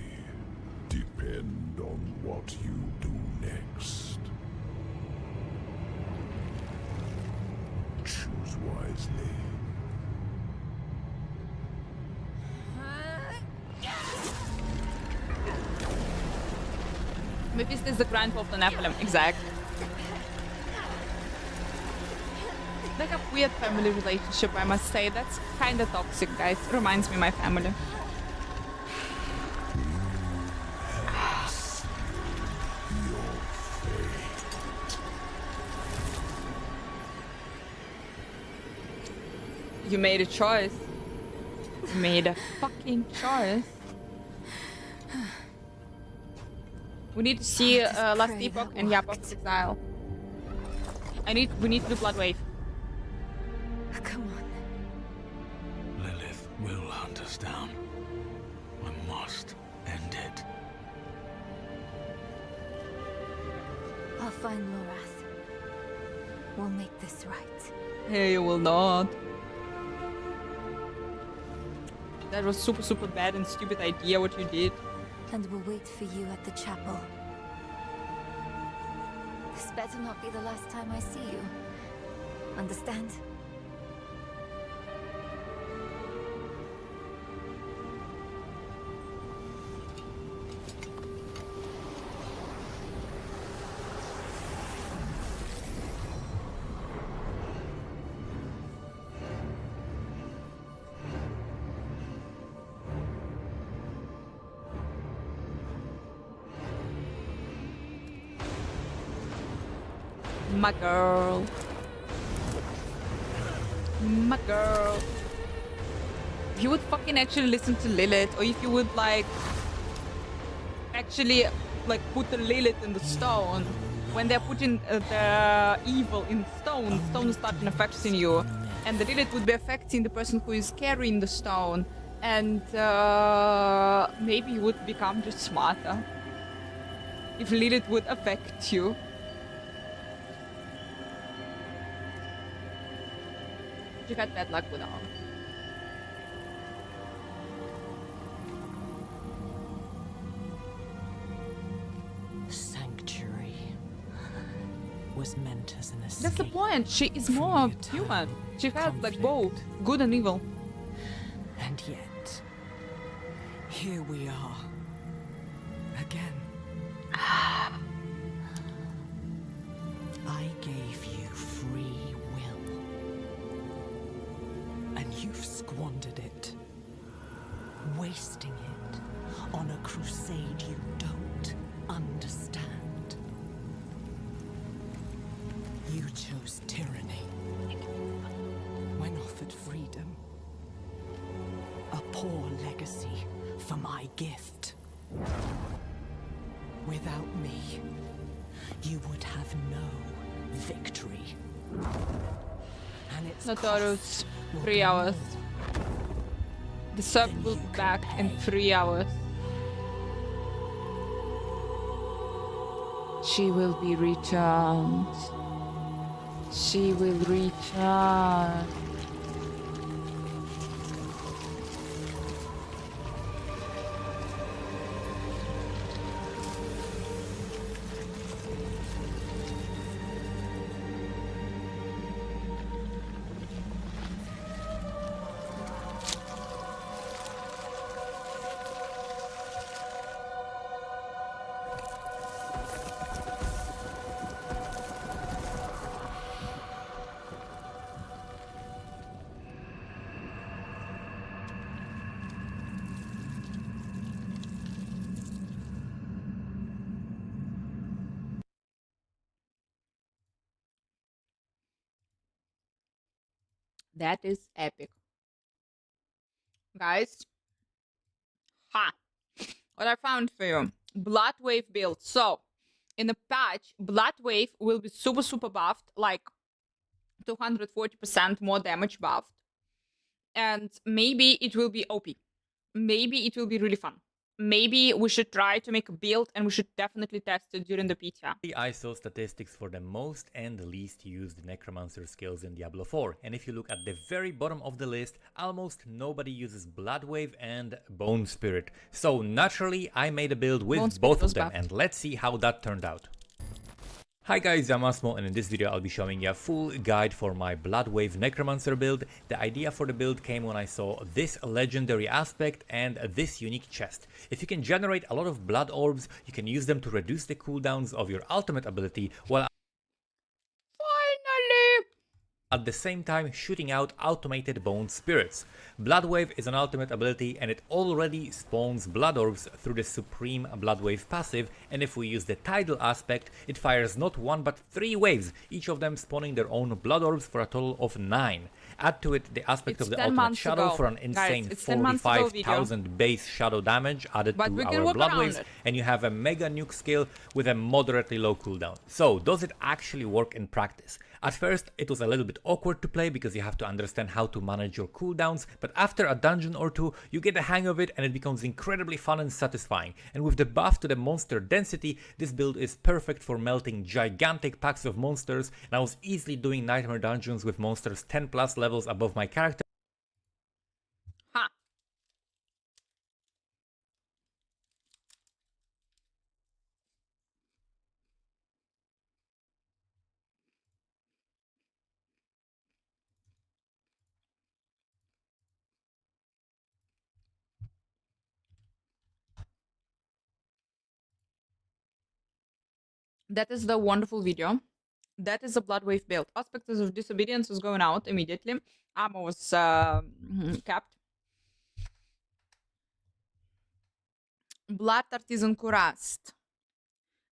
depend on what you do next. Choose wisely. Mephisto is the grandpa of the Nephilim, exactly. They have weird family relationship, I must say. That's kinda toxic, guys. Reminds me of my family. You made a choice. You made a fucking choice. We need to see Last pray Epoch that and Yapok's Exile. We need to do Blood Wave. Come on. Lilith will hunt us down. I must end it. I'll find Lorath. We'll make this right. Hey, you will not. That was super bad and stupid idea what you did. And we'll wait for you at the chapel. This better not be the last time I see you. Understand? My girl. My girl. If you would fucking actually listen to Lilith, or if you would like actually like put the Lilith in the stone, when they're putting the evil in stone, stone starts affecting you. and the Lilith would be affecting the person who is carrying the stone, and maybe you would become just smarter if Lilith would affect you. You got bad luck with all. Sanctuary was meant as an escape. That's the point. She is more human. She has like both good and evil. And yet, here we are. Again. I gave you free will. And you've squandered it. Wasting it on a crusade you don't understand. You chose tyranny when offered freedom. A poor legacy for my gift. Without me, you would have no victory. And it's Notorious. 3 hours. The sub will be back in 3 hours. She will be returned. She will return. That is epic. Guys. Ha! What I found for you. Blood Wave build. So, in the patch, Blood Wave will be super buffed. Like, 240% more damage buffed. And maybe it will be OP. Maybe it will be really fun. Maybe we should try to make a build and we should definitely test it during the PTR. I saw statistics for the most and least used necromancer skills in Diablo 4, and if you look at the very bottom of the list, almost nobody uses Bloodwave and Bone Spirit. So naturally I made a build with both of them, and let's see how that turned out. Hi guys, I'm Asmo, and in this video I'll be showing you a full guide for my Bloodwave Necromancer build. The idea for the build came when I saw this legendary aspect and this unique chest. If you can generate a lot of blood orbs, you can use them to reduce the cooldowns of your ultimate ability while at the same time shooting out automated bone spirits. Bloodwave is an ultimate ability and it already spawns blood orbs through the Supreme Bloodwave passive, and if we use the tidal aspect, it fires not 1 but 3 waves, each of them spawning their own blood orbs for a total of 9. Add to it the aspect of the ultimate shadow for an insane 45,000 base shadow damage added to our blood waves, and you have a mega nuke skill with a moderately low cooldown. So does it actually work in practice? At first it was a little bit awkward to play because you have to understand how to manage your cooldowns, but after a dungeon or two you get the hang of it and it becomes incredibly fun and satisfying. And with the buff to the monster density, this build is perfect for melting gigantic packs of monsters, and I was easily doing nightmare dungeons with monsters 10 plus levels above my character. Ha! That is the wonderful video. That is a Bloodwave build. Aspects of Disobedience was going out immediately. Ammo was capped. Blood Artisan Cuirassed.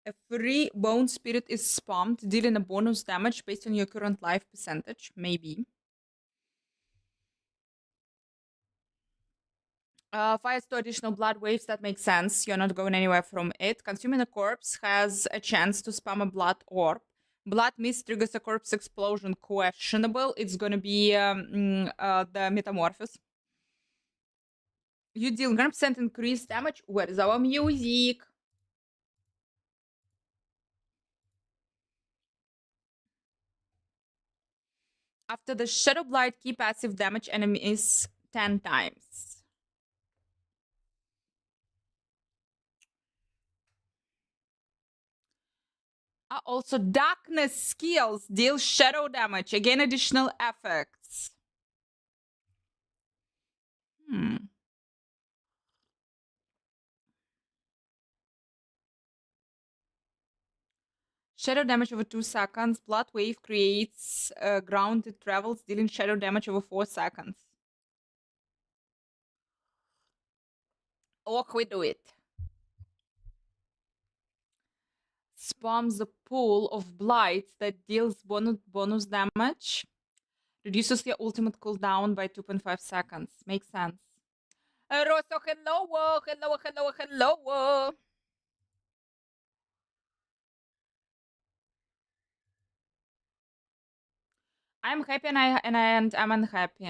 A free Bone Spirit is spammed, dealing a bonus damage based on your current life percentage. Maybe. Fires 2 additional blood waves, that makes sense. You're not going anywhere from it. Consuming a corpse has a chance to spam a blood orb Blood mist triggers a corpse explosion. Questionable. It's gonna be the metamorphosis. You deal 100% increased damage. Where is our music? After the Shadow Blight, key passive damage enemies 10 times. Also, Darkness skills deal shadow damage. Again, additional effects. Shadow damage over 2 seconds. Blood wave creates grounded travels, dealing shadow damage over 4 seconds. Oh, we do it. Spams a pool of blights that deals bonus damage. Reduces your ultimate cooldown by 2.5 seconds. Makes sense. Rosso, hello, hello, hello, hello. I'm happy and I'm unhappy.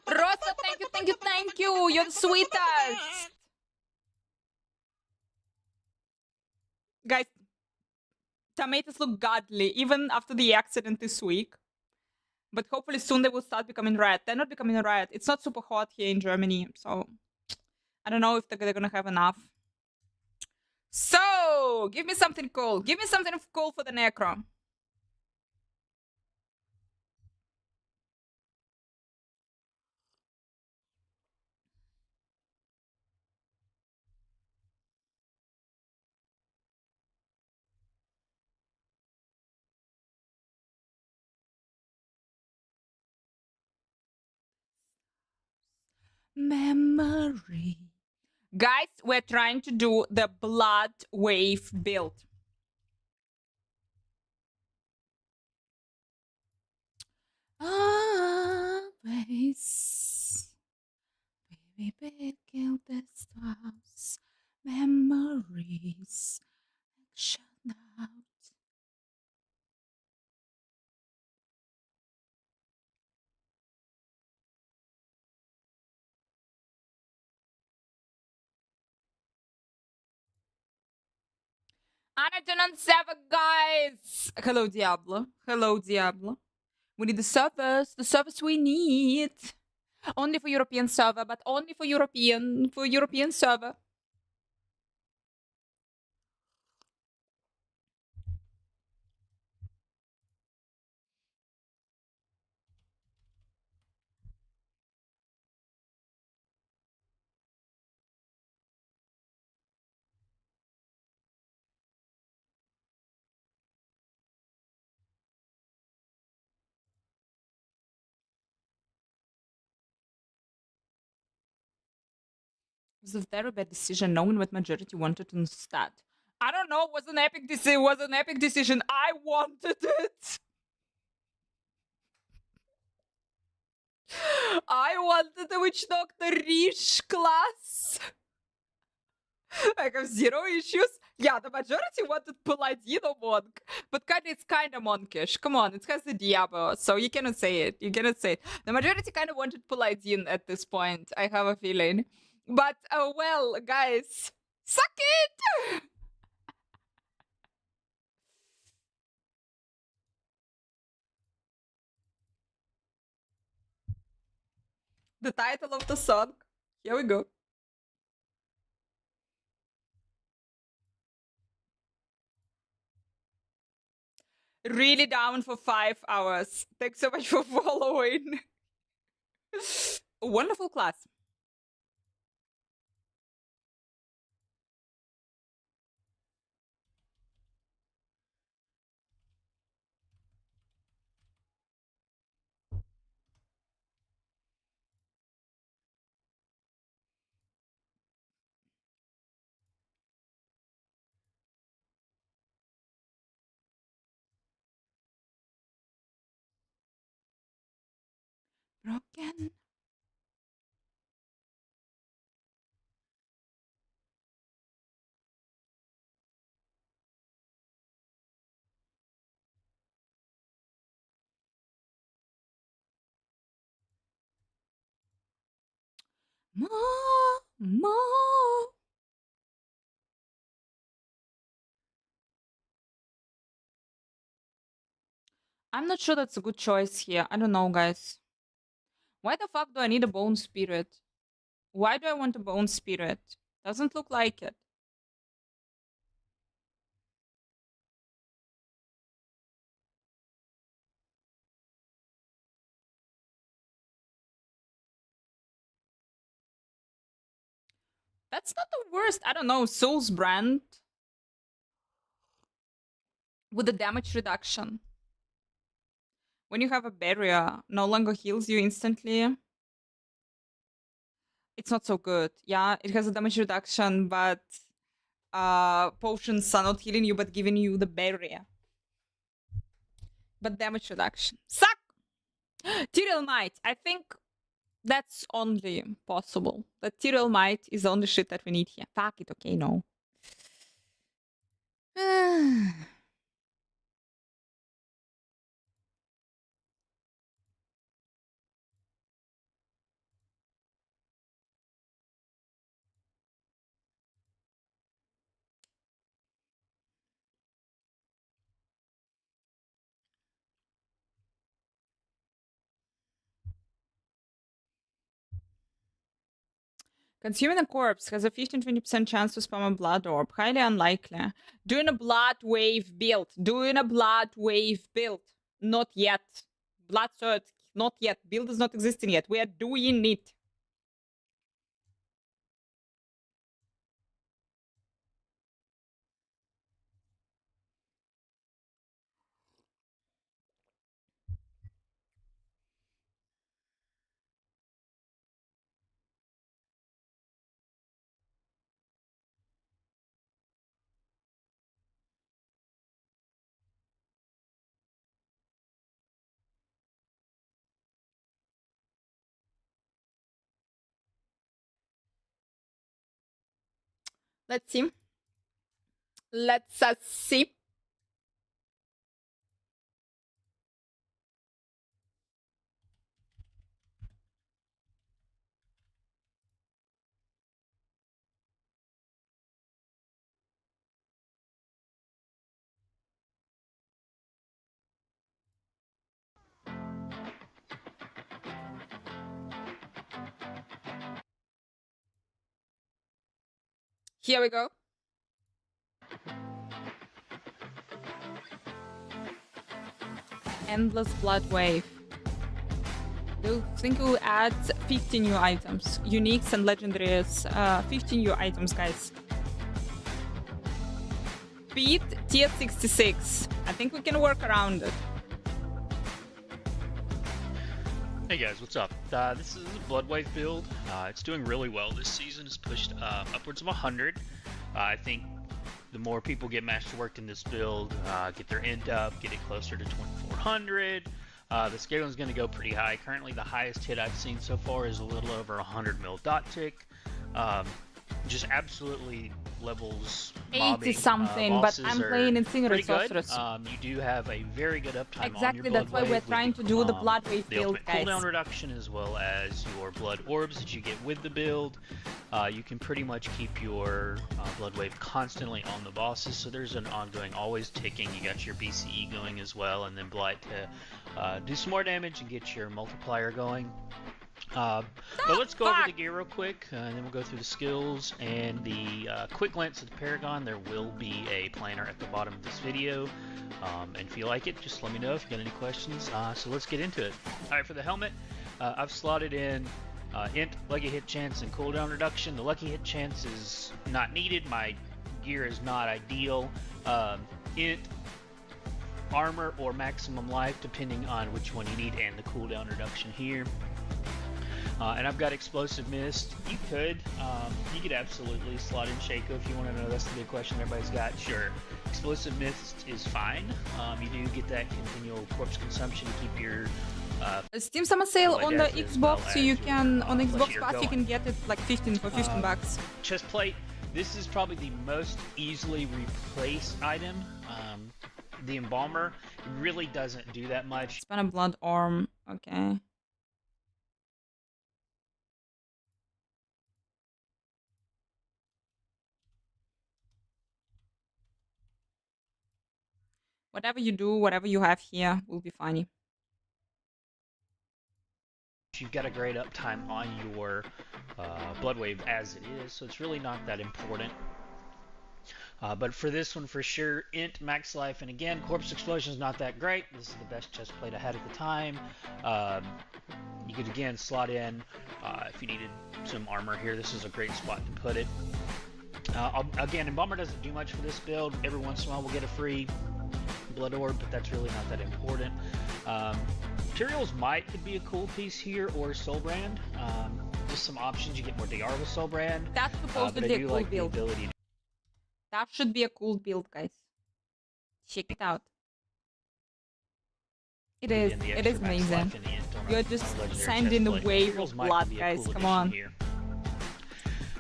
Rosa, thank you, thank you, thank you. You're the sweetest. Guys, tomatoes look godly, even after the accident this week. But hopefully soon they will start becoming red. They're not becoming red. It's not super hot here in Germany, so I don't know if they're gonna have enough. So, give me something cool. Give me something cool for the Necro. Memory. Guys, we're trying to do the blood wave build. Always. Baby, kill the stars. Memories. Action out. Anna 7, guys. Hello, Diablo. Hello, Diablo. We need the service we need. Only for European server, but only for European server. It was a very bad decision knowing what majority wanted instead. I don't know, it was an epic decision. It was an epic decision. I wanted it. I wanted the Witch Doctor Rish class. I have zero issues. Yeah, the majority wanted Paladino monk, but it's kind of monkish. Come on, it has the Diablo, so you cannot say it. You cannot say it. The majority kind of wanted Paladin at this point. I have a feeling, but well, guys, suck it. The title of the song. Here we go. Really down for 5 hours. Thanks so much for following. Wonderful class. broken. More. I'm not sure that's a good choice here. I don't know, guys. Why the fuck do I need a bone spirit? Why do I want a bone spirit? Doesn't look like it. That's not the worst. I don't know. Soul's brand with the damage reduction. When you have a barrier, no longer heals you instantly. It's not so good. Yeah, it has a damage reduction, but potions are not healing you, but giving you the barrier. But damage reduction. Suck! Tyrael Might. I think that's only possible. That Tyrael Might is the only shit that we need here. Fuck it, okay, no. Consuming a corpse has a 15-20% chance to spam a blood orb. Highly unlikely. Doing a blood wave build. Doing a blood wave build. Not yet. Blood sword. Not yet. Build is not existing yet. We are doing it. Let's see. Let's see. Here we go. Endless blood wave. I think we'll add 50 new items. Uniques and legendaries. 50 new items, guys. Speed, tier 66. I think we can work around it. Hey guys, what's up? This is a Bloodwave build. It's doing really well this season. It's pushed upwards of 100. I think the more people get masterworked in this build, get their end up, get it closer to 2400, the scaling is going to go pretty high. Currently, the highest hit I've seen so far is a little over 100 mil dot tick. Just absolutely levels 80 something, but I'm playing in single sorceress. You do have a very good uptime exactly, on your that's why we're Bloodwave trying with to do the blood wave the build, ultimate guys. cooldown reduction as well as your blood orbs that you get with the build. You can pretty much keep your blood wave constantly on the bosses, so there's an ongoing, always ticking. You got your BCE going as well, and then Blight to do some more damage and get your multiplier going. But let's go over the gear real quick, and then we'll go through the skills and the quick glance at the Paragon. There will be a planner at the bottom of this video, and if you like it, just let me know if you got any questions. So let's get into it. Alright, for the helmet, I've slotted in int, lucky hit chance, and cooldown reduction. The lucky hit chance is not needed. My gear is not ideal. Int, armor, or maximum life, depending on which one you need, and the cooldown reduction here. And I've got Explosive Mist. You could absolutely slot in Shaco if you want to know. That's the big question everybody's got. Sure, Explosive Mist is fine. You do get that continual corpse consumption to keep your Steam Summer Sale Like on the that, as well Xbox, so as you can your, on unless Xbox you're Pass you going. can get it like 15 for 15 bucks. Chest plate. This is probably the most easily replaced item. The embalmer really doesn't do that much. Spend a blood arm. Okay. Whatever you do, whatever you have here will be funny. You've got a great uptime on your blood wave as it is, so it's really not that important. But for this one, for sure, int max life, and again, corpse explosion is not that great. This is the best chest plate I had at the time. You could again slot in if you needed some armor here. This is a great spot to put it. Again, Embalmer doesn't do much for this build. Every once in a while, we'll get a free blood orb, but that's really not that important. Materials could be a cool piece here, or Soul Brand. Just some options. You get more DR with Soul Brand. That's supposed to be a cool like build. the ability. That should be a cool build, guys. Check it out. It is. It is amazing. You're just sending the wave of blood, guys. Come on.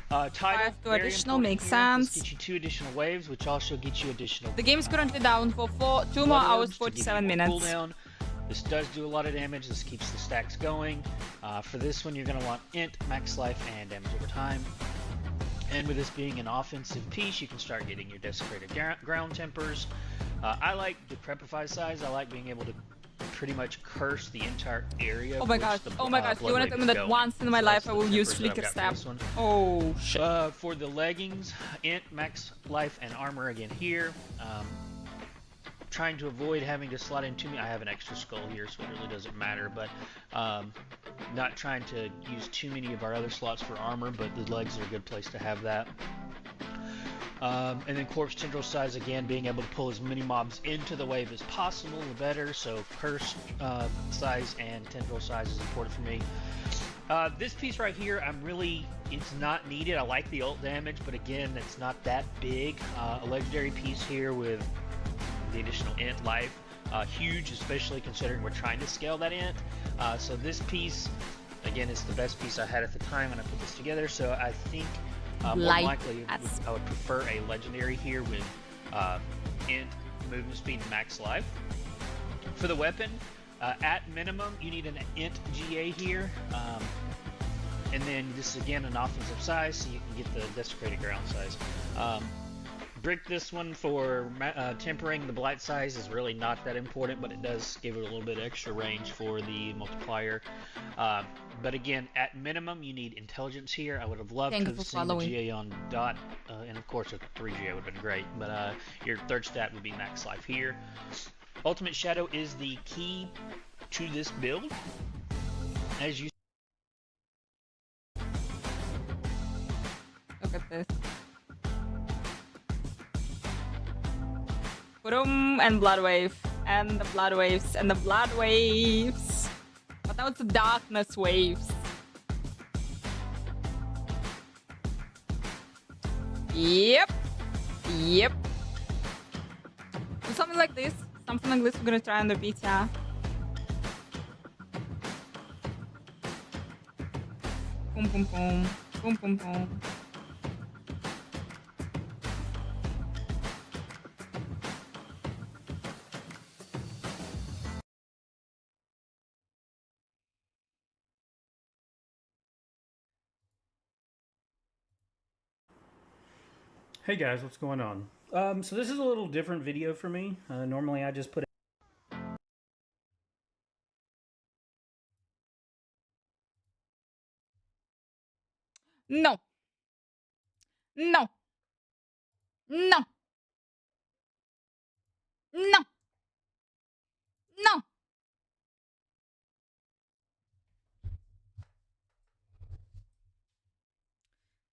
Title, 5 to additional makes This sense. gets you 2 additional waves, which also gets you additional. The game's currently down for 2 more hours, 47 minutes. Cooldown. This does do a lot of damage. This keeps the stacks going. For this one, you're going to want int, max life, and damage over time. And with this being an offensive piece, you can start getting your desecrated ground tempers. I like the Decrepify size. I like being able to pretty much curse the entire area. Oh my gosh, you wanna tell me that once in my life I will use Flicker Stab? Oh shit. For the leggings, int, max life, and armor again here. Trying to avoid having to slot in too many. I have an extra skull here, so it really doesn't matter, but not trying to use too many of our other slots for armor, but the legs are a good place to have that. And then corpse tendril size, again, being able to pull as many mobs into the wave as possible, the better. So curse size and tendril size is important for me. This piece right here, it's not needed. I like the ult damage, but again, it's not that big. A legendary piece here with the additional int life, huge, especially considering we're trying to scale that int. So this piece, again, is the best piece I had at the time when I put this together. So I think more likely I would prefer a legendary here with int, movement speed, and max life. For the weapon, at minimum, you need an int GA here. And then this is again an offensive size, so you can get the desecrated ground size. Brick this one for tempering. The blight size is really not that important, but it does give it a little bit extra range for the multiplier. But again, at minimum, you need intelligence here. I would have loved to have seen the GA on dot, and of course a 3 GA would have been great, but your third stat would be max life here. Ultimate Shadow is the key to this build. As you look at this. Boom, and blood wave, and the blood waves, and the blood waves. But now it's the darkness waves. Yep. Yep. Something like this. Something like this we're gonna try on the PTR. Boom, boom, boom. Boom, boom, boom. Hey guys, what's going on? So this is a little different video for me. Normally I just put No. No. No. No. No.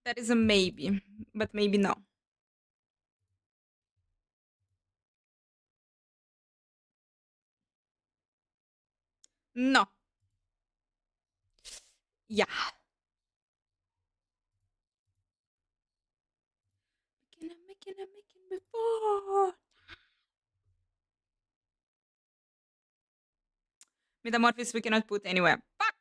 That is a maybe, but maybe no. No. Yeah. Making before. Metamorphosis we cannot put anywhere. Fuck!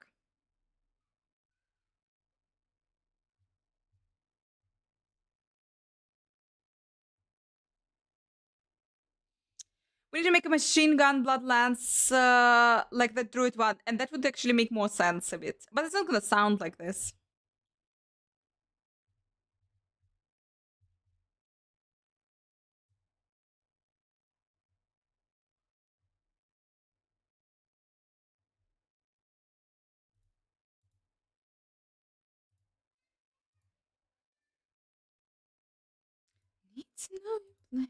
We need to make a machine gun blood lance like the druid one, and that would actually make more sense a bit. But it's not gonna sound like this. It's no place.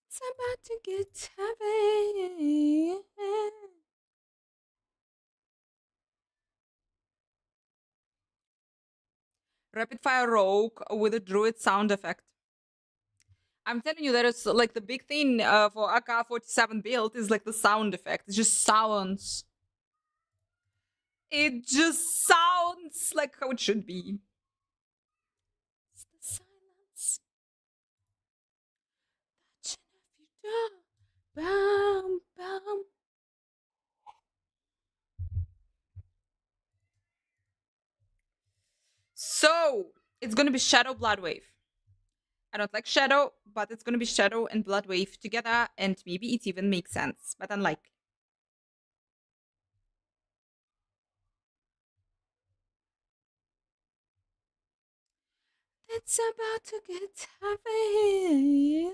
It's about to get heavy. Rapid fire rogue with a druid sound effect. I'm telling you, that is like the big thing for AK-47 build is like the sound effect. It just sounds. It just sounds like how it should be. It's the silence. Bam, bam. So it's gonna be Shadow Bloodwave. I don't like Shadow, but it's gonna be Shadow and Bloodwave together, and maybe it even makes sense, but unlikely. It's about to get heavy.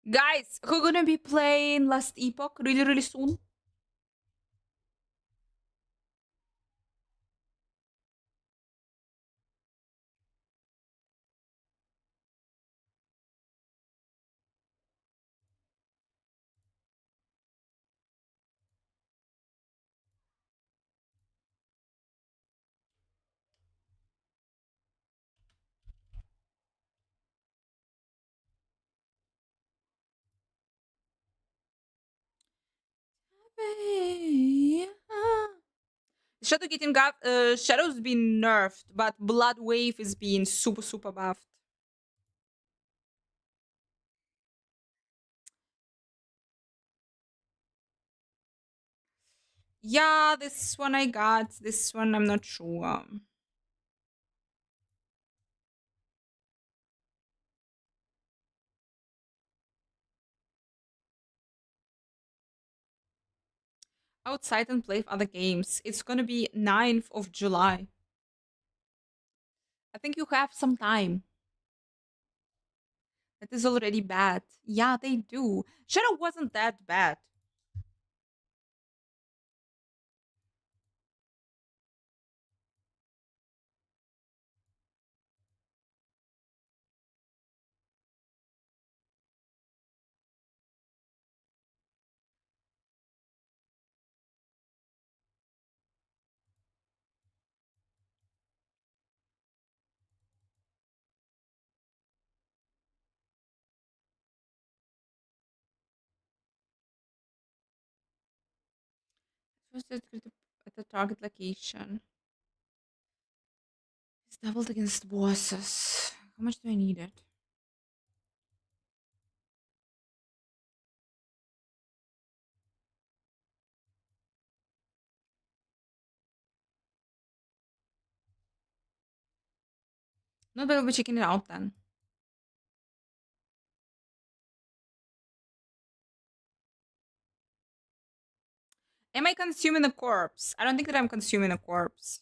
Guys, who gonna be playing Last Epoch really soon? Shadow getting Shadow's been nerfed, but Blood Wave is being super buffed. Yeah, this one I got. This one I'm not sure. Outside and play other games. It's gonna be 9th of July. I think you have some time. That is already bad. Yeah, they do. Shadow wasn't that bad. First at the target location. It's doubled against bosses. How much do I need it? No, but I'll be checking it out then. Am I consuming a corpse? I don't think that I'm consuming a corpse.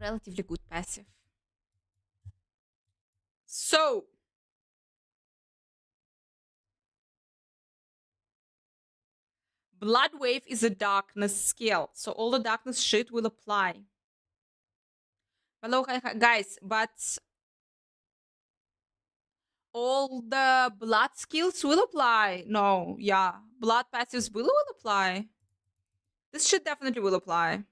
Relatively good passive. So, Blood Wave is a darkness skill, so all the darkness shit will apply. Hello, guys, but all the blood skills will apply. No, yeah. Blood passives will apply. This shit definitely will apply.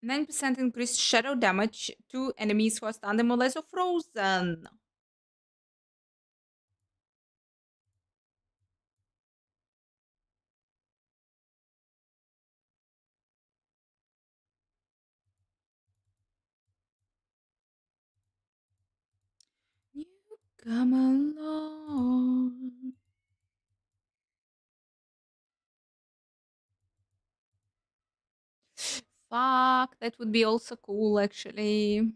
%9 increased shadow damage to enemies who are stunned, immobilized, or frozen. You come along. Fuck, that would be also cool, actually.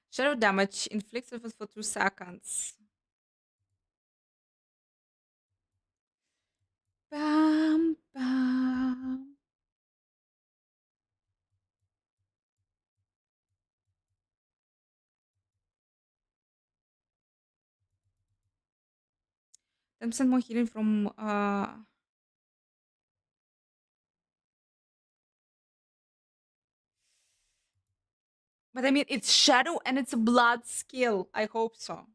Shadow damage inflicted for 2 seconds. Bam, bam. Then more healing from But I mean, it's shadow and it's a blood skill. I hope so.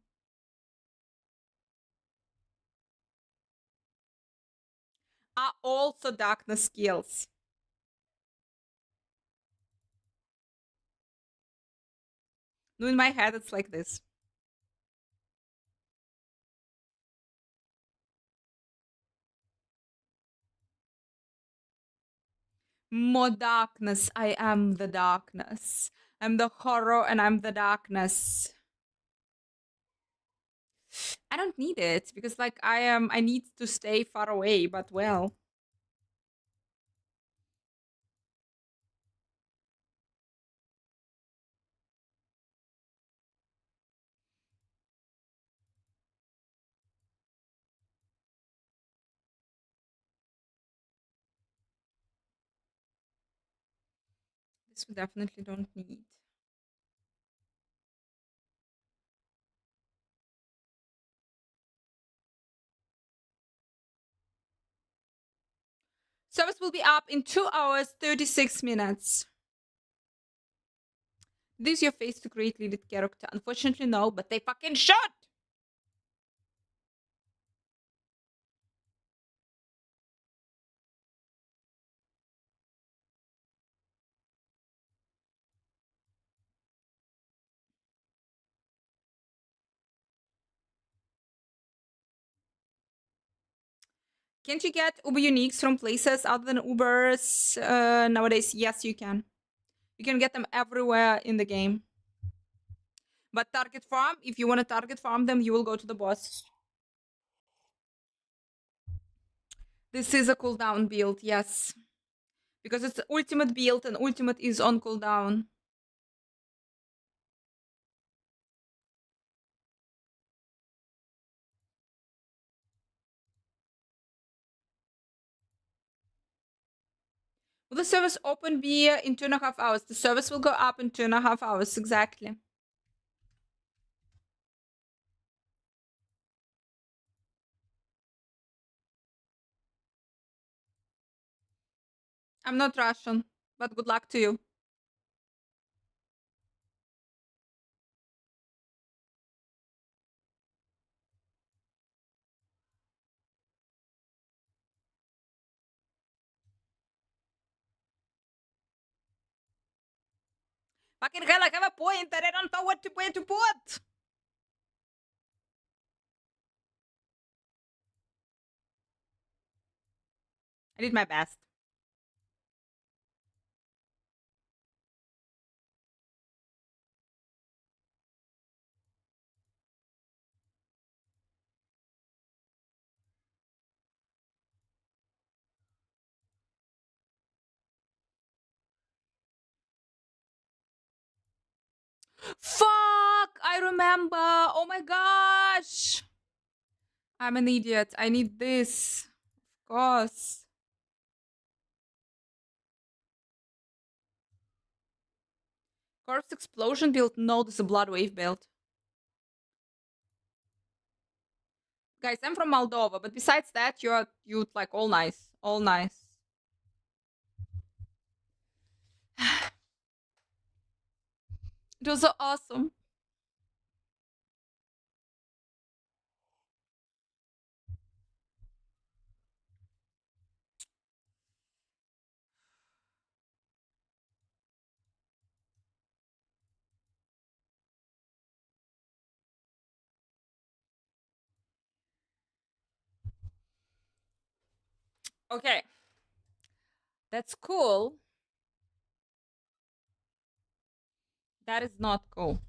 Are also darkness skills. No, in my head, it's like this. More darkness. I am the darkness. I'm the horror and I'm the darkness. I don't need it because like I need to stay far away, but well. This we definitely don't need. Service will be up in 2 hours, 36 minutes. This is your face to create lead character. Unfortunately, no, but they fucking should! Can't you get Uber uniques from places other than Ubers nowadays? Yes, you can. You can get them everywhere in the game. But target farm, if you want to target farm them, you will go to the boss. This is a cooldown build, yes. Because it's the ultimate build and ultimate is on cooldown. Will the service open be in 2.5 hours? The service will go up in 2.5 hours, exactly. I'm not Russian, but good luck to you. Fucking hell, I have a point that I don't know where to put. I did my best. Fuck! I remember! Oh my gosh! I'm an idiot. I need this. Of course. Corpse explosion build? No, this is a blood wave build. Guys, I'm from Moldova, but besides that, you like all nice. All nice. It was so awesome. Okay. That's cool. That is not cool.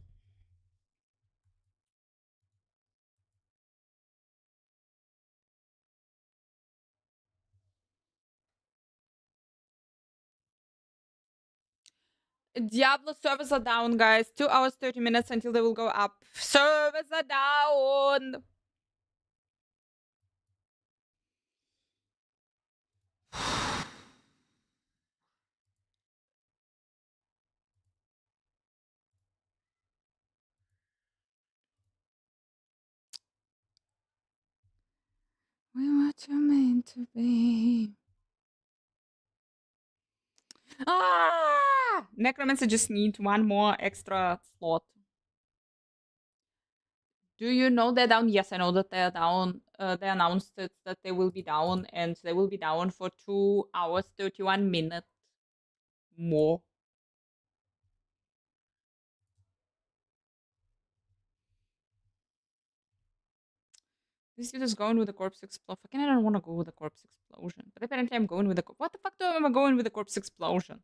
Diablo servers are down, guys. 2 hours, 30 minutes until they will go up. Servers are down. We were too meant to be. Ah! Necromancer just need one more extra slot. Do you know they're down? Yes, I know that they're down. They announced it, that they will be down, and they will be down for 2 hours, 31 minutes more. This dude is going with the corpse explosion. Fucking, I don't want to go with the corpse explosion. But apparently I'm going with the... What the fuck do I remember going with the corpse explosion?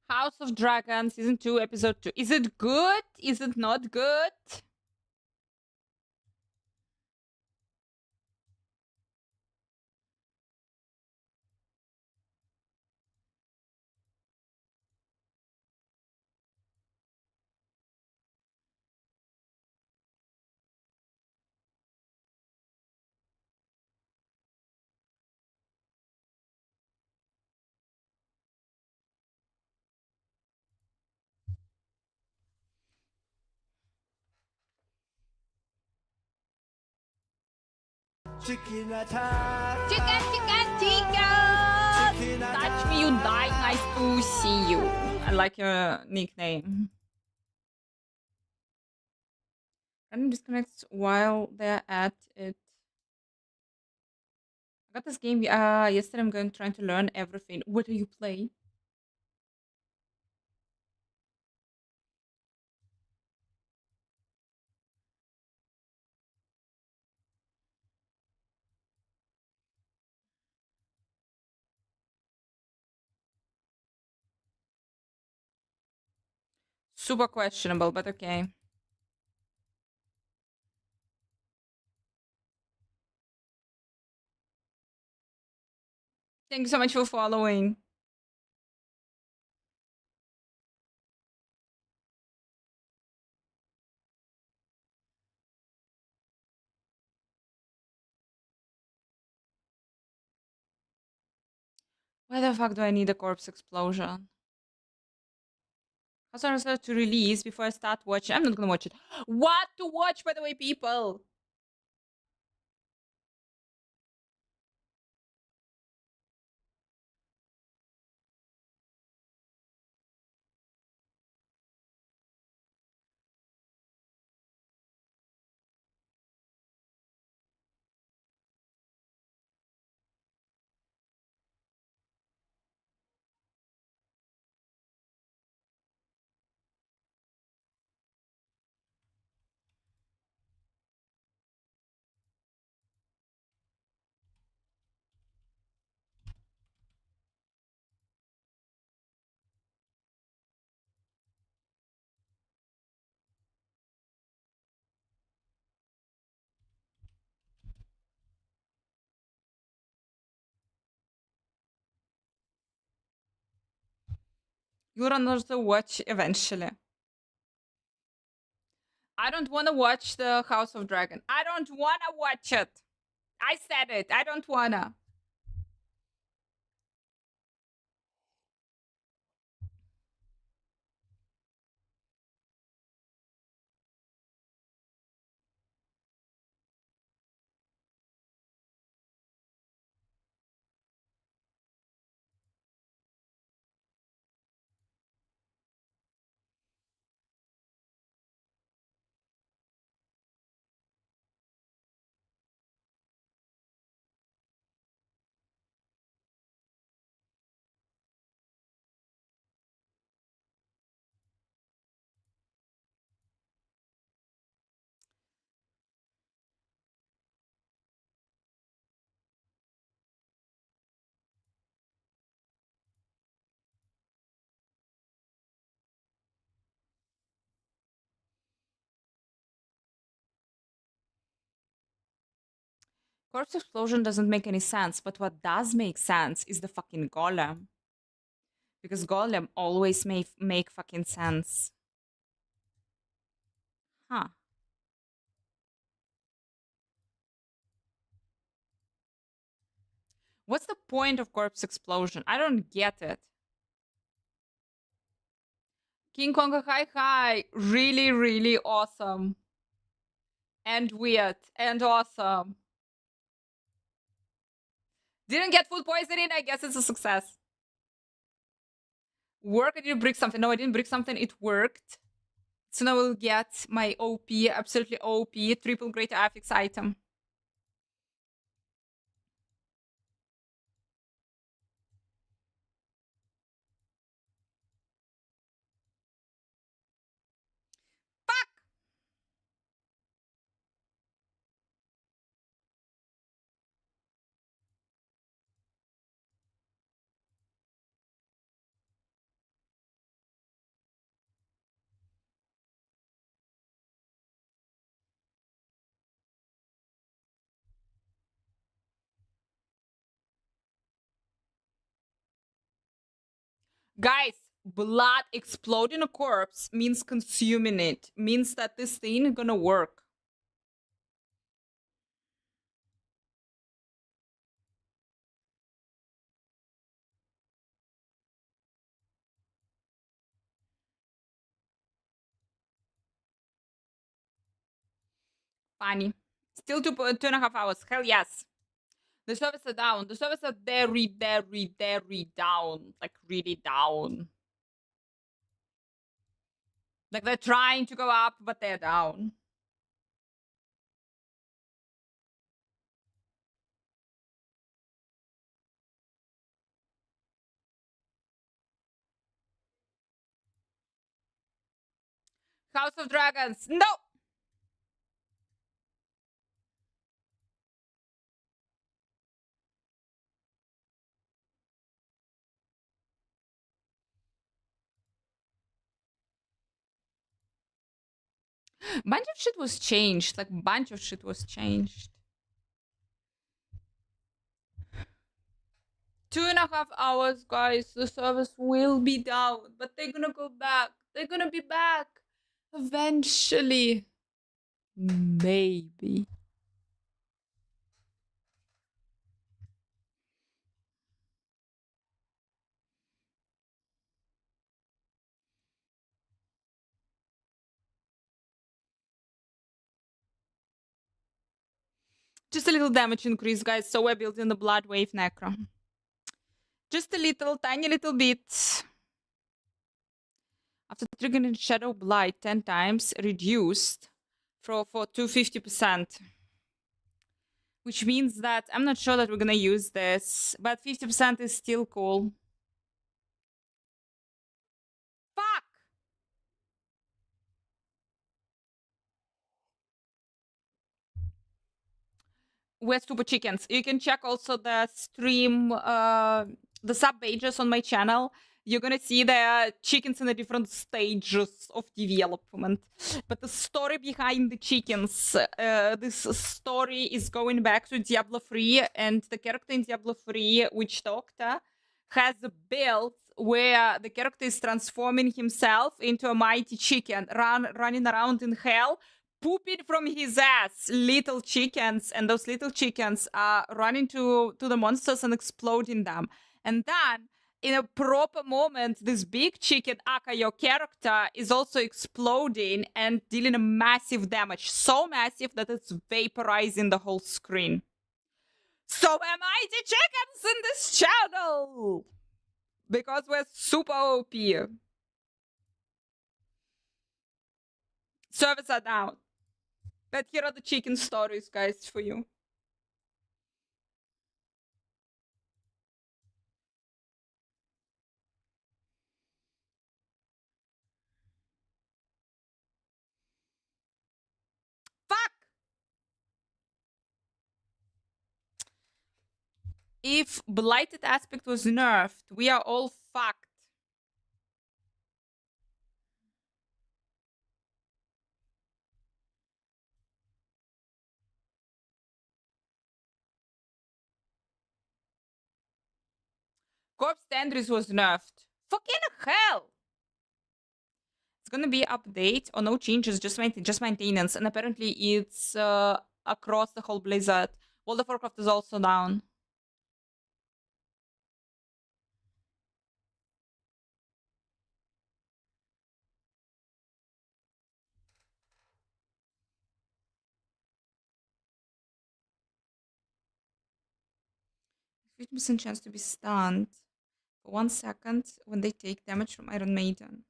House of Dragon, Season 2, Episode 2. Is it good? Is it not good? Chicken attack! Chicken, chicken, chicken! Touch me, you die. Nice to see you. I like your nickname. Random disconnects while they're at it. I got this game yesterday. I'm going trying to learn everything. What do you play? Super questionable, but okay. Thank you so much for following. Why the fuck do I need a corpse explosion? How's I start to release before I start watching? I'm not gonna watch it. What to watch, by the way, people? You'll also watch eventually. I don't want to watch the House of Dragon. I don't want to watch it. I said it. I don't wanna. Corpse explosion doesn't make any sense, but what does make sense is the fucking golem. Because golem always make fucking sense. Huh. What's the point of corpse explosion? I don't get it. King Kong, hi. Really, really awesome. And weird. And awesome. Didn't get food poisoning. I guess it's a success. Work? Did you break something? No, I didn't break something. It worked. So now I will get my OP, absolutely OP, triple great affix item. Guys, blood exploding a corpse means consuming it. Means that this thing is gonna work. Funny. Still 2.5 hours. Hell yes. The servers are down. The servers are very, very, very down. Like really down. Like they're trying to go up, but they're down. House of Dragons. No! Bunch of shit was changed. Like bunch of shit was changed. 2.5 hours, guys. The service will be down, but they're gonna go back. They're gonna be back eventually. Maybe. Just a little damage increase, guys. So we're building the Blood Wave Necro. Just a little, tiny little bit. After triggering Shadow Blight 10 times, reduced for 250%. Which means that I'm not sure that we're gonna use this, but 50% is still cool. Fuck! We're super chickens. You can check also the stream, the sub pages on my channel. You're gonna see the chickens in the different stages of development. But the story behind the chickens, this story is going back to Diablo 3, and the character in Diablo 3, Witch Doctor, has built where the character is transforming himself into a mighty chicken, running around in hell, pooping from his ass little chickens, and those little chickens are running to the monsters and exploding them. And then, in a proper moment, this big chicken, aka your character, is also exploding and dealing a massive damage. So massive that it's vaporizing the whole screen. So am I the chickens in this channel! Because we're super OP. Servers are down. But here are the chicken stories, guys, for you. Fuck! If blighted aspect was nerfed, we are all fucked. Corpse Tendris was nerfed. Fucking hell! It's gonna be update or no changes, just maintenance, and apparently it's across the whole Blizzard. World of Warcraft is also down. Fifty percent chance to be stunned for 1 second when they take damage from Iron Maiden.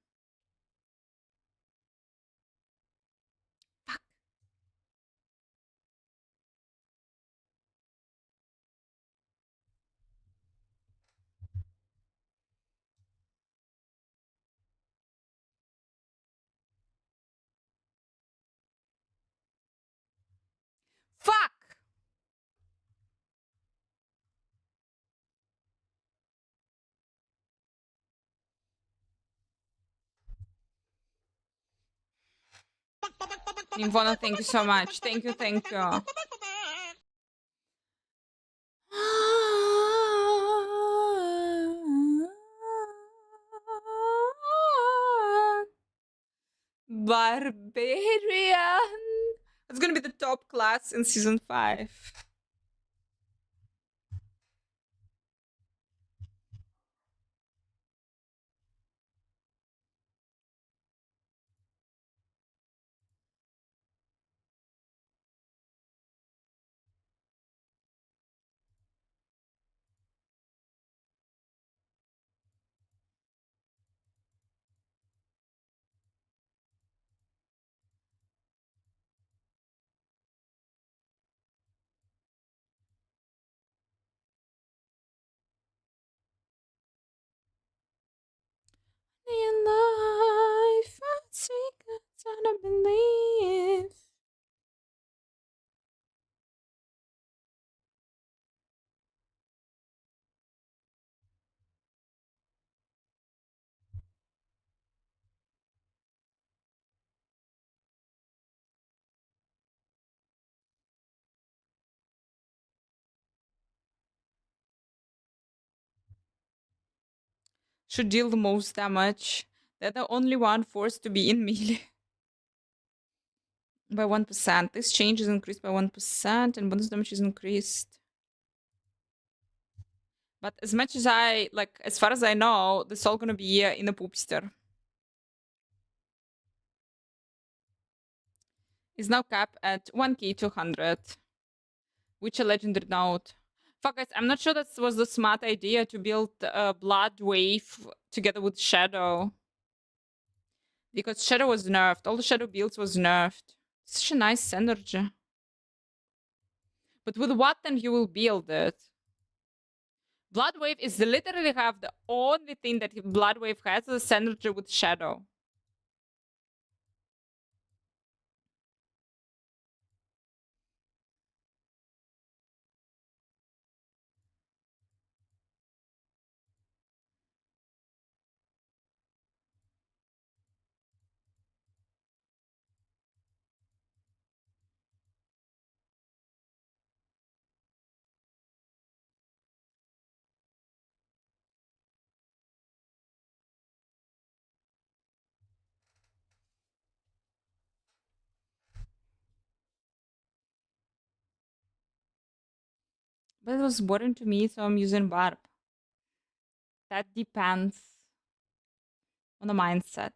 Fuck! Nymphona, thank you so much. Thank you, thank you. Barbarian. It's gonna be the top class in season 5. In life, I secrets I don't believe. Should deal the most damage. They're the only one forced to be in melee. By 1%. This change is increased by 1% and bonus damage is increased. But as much as as far as I know, this is all gonna be in a poopster. Is now capped at 1k200. Which a legendary note. Fuck guys, I'm not sure that was the smart idea to build Blood Wave together with Shadow. Because Shadow was nerfed. All the Shadow builds was nerfed. Such a nice synergy. But with what then you will build it? Blood Wave is literally have the only thing that Blood Wave has is a synergy with Shadow. But it was boring to me, so I'm using Barb. That depends on the mindset.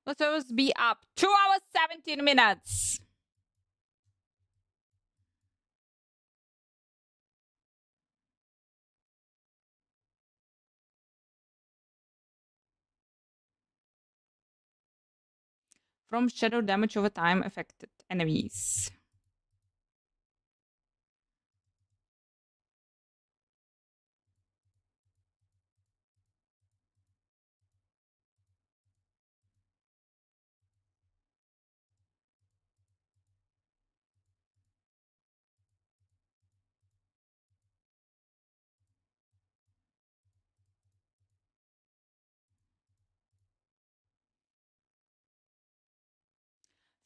Let's always be up. 2 hours, 17 minutes. From shadow damage over time affected enemies.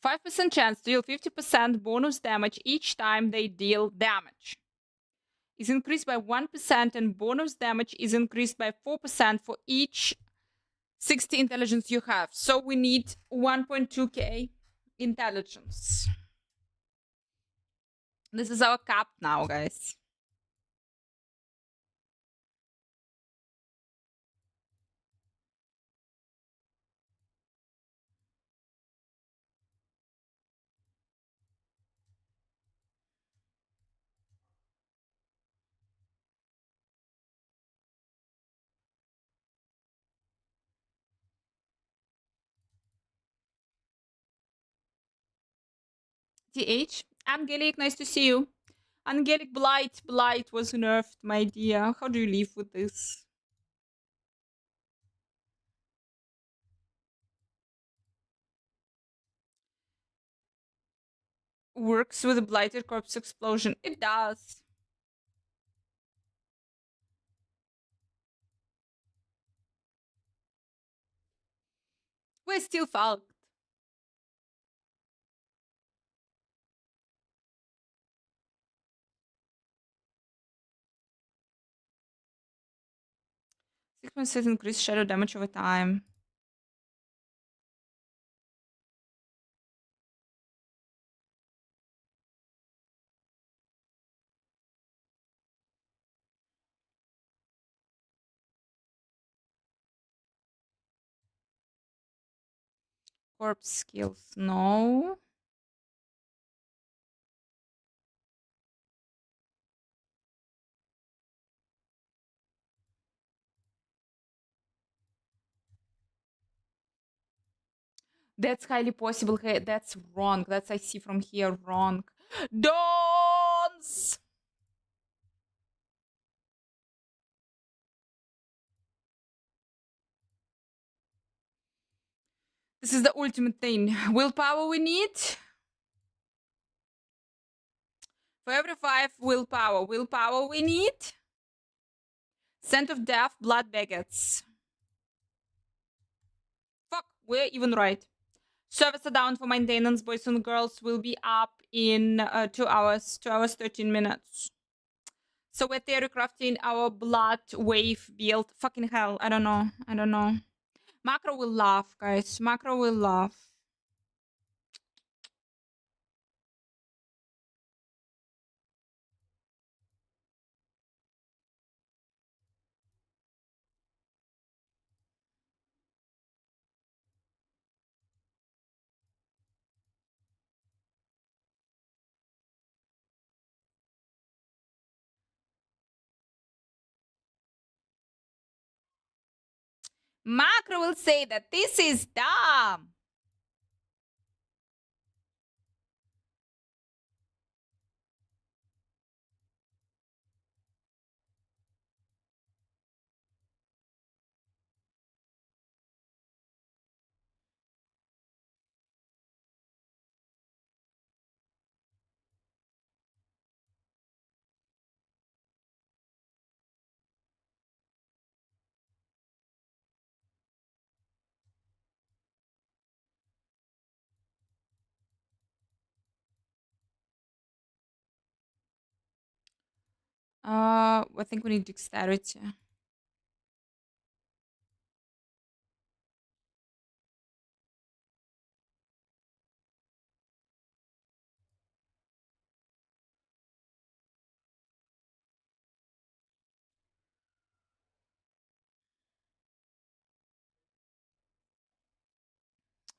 %5 chance to deal 50% bonus damage each time they deal damage. Is increased by 1% and bonus damage is increased by 4% for each 60 intelligence you have. So we need 1.2k intelligence. This is our cap now, guys. TH, Angelic, nice to see you. Angelic Blight, Blight was nerfed, my dear. How do you live with this? Works with a blighted corpse explosion. It does. We're still fucked. Sequences increase shadow damage over time. Corpse skills, no. That's highly possible. Hey, that's wrong. That's I see from here wrong. Dons! This is the ultimate thing. Willpower we need. For every 5 willpower we need. Scent of death, blood baguettes. Fuck, we're even right. Servers are down for maintenance. Boys and girls will be up in 2 hours. 2 hours, 13 minutes. So we're theory crafting our blood wave build. Fucking hell, I don't know. I don't know. Macro will laugh, guys. Macro will laugh. Macro will say that this is dumb. I think we need dexterity.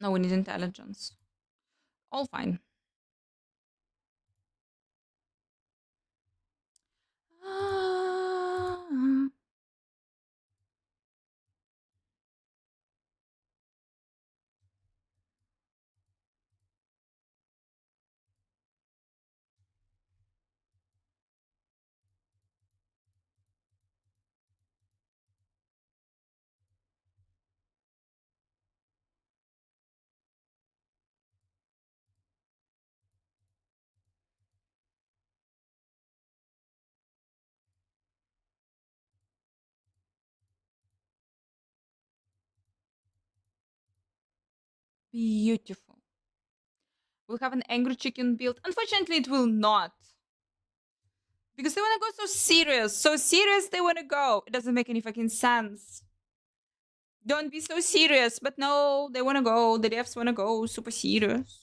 No, we need intelligence. All fine. Beautiful. We'll have an angry chicken build. Unfortunately, it will not. Because they want to go so serious. So serious they want to go. It doesn't make any fucking sense. Don't be so serious. But no, they want to go. The devs want to go super serious.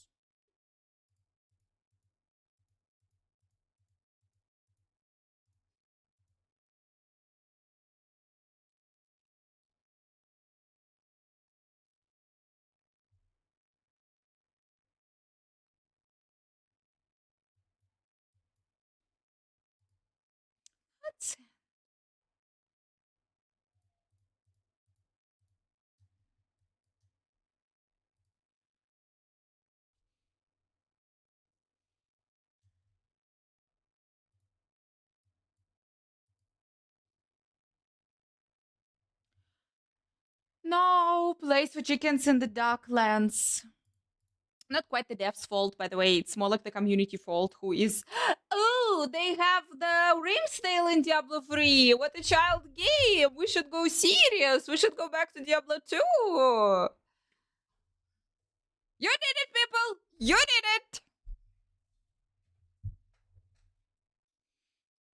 What? No place for chickens in the Darklands. Not quite the devs' fault, by the way. It's more like the community fault, who is, oh, they have the Rimsdale in Diablo 3. What a child game. We should go serious. We should go back to Diablo 2. You did it, people. You did it.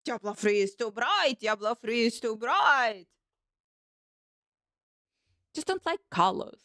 Diablo 3 is too bright. Diablo 3 is too bright. Just don't like colors.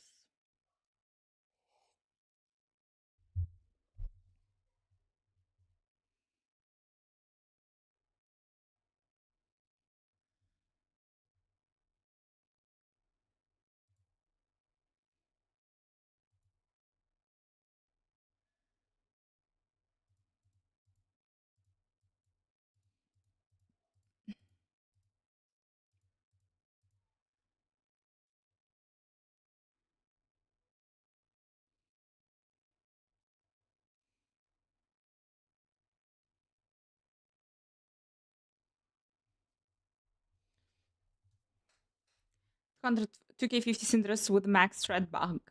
Hundred 2k50 cinders with max shred bug.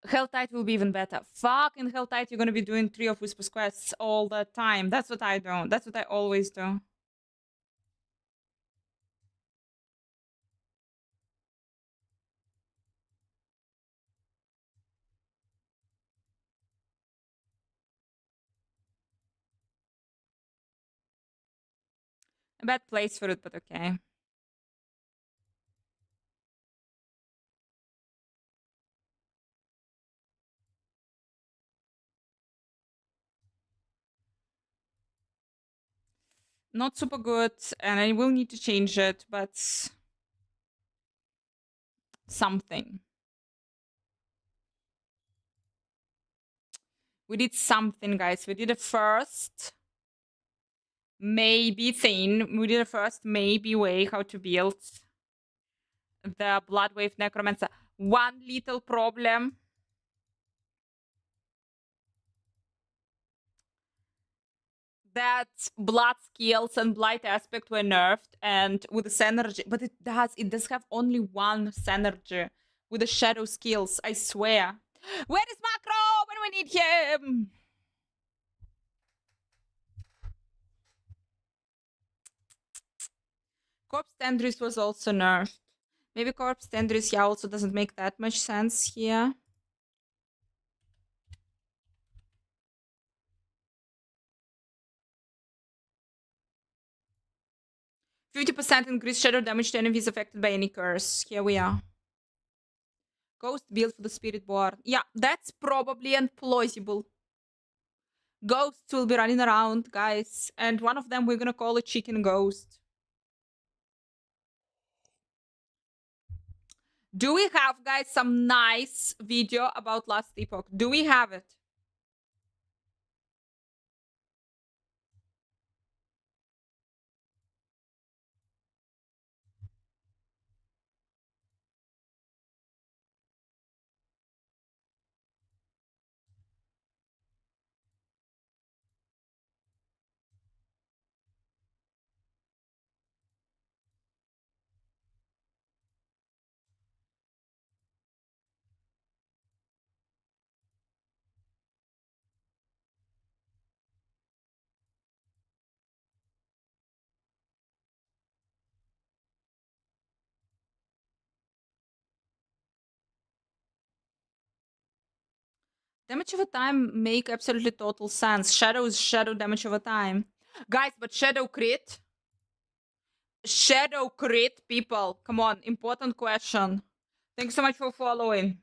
Helltide will be even better. Fuck, in Helltide you're gonna be doing 3 of Whisper's quests all the time. That's what I do. That's what I always do. A bad place for it, but okay. Not super good, and I will need to change it, but something. We did something, guys. We did a first maybe thing. We did a first maybe way how to build the Bloodwave Necromancer. One little problem. That blood skills and blight aspect were nerfed, and with the synergy, but it does have only one synergy with the shadow skills, I swear. Where is Macro when we need him? Corpse Tendris was also nerfed. Maybe Corpse Tendris, yeah, also doesn't make that much sense here. 50% increased shadow damage to enemies affected by any curse. Here we are. Ghost build for the spirit board. Yeah, that's probably implausible. Ghosts will be running around, guys. And one of them we're gonna call a chicken ghost. Do we have, guys, some nice video about Last Epoch? Do we have it? Damage over time make absolutely total sense. Shadow is shadow damage over time. Guys, but shadow crit? Shadow crit, people. Come on, important question. Thanks so much for following.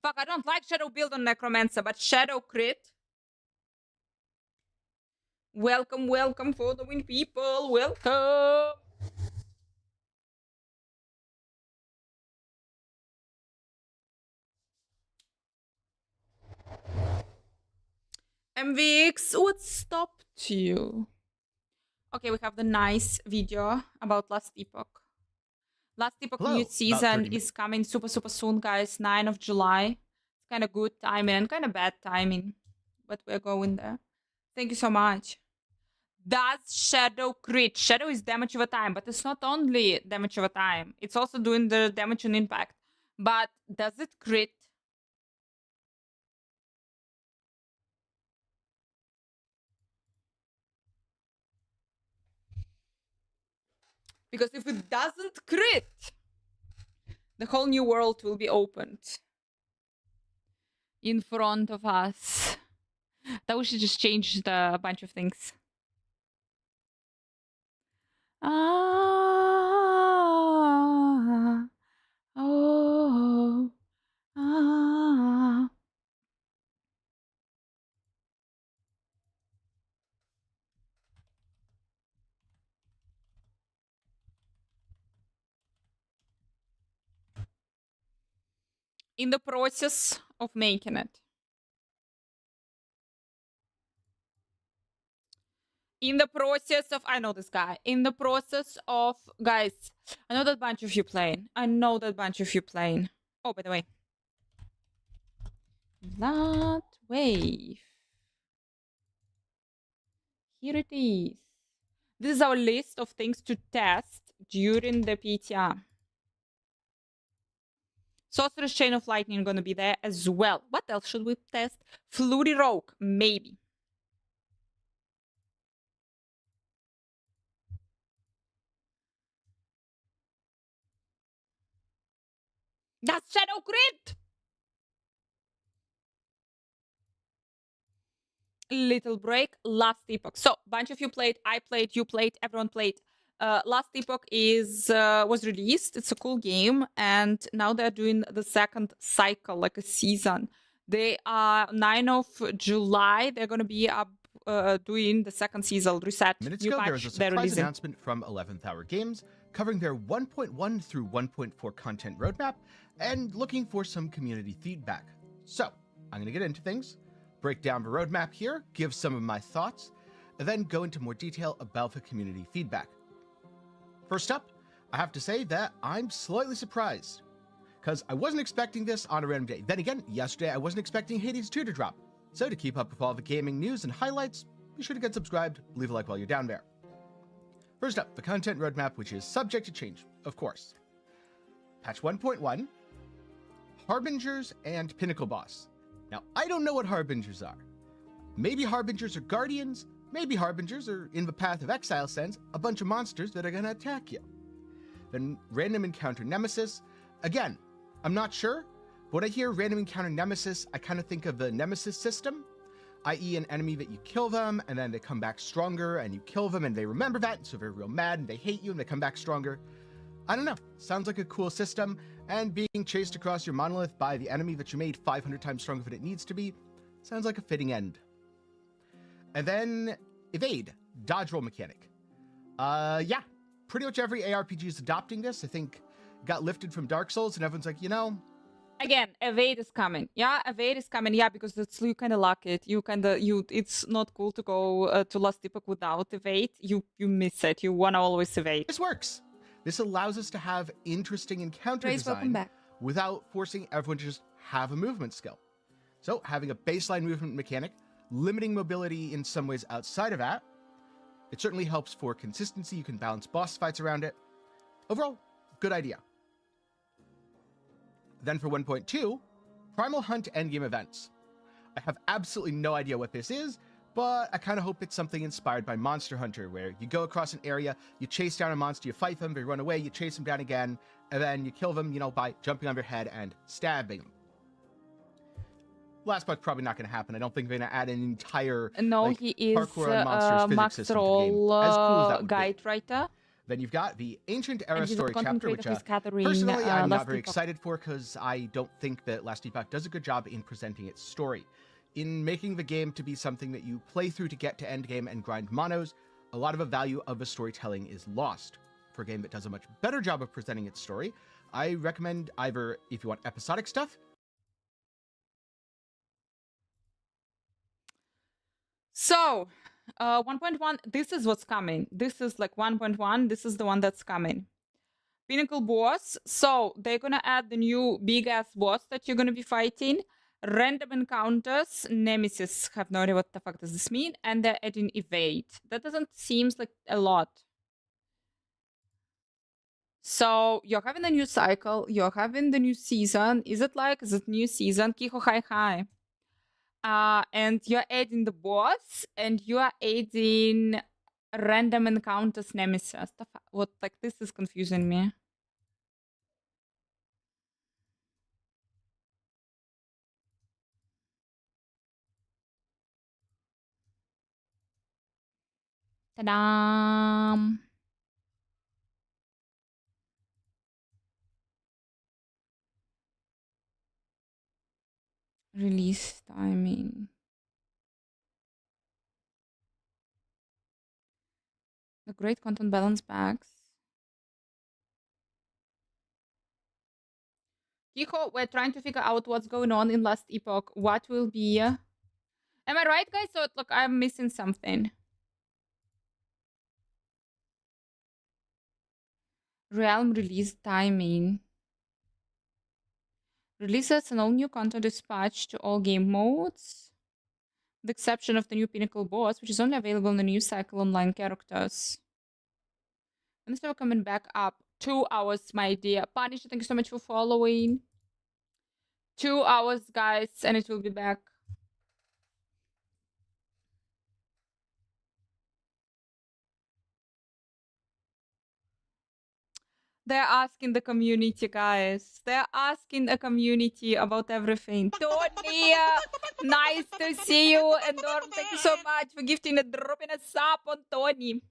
Fuck, I don't like shadow build on Necromancer, but shadow crit? Welcome, welcome, following people. Welcome. MVX, what stopped you? Okay, we have the nice video about Last Epoch. Last Epoch Hello, new about season 30 is coming super soon, guys. 9 of July. It's kind of good timing and kind of bad timing, but we're going there. Thank you so much. Does Shadow crit? Shadow is damage over time, but it's not only damage over time. It's also doing the damage on impact. But does it crit? Because if it doesn't crit, the whole new world will be opened in front of us. That we should just change a bunch of things. Ah, oh, ah. In the process of making it. In the process of, I know this guy. In the process of, guys, I know that bunch of you playing. I know that bunch of you playing. Oh, by the way. That wave. Here it is. This is our list of things to test during the PTR. Sorcerer's Chain of Lightning gonna be there as well. What else should we test? Flurry Rogue, maybe. That's Shadow Crit! Little break, Last Epoch. So, bunch of you played, I played, you played, everyone played. Last Epoch is was released. It's a cool game, and now they're doing the second cycle, like a season. They are 9 of July. They're gonna be up doing the second season reset. Minutes New ago, there patch, was a they're surprise releasing. announcement from 11th Hour Games covering their 1.1 through 1.4 content roadmap and looking for some community feedback. So, I'm going to get into things, break down the roadmap here, give some of my thoughts, and then go into more detail about the community feedback. First up, I have to say that I'm slightly surprised, because I wasn't expecting this on a random day. Then again, yesterday I wasn't expecting Hades 2 to drop. So to keep up with all the gaming news and highlights, be sure to get subscribed, leave a like while you're down there. First up, the content roadmap, which is subject to change, of course. Patch 1.1, Harbingers and Pinnacle Boss. Now, I don't know what Harbingers are. Maybe Harbingers are guardians, maybe Harbingers are, in the Path of Exile sense, a bunch of monsters that are gonna attack you. Then Random Encounter Nemesis. Again, I'm not sure, but when I hear Random Encounter Nemesis, I kind of think of the Nemesis system. i.e. an enemy that you kill them and then they come back stronger, and you kill them and they remember that, so they're real mad and they hate you and they come back stronger. I don't know, sounds like a cool system, and being chased across your monolith by the enemy that you made 500 times stronger than it needs to be sounds like a fitting end. And then evade, dodge roll mechanic. Yeah, pretty much every ARPG is adopting this. I think it got lifted from Dark Souls and everyone's like, you know, Again, evade is coming. Yeah, evade is coming. Yeah, because it's, you kind of lock it. It's not cool to go to Last Epoch without evade. You miss it. You want to always evade. This works. This allows us to have interesting encounter Praise, welcome design back. without forcing everyone to just have a movement skill. So having a baseline movement mechanic, limiting mobility in some ways outside of that, it certainly helps for consistency. You can balance boss fights around it. Overall, good idea. Then for 1.2, Primal Hunt endgame events. I have absolutely no idea what this is, but I kind of hope it's something inspired by Monster Hunter, where you go across an area, you chase down a monster, you fight them, they run away, you chase them down again, and then you kill them, by jumping on their head and stabbing them. Last part's probably not going to happen. I don't think they're going to add an entire He is parkour and monsters physics Max system to the game. As cool as that would be. guide writer. Then you've got the Ancient Era And he's a story content chapter, which creator who's gathering, personally I'm Last not very Epoch. excited for, because I don't think that Last Epoch does a good job in presenting its story. In making the game to be something that you play through to get to endgame and grind monos, a lot of the value of the storytelling is lost. For a game that does a much better job of presenting its story, I recommend either, if you want episodic stuff, So, 1.1, this is what's coming. This is like 1.1. This is the one that's coming. Pinnacle boss. So, they're going to add the new big-ass boss that you're going to be fighting. Random encounters. Nemesis. Have no idea what the fuck does this mean. And they're adding evade. That doesn't seem like a lot. So, you're having a new cycle. You're having the new season. Is it new season? Kiho hi hi. And you're adding the boss, and you are adding random encounters nemesis. What, this is confusing me. Ta-da! Release timing. The great content balance packs. Kiko, we're trying to figure out what's going on in Last Epoch. What will be... Am I right, guys? So, look, I'm missing something. Realm release timing. Releases and all new content dispatched to all game modes. With the exception of the new Pinnacle boss, which is only available in the new cycle online characters. And this is coming back up. 2 hours, my dear. Punish, thank you so much for following. 2 hours, guys, and it will be back. They're asking the community, guys. They're asking the community about everything. Tony, nice to see you. And Norm, thank you so much for gifting and dropping a sub on Tony.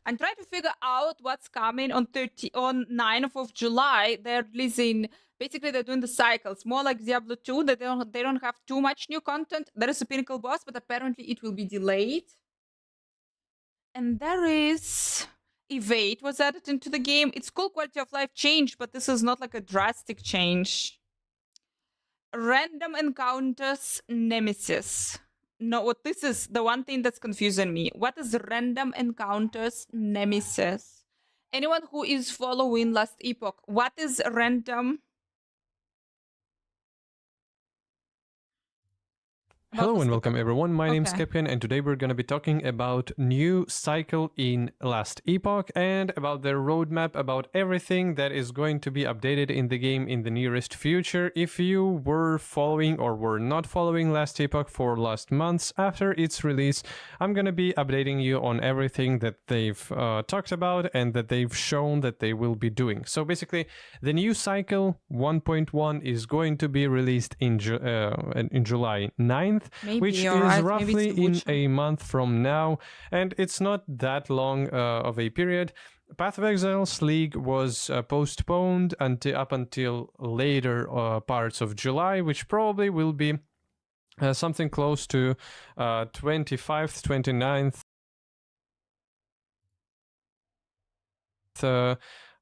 I'm trying to figure out what's coming on 9th of July. They're releasing, basically they're doing the cycles, more like Diablo 2. They don't have too much new content. There is a Pinnacle boss, but apparently it will be delayed. And there is... Evade was added into the game. It's cool quality of life change, but this is not like a drastic change. Random encounters nemesis. No, what this is the one thing that's confusing me. What is random encounters nemesis? Anyone who is following Last Epoch, what is random? Hello and welcome everyone, my name's Kepian and today we're going to be talking about new cycle in Last Epoch and about their roadmap, about everything that is going to be updated in the game in the nearest future. If you were following or were not following Last Epoch for last months after its release, I'm going to be updating you on everything that they've talked about and that they've shown that they will be doing. So basically, the new cycle 1.1 is going to be released in July 9th. 29th, which is roughly in a month from now, and it's not that long of a period. Path of Exile's League was postponed up until later parts of July, which probably will be something close to 25th, 29th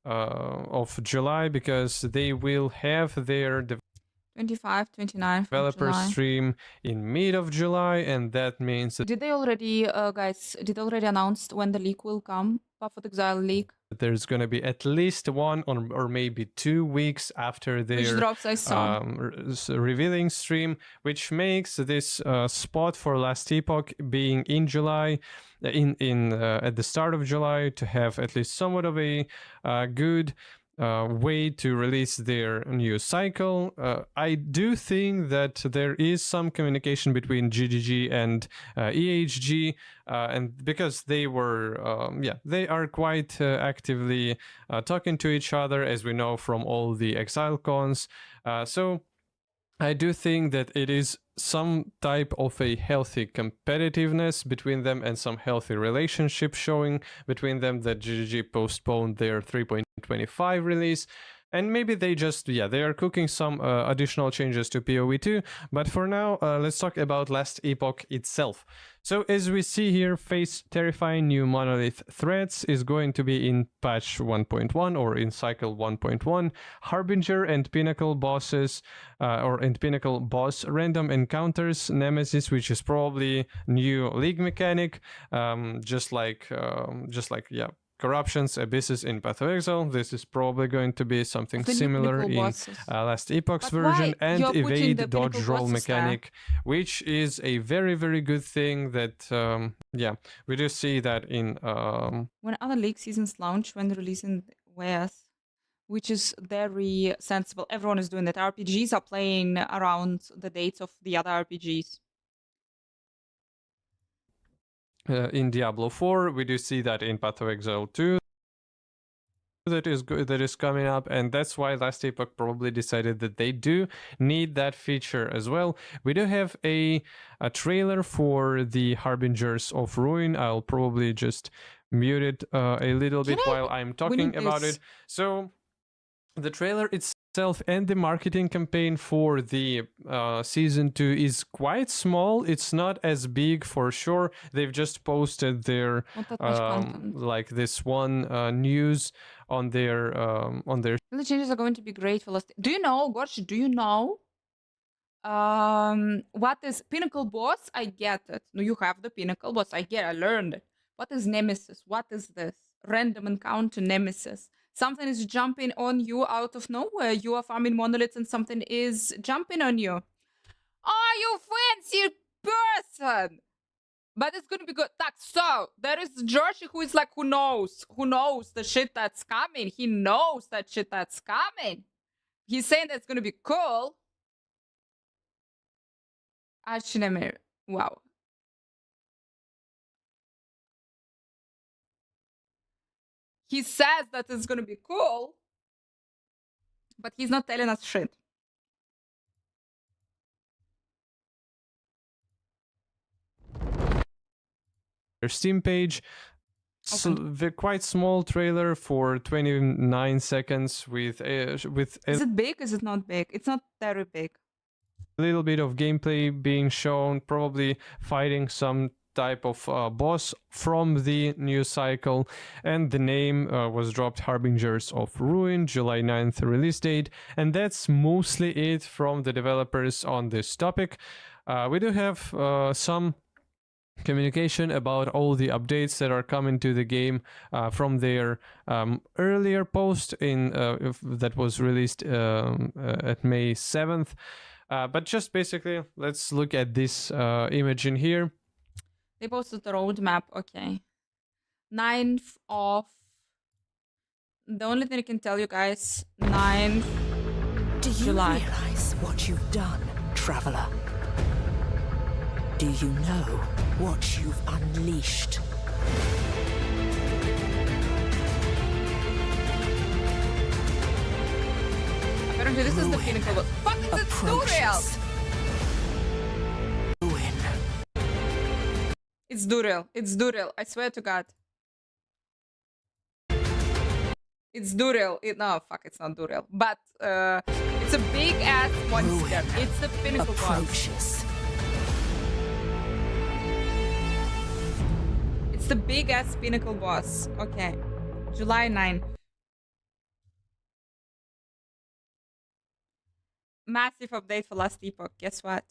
of July, because they will have their 25, 29 developer stream in mid of July, and that means that did they already, guys, did they already announce when the leak will come? Path of Exile leak? there's going to be at least 1 or maybe 2 weeks after their drops I saw. revealing stream, which makes this spot for Last Epoch being in July, at the start of July, to have at least somewhat of a good way to release their new cycle. I do think that there is some communication between GGG and EHG, and because they were, they are quite actively talking to each other, as we know from all the Exile cons. So I do think that it is some type of a healthy competitiveness between them and some healthy relationship showing between them that GGG postponed their 3.25 release. And maybe they just, they are cooking some additional changes to PoE2. But for now, let's talk about Last Epoch itself. So as we see here, face terrifying new monolith threats is going to be in patch 1.1 or in cycle 1.1. Harbinger and Pinnacle bosses, and Pinnacle boss random encounters, Nemesis, which is probably new league mechanic, just like Corruptions, Abysses in Path of Exile. This is probably going to be something similar in Last Epoch's version, and evade dodge roll mechanic, which is a very, very good thing that, we do see that in... when other league seasons launch, when releasing wares, which is very sensible. Everyone is doing that. RPGs are playing around the dates of the other RPGs. In Diablo 4, we do see that in Path of Exile 2 that is coming up, and that's why Last Epoch probably decided that they do need that feature as well. We do have a trailer for the Harbingers of Ruin. I'll probably just mute it a little bit while I'm talking about it. So the trailer itself and the marketing campaign for the season 2 is quite small. It's not as big for sure. They've just posted their like this one news on their The changes are going to be great for Last. Do you know, Gorsh? Do you know what is Pinnacle boss? I get it. No, you have the Pinnacle boss. I get it. I learned it. What is Nemesis? What is this? Random encounter Nemesis. Something is jumping on you out of nowhere. You are farming monoliths and something is jumping on you. Oh, you fancy person! But it's gonna be good. So, there is Joshi who is like, who knows the shit that's coming. He knows that shit that's coming. He's saying that's gonna be cool. Wow. He says that it's gonna be cool, but he's not telling us shit. Their Steam page, the quite small trailer for 29 seconds with Is it big? Is it not big? It's not very big. A little bit of gameplay being shown, probably fighting some type of boss from the new cycle, and the name was dropped Harbingers of Ruin, July 9th release date, and that's mostly it from the developers on this topic. We do have some communication about all the updates that are coming to the game from their earlier post that was released at May 7th. But just basically, let's look at this image in here. They posted the roadmap, okay. 9th of... The only thing I can tell you guys, 9th Do you July. realize what you've done, Traveler? Do you know what you've unleashed? Apparently this is the Pinnacle. Fuck, is it too real? It's Duril. It's Duril. I swear to God. It's Duril. No, fuck, it's not Duril. But it's a big ass monster. It's the pinnacle boss. It's the big ass pinnacle boss. Okay. July 9. Massive update for Last Epoch. Guess what?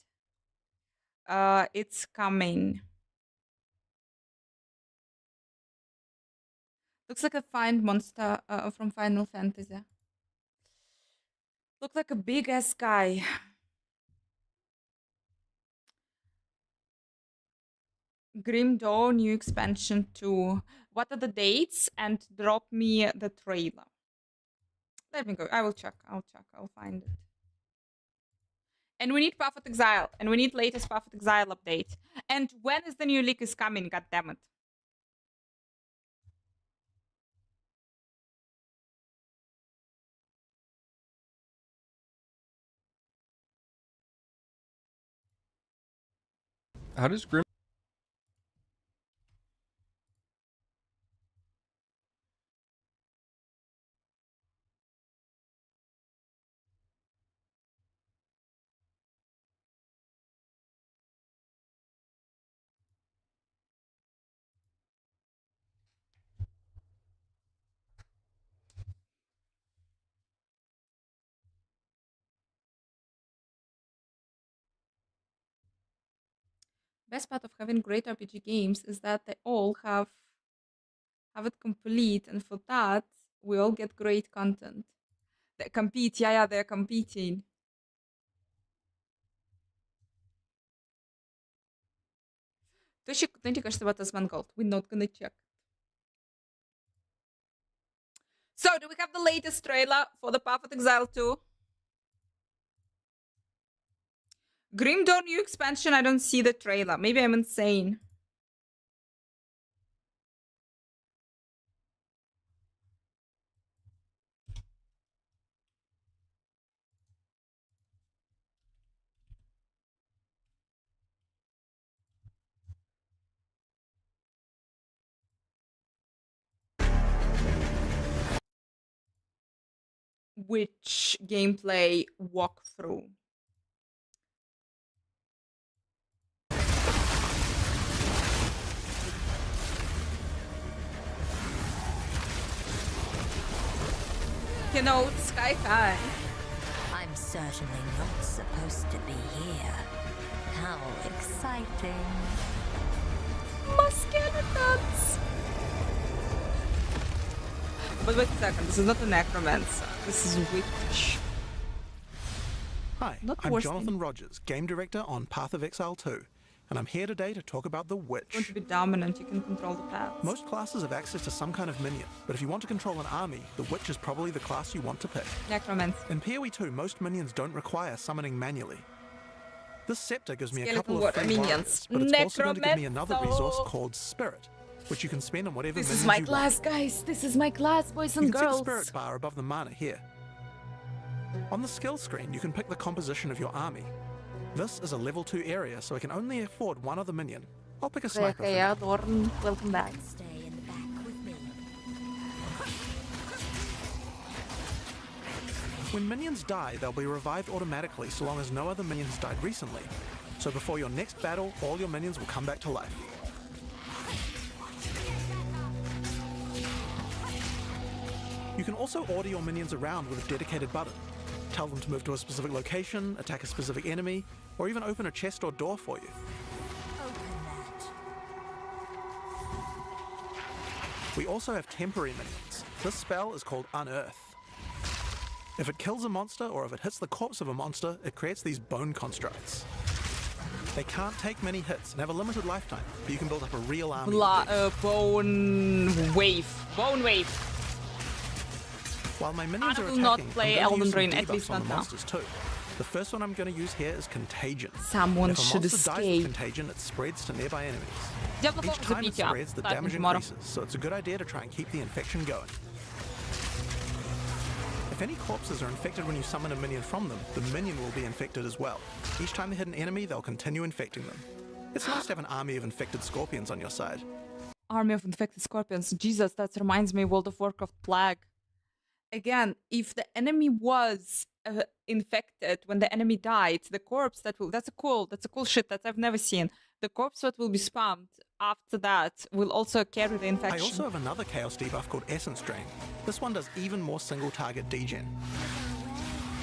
It's coming. Looks like a find monster from Final Fantasy. Looks like a big ass guy. Grim Dawn new expansion 2. What are the dates? And drop me the trailer. Let me go. I will check. I'll find it. And we need Path of Exile. And we need latest Path of Exile update. And when is the new leak is coming? God damn it. How does Grim? Best part of having great RPG games is that they all have it complete, and for that we all get great content. They compete, yeah, they're competing. Don't you кажется about Tasman Gold? We're not gonna check. So, do we have the latest trailer for the Path of Exile 2? Grim Dawn new expansion, I don't see the trailer. Maybe I'm insane. Which gameplay walkthrough? You know, Sky High. I'm certainly not supposed to be here. How exciting. My skeletons! But wait a second, this is not a necromancer. This is a witch. Hi, Not I'm worse Jonathan thing. Rogers, Game Director on Path of Exile 2, and I'm here today to talk about the Witch. If you want to be dominant, you can control the paths. Most classes have access to some kind of minion, but if you want to control an army, the Witch is probably the class you want to pick. Necromancer. In PoE 2, most minions don't require summoning manually. This scepter gives me a Skeleton couple of water free minions. warriors, but it's also going to give me another Necromancer. resource called Spirit, which you can spend on whatever This minions is my you class, want. guys. This is my class, boys and You can see girls. the Spirit bar above the mana here. On the skill screen, you can pick the composition of your army. This is a level 2 area, so I can only afford one other minion. I'll pick a sniper for now. Dorn, welcome back. Stay in the back with me. When minions die, they'll be revived automatically so long as no other minions died recently. So before your next battle, all your minions will come back to life. You can also order your minions around with a dedicated button. Tell them to move to a specific location, attack a specific enemy, or even open a chest or door for you. We also have temporary minions. This spell is called Unearth. If it kills a monster or if it hits the corpse of a monster, it creates these bone constructs. They can't take many hits and have a limited lifetime, but you can build up a real army. Bone wave. Bone wave. While my minions I are will not attacking, play I'm going to Elden use some Ring, at debuffs least on not the now. monsters too. The first one I'm going to use here is Contagion. Someone If a should monster dies escape. with Contagion, it spreads to nearby enemies. Diablo 4 Each is a time it PTR, spreads, the starting damage tomorrow. increases, so it's a good idea to try and keep the infection going. If any corpses are infected when you summon a minion from them, the minion will be infected as well. Each time they hit an enemy, they'll continue infecting them. It's nice to have an army of infected scorpions on your side. Army of infected scorpions. Jesus, that reminds me of World of Warcraft Plague. Again, if the enemy was infected when the enemy died, the corpse that's a cool shit that I've never seen. The corpse that will be spammed after that will also carry the infection. I also have another Chaos debuff called Essence Drain. This one does even more single target degen.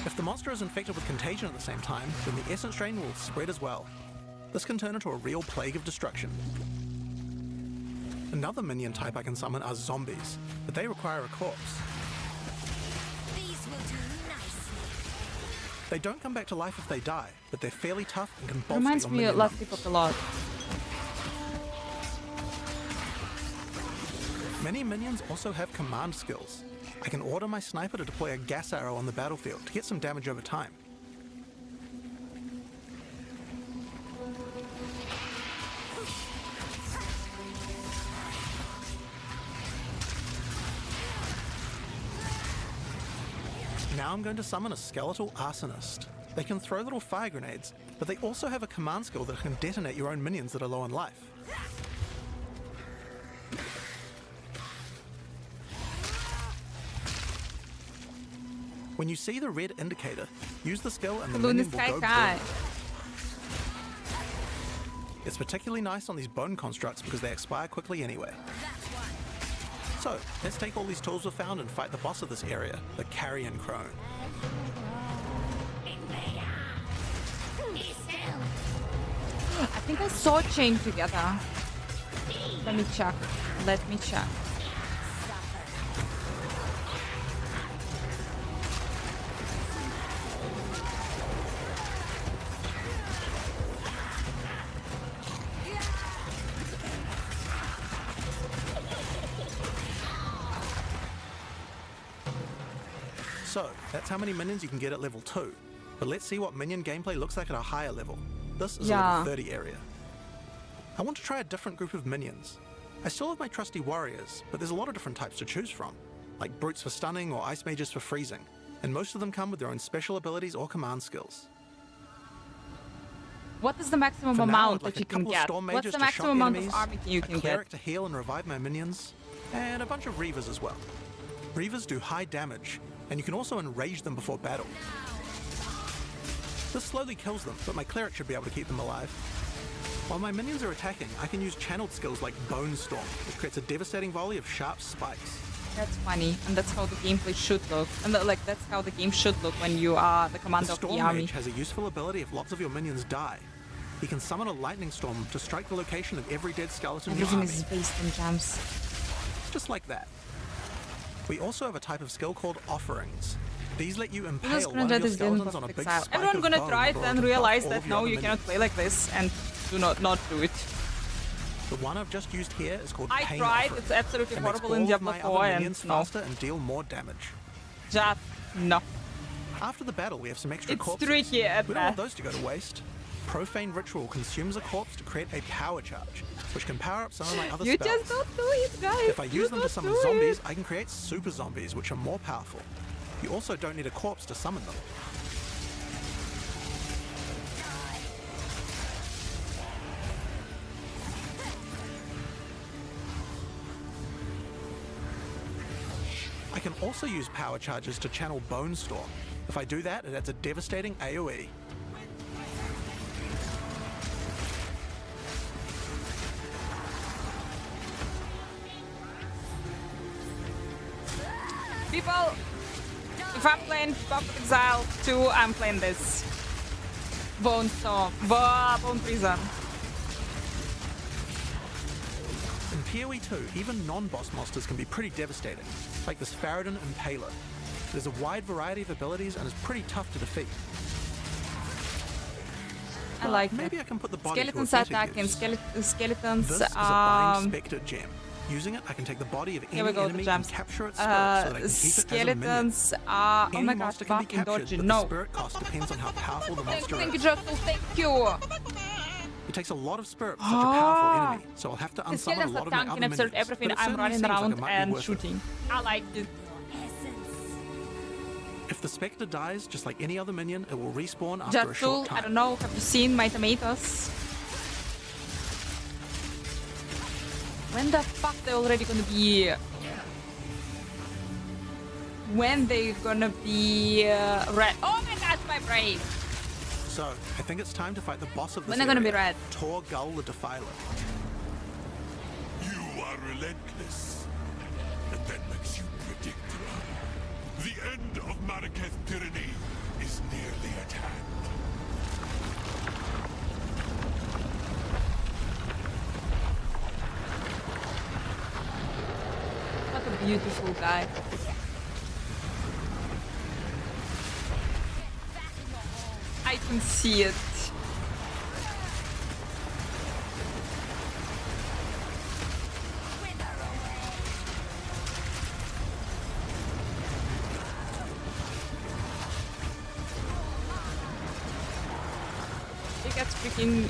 If the monster is infected with contagion at the same time, then the Essence Drain will spread as well. This can turn into a real plague of destruction. Another minion type I can summon are zombies, but they require a corpse. These will do nicely. They don't come back to life if they die, but they're fairly tough and can bolster Reminds your me minion of Last numbers. Epoch a lot. Many minions also have command skills. I can order my sniper to deploy a gas arrow on the battlefield to get some damage over time. Now I'm going to summon a skeletal arsonist. They can throw little fire grenades, but they also have a command skill that can detonate your own minions that are low on life. When you see the red indicator, use the skill and the minion will go boom. It's particularly nice on these bone constructs because they expire quickly anyway. So, let's take all these tools we found and fight the boss of this area, the Carrion Crone. I think I saw chain together. Let me check. So, that's how many minions you can get at level 2. But let's see what minion gameplay looks like at a higher level. This is a level 30 area. I want to try a different group of minions. I still have my trusty warriors, but there's a lot of different types to choose from, like brutes for stunning or ice mages for freezing, and most of them come with their own special abilities or command skills. What is the maximum For now, amount I'd like that you a can couple of get? storm What's mages the to maximum shock amount enemies, of army you a can cleric get? to heal and revive my minions, and a bunch of reavers as well. Reavers do high damage, and you can also enrage them before battle. This slowly kills them, but my cleric should be able to keep them alive. While my minions are attacking, I can use channeled skills like Bone Storm, which creates a devastating volley of sharp spikes. That's funny, and that's how the gameplay should look. And that's how the game should look when you are the commander The of the Storm army. Mage has a useful ability if lots of your minions die. He can summon a lightning storm to strike the location of every dead skeleton in your Everything army. is based in gems. Just like that. We also have a type of skill called Offerings. These let you Who's impale gonna one try of your this game skeletons on a of big exile? spike Everyone of gonna bone try it in order and to buff realize all that of your no, other you cannot minions. play like this, and do not do it. The one I've just used here is called I Pain tried, Offering. it's absolutely It makes horrible all in of Diablo my 4 other and minions no. faster and deal more damage. Just no. After the battle, we have some extra It's corpses. tricky at We don't want best. those to go to waste. Profane Ritual consumes a corpse to create a power charge, which can power up some of my other You spells. just don't do it, guys. If I use them to summon zombies, I can create super zombies, which are more powerful. You also don't need a corpse to summon them. I can also use power charges to channel Bone Storm. If I do that, it adds a devastating AoE. People, if I'm playing Path of Exile 2, I'm playing this. Bone Storm. Bone Prison. In PoE 2, even non-boss monsters can be pretty devastating, like this Faradin Impaler. There's a wide variety of abilities and is pretty tough to defeat. I like Maybe it. I can put the body Skeletons to a better attack and use. skeletons. This is a Bind Spectre gem. Using it, I can take the body of Here we any go, the enemy and gems. capture its spirit so that I can keep it as a minion. Skeletons are. Oh Any my god, monster can be fucking captured, dodgy. but No. the spirit cost depends on how powerful the monster Thank you, is. Jessel. Thank you. It takes a lot of spirit for such a powerful enemy, so I'll have to The unsummon a skeletons lot are of my tanking other absolute minions. everything. but it I'm certainly running seems like around it might be and worth it. shooting. I like it. If the Spectre dies, just like any other minion, it will respawn after a short Jessel, I time. don't know. Have you seen my tomatoes? When the fuck they already gonna be? When they gonna be red? Oh my gosh, my brain! So, I think it's time to fight the boss of this When they're gonna be area, red? Tor Gull the Defiler. You are relentless, and that makes you predictable. The end of Marraketh tyranny is nearly at hand. What a beautiful guy. I can see it. It gets freaking...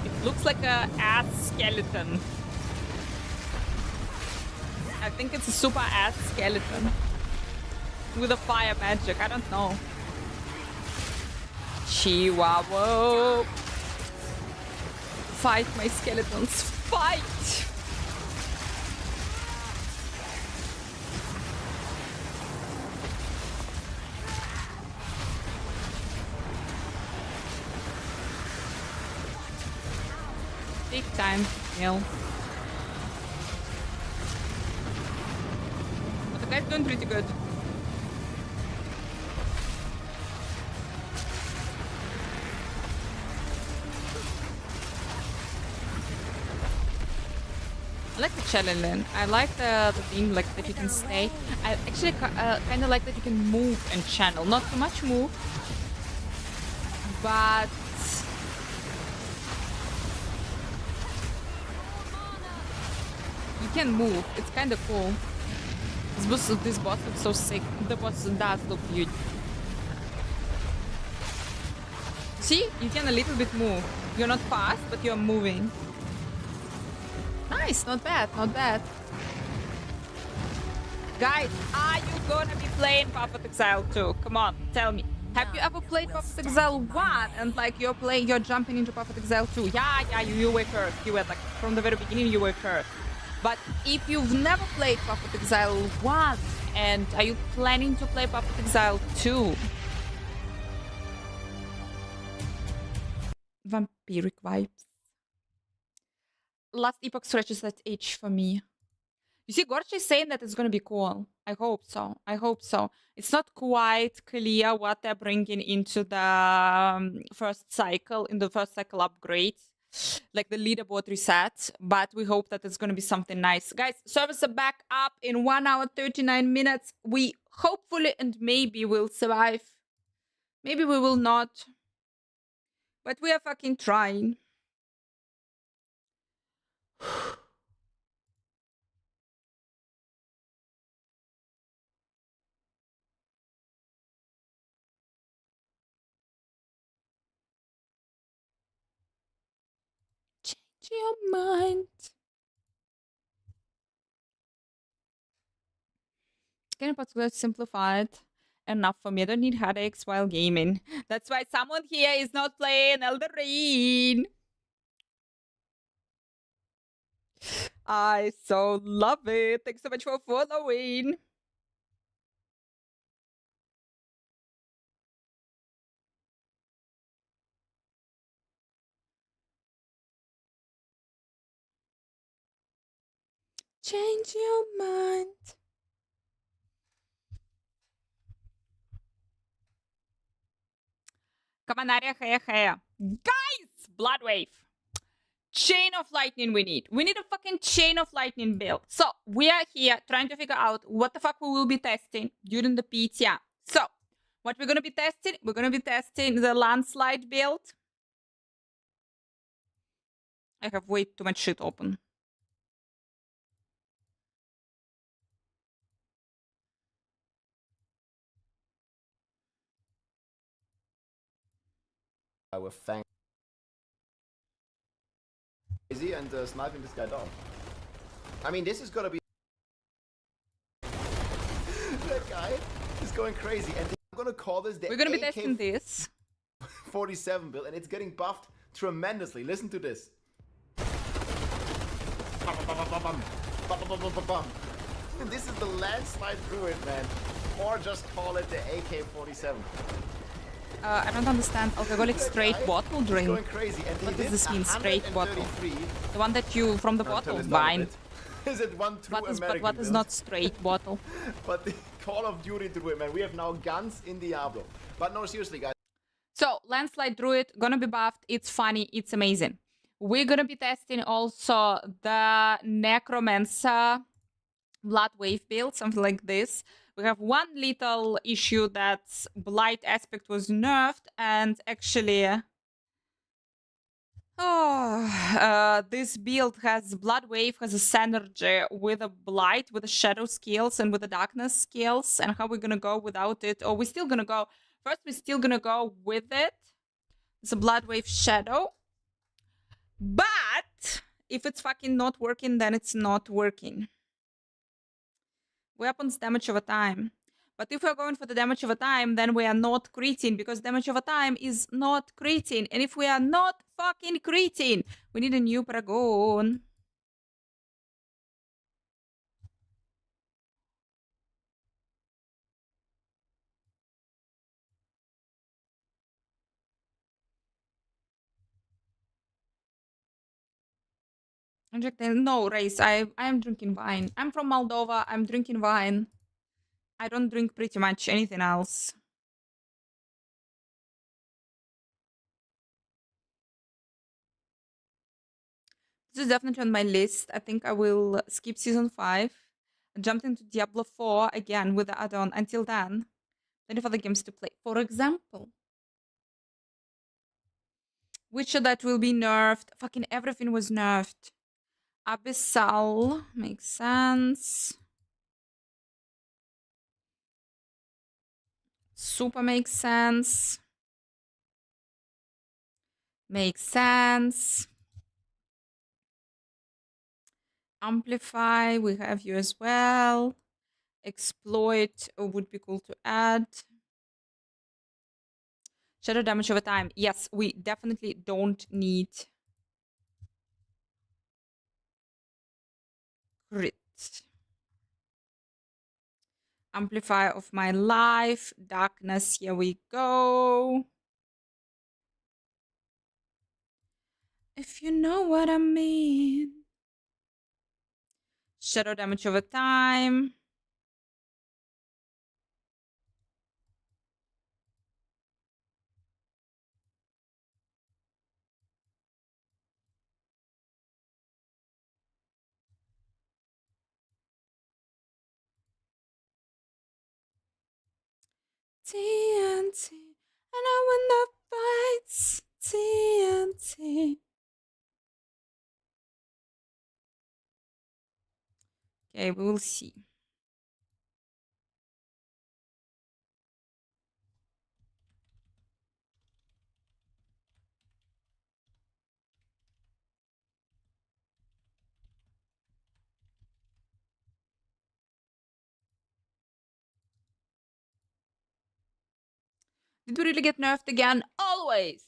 It looks like a ass skeleton. I think it's a super ass skeleton. With a fire magic, I don't know. Chihuahua. Fight, my skeletons, fight! Big time, Neil. But the guy's doing pretty good. I like the challenge. I like the theme, like that you can stay. I actually kind of like that you can move and channel. Not too much move, but you can move. It's kind of cool. This boss looks so sick. The boss does look huge. See, you can a little bit move. You're not fast, but you're moving. Nice, not bad, not bad. Guys, are you gonna be playing Path of Exile 2? Come on, tell me. Have you ever played Path of Exile 1 and like you're jumping into Path of Exile 2? Yeah, you were first. You were like from the very beginning you were first. But if you've never played Path of Exile 1 and are you planning to play Path of Exile 2? Vampiric vibes. Last Epoch stretches that itch for me. You see, Gorch is saying that it's gonna be cool. I hope so. I hope so. It's not quite clear what they're bringing into the first cycle, in the first cycle upgrade, like the leaderboard reset, but we hope that it's gonna be something nice. Guys, servers are back up in 1 hour, 39 minutes. We hopefully and maybe will survive. Maybe we will not. But we are fucking trying. Change your mind. Getting particularly simplified enough for me. I don't need headaches while gaming. That's why someone here is not playing Elden Ring. I so love it. Thanks so much for following. Change your mind. Каманария хая. Guys! Bloodwave. Chain of lightning we need. We need a fucking chain of lightning build. So we are here trying to figure out what the fuck we will be testing during the PTR. So what we're gonna be testing? We're gonna be testing the landslide build. I have way too much shit open. With Fang. Easy and sniping this guy down. I mean, this is gonna be. That guy is going crazy, and I'm gonna call this the We're gonna be testing this 47 build, and it's getting buffed tremendously. Listen to this. And this is the landslide druid, man. Or just call it the AK-47. I don't understand. Alcoholic straight bottle drink. Going crazy. And What does this mean, straight bottle? The one that you, from the bottle, wine. Is it one true American But what is build? not straight bottle? But the Call of Duty druid, man. We have now guns in Diablo. But no, seriously, guys. So, Landslide Druid, gonna be buffed. It's funny. It's amazing. We're gonna be testing also the Necromancer Blood Wave build, something like this. We have one little issue that Blight aspect was nerfed, and actually, this build has Blood Wave, has a synergy with a Blight, with the Shadow skills, and with the Darkness skills. And how we're gonna go without it? Or we're still gonna go. First, we're still gonna go with it. It's a Blood Wave Shadow. But if it's fucking not working, then it's not working. Weapons damage over time. But if we're going for the damage over time, then we are not criting, because damage over time is not criting. And if we are not fucking criting, we need a new Paragon. No, Race, I am drinking wine. I'm from Moldova. I'm drinking wine. I don't drink pretty much anything else. This is definitely on my list. I think I will skip Season 5. Jumped into Diablo 4 again with the add-on. Until then, plenty of other games to play. For example, Witcher that will be nerfed. Fucking everything was nerfed. Abyssal makes sense. Super makes sense. Makes sense. Amplify, we have you as well. Exploit would be cool to add. Shadow damage over time. Yes, we definitely don't need crit. Amplify of my life. Darkness, here we go. If you know what I mean. Shadow damage over time. TNT, and I win the fights. TNT. Okay, we will see. Did we really get nerfed again? Always!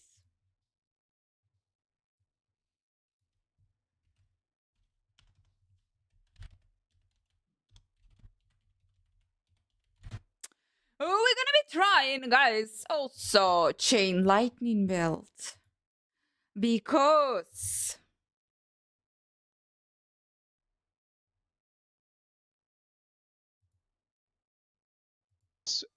We're gonna be trying, guys, also Chain Lightning Belt. Because...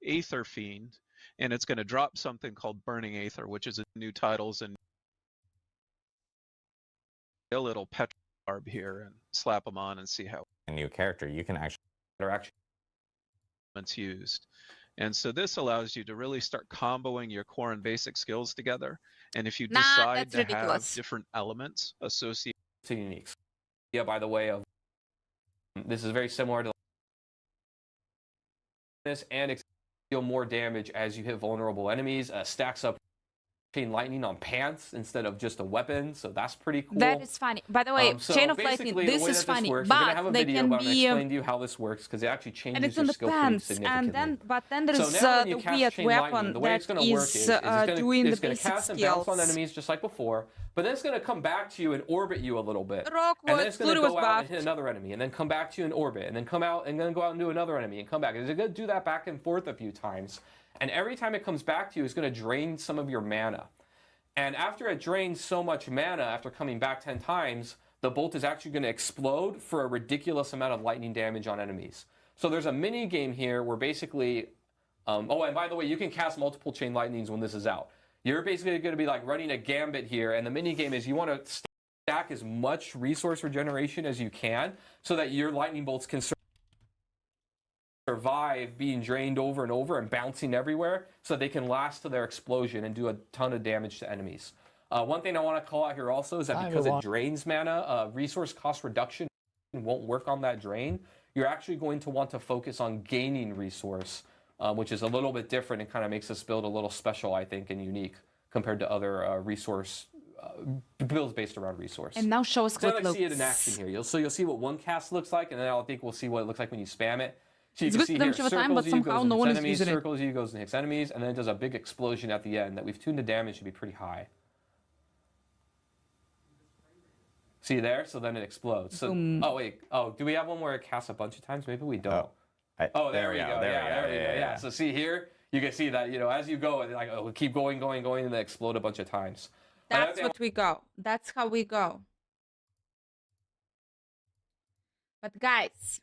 Aether Fiend, and it's going to drop something called Burning Aether, which is a new titles, and it'll petrify here and slap them on and see how a new character you can actually it's used. And so this allows you to really start comboing your core and basic skills together. And if you decide to have different elements associated to unique. Yeah, by the way, of this is very similar to this, and deal more damage as you hit vulnerable enemies. Stacks up Chain Lightning on pants instead of just a weapon, so that's pretty cool. That is funny. By the way, Chain of Lightning, this is funny, but they can be... explain to you how this works, because it actually changes and it's your on the skill pants, pretty significantly. and then, but then there's the weird weapon that is doing the basic cast and bounce on skills. enemies just like before, but then it's going to come back to you and orbit you a little bit. Rock And then was, it's going to Flutie was go out and buffed. hit another enemy, and then come back to you in orbit, and then come out and then go out and do another enemy and come back. It's going to do that back and forth a few times. And every time it comes back to you, it's going to drain some of your mana. And after it drains so much mana, after coming back 10 times, the bolt is actually going to explode for a ridiculous amount of lightning damage on enemies. So there's a mini game here where basically, oh, and by the way, you can cast multiple chain lightnings when this is out. You're basically going to be like running a gambit here, and the mini game is you want to stack as much resource regeneration as you can so that your lightning bolts can survive being drained over and over and bouncing everywhere so they can last to their explosion and do a ton of damage to enemies. One thing I want to call out here also is that because it drains mana, resource cost reduction won't work on that drain. You're actually going to want to focus on gaining resource, which is a little bit different and kind of makes this build a little special, I think, and unique compared to other resource builds based around resource. And now show us so how it see it in action here. You'll see what one cast looks like, and then I think we'll see what it looks like when you spam it. So you It's can good see for them here, to have time, but circles you, somehow goes no and one hits is enemies, using it. circles you, goes and hits enemies, and then it does a big explosion at the end that we've tuned the damage to be pretty high. See there? So then it explodes. So, oh wait, oh, do we have one where it casts a bunch of times? Maybe we don't. Oh, there we go. There we go. Yeah. So see here, you can see that, you know, as you go, it like keep going, and then explode a bunch of times. That's what we go. That's how we go. But guys,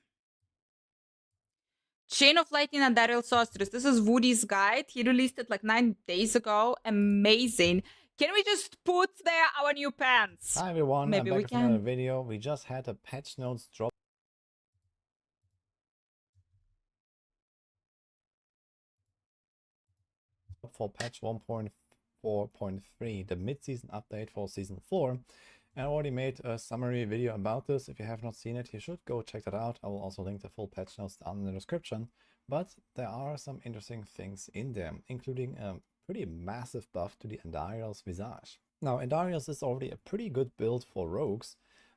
Chain of Lightning and Daryl Sorceress. This is Woody's guide. He released it like 9 days ago. Amazing. Can we just put there our new pants? Hi everyone, Maybe I'm we back with another can. video. We just had a patch notes drop for patch 1.4.3, the mid-season update for season 4. I already made a summary video about this. If you have not seen it, you should go check that out. I will also link the full patch notes down in the description. But there are some interesting things in there, including a pretty massive buff to the Andariel's Visage. Now, Andariel's is already a pretty good build for rogues,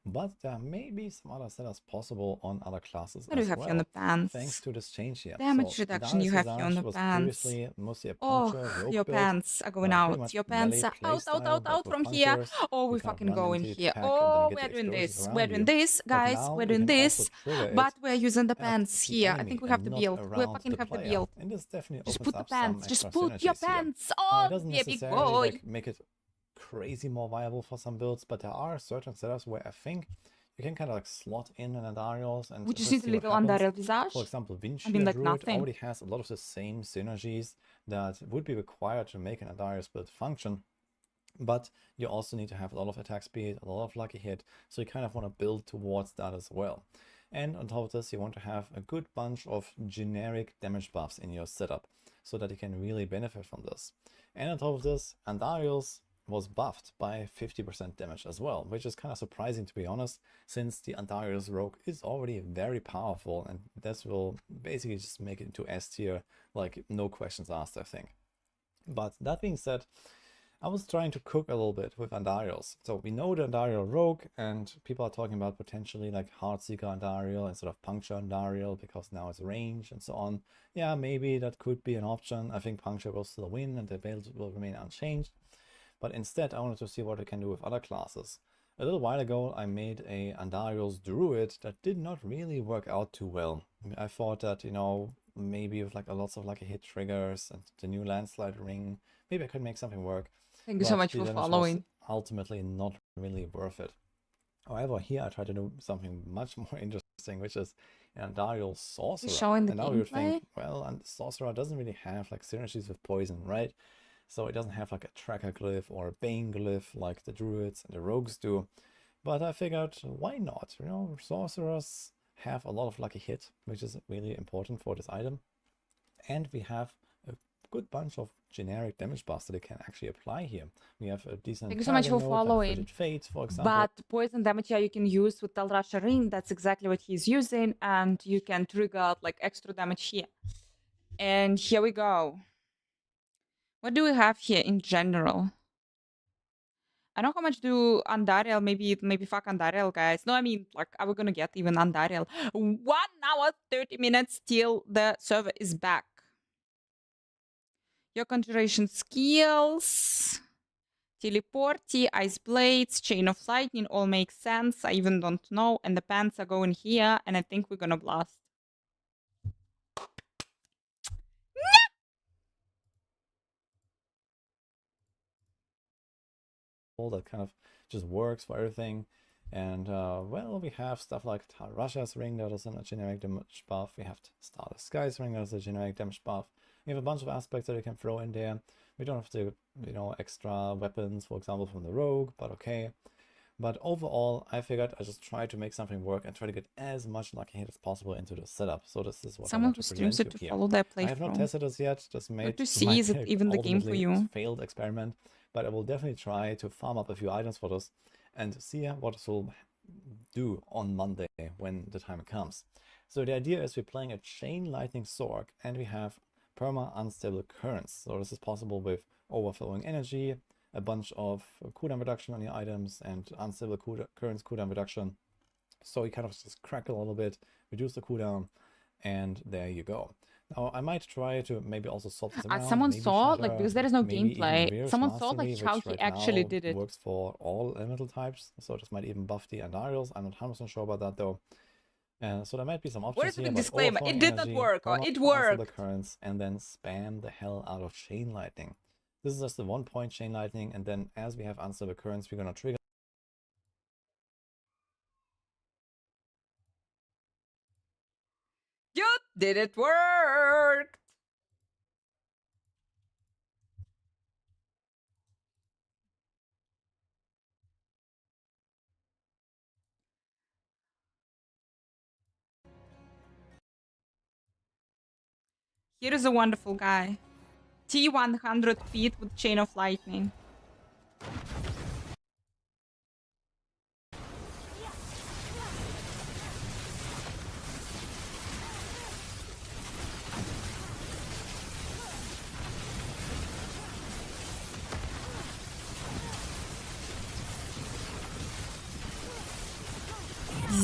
but there may be some other setups possible on other classes What do you as have well, here on the pants? thanks to this change here. Damage reduction you have here on the was pants. previously mostly a Oh, puncture rogue your build, pants are going pretty out. much Your pants melee are out, playstyle, but with from here. punctures. Oh, You we kind of fucking run going into here. attack and then Oh, you get we're the doing explosions this. around We're doing you. this, But guys. now We're you doing can also this. trigger it But we're using the at pants the here. I enemy think we and have the not build. We around fucking the have the player. build. And this definitely Just opens put the up some pants. Just extra put your synergies here. pants. Now, Oh, it doesn't yeah, big necessarily boy. like make it crazy more viable for some builds, but there are certain setups where I think you can kind of like slot in an Andariel's and We just see need a what little happens. Andariel Visage. For example, Vinci I mean, like Druid nothing. already has a lot of the same synergies that would be required to make an Andariel's build function. But you also need to have a lot of attack speed, a lot of lucky hit, so you kind of want to build towards that as well. And on top of this, you want to have a good bunch of generic damage buffs in your setup, so that you can really benefit from this. And on top of this, Andariel's was buffed by 50% damage as well, which is kind of surprising to be honest, since the Andariel's rogue is already very powerful, and this will basically just make it into S tier, like no questions asked, I think. But that being said, I was trying to cook a little bit with Andariel's. So we know the Andariel rogue, and people are talking about potentially like Heartseeker Andariel instead of Puncture Andariel, because now it's range and so on. Yeah, maybe that could be an option. I think Puncture will still win and the build will remain unchanged. But instead, I wanted to see what I can do with other classes. A little while ago, I made a Andariel's Druid that did not really work out too well. I thought that, you know, maybe with like lots of lucky hit triggers and the new landslide ring, maybe I could make something work. Thank you so But much the for damage was following. ultimately not really worth it. However, here I tried to do something much more interesting, which is an Andariel Sorcerer. showing the And now you would gameplay? think, well, and Sorcerer doesn't really have like synergies with poison, right? So it doesn't have like a tracker glyph or a bane glyph like the druids and the rogues do. But I figured, why not? You know, sorcerers have a lot of lucky hit, which is really important for this item. And we have a good bunch of generic damage buffs that they can actually apply here. We have a decent Thank you so much for target node, like following. Frigid Fate, for example. But poison damage, yeah, you can use with Teldrasha Ring. That's exactly what he's using. And you can trigger out like extra damage here. And here we go. What do we have here in general? I don't know how much do Andariel, maybe fuck Andariel, guys. No, I mean, like, are we gonna get even Andariel? 1 hour, 30 minutes till the server is back. Your conjuration skills. Teleporty, Ice Blades, Chain of Lightning, all make sense. I even don't know. And the pants are going here, and I think we're gonna blast. That kind of just works for everything. And well, we have stuff like Russia's ring that is a generic damage buff. We have Star the Sky's ring that is a generic damage buff. We have a bunch of aspects that you can throw in there. We don't have to, you know, extra weapons, for example, from the rogue, but okay. But overall, I figured I just try to make something work and try to get as much lucky hit as possible into the setup. So this is what Someone I who want to present streams it to here. follow their I have not playthrough. tested this yet. Just made to see is it even the game for ultimately you. failed experiment, but I will definitely try to farm up a few items for this and see what this will do on Monday when the time comes. So the idea is we're playing a Chain Lightning Sorc and we have perma unstable currents. So this is possible with overflowing energy, a bunch of cooldown reduction on your items, and unstable currents cooldown reduction. So you kind of just crackle a little bit, reduce the cooldown, and there you go. Now I might try to maybe also swap this around. Someone maybe saw, Shatter, like, because there is no maybe even gameplay, Reverse someone saw, Mastery, like, how which he right actually now did it. works for all elemental types. So this might even buff the Andariels. I'm not 100% sure about that though. So there might be some options What is the here. big But disclaimer? overflowing It did not energy, work, or perma it unstable worked. currents, and then spam the hell out of Chain Lightning. This is just the 1-point Chain Lightning, and then as we have unstable currents, we're gonna trigger. You did it work. Here is a wonderful guy. T100 feet with Chain of Lightning.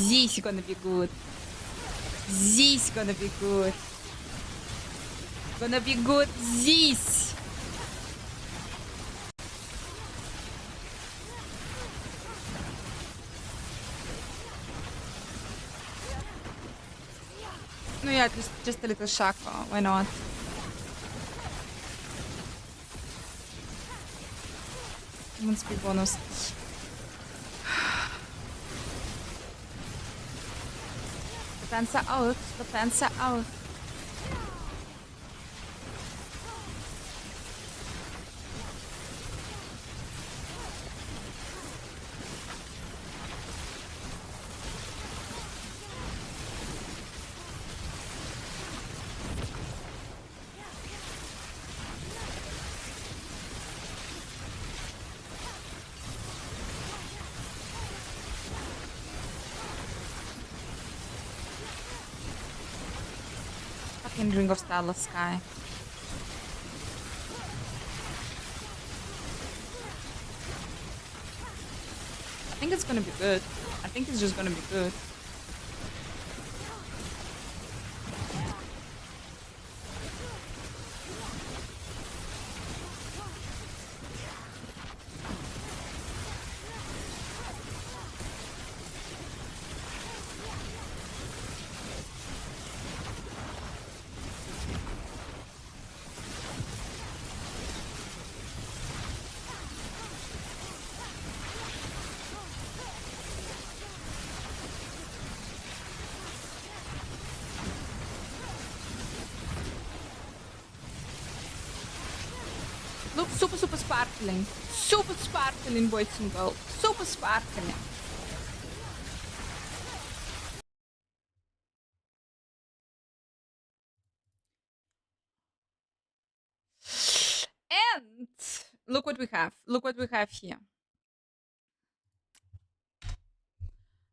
This gonna be good. This gonna be good. Gonna be good. This. No, yeah, just a little shock. Why not? One speed bonus. The pants are out. The pants are out. Fucking Ring of Starless Sky. I think it's gonna be good. I think it's just gonna be good. Look, super sparkling. Super sparkling, boys and girls. Super sparkling. And look what we have. Look what we have here.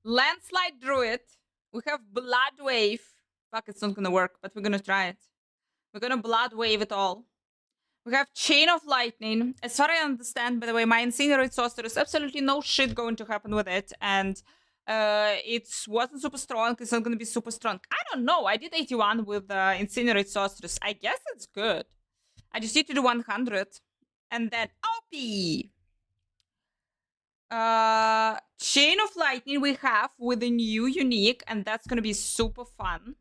Landslide Druid. We have Blood Wave. Fuck, it's not gonna work, but we're gonna try it. We're gonna Blood Wave it all. We have Chain of Lightning. As far as I understand, by the way, my Incinerate Sorceress, absolutely no shit going to happen with it. And it wasn't super strong. It's not going to be super strong. I don't know. I did 81 with Incinerate Sorceress. I guess it's good. I just need to do 100. And then OP. Chain of Lightning we have with a new unique, and that's gonna be super fun.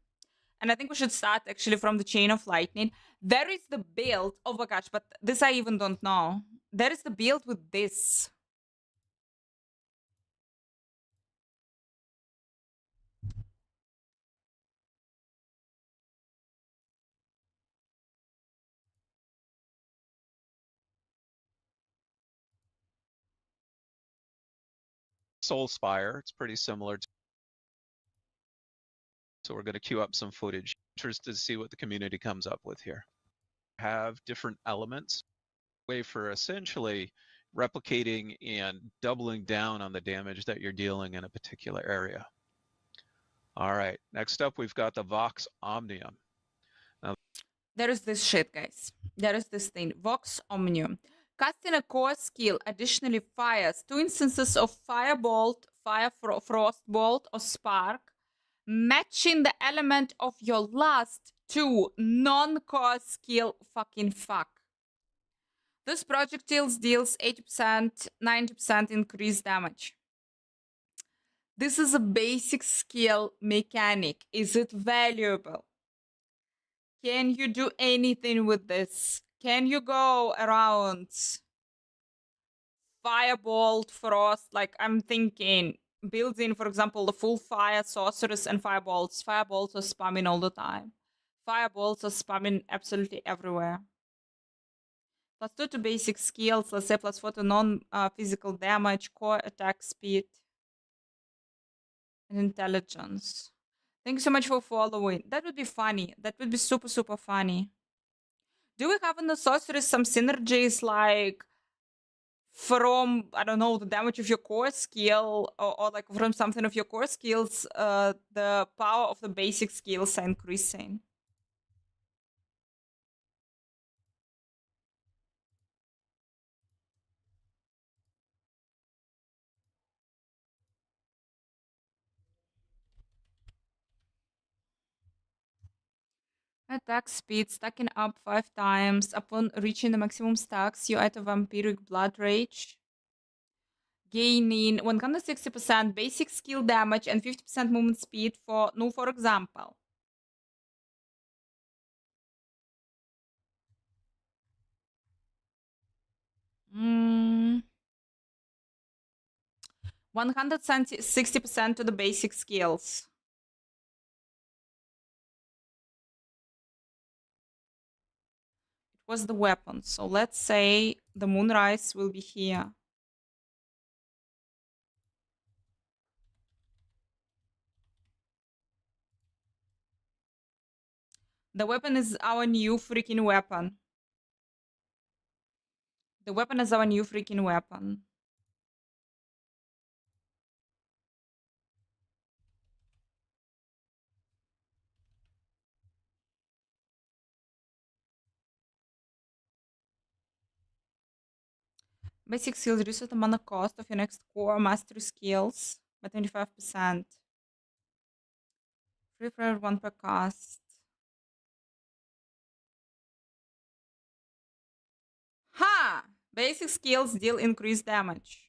And I think we should start actually from the Chain of Lightning. There is the build. Oh my gosh, but this I even don't know. There is the build with this. Soul Spire. It's pretty similar. So we're going to queue up some footage. Interested to see what the community comes up with here. Have different elements. Way for essentially replicating and doubling down on the damage that you're dealing in a particular area. All right. Next up, we've got the Vox Omnium. Now, There is this shit, guys. There is this thing. Vox Omnium. Casting a core skill additionally fires 2 instances of Firebolt, Frostbolt, or Spark, matching the element of your last 2 non-core skill fucking fuck. This projectile deals 80%, 90% increased damage. This is a basic skill mechanic. Is it valuable? Can you do anything with this? Can you go around Firebolt, Frost? Like, I'm thinking, building, for example, the full fire sorceress and Firebolts. Firebolts are spamming all the time. Firebolts are spamming absolutely everywhere. +2 to basic skills, let's say +4 to non-physical damage, core attack speed, and intelligence. Thank you so much for following. That would be funny. That would be super, super funny. Do we have in the sorcery some synergies like from, I don't know, the damage of your core skill or like from something of your core skills, the power of the basic skills are increasing? Attack speed, stacking up 5 times. Upon reaching the maximum stacks, you add a vampiric blood rage. Gaining 160% basic skill damage and 50% movement speed for example. Mm. 160% to the basic skills. It was the weapon. So let's say the Moonrise will be here. The weapon is our new freaking weapon. The weapon is our new freaking weapon. Basic skills reduces the mana cost of your next core mastery skills by 25%. Free for 1 per cast. Ha! Basic skills deal increased damage.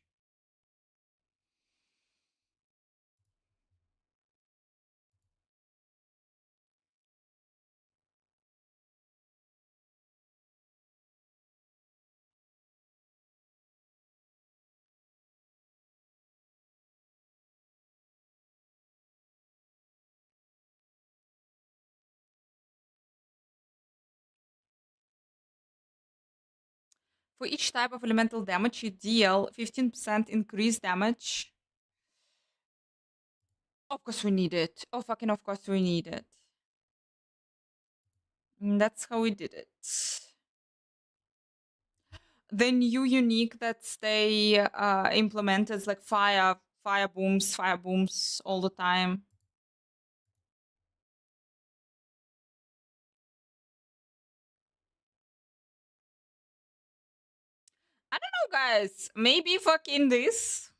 For each type of elemental damage you deal, 15% increased damage. Of course we need it. Oh, fucking of course we need it. And that's how we did it. The new unique that they implemented is like fire booms all the time. I don't know, guys. Maybe fucking this.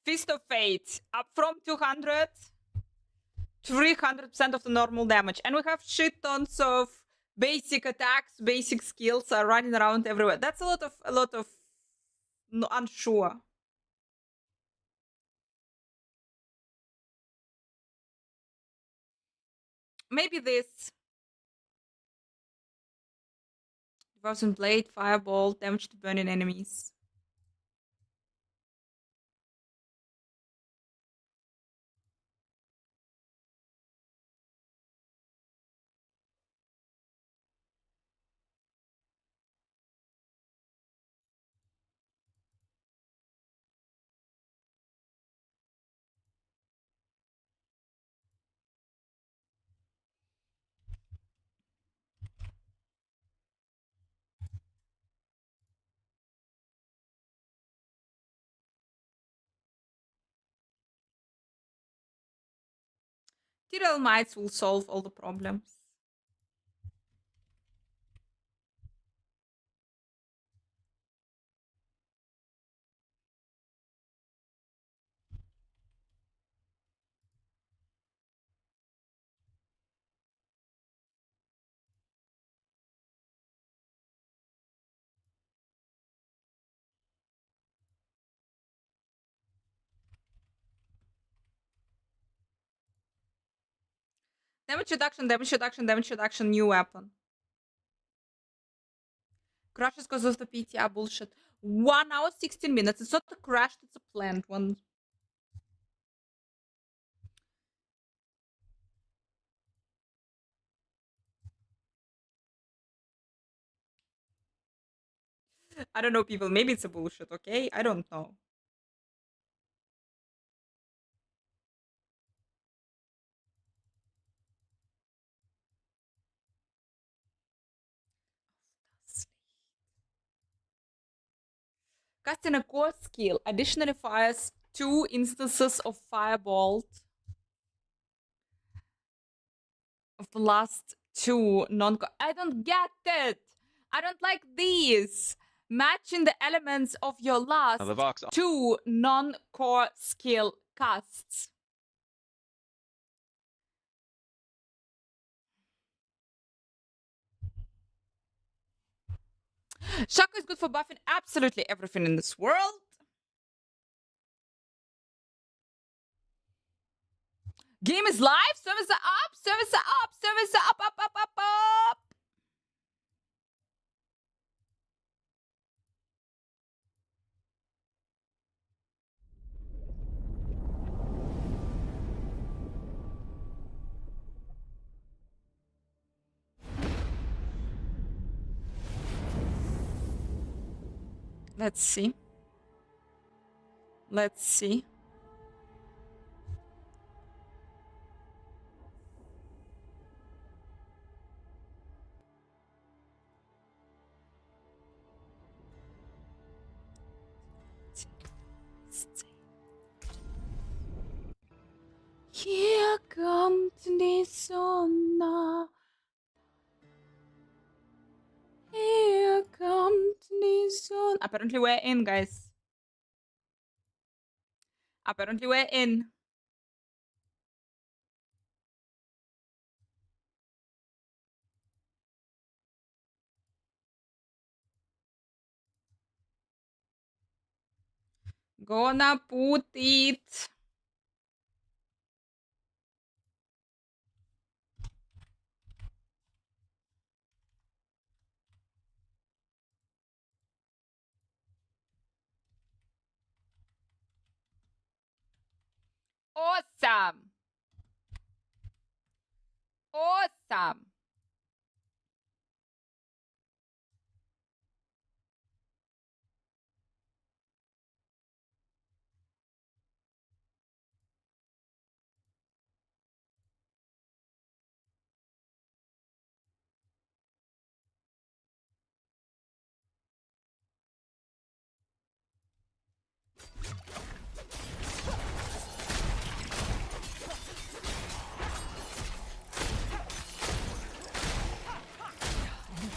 Fist of Fate. Up from 200. 300% of the normal damage. And we have shit tons of basic attacks, basic skills are running around everywhere. That's a lot of No, unsure. Maybe this. Frozen Blade, Fireball, damage to burning enemies. Tyrell Mites will solve all the problems. Damage reduction, damage reduction, damage reduction, new weapon. Crashes because of the PTR bullshit. 1 hour, 16 minutes. It's not a crash, it's a planned one. I don't know, people. Maybe it's a bullshit, okay? I don't know. Casting a core skill additionally fires 2 instances of Firebolt of the last 2 non-core. I don't get it. I don't like these. Matching the elements of your last Now the Vox 2 non-core skill casts. Shaco is good for buffing absolutely everything in this world. Game is live. Servers are up. Servers are up. Servers are up, up, up, up, up. Let's see. Let's see. Here comes the sun now. Here comes the sun. Apparently we're in, guys. Apparently we're in. Gonna put it. Awesome. Awesome.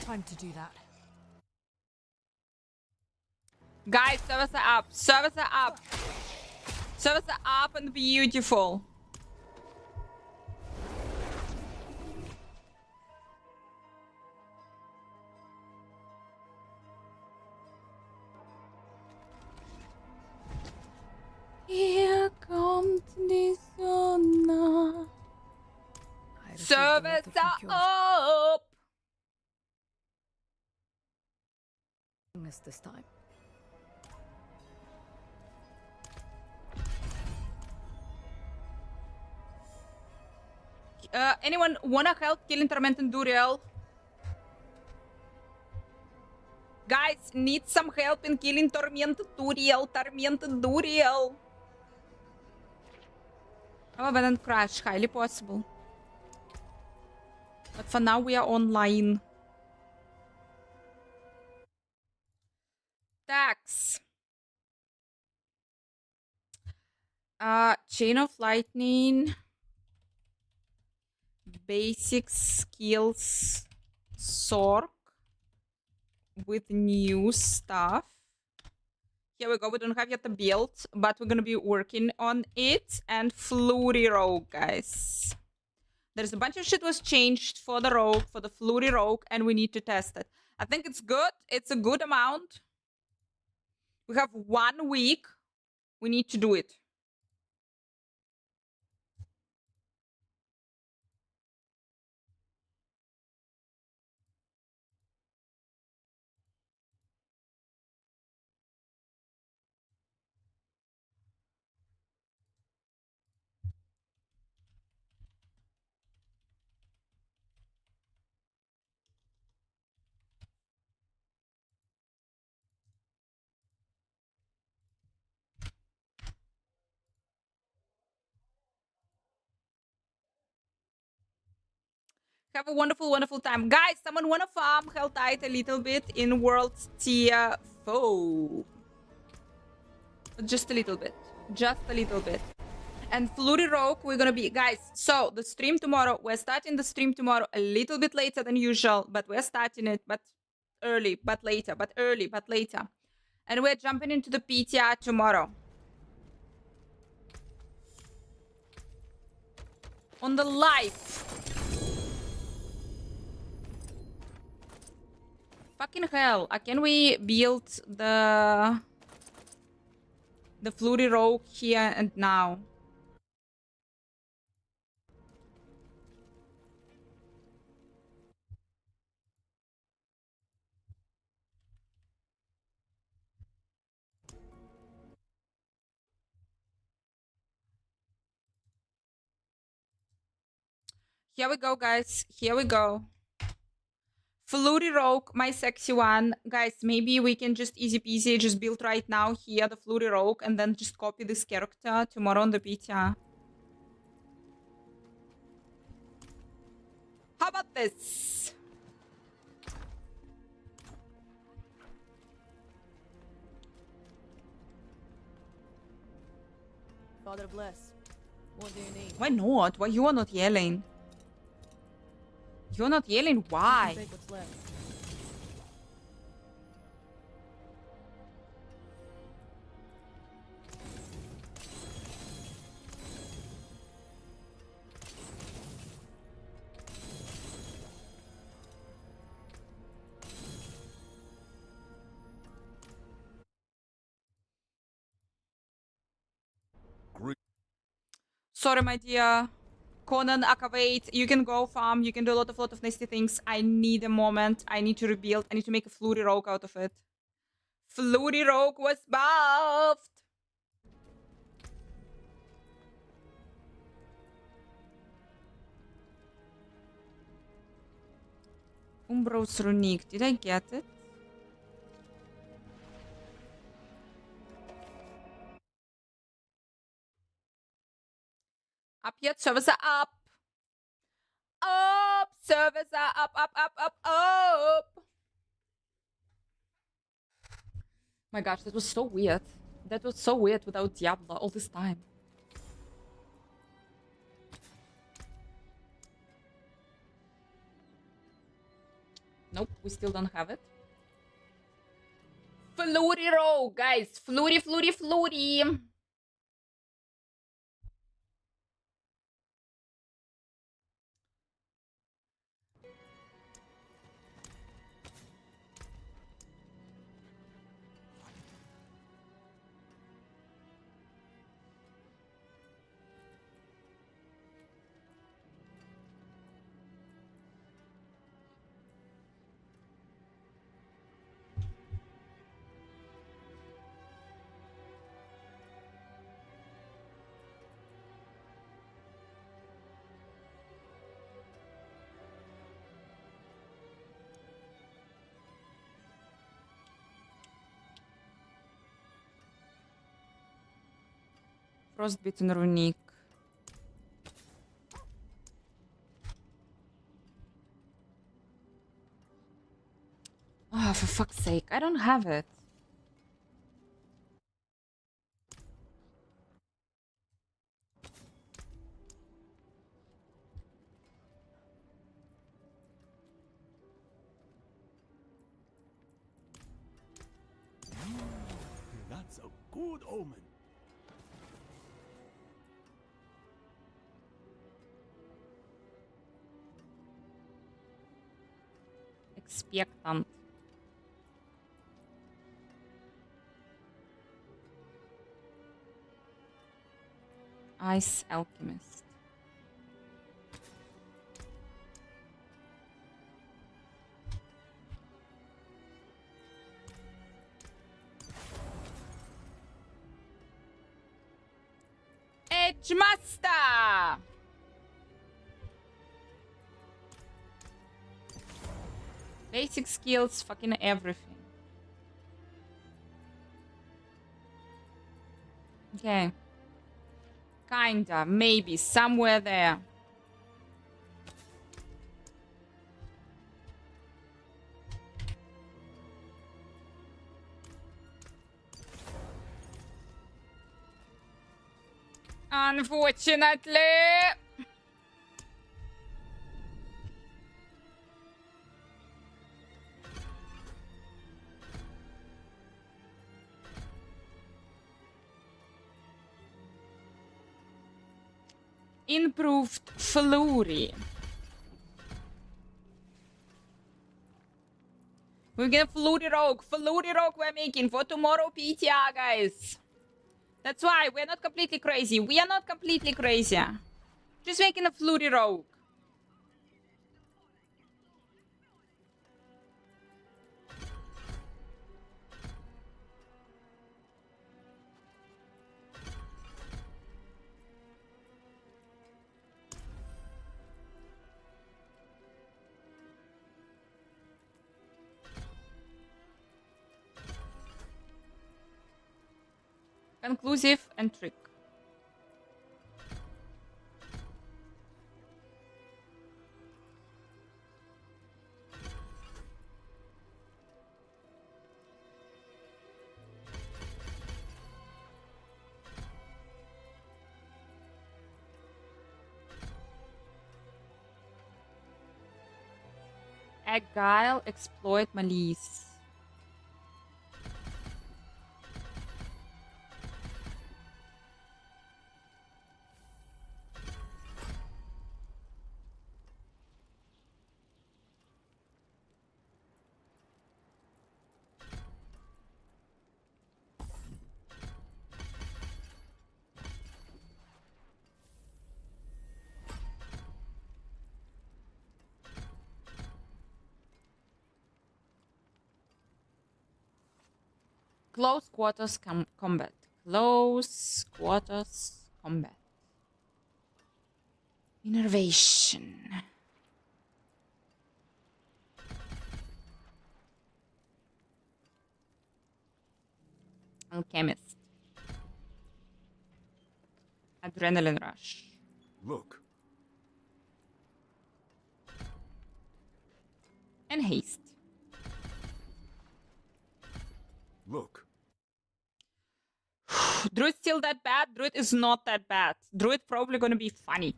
Time to do that. Guys, servers are up. Servers are up. Servers are up and beautiful. Servers are up. This time. Anyone wanna help killing Tormented Duriel? Guys, need some help in killing Tormented Duriel. Tormented Duriel. Abandoned Crash, highly possible. But for now we are online. Tax. Chain of Lightning. Basic skills. Sork. With new stuff. Here we go. We don't have yet the build, but we're gonna be working on it. And Flurry Rogue, guys. There's a bunch of shit was changed for the Rogue, for the Flurry Rogue, and we need to test it. I think it's good. It's a good amount. We have 1 week. We need to do it. Have a wonderful, wonderful time. Guys, someone wanna farm Hell Tide a little bit in World Tier 4. Just a little bit. Just a little bit. And Flurry Rogue, we're gonna be... Guys, so the stream tomorrow, we're starting the stream tomorrow a little bit later than usual, but we're starting it, but early, but later, but early, but later. And we're jumping into the PTR tomorrow. On the live. Fucking hell. Can we build the Flurry Rogue here and now? Here we go, guys. Here we go. Flurry Rogue, my sexy one. Guys, maybe we can just easy peasy just build right now here the Flurry Rogue and then just copy this character tomorrow on the PTR. How about this? Father bless. What do you need? Why not? Why you are not yelling? You're not yelling? Why? Take what's left. Sorry, my dear. Conan, Akavate, you can go farm, you can do a lot of nasty things. I need a moment. I need to rebuild. I need to make a Flurry Rogue out of it. Flurry Rogue was buffed! Umbros Runique, did I get it? Up yet, servers are up. Up, servers are up, up, up, up, up. My gosh, that was so weird. That was so weird without Diablo all this time. Nope, we still don't have it. Flurry Rogue, guys. Flurry, Flurry, Flurry. Frostbitten Runique. Oh, for fuck's sake, I don't have it. That's a good omen. Expectant. Ice Alchemist. Edge Master! Basic skills, fucking everything. Okay. Kinda, maybe, somewhere there. Unfortunately. Improved Flurry. We're gonna Flurry Rogue. Flurry Rogue we're making for tomorrow PTR, guys. That's why we're not completely crazy. We are not completely crazy. Just making a Flurry Rogue. Conclusive and trick. Guile, exploit, malice. Close quarters combat. Close quarters combat. Innervation. Alchemist. Adrenaline rush. Look. And haste. Look. Druid still that bad? Druid is not that bad. Druid probably gonna be funny.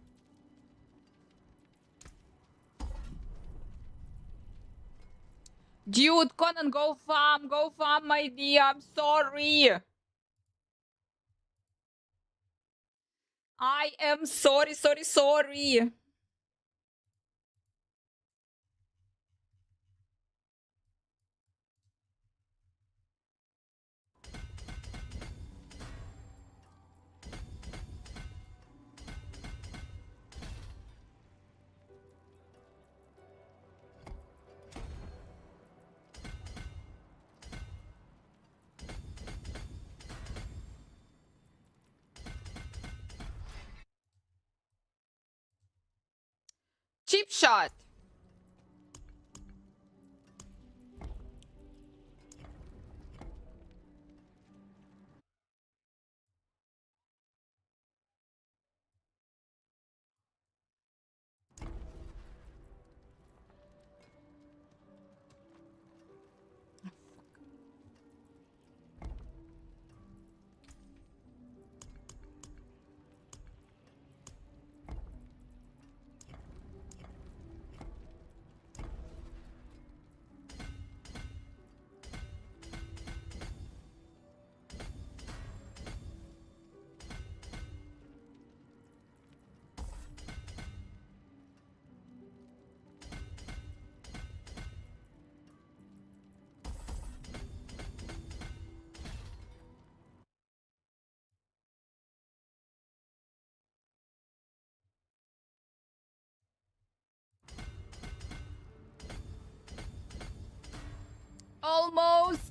Dude, Conan, go farm, my dear. I'm sorry. I am sorry. Cheap shot. Almost.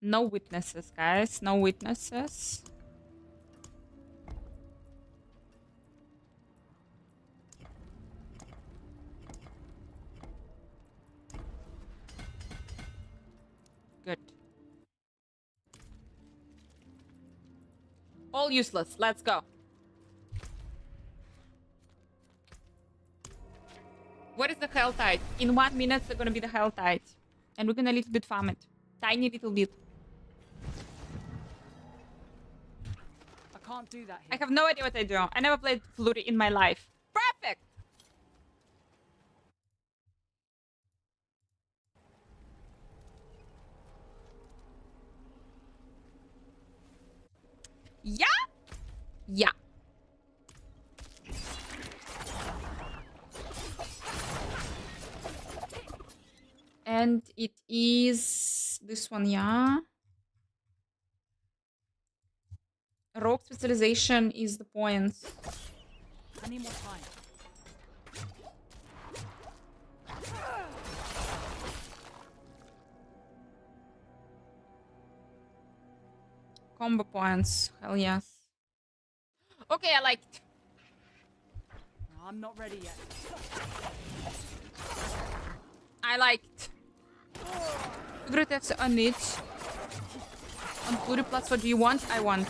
No witnesses, guys. No witnesses. Good. All useless. Let's go. What is the hell tide? In 1 minute, it's gonna be the hell tide. And we're gonna little bit farm it. Tiny little bit. I can't do that here. I have no idea what I do. I never played Flurry in my life. Perfect! Yeah? Yeah. And it is this one, yeah. Rogue specialization is the points. I need more time. Combo points. Hell yes. Okay, I liked. I'm not ready yet. I liked. Great on it. On Flurry Plus, what do you want? I want.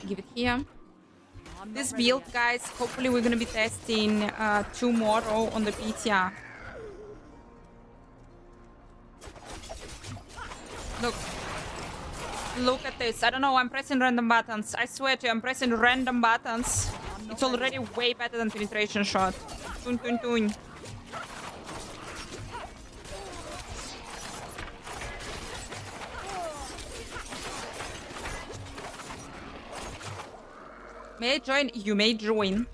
Give it here. This build, guys, hopefully we're gonna be testing tomorrow on the PTR. Look at this. I don't know, I'm pressing random buttons. I swear to you, I'm pressing random buttons. It's already way better than penetration shot. Tun tun tun. May I join? You may join.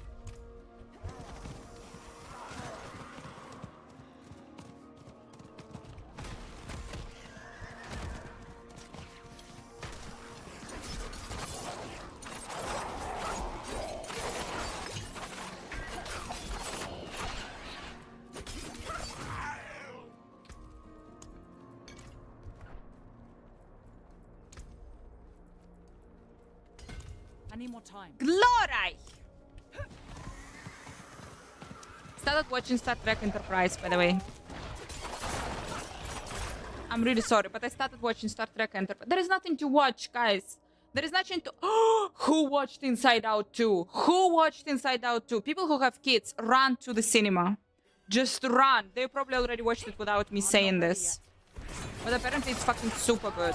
I need more time. Glory! Started watching Star Trek Enterprise, by the way. I'm really sorry, but I started watching Star Trek Enterprise. There is nothing to watch, guys. There is nothing to... Who watched Inside Out 2? Who watched Inside Out 2? People who have kids, run to the cinema. Just run. They probably already watched it without me saying this. But apparently it's fucking super good.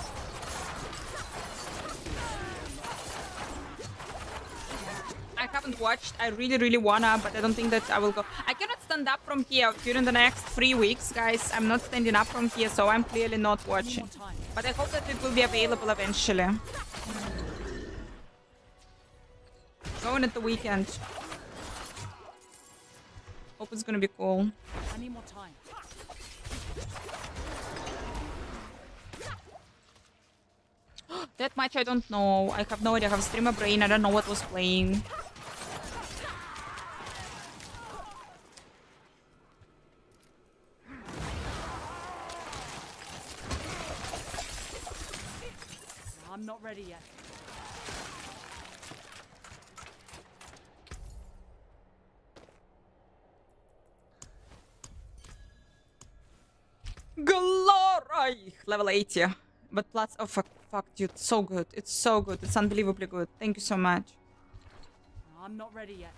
I haven't watched. I really, really wanna, but I don't think that I will go. I cannot stand up from here during the next 3 weeks, guys. I'm not standing up from here, so I'm clearly not watching. But I hope that it will be available eventually. Going at the weekend. Hope it's gonna be cool. I need more time. That much I don't know. I have no idea. I have streamer brain. I don't know what was playing. I'm not ready yet. Glory! Level 80. But plus, oh fuck, dude, so good. It's so good. It's unbelievably good. Thank you so much. I'm not ready yet.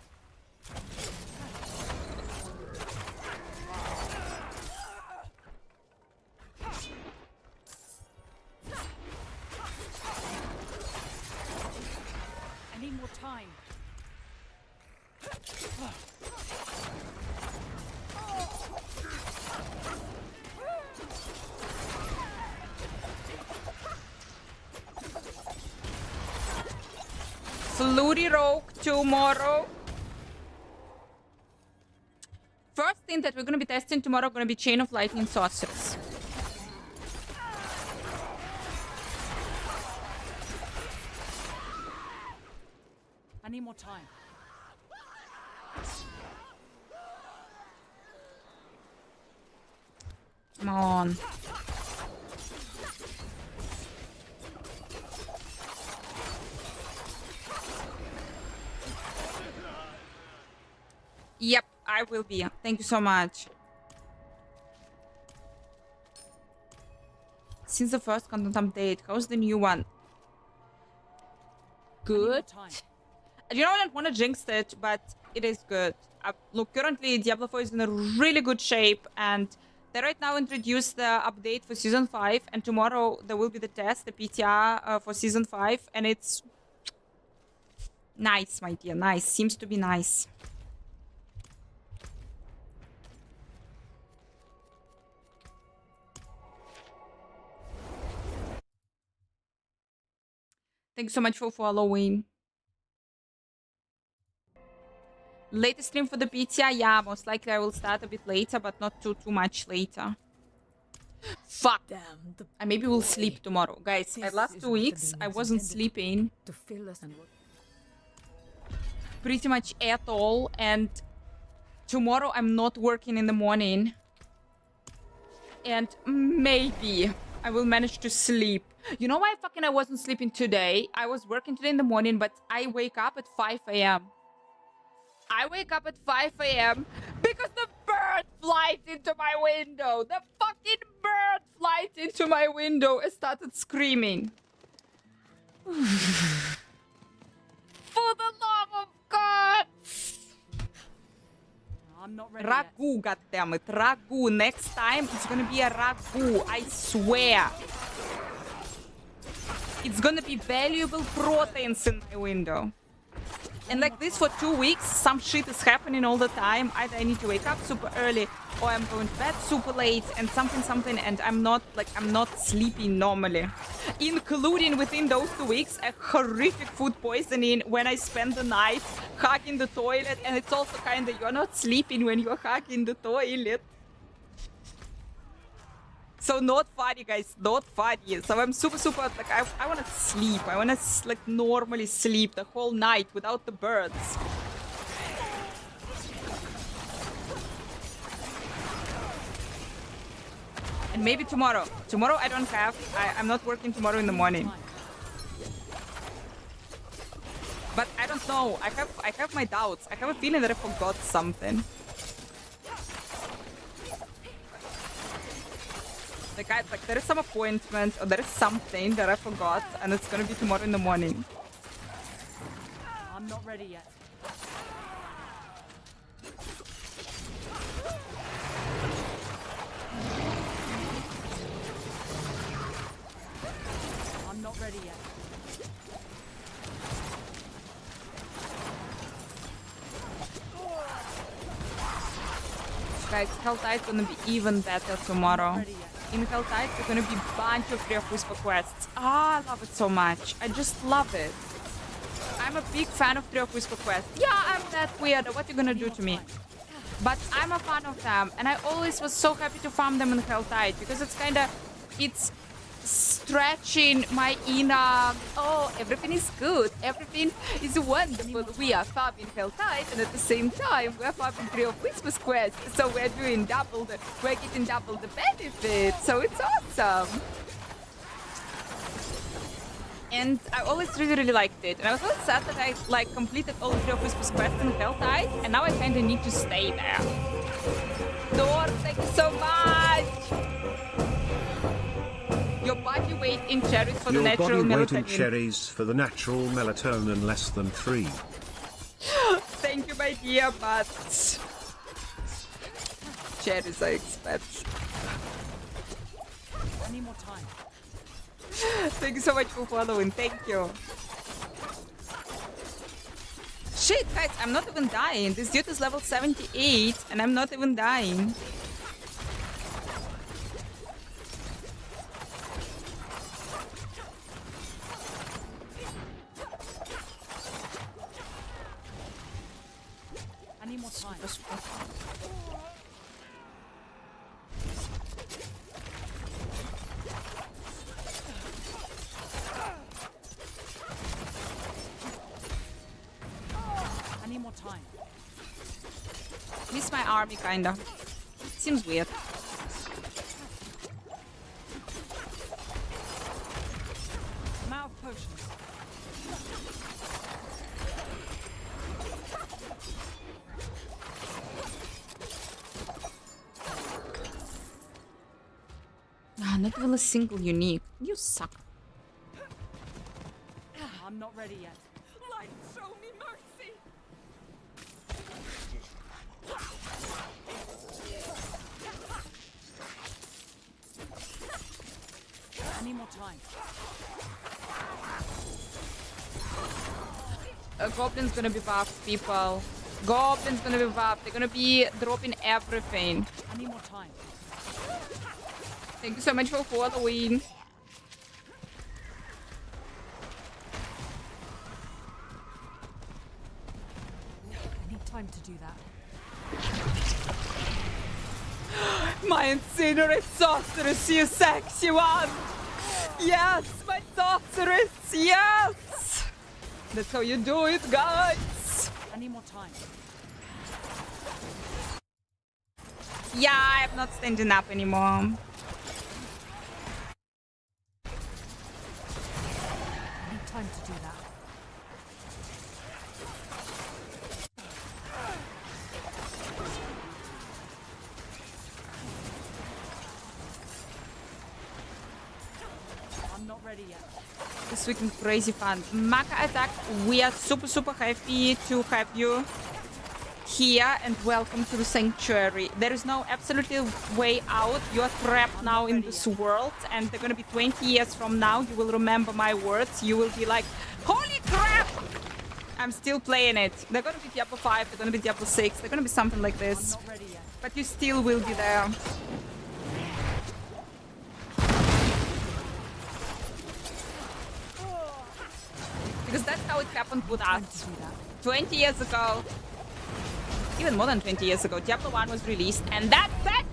I need more time. Flurry Rogue tomorrow. First thing that we're gonna be testing tomorrow gonna be Chain of Lightning Sorceress. need more time. Come on. Yep, I will be. Thank you so much. Since the first content update, how's the new one? Good. You know, I don't want to jinx it, but it is good. Look, currently Diablo 4 is in a really good shape, and they right now introduced the update for Season 5, and tomorrow there will be the test, the PTR for Season 5, and it's nice, my dear, nice. Seems to be nice. Thanks so much for following. Latest stream for the PTR? Yeah, most likely I will start a bit later, but not too much later. Fuck. Damn, I maybe will sleep tomorrow. Guys, the last 2 weeks I wasn't sleeping pretty much at all, and tomorrow I'm not working in the morning. And maybe I will manage to sleep. You know why fucking I wasn't sleeping today? I was working today in the morning, but I wake up at 5 a.m. I wake up at 5 a.m. because the bird flies into my window. The fucking bird flies into my window and started screaming. For the love of God! I'm not ready Ragu, goddammit. Ragu. Next time it's gonna be a ragu. I swear. It's gonna be valuable proteins in my window. And like this for 2 weeks, some shit is happening all the time. Either I need to wake up super early, or I'm going to bed super late, and something, and I'm not sleeping normally. Including within those 2 weeks, a horrific food poisoning when I spend the night hugging the toilet, and it's also kinda, you're not sleeping when you're hugging the toilet. So not funny, guys, not funny. So I'm super, like, I wanna sleep. I wanna, like, normally sleep the whole night without the birds. And maybe tomorrow. Tomorrow I don't have, I'm not working tomorrow in the morning. But I don't know, I have my doubts. I have a feeling that I forgot something. Like there is some appointment or there is something that I forgot, and it's gonna be tomorrow in the morning. I'm not ready yet. I'm not ready yet. Guys, Helltide's gonna be even better tomorrow. In Helltide, there's gonna be a bunch of Tree of Whisper quests. Ah, I love it so much. I just love it. I'm a big fan of Tree of Whisper quests. Yeah, I'm that weird. What are you gonna do to me? But I'm a fan of them, and I always was so happy to farm them in Helltide because it's stretching my inner, oh, everything is good, everything is wonderful. We are farming Helltide, and at the same time, we're farming Tree of Whispers quest, so we're getting double the benefit, so it's awesome. And I always really liked it, and I was always sad that I like completed all the Tree of Whispers quests in Helltide, and now I kind of need to stay there. Thor, thank you so much. Your body weight in cherries for the natural melatonin. Your body weight in cherries for the natural melatonin less than 3. Thank you, my dear, but cherries are expensive. I need more time. Thank you so much for following. Thank you. Shit, guys, I'm not even dying. This dude is level 78, and I'm not even dying. I need more time. army, kinda. Seems weird. I'm out of potions. Ah, not even a single unique. You suck. I'm not ready yet. Light, show me mercy! I need more time. A goblin's gonna be buffed, people. Goblin's gonna be buffed. They're gonna be dropping everything. I need more time. Thank you so much for following. I need time to do that. My incinerate sorceress, you sexy one! Yes, my sorceress, yes! That's how you do it, guys! I need more time. Yeah, I'm not standing up anymore. I need time to do that. I'm not ready yet. This weekend crazy fun. Maka attack, we are super happy to have you here and welcome to the sanctuary. There is no absolutely way out. You are trapped now in this world and they're gonna be 20 years from now. You will remember my words. You will be like, holy crap! I'm still playing it. They're gonna be Diablo 5, they're gonna be Diablo 6, they're gonna be something like this. I'm not ready yet. But you still will be there. Because that's how it happened with us. 20 years ago. Even more than 20 years ago, Diablo 1 was released, and that's it!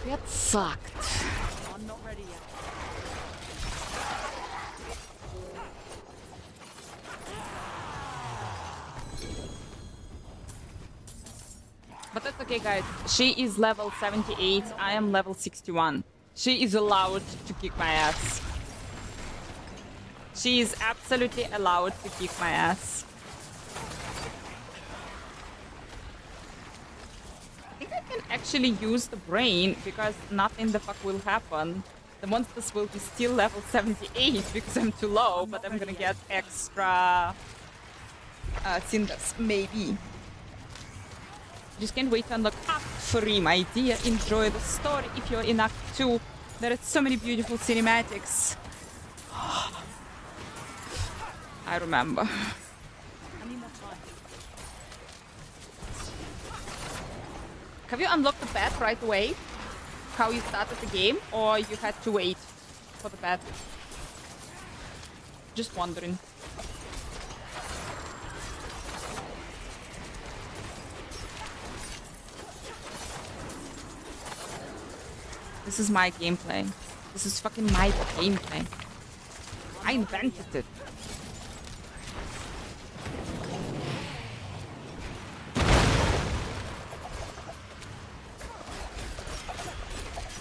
Get fucked. I'm not ready yet. But that's okay, guys. She is level 78, I am level 61. She is allowed to kick my ass. She is absolutely allowed to kick my ass. I think I can actually use the brain because nothing the fuck will happen. The monsters will be still level 78 because I'm too low, but I'm gonna get extra cinders, maybe. Just can't wait to unlock Act 3, my dear. Enjoy the story if you're in Act 2. There are so many beautiful cinematics. I remember. I need more time. Have you unlocked the pet right away? How you started the game? Or you had to wait for the pet? Just wondering. This is my gameplay. This is fucking my gameplay. I invented it.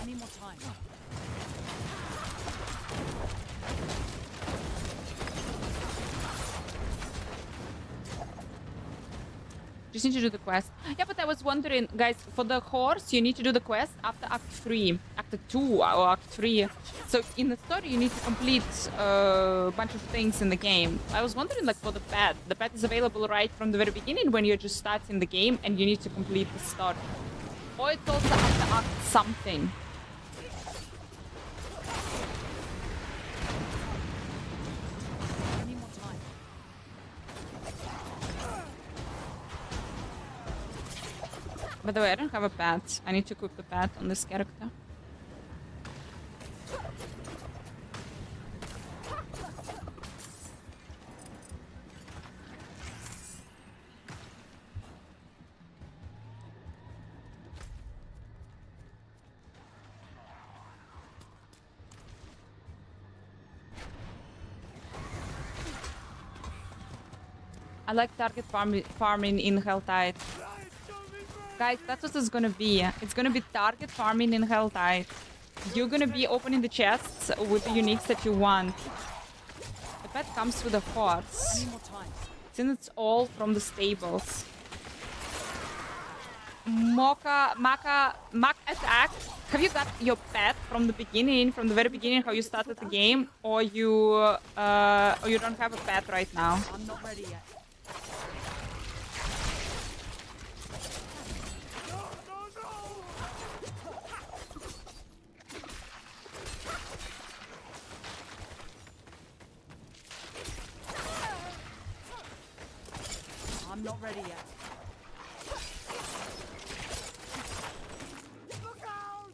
I need more time. Just need to do the quest. Yeah, but I was wondering, guys, for the horse, you need to do the quest after Act 3, Act 2 or Act 3. So in the story, you need to complete a bunch of things in the game. I was wondering, like, for the pet is available right from the very beginning when you're just starting the game and you need to complete the story. Or it's also after Act something. I need more time. By the way, I don't have a pet. I need to equip the pet on this character. I like target farming in Helltide. Guys, that's what it's gonna be. It's gonna be target farming in Helltide. You're gonna be opening the chests with the uniques that you want. The pet comes with a horse. Since it's all from the stables. Mock attack. Have you got your pet from the beginning, from the very beginning, how you started the game, or you don't have a pet right now? I'm not ready yet. I'm not ready yet. Look out!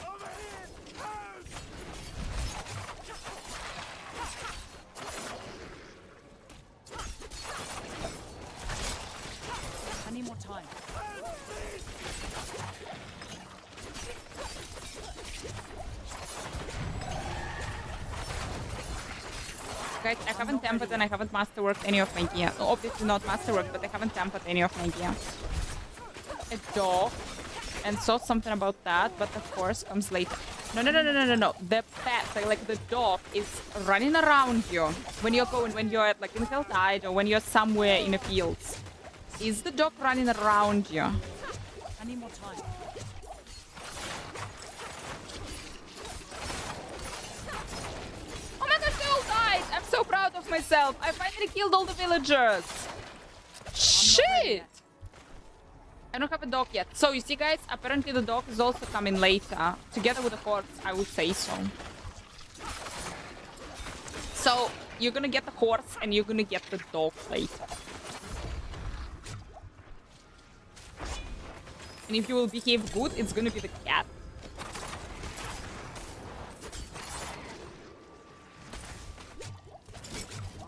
Over here! Help! I need more time. Guys, I haven't tempered and I haven't masterworked any of my gear. Obviously not masterworked, but I haven't tempered any of my gear. A dog, and saw something about that, but the horse comes later. No. The pet, like the dog, is running around you when you're at like in Helltide or when you're somewhere in the fields. Is the dog running around you? I need more time. Oh my god, they all died! I'm so proud of myself. I finally killed all the villagers. Shit! I don't have a dog yet. So you see, guys, apparently the dog is also coming later. Together with the horse, I would say so. So you're gonna get the horse and you're gonna get the dog later. And if you will behave good, it's gonna be the cat.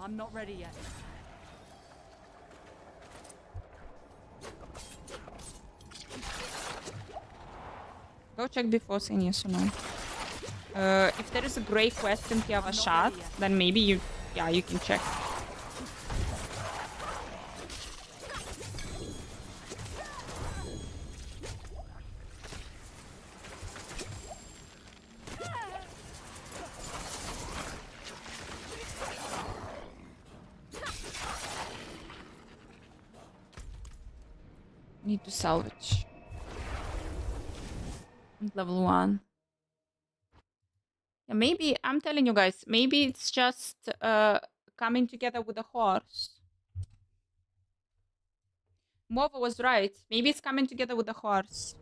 I'm not ready yet. Go check before saying yes or no. If there is a gray question you have a shot, then maybe you can check. Need to salvage. Level 1. Yeah, maybe, I'm telling you guys, maybe it's just coming together with a horse. Mova was right. Maybe it's coming together with a horse.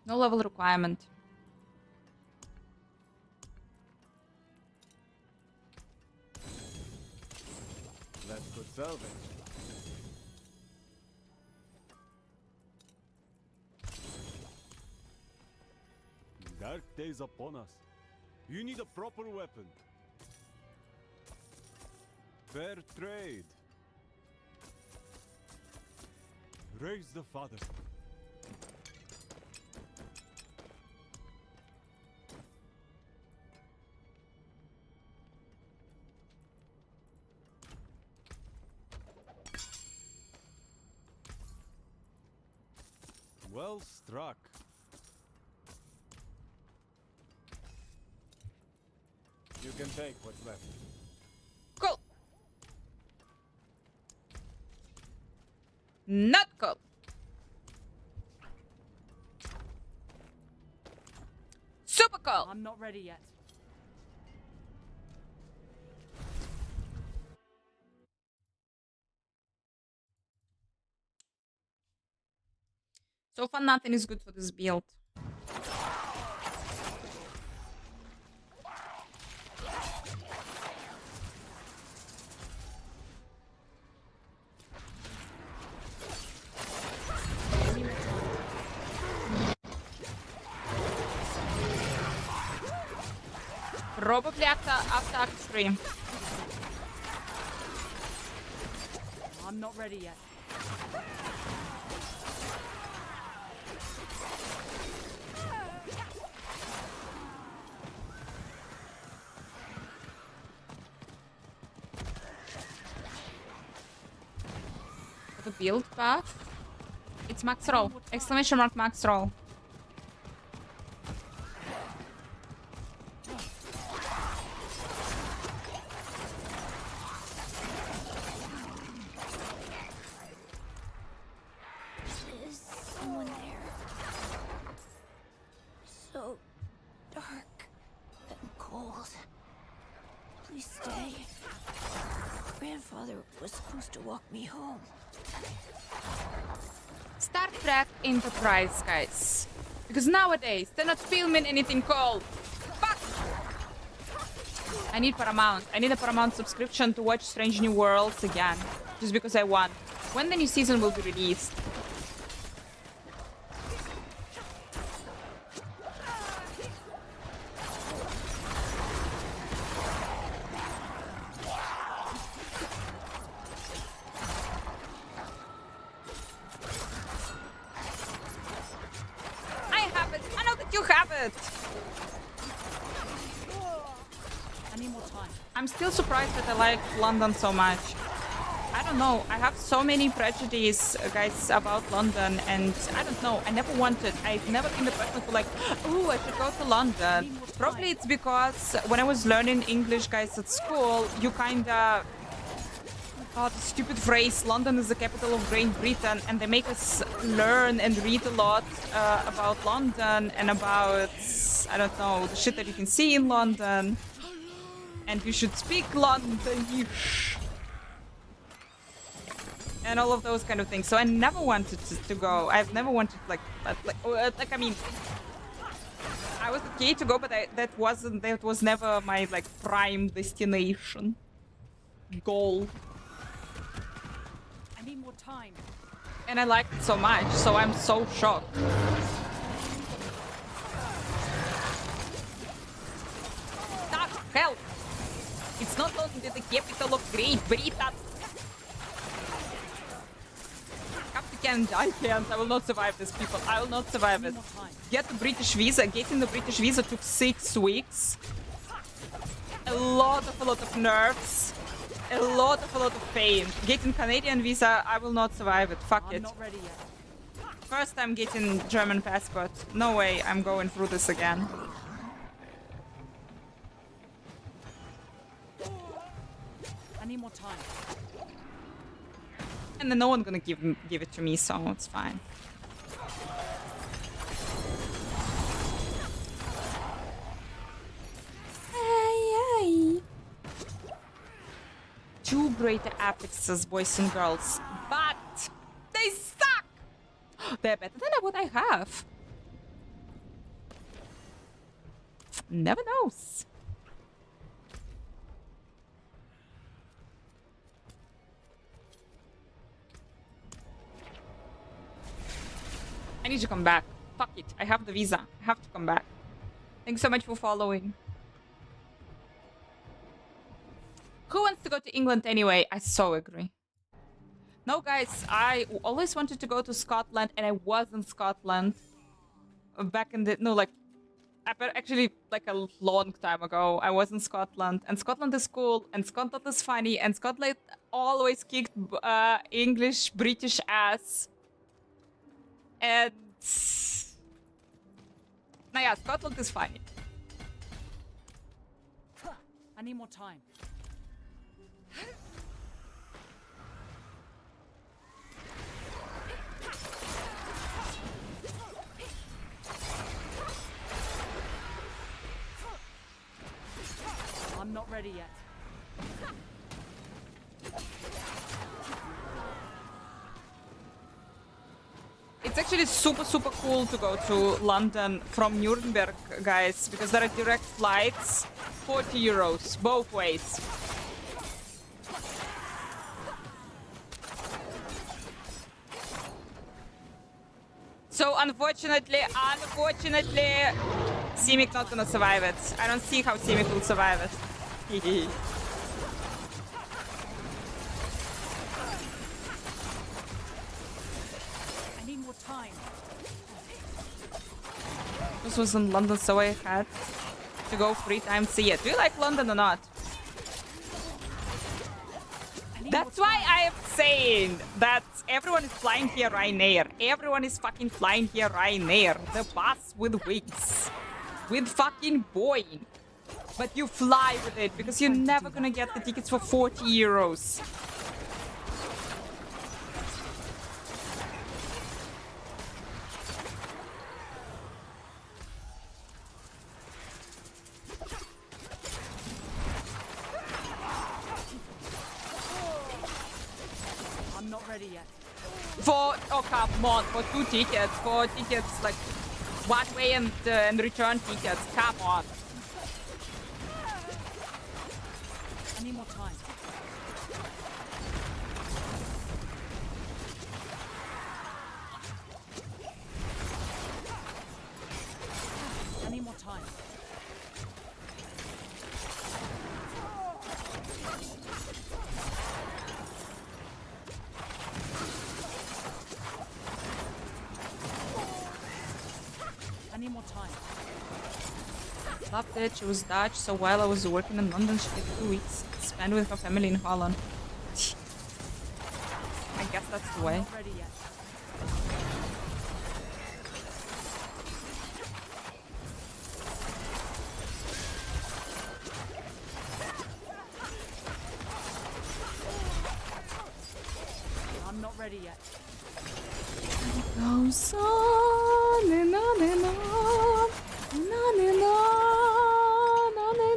No level requirement. That's good salvage. Dark days upon us. You need a proper weapon. Fair trade. Raise the father. Well struck. You can take what's left. Cool. Not cool. Super cool. I'm not ready yet. So far, nothing is good for this build. Probably after Act 3. I'm not ready yet. The build path. It's max roll. Exclamation mark max roll. Is someone there? So dark and cold. Please stay. Grandfather was supposed to walk me home. Star Trek Enterprise, guys. Because nowadays, they're not filming anything cool. Fuck! I need Paramount. I need a Paramount subscription to watch Strange New Worlds again. Just because I want. When the new season will be released? I'm still surprised that I like London so much. I don't know. I have so many prejudices, guys, about London, and I don't know. I never wanted. I've never been the person who like, oh, I should go to London. Probably it's because when I was learning English, guys, at school, you kinda... Oh, the stupid phrase, London is the capital of Great Britain, and they make us learn and read a lot about London and about, I don't know, the shit that you can see in London. And you should speak Londonish. And all of those kind of things. So I never wanted to go. I've never wanted, like I mean, I was okay to go, but that was never my, like, prime destination. Goal. I need more time. And I liked it so much, so I'm so shocked. Help! It's not only the capital of Great Britain. I can't. I will not survive this, people. I will not survive it. Get the British visa. Getting the British visa took 6 weeks. A lot of nerves. A lot of pain. Getting Canadian visa, I will not survive it. Fuck it. I'm not ready yet. First I'm getting German passport. No way I'm going through this again. I need more time. And then no one's gonna give it to me, so it's fine. Hey. 2 great apexes, boys and girls, but they suck! They're better than what I have. Never knows. I need to come back. Fuck it. I have the visa. I have to come back. Thanks so much for following. Who wants to go to England anyway? I so agree. No, guys, I always wanted to go to Scotland, and I was in Scotland back in the... No, like... Actually, like a long time ago, I was in Scotland. And Scotland is cool, and Scotland is funny, and Scotland always kicked English, British ass. And... Now yeah, Scotland is funny. I need more time. I'm not ready yet. It's actually super cool to go to London from Nuremberg, guys, because there are direct flights, 40 euros, both ways. So unfortunately, Simic not gonna survive it. I don't see how Simic will survive it. I need more time. This was in London, so I had to go 3 times a year. Do you like London or not? That's why I am saying that everyone is flying here Ryanair. Everyone is fucking flying here Ryanair. The bus with wings. With fucking Boeing. But you fly with it because you're never gonna get the tickets for 40 euros. I'm not ready yet. For, oh come on, for 2 tickets, for tickets like one way and return tickets, come on. I need more time. I need more time. I need more time. Loved it. She was Dutch, so while I was working in London, she did 2 weeks spent with her family in Holland. I guess that's the way. Not ready yet. I'm not ready yet. Goes on and on and on, and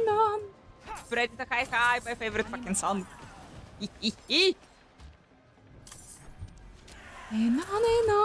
on. Spread the hi, my favorite fucking song. And on and on.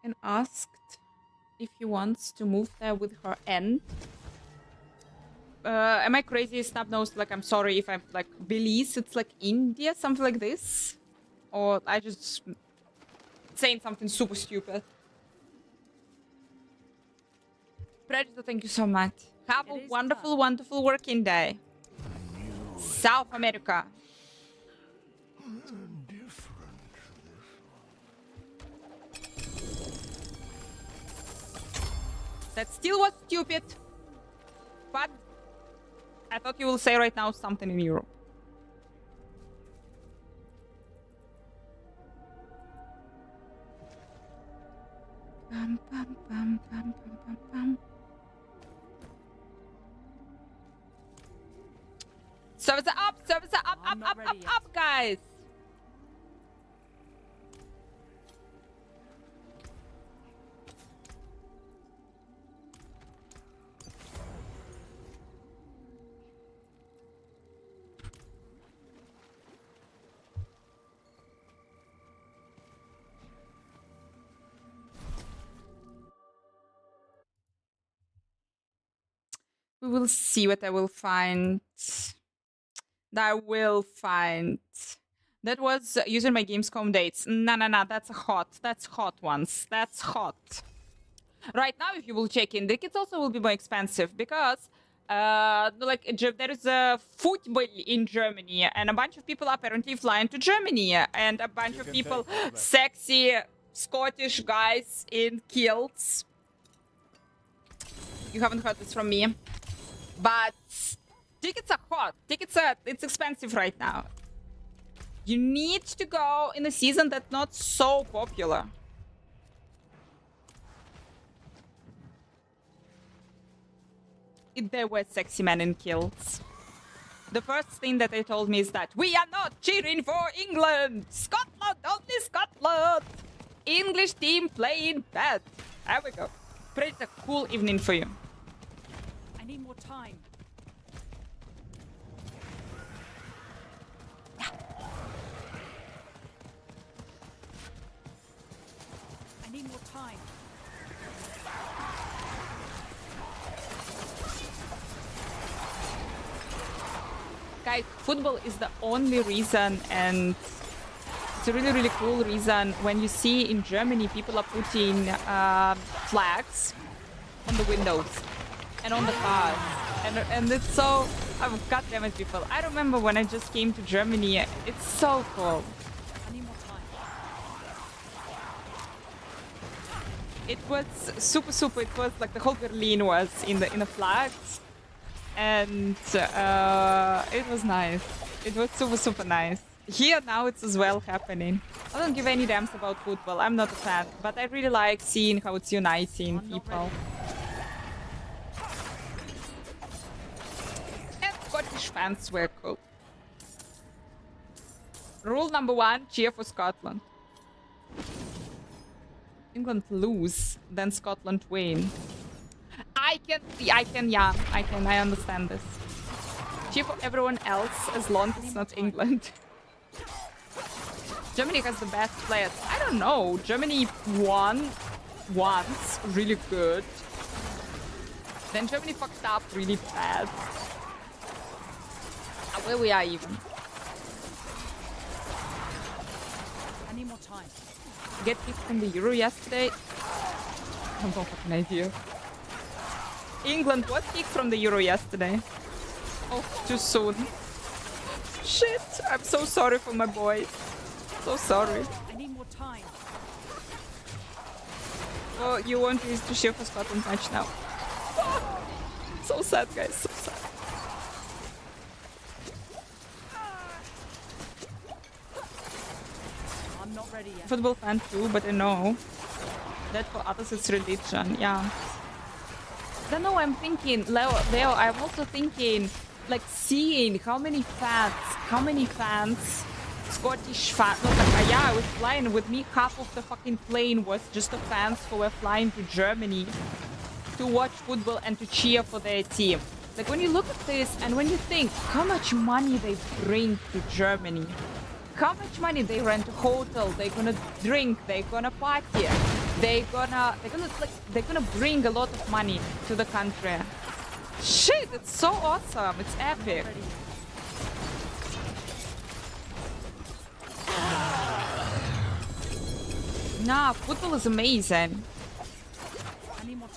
And asked if he wants to move there with her end. Am I crazy? Snap knows, like, I'm sorry if I'm like Belize, it's like India, something like this. Or I just saying something super stupid. Predator, thank you so much. Have a wonderful, wonderful working day. South America. That still was stupid. But I thought you will say right now something in Europe. Bum, bum, bum, bum, bum, bum, bum. Servers are up, up, guys. We will see what I will find. That was using my Gamescom dates. No, that's hot. That's hot ones. That's hot. Right now, if you will check in, the kits also will be more expensive because like there is a football in Germany and a bunch of people are apparently flying to Germany and a bunch of people, sexy Scottish guys in kilts. You haven't heard this from me. But tickets are hot. It's expensive right now. You need to go in a season that's not so popular. There were sexy men in kilts. The first thing that they told me is that we are not cheering for England! Scotland, only Scotland! English team playing bad. There we go. Pretty cool evening for you. I need more time. I need more time. Guys, football is the only reason, and it's a really, really cool reason when you see in Germany people are putting flags on the windows and on the cars. And it's so, oh, God damn it, people. I remember when I just came to Germany, it's so cool. I need more time. It was super, it was like the whole Berlin was in the flags. And it was nice. It was super nice. Here now it's as well happening. I don't give any damns about football. I'm not a fan, but I really like seeing how it's uniting people. And Scottish fans were cool. Rule number 1, cheer for Scotland. England lose, then Scotland win. I understand this. Cheer for everyone else as long as it's not England. Germany has the best players. I don't know. Germany won once, really good. Then Germany fucked up really bad. Where we are even. I need more time. Get kicked from the Euro yesterday. I have no fucking idea. England was kicked from the Euro yesterday. Oh, too soon. Shit, I'm so sorry for my boys. So sorry. I need more time. Oh, you want me to cheer for Scotland match now. Oh, so sad, guys, so sad. I'm not ready yet. Football fan too, but I know that for others it's religion, yeah. Then no, I'm thinking, Leo, I'm also thinking, like, seeing how many fans, Scottish fans, yeah, I was flying with me, half of the fucking plane was just the fans who were flying to Germany to watch football and to cheer for their team. Like, when you look at this and when you think how much money they bring to Germany, how much money they rent a hotel, they're gonna drink, they're gonna party, they're gonna bring a lot of money to the country. Shit, it's so awesome, it's epic. Nah, football is amazing.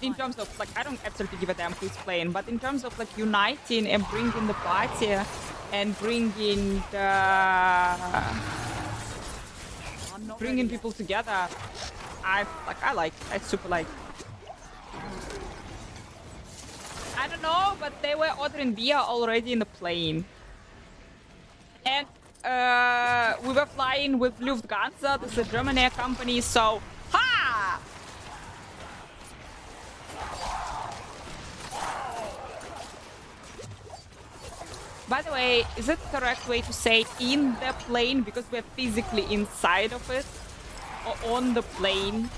In terms of, like, I don't absolutely give a damn who's playing, but in terms of, like, uniting and bringing the party and bringing people together, I super like. I don't know, but they were ordering beer already in the plane. And we were flying with Lufthansa, this is a German air company, so ha! By the way, is it the correct way to say in the plane because we're physically inside of it? Or on the plane?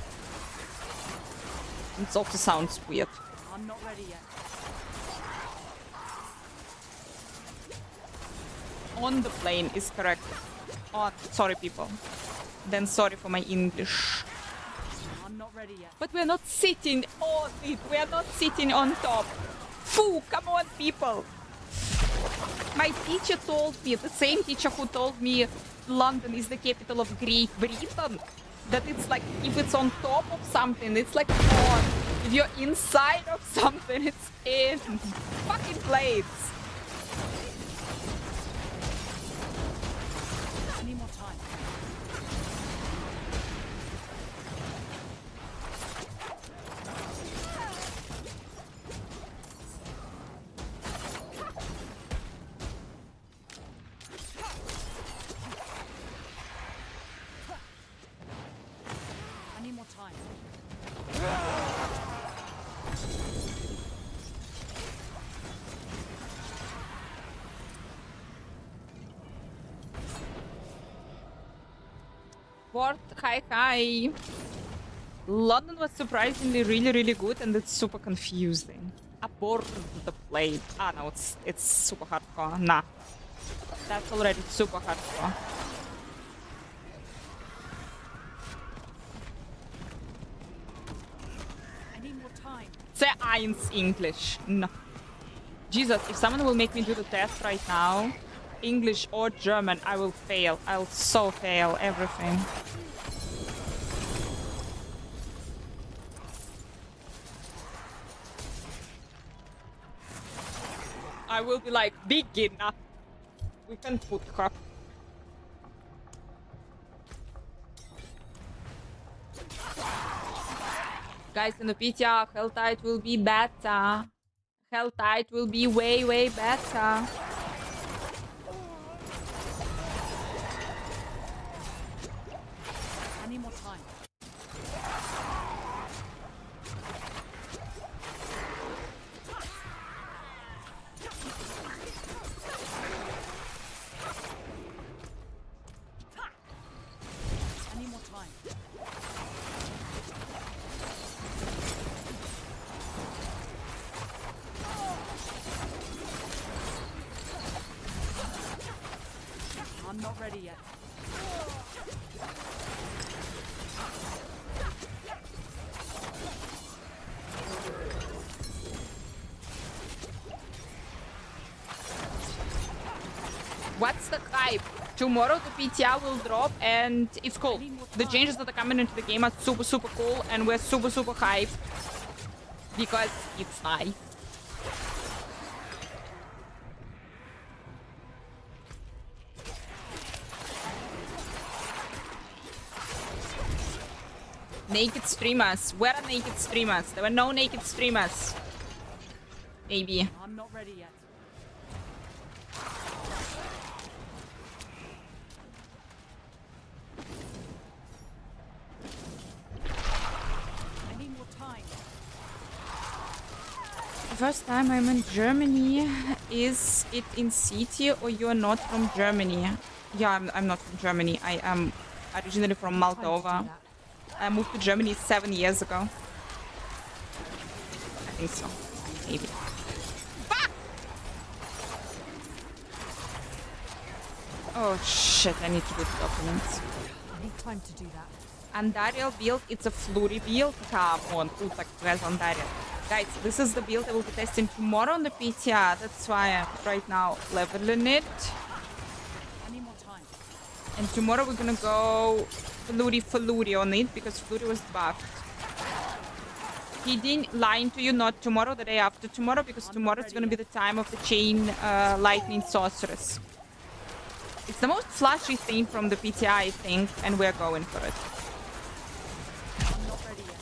It also sounds weird. I'm not ready yet. On the plane is correct. Oh, sorry, people. Then sorry for my English. I'm not ready yet. But we're not sitting on it. We are not sitting on top. Foo, come on, people. My teacher told me, the same teacher who told me London is the capital of Great Britain, that it's like, if it's on top of something, it's like on. If you're inside of something, it's in. Fucking plates. I need more time. I need more time. Abort, hi. London was surprisingly really good, and it's super confusing. Abort the plate. Ah, no, it's super hardcore. Nah. That's already super hardcore. I need more time. Say eins English. No. Jesus, if someone will make me do the test right now, English or German, I will fail. I'll so fail everything. I will be like, beginner. We can put her. Guys, in the PTR, Helltide will be better. Helltide will be way better. I need more time. I need more time. I'm not ready yet. What's the hype? Tomorrow the PTR will drop and it's cool. The changes that are coming into the game are super cool and we're super hyped because it's nice. Naked streamers. Where are naked streamers? There were no naked streamers. Maybe. I'm not ready yet. I need more time. The first time I'm in Germany, is it in city or you're not from Germany? Yeah, I'm not from Germany. I am originally from Moldova. I moved to Germany 7 years ago. I think so. Maybe. Fuck! Oh shit, I need to do the documents. I need time to do that. Andariel build, it's a flurry build. Come on, put like guys Andariel. Guys, this is the build I will be testing tomorrow on the PTR. That's why I'm right now leveling it. I need more time. And tomorrow we're gonna go flurry on it because flurry was buffed. He didn't lie to you, not tomorrow, the day after tomorrow, because tomorrow is gonna be the time of the chain lightning sorceress. It's the most flashy thing from the PTI, I think, and we're going for it. I'm not ready yet.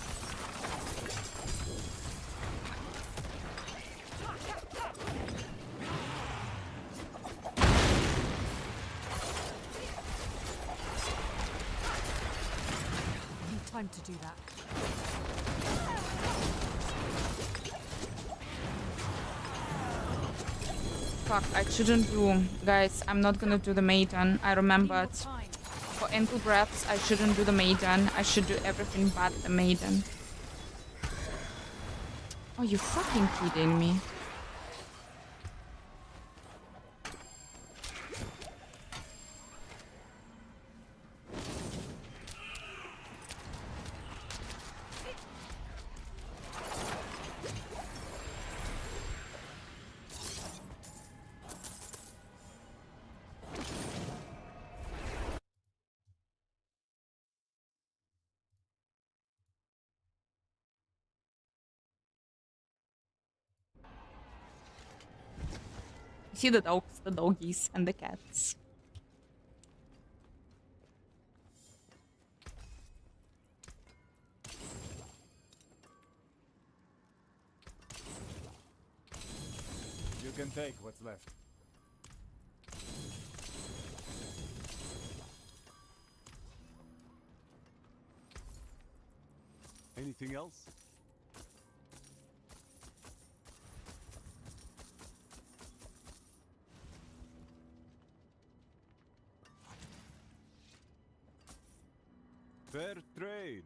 I need time to do that. Fuck, I shouldn't do... Guys, I'm not gonna do the maiden. I remembered. For ankle breaths, I shouldn't do the maiden. I should do everything but the maiden. Oh, you fucking kidding me? See the dogs, the doggies, and the cats. You can take what's left. Anything else? Fair trade.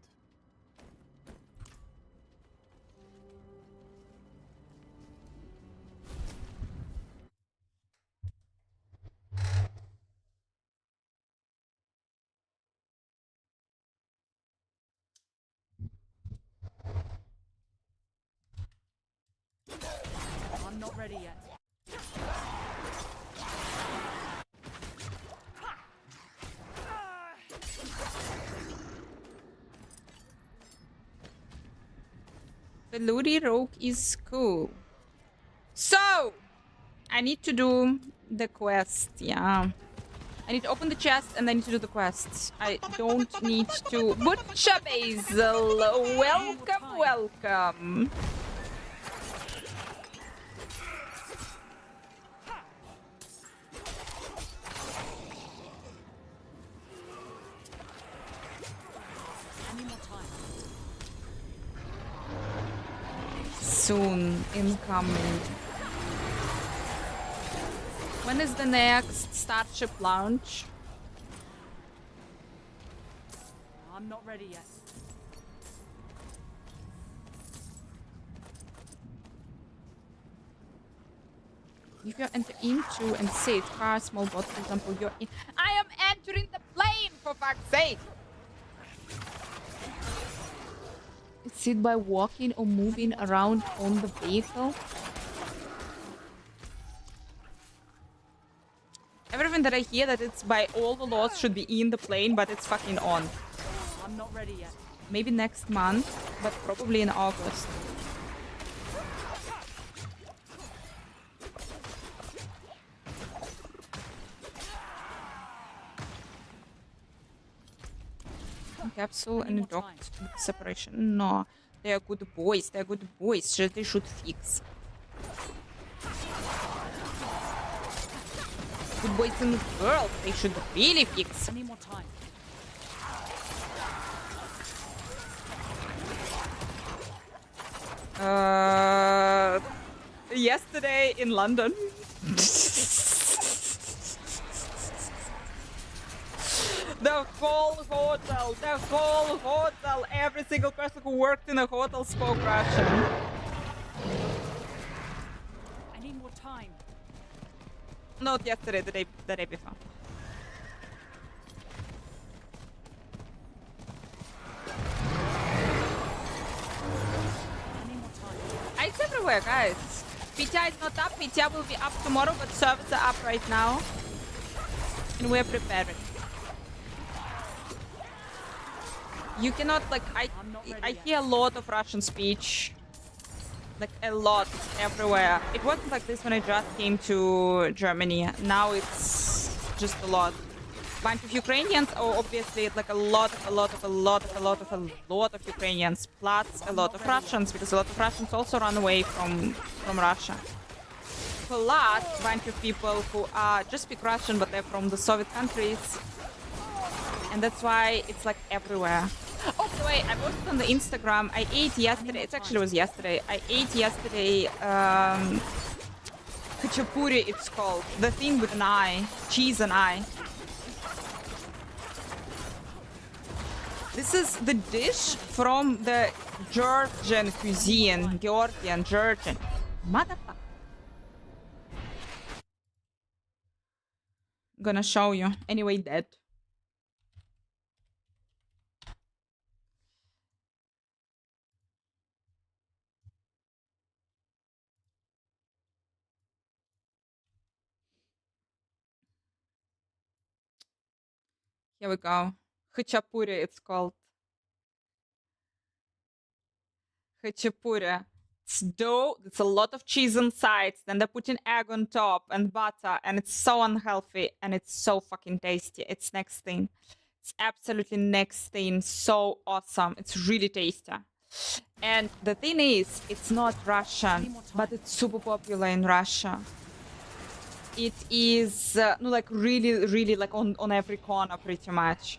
I'm not ready yet. The Ludi Rogue is cool. So, I need to do the quest, yeah. I need to open the chest and I need to do the quests. I don't need to... Butcher Basil! Welcome, welcome! Soon incoming. When is the next Starship launch? I'm not ready yet. If you enter into and sit, car, small boat, for example, you're in. I am entering the plane, for fuck's sake! Sit by walking or moving around on the vehicle. Everything that I hear that it's by all the laws should be in the plane, but it's fucking on. I'm not ready yet. Maybe next month, but probably in August. Capsule and a dog separation. No, they are good boys. They are good boys. They should fix. Good boys and girls. They should really fix. I need more time. Yesterday in London. The whole hotel, every single person who worked in a hotel spoke Russian. I need more time. Not yesterday, the day before. It's everywhere, guys. PTR is not up. PTR will be up tomorrow, but servers are up right now. And we're preparing. You cannot, like, I hear a lot of Russian speech. Like, a lot, everywhere. It wasn't like this when I just came to Germany. Now it's just a lot. Bunch of Ukrainians, oh, obviously, it's like a lot of Ukrainians, plus a lot of Russians, because a lot of Russians also run away from Russia. Plus, bunch of people who just speak Russian, but they're from the Soviet countries. And that's why it's like everywhere. Oh, by the way, I posted on the Instagram. I ate yesterday. It actually was yesterday. I ate yesterday khachapuri, it's called. The thing with an eye. Cheese and eye. This is the dish from the Georgian cuisine. Georgian. Motherfucker. Gonna show you. Anyway, dead. Here we go. Khachapuri, it's called. Khachapuri. It's dough. It's a lot of cheese on sides. Then they put an egg on top and butter. And it's so unhealthy. And it's so fucking tasty. It's next thing. It's absolutely next thing. So awesome. It's really tasty. And the thing is, it's not Russian. But it's super popular in Russia. It is like really like on every corner pretty much.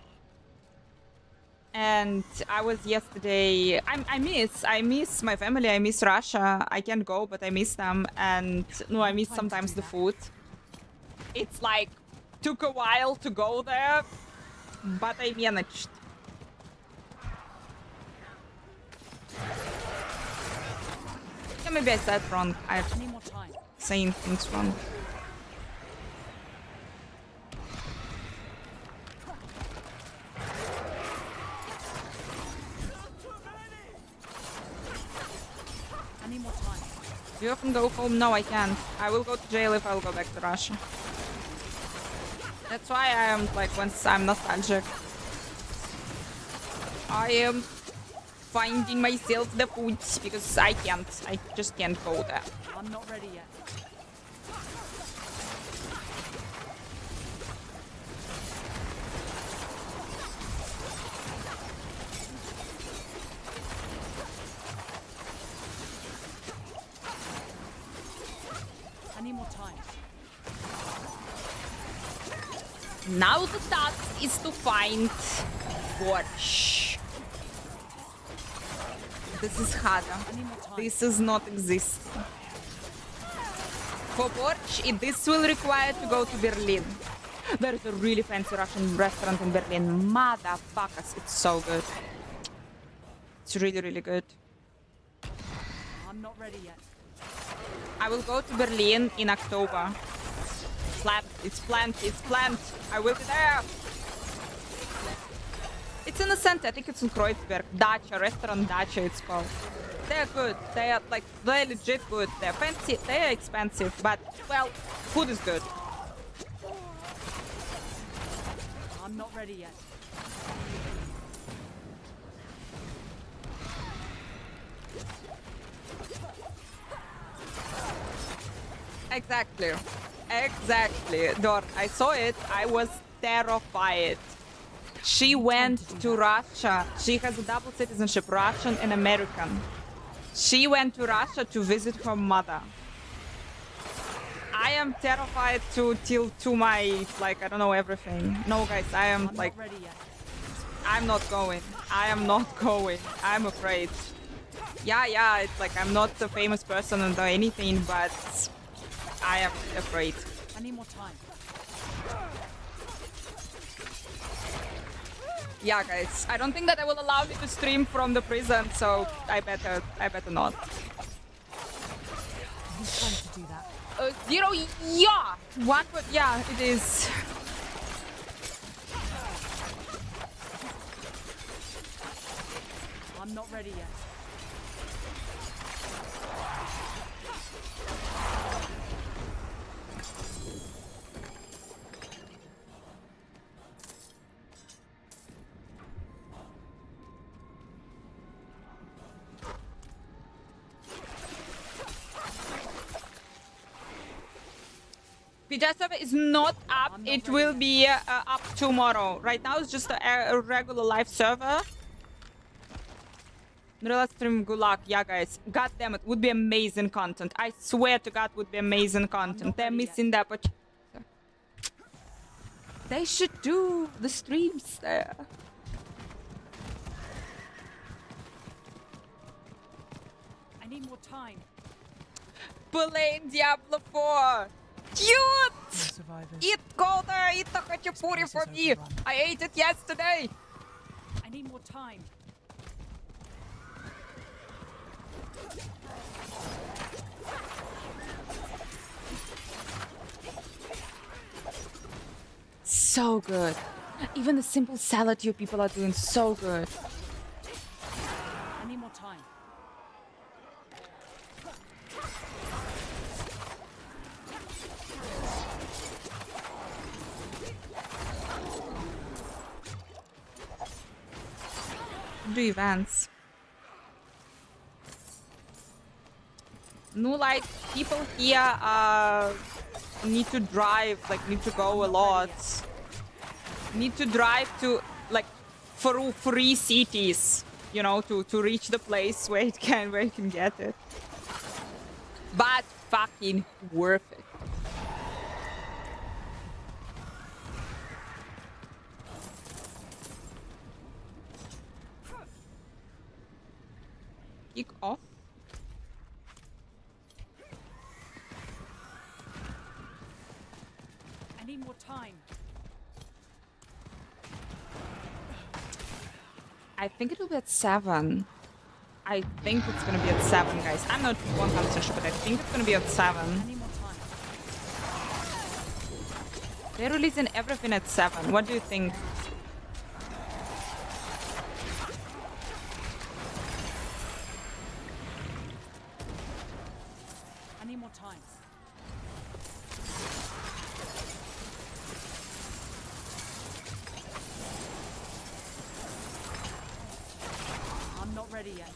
And I was yesterday. I miss my family. I miss Russia. I can't go, but I miss them. And I miss sometimes the food. It's like took a while to go there, but I managed. Okay, maybe I said wrong. I'm Need more time. saying things wrong. I need more time. You often go home? No, I can't. I will go to jail if I'll go back to Russia. That's why I am like, once I'm nostalgic, I am finding myself the food because I just can't go there. I'm not ready yet. I need more time. Now the task is to find Borch. This is harder. This is not existing. For Borch, this will require to go to Berlin. There is a really fancy Russian restaurant in Berlin. Motherfuckers, it's so good. It's really, really good. I'm not ready yet. I will go to Berlin in October. It's planned. It's planned. I will be there. It's in the center. I think it's in Kreuzberg. Dacha, restaurant Dacha it's called. They're good. They're legit good. They're fancy. They're expensive, but well, food is good. I'm not ready yet. Exactly. Exactly. Dor, I saw it. I was terrified. She went to Russia. She has a double citizenship, Russian and American. She went to Russia to visit her mother. I am terrified to my, like, I don't know, everything. No, guys, I am, like, Not ready yet. I'm not going. I am not going. I'm afraid. Yeah, it's like I'm not a famous person or anything, but I am afraid. I need more time. Yeah, guys, I don't think that I will allow you to stream from the prison, so I better not. Who's trying to do that? Yeah, yeah, it is. I'm not ready yet. PTR server is not up. It will be up tomorrow. Right now it's just a regular live server. Relax stream Gulag. Yeah, guys. God damn it. Would be amazing content. I swear to God, would be amazing content. They're missing that, but they should do the streams there. I need more time. Playing Diablo 4. Cute! Eat colder, eat the khachapuri for me. I ate it yesterday. I need more time. So good. Even the simple salad you people are doing so good. I need more time. Do events. No, like people here need to drive, like need to go a lot. Need to drive to like through 3 cities, you know, to reach the place where you can get it. But fucking worth it. Kick off. I need more time. I think it will be at 7. I think it's gonna be at 7, guys. I'm not 100% sure, but I think it's gonna be at 7. They're releasing everything at 7. What do you think? I need more time. I'm not ready yet.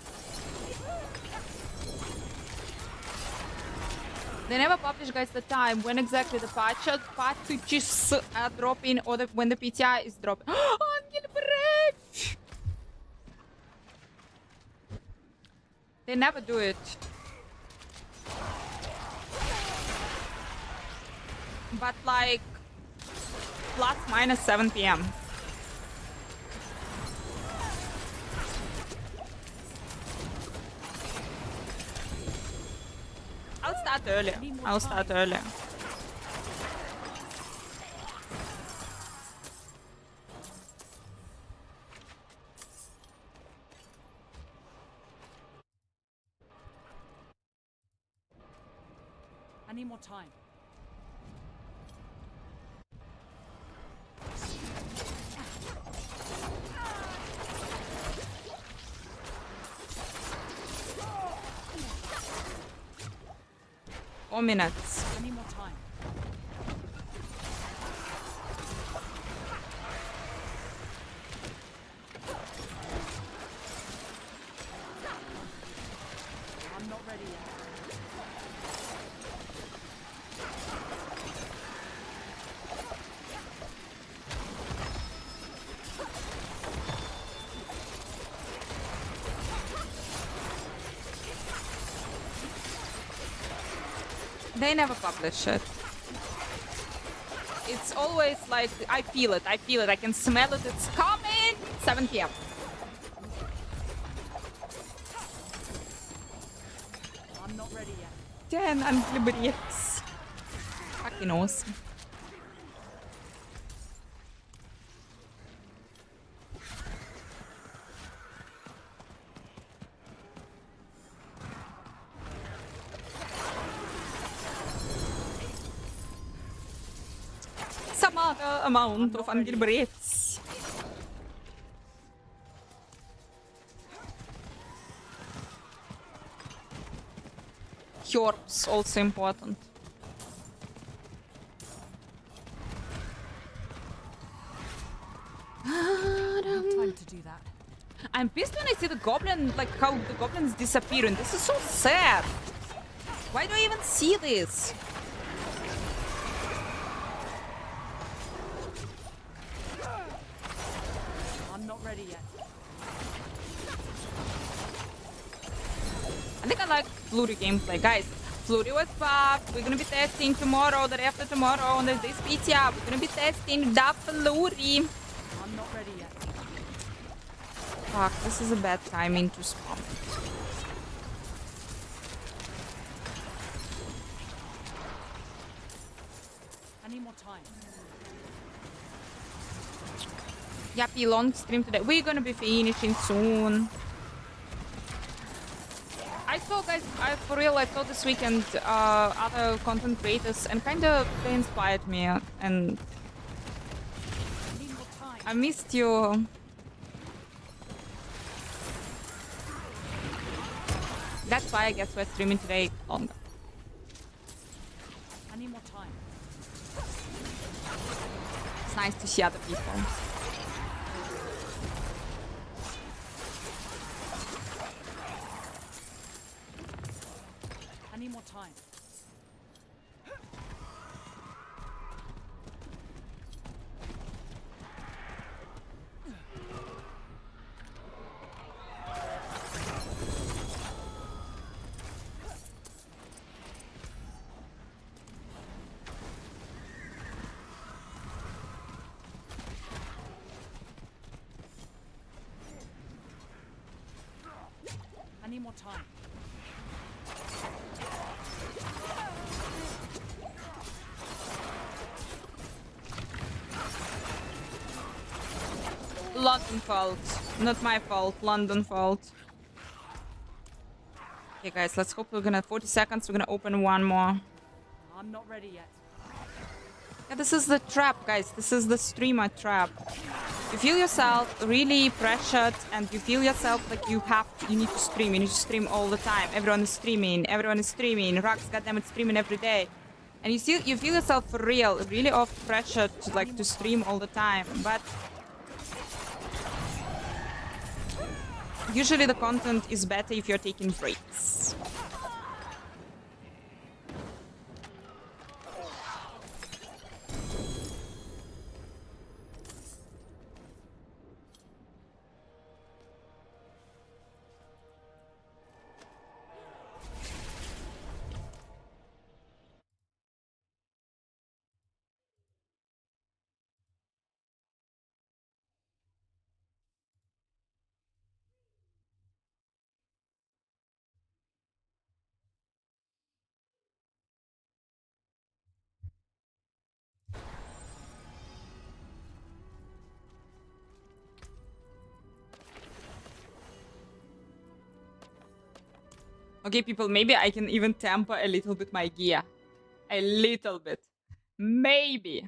They never publish, guys, the time when exactly the patches are dropping or when the PTR is dropping. Angel Break! They never do it. But like plus minus 7 p.m. I'll start earlier. I'll start earlier. I need more time. 4 minutes. I need more time. I'm not ready yet. They never publish it. It's always like, I feel it, I can smell it, it's coming! 7 p.m. I'm not ready yet. 10 unlibriates. Fucking awesome. Some other amount of unlibriates. Herbs also important. Time to do that. I'm pissed when I see the goblin, like how the goblins disappear, and this is so sad. Why do I even see this? I'm not ready yet. I think I like Flurry gameplay. Guys, Flurry was buffed. We're gonna be testing tomorrow, the day after tomorrow, on this PTR. We're gonna be testing the Flurry. I'm not ready yet. Fuck, this is a bad timing to spawn it. I need more time. Yappy, long stream today. We're gonna be finishing soon. I saw, guys, for real, I saw this weekend other content creators and kind of they inspired me, and I missed you. That's why I guess we're streaming today longer. I need more time. It's nice to see other people. I need more time. I need more time. London fault. Not my fault. London fault. Okay, guys, let's hope we're gonna 40 seconds. We're gonna open one more. I'm not ready yet. Yeah, this is the trap, guys. This is the streamer trap. You feel yourself really pressured, and you feel yourself like you need to stream. You need to stream all the time. Everyone is streaming. Everyone is streaming. Rock's goddammit streaming every day. And you feel yourself for real, really off pressure to stream all the time. But usually the content is better if you're taking breaks. Okay, people, maybe I can even temper a little bit my gear. A little bit. Maybe.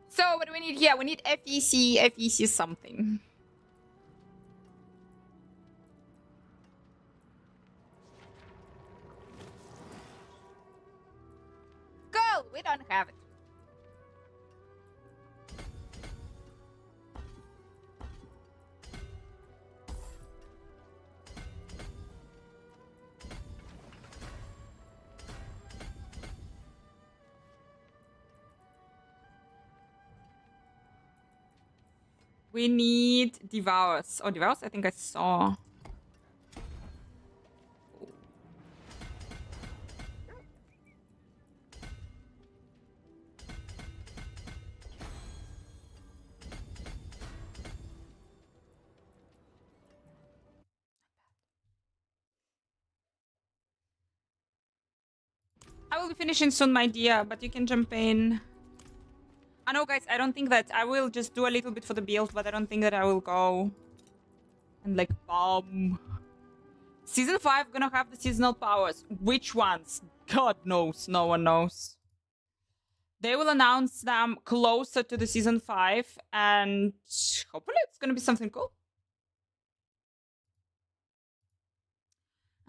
So, what do we need here? We need FEC something. Cool, we don't have it. We need Devours. Oh, Devours, I think I saw. I will be finishing soon, my dear, but you can jump in. I know, guys, I don't think that I will just do a little bit for the build, but I don't think that I will go and like bomb. Season 5 gonna have the seasonal powers. Which ones? God knows. No one knows. They will announce them closer to the season 5, and hopefully it's gonna be something cool.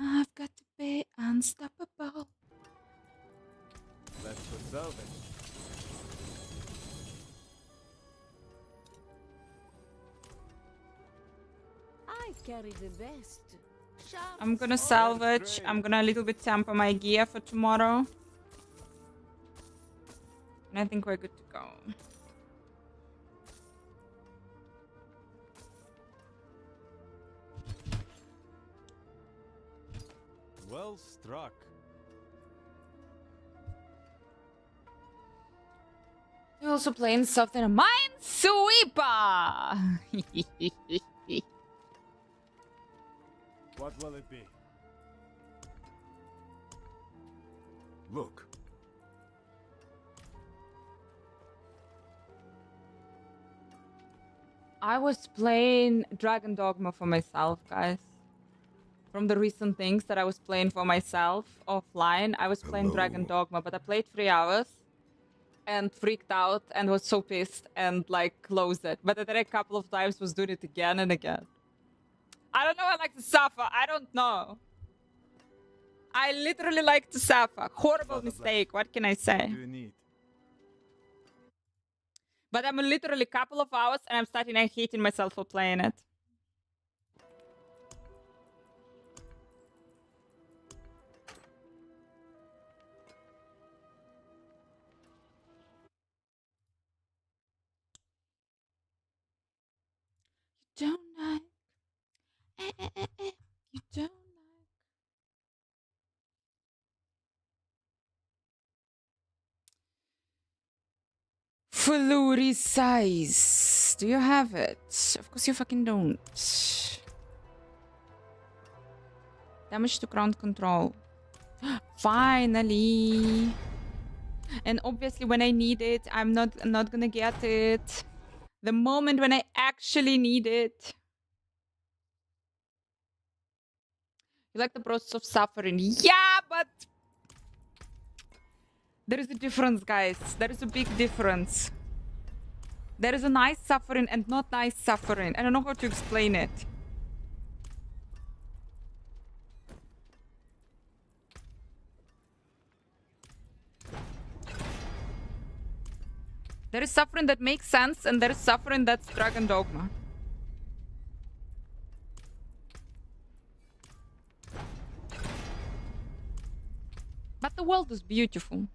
I've got to be unstoppable. Let's observe it. I carry the best. I'm gonna salvage. I'm gonna a little bit temper my gear for tomorrow. And I think we're good to go. Well struck. You're also playing something. Minesweeper! What will it be? Look. I was playing Dragon Dogma for myself, guys. From the recent things that I was playing for myself offline, I was playing Dragon Dogma, but I played 3 hours and freaked out and was so pissed and like closed it. But then a couple of times was doing it again and again. I don't know, I like to suffer. I don't know. I literally like to suffer. Horrible mistake. What can I say? What do you need? But I'm literally a couple of hours and I'm starting hating myself for playing it. You don't like. You don't like. Flurry size. Do you have it? Of course you fucking don't. Damage to ground control. Finally. And obviously when I need it, I'm not gonna get it. The moment when I actually need it. You like the process of suffering. Yeah, but there is a difference, guys. There is a big difference. There is a nice suffering and not nice suffering. I don't know how to explain it. There is suffering that makes sense, and there is suffering that's Dragon Dogma. But the world is beautiful.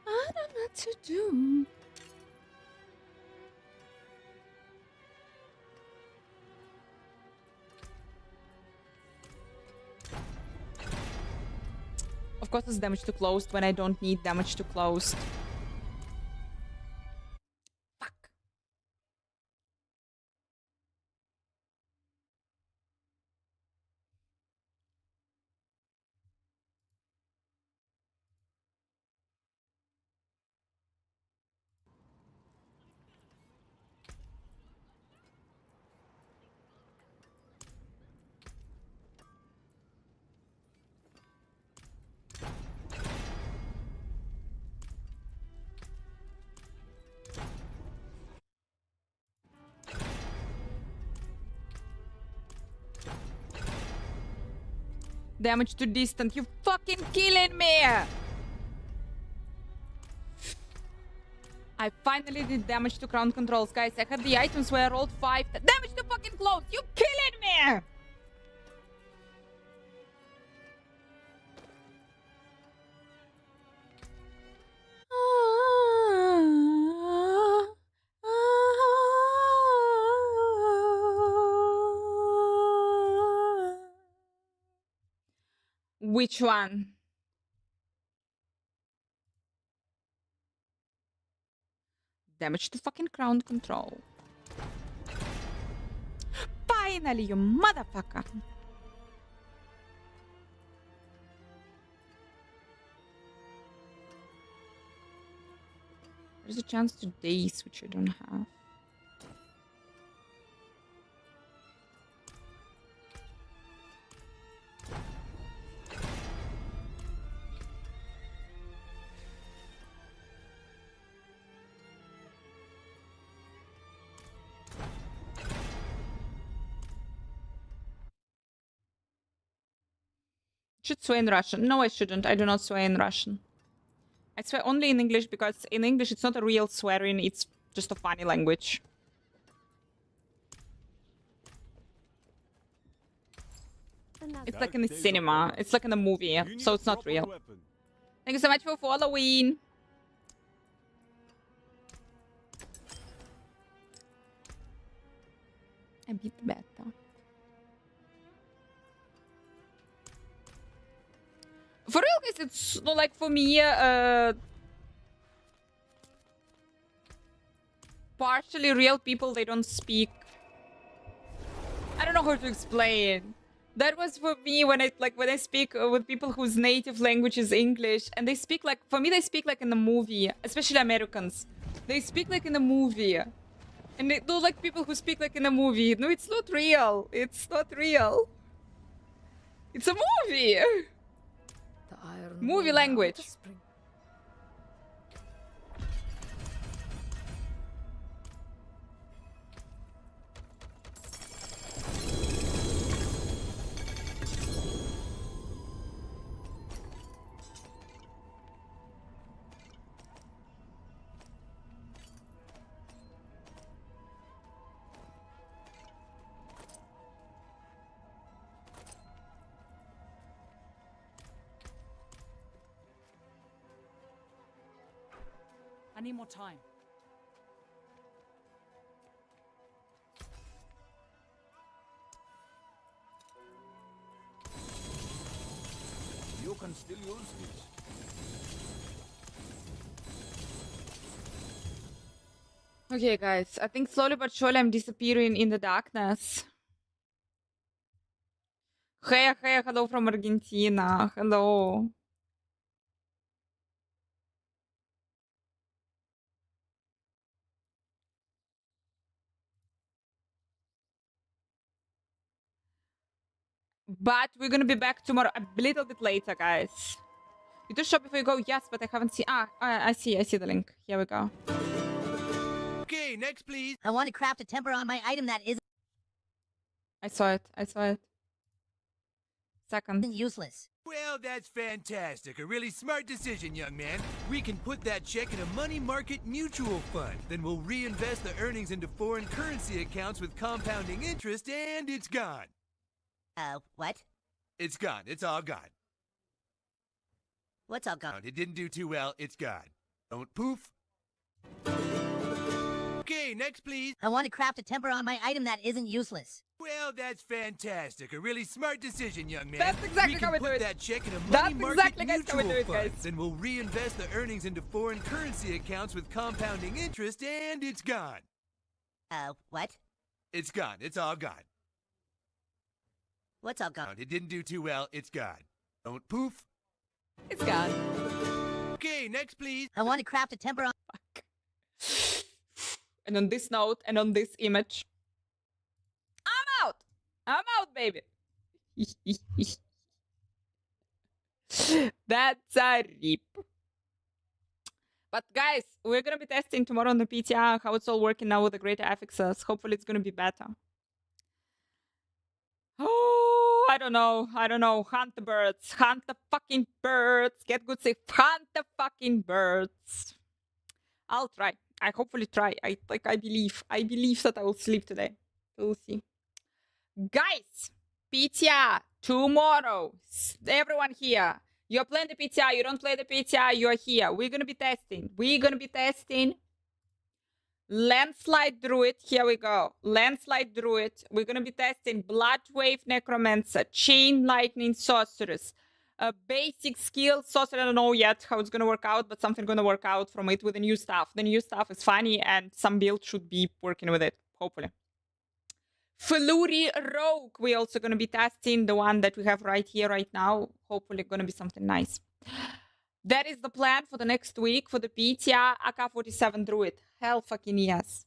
I don't know what to do. Of course it's damage to closed when I don't need damage to closed. Damage to distant. You fucking killing me! I finally did damage to ground controls, guys. I had the items where I rolled 5. Damage to fucking close! You killing me! Which one? Damage to fucking ground control. Finally, you motherfucker! There's a chance to daze, which I don't have. Should swear in Russian. No, I shouldn't. I do not swear in Russian. I swear only in English because in English it's not a real swearing, it's just a funny language. It's like in the cinema. It's like in a movie, so it's not real. Thank you so much for following. I beat the beta. For real, guys, it's not like for me, partially real people, they don't speak. I don't know how to explain. That was for me when I speak with people whose native language is English, and they speak like, for me, they speak like in the movie, especially Americans. They speak like in the movie. And they don't like people who speak like in a movie. No, it's not real. It's not real. It's a movie. Movie language. need more time. You can still use this. Okay, guys. I think slowly but surely I'm disappearing in the darkness. Hey, hello from Argentina. Hello. But we're gonna be back tomorrow a little bit later, guys. You do shop before you go? Yes, but I haven't seen. I see the link. Here we go. Okay, next please. I want to craft a temper on my item that isn't I saw it. Second. useless. Well, that's fantastic. A really smart decision, young man. We can put that check in a money market mutual fund. Then we'll reinvest the earnings into foreign currency accounts with compounding interest, and it's gone. What? It's gone. It's all gone. What's all gone? It didn't do too well. It's gone. Don't poof. Okay, next please. I want to craft a temper on my item that isn't useless. Well, that's fantastic. A really smart decision, young man. That's exactly we how can we do put it. that check in a money That's market exactly how mutual we do it, fund. guys. Then we'll reinvest the earnings into foreign currency accounts with compounding interest, and it's gone. What? It's gone. It's all gone. What's all gone? It didn't do too well. It's gone. Don't poof. It's gone. Okay, next please. I want to craft a temper on... And on this note, and on this image, I'm out, baby. That's a rip. But guys, we're gonna be testing tomorrow on the PTR how it's all working now with the greater affixes. Hopefully it's gonna be better. Oh, I don't know. Hunt the birds. Hunt the fucking birds. Get good safe. Hunt the fucking birds. I'll try. I hopefully try. I believe that I will sleep today. We'll see. Guys, PTR tomorrow. Everyone here. You're playing the PTR. You don't play the PTR. You're here. We're gonna be testing. Landslide Druid. Here we go. Landslide Druid. We're gonna be testing Blood Wave Necromancer, Chain Lightning Sorceress, a basic skill sorcerer. I don't know yet how it's gonna work out, but something gonna work out from it with the new stuff. The new stuff is funny, and some build should be working with it. Hopefully. Flurry Rogue. We're also going to be testing the one that we have right here, right now. Hopefully going to be something nice. That is the plan for the next week for the PTR AK-47 Druid. Hell fucking yes.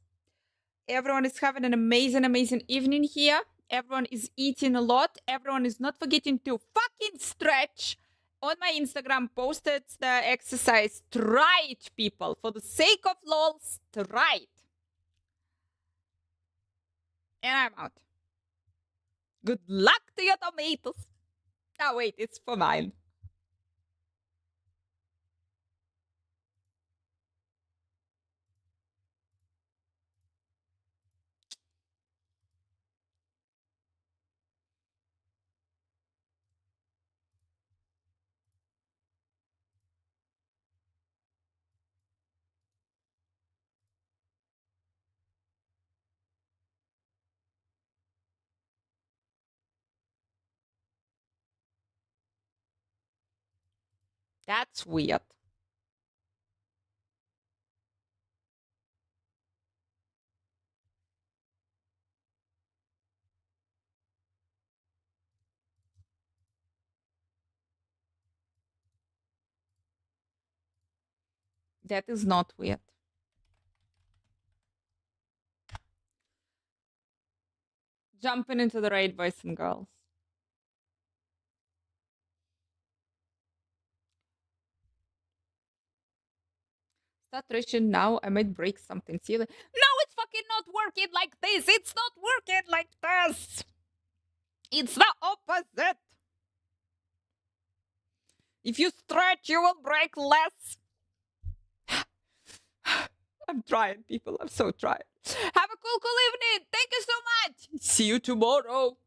Everyone is having an amazing evening here. Everyone is eating a lot. Everyone is not forgetting to fucking stretch. On my Instagram, posted the exercise. Try it, people. For the sake of lols, try it. And I'm out. Good luck to your tomatoes. Oh, wait, it's for mine. That's weird. That is not weird. Jumping into the raid, boys and girls. Start rushing now. I might break something. See you later. No, it's fucking not working like this. It's not working like this. It's the opposite. If you stretch, you will break less. I'm trying, people. I'm so trying. Have a cool evening. Thank you so much. See you tomorrow.